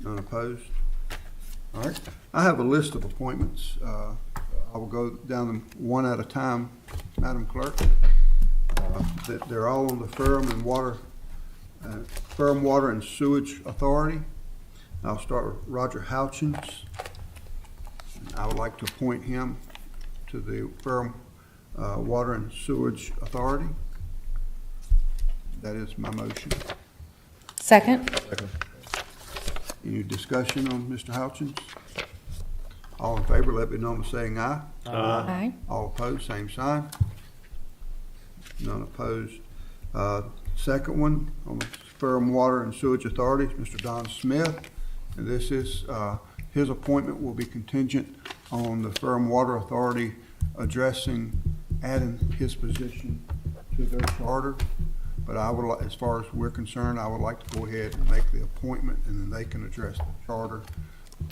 None opposed. All right, I have a list of appointments. I will go down them one at a time, Madam Clerk. They're all on the Firm Water and Sewage Authority. I'll start with Roger Houchins. I would like to appoint him to the Firm Water and Sewage Authority. That is my motion. Second. Any discussion on Mr. Houchins? All in favor, let me know by saying aye. Aye. All opposed, same sign. None opposed. Second one, on the Firm Water and Sewage Authority, Mr. Don Smith. And this is, his appointment will be contingent on the Firm Water Authority adding his position to their charter. But I would, as far as we're concerned, I would like to go ahead and make the appointment, and then they can address the charter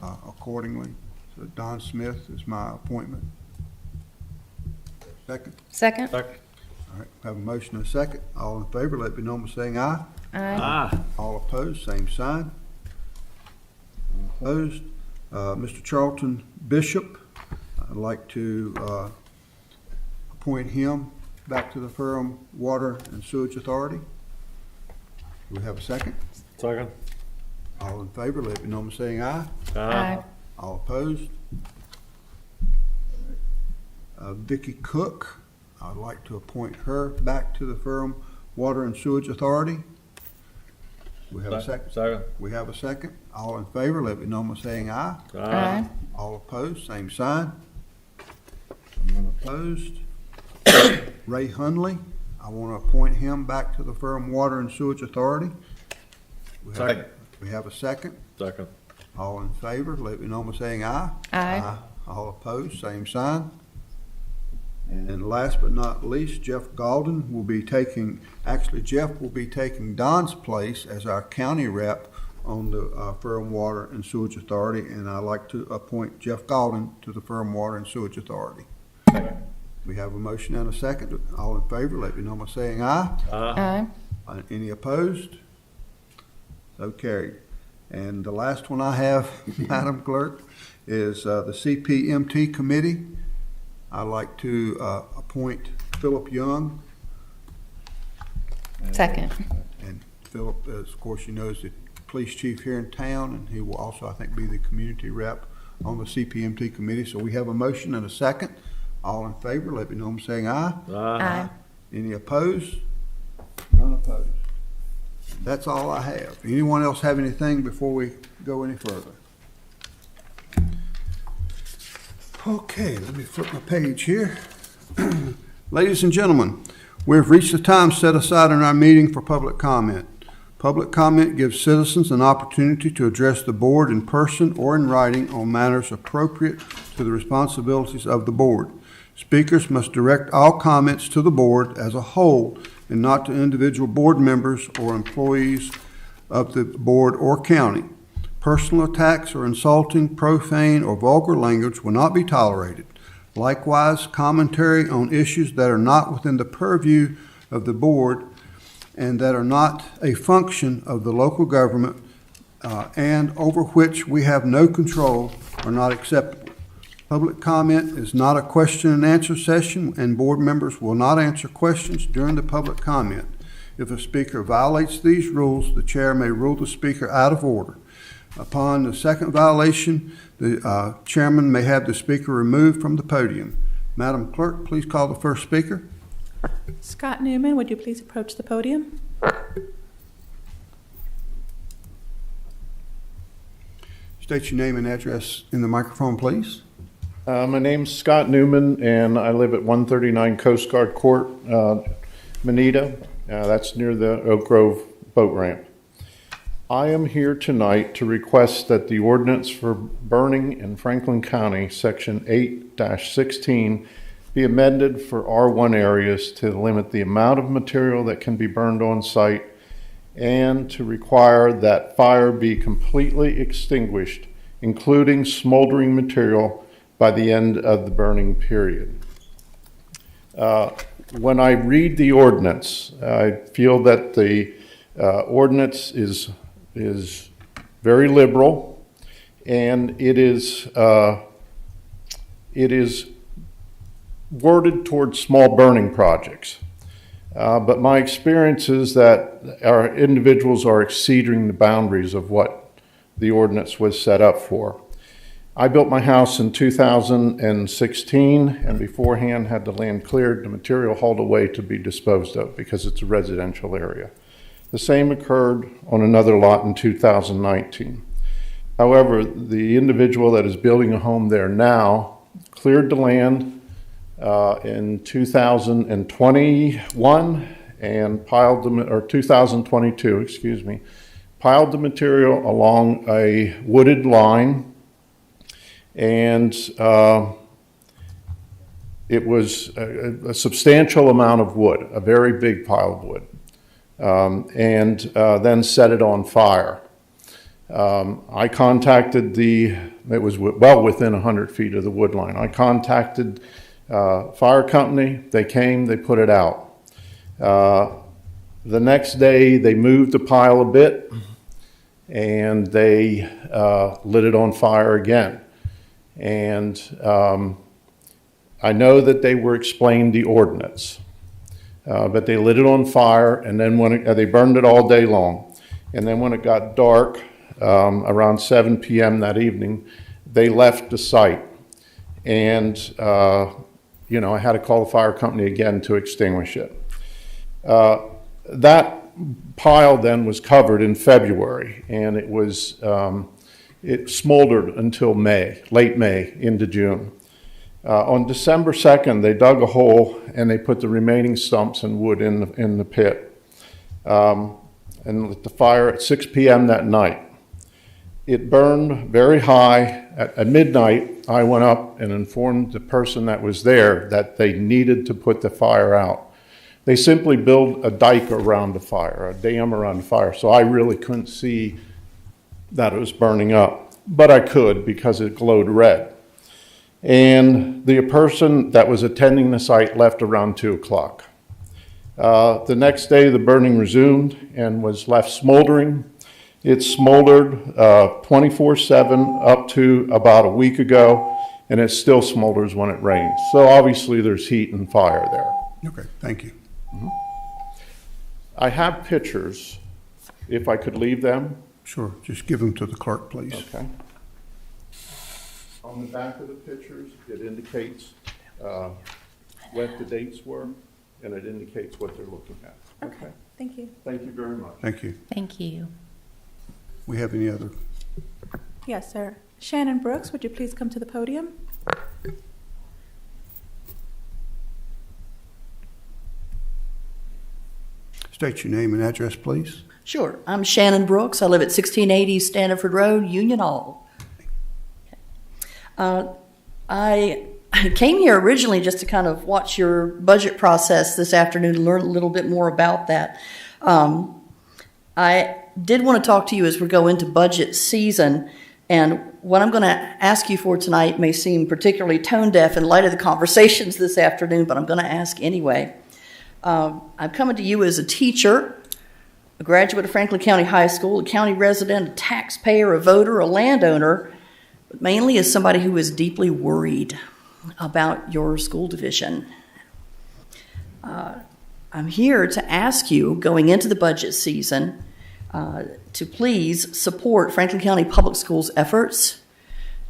accordingly. So Don Smith is my appointment. Second? Second. All right, have a motion and a second. All in favor, let me know by saying aye. Aye. All opposed, same sign. All opposed. Mr. Charlton Bishop, I'd like to appoint him back to the Firm Water and Sewage Authority. Do we have a second? Second. All in favor, let me know by saying aye. Aye. All opposed. Vicki Cook, I'd like to appoint her back to the Firm Water and Sewage Authority. We have a second. Second. We have a second. All in favor, let me know by saying aye. Aye. All opposed, same sign. None opposed. Ray Hundley, I want to appoint him back to the Firm Water and Sewage Authority. Second. We have a second. Second. All in favor, let me know by saying aye. Aye. All opposed, same sign. And last but not least, Jeff Galden will be taking, actually Jeff will be taking Don's place as our county rep on the Firm Water and Sewage Authority, and I'd like to appoint Jeff Galden to the Firm Water and Sewage Authority. We have a motion and a second. All in favor, let me know by saying aye. Aye. Any opposed? So carried. And the last one I have, Madam Clerk, is the CPMT Committee. I'd like to appoint Philip Young. Second. And Philip, of course, you know, is the police chief here in town, and he will also, I think, be the community rep on the CPMT Committee. So we have a motion and a second. All in favor, let me know by saying aye. Aye. Any opposed? None opposed. That's all I have. Anyone else have anything before we go any further? Okay, let me flip my page here. Ladies and gentlemen, we have reached the time set aside in our meeting for public comment. Public comment gives citizens an opportunity to address the board in person or in writing on matters appropriate to the responsibilities of the board. Speakers must direct all comments to the board as a whole and not to individual board members or employees of the board or county. Personal attacks or insulting, profane, or vulgar language will not be tolerated. Likewise, commentary on issues that are not within the purview of the board and that are not a function of the local government and over which we have no control are not acceptable. Public comment is not a question and answer session, and board members will not answer questions during the public comment. If a speaker violates these rules, the chair may rule the speaker out of order. Upon the second violation, the chairman may have the speaker removed from the podium. Madam Clerk, please call the first speaker. Scott Newman, would you please approach the podium? State your name and address in the microphone, please. My name's Scott Newman, and I live at 139 Coast Guard Court, Manita. That's near the Oak Grove boat ramp. I am here tonight to request that the ordinance for burning in Franklin County, Section 8-16, be amended for R1 areas to limit the amount of material that can be burned on site and to require that fire be completely extinguished, including smoldering material, by the end of the burning period. When I read the ordinance, I feel that the ordinance is very liberal, and it is worded towards small burning projects. But my experience is that our individuals are exceeding the boundaries of what the ordinance was set up for. I built my house in 2016, and beforehand had the land cleared, the material hauled away to be disposed of because it's a residential area. The same occurred on another lot in 2019. However, the individual that is building a home there now cleared the land in 2021 and piled them, or 2022, excuse me, piled the material along a wooded line, and it was a substantial amount of wood, a very big pile of wood, and then set it on fire. I contacted it was well within 100 feet of the wood line. I contacted fire company, they came, they put it out. The next day they moved the pile a bit and they lit it on fire again. And I know that they were explained the ordinance, but they lit it on fire, and then when they burned it all day long. And then when it got dark, around 7 p.m. that evening, they left the site. And, I had to call the fire company again to extinguish it. That pile then was covered in February, and it was, it smoldered until May, late May into June. On December 2nd, they dug a hole and they put the remaining stumps and wood in the pit. And lit the fire at 6 p.m. that night. It burned very high. At midnight, I went up and informed the person that was there that they needed to put the fire out. They simply built a dike around the fire, a dam around the fire, so I really couldn't see that it was burning up, but I could because it glowed red. And the person that was attending the site left around 2 o'clock. The next day, the burning resumed and was left smoldering. It smoldered 24/7 up to about a week ago, and it still smolders when it rains. So obviously there's heat and fire there. Okay, thank you. Mm-hmm. I have pictures, if I could leave them. Sure, just give them to the clerk, please. Okay. On the back of the pictures, it indicates what the dates were, and it indicates what they're looking at. Okay, thank you. Thank you very much. Thank you. Thank you. We have any other? Yes, sir. Shannon Brooks, would you please come to the podium? State your name and address, please. Sure. I'm Shannon Brooks. I live at 1680 Standiford Road, Union Hall. I came here originally just to kind of watch your budget process this afternoon and learn a little bit more about that. I did want to talk to you as we go into budget season, and what I'm going to ask you for tonight may seem particularly tone deaf in light of the conversations this afternoon, but I'm going to ask anyway. I'm coming to you as a teacher, a graduate of Franklin County High School, a county resident, a taxpayer, a voter, a landowner, but mainly as somebody who is deeply worried about your school division. I'm here to ask you, going into the budget season, to please support Franklin County Public Schools' efforts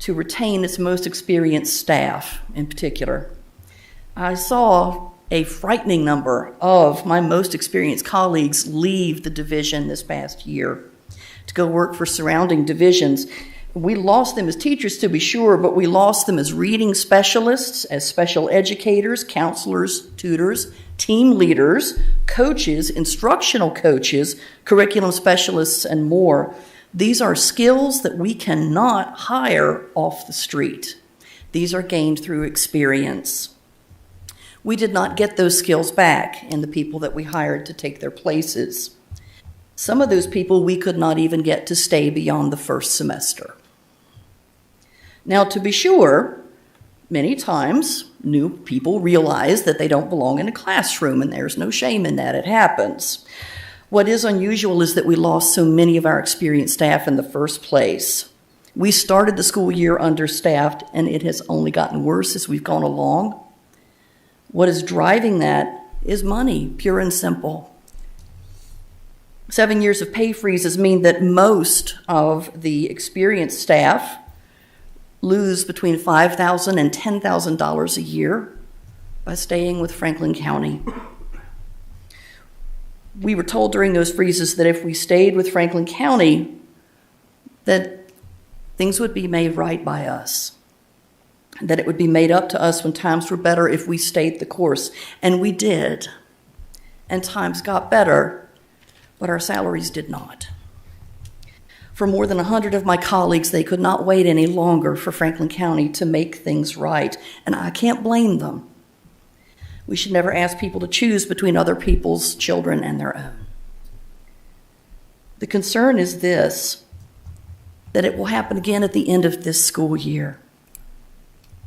to retain its most experienced staff in particular. I saw a frightening number of my most experienced colleagues leave the division this past year to go work for surrounding divisions. We lost them as teachers, to be sure, but we lost them as reading specialists, as special educators, counselors, tutors, team leaders, coaches, instructional coaches, curriculum specialists, and more. These are skills that we cannot hire off the street. These are gained through experience. We did not get those skills back in the people that we hired to take their places. Some of those people we could not even get to stay beyond the first semester. Now, to be sure, many times new people realize that they don't belong in a classroom, and there's no shame in that. It happens. What is unusual is that we lost so many of our experienced staff in the first place. We started the school year understaffed, and it has only gotten worse as we've gone along. What is driving that is money, pure and simple. 7 years of pay freezes mean that most of the experienced staff lose between $5,000 and $10,000 a year by staying with Franklin County. We were told during those freezes that if we stayed with Franklin County, that things would be made right by us, that it would be made up to us when times were better if we stayed the course. And we did. And times got better, but our salaries did not. For more than 100 of my colleagues, they could not wait any longer for Franklin County to make things right, and I can't blame them. We should never ask people to choose between other people's children and their own. The concern is this, that it will happen again at the end of this school year.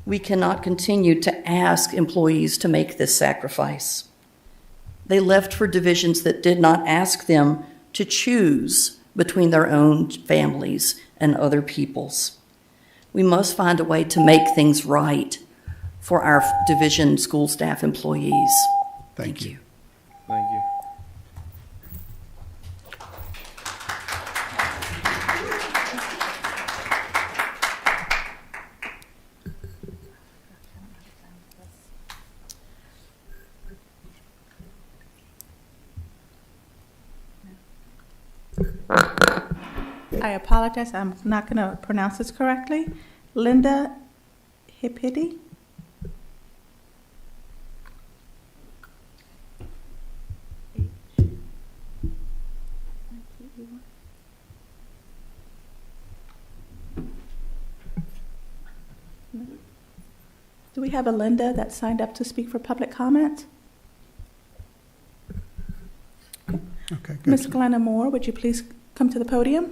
We cannot continue to ask employees to make this sacrifice. They left for divisions that did not ask them to choose between their own families and other people's. We must find a way to make things right for our division school staff employees. Thank you. Thank you. I apologize, I'm not going to pronounce this correctly. Linda Hipidi? Do we have a Linda that signed up to speak for public comment? Okay, good. Ms. Glenna Moore, would you please come to the podium?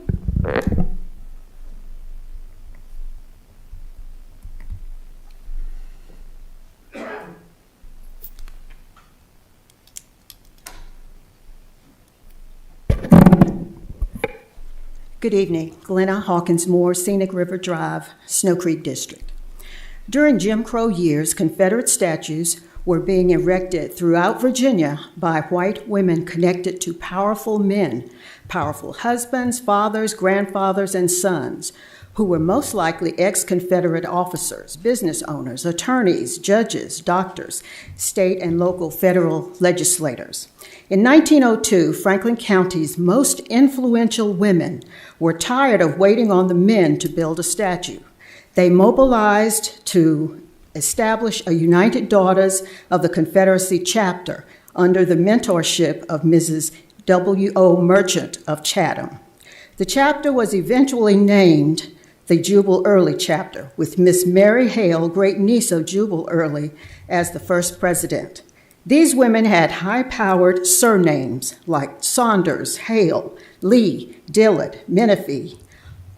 Good evening. Glenna Hawkins Moore, Scenic River Drive, Snow Creek District. During Jim Crow years, Confederate statues were being erected throughout Virginia by white women connected to powerful men, powerful husbands, fathers, grandfathers, and sons, who were most likely ex-Confederate officers, business owners, attorneys, judges, doctors, state and local federal legislators. In 1902, Franklin County's most influential women were tired of waiting on the men to build a statue. They mobilized to establish a United Daughters of the Confederacy chapter under the mentorship of Mrs. W.O. Merchant of Chatham. The chapter was eventually named the Jubal Early chapter, with Miss Mary Hale, great-niece of Jubal Early, as the first president. These women had high-powered surnames like Saunders, Hale, Lee, Dillard, Menifee.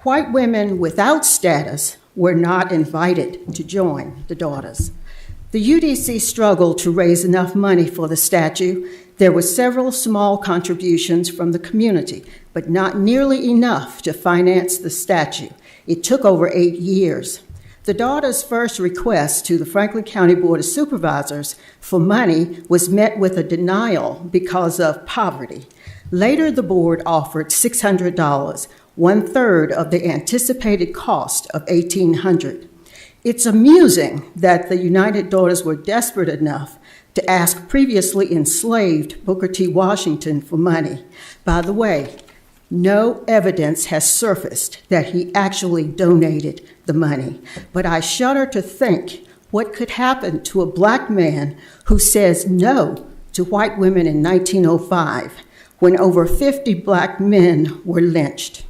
White women without status were not invited to join the Daughters. The UDC struggled to raise enough money for the statue. There were several small contributions from the community, but not nearly enough to finance the statue. It took over 8 years. The Daughters' first request to the Franklin County Board of Supervisors for money was met with a denial because of poverty. Later, the board offered $600, one-third of the anticipated cost of $1,800. It's amusing that the United Daughters were desperate enough to ask previously enslaved Booker T. Washington for money. By the way, no evidence has surfaced that he actually donated the money, but I shudder to think what could happen to a black man who says no to white women in 1905, when over 50 black men were lynched.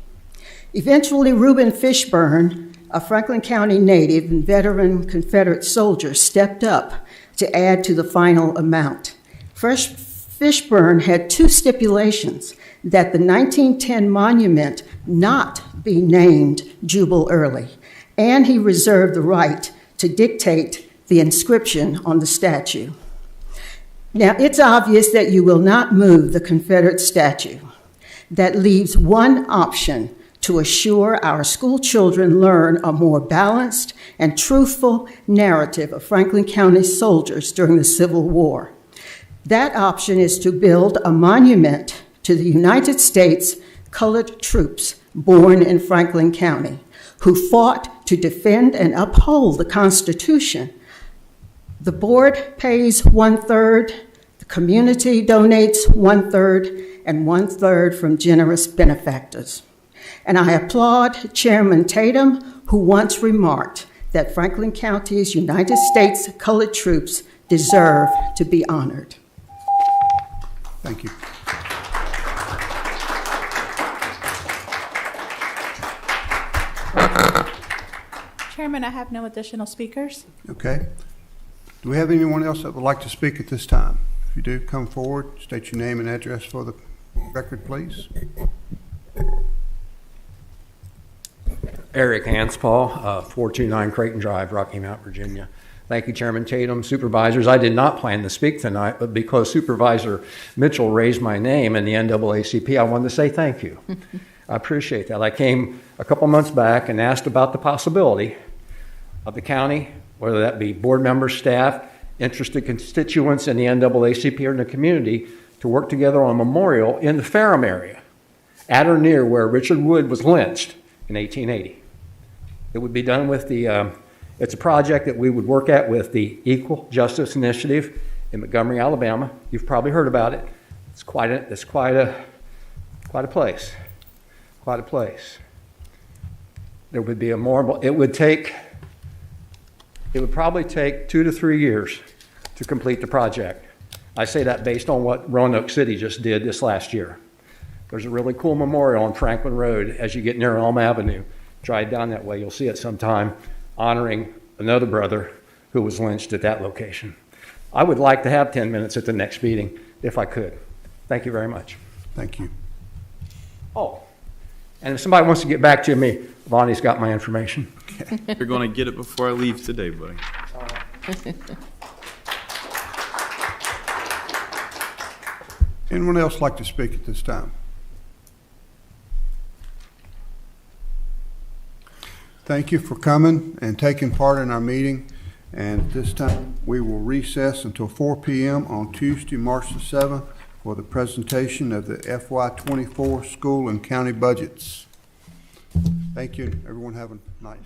Eventually, Reuben Fishburne, a Franklin County native and veteran Confederate soldier, stepped up to add to the final amount. Fishburne had two stipulations: that the 1910 monument not be named Jubal Early, and he reserved the right to dictate the inscription on the statue. Now, it's obvious that you will not move the Confederate statue. That leaves one option to assure our school children learn a more balanced and truthful narrative of Franklin County soldiers during the Civil War. That option is to build a monument to the United States colored troops born in Franklin County, who fought to defend and uphold the Constitution. The board pays one-third, the community donates one-third, and one-third from generous benefactors. And I applaud Chairman Tatum, who once remarked that Franklin County's United States colored troops deserve to be honored. Thank you. Chairman, I have no additional speakers. Okay. Do we have anyone else that would like to speak at this time? If you do, come forward, state your name and address for the record, please. Eric Hanspaul, 429 Creighton Drive, Rocky Mount, Virginia. Thank you, Chairman Tatum, supervisors. I did not plan to speak tonight, but because Supervisor Mitchell raised my name in the NAACP, I wanted to say thank you. I appreciate that. I came a couple months back and asked about the possibility of the county, whether that be board members, staff, interested constituents in the NAACP or in the community, to work together on a memorial in the Ferrum area, at or near where Richard Wood was lynched in 1880. It would be done with the, it's a project that we would work at with the Equal Justice Initiative in Montgomery, Alabama. You've probably heard about it. It's quite a place. Quite a place. There would be a memorial. It would probably take 2 to 3 years to complete the project. I say that based on what Roanoke City just did this last year. There's a really cool memorial on Franklin Road as you get near Elm Avenue. Drive down that way, you'll see it sometime, honoring another brother who was lynched at that location. I would like to have 10 minutes at the next meeting if I could. Thank you very much. Thank you. Oh, and if somebody wants to get back to me, Lonnie's got my information. You're going to get it before I leave today, buddy. Anyone else like to speak at this time? Thank you for coming and taking part in our meeting. And at this time, we will recess until 4 p.m. on Tuesday, March the 7th, for the presentation of the FY24 school and county budgets. Thank you. Everyone have a nice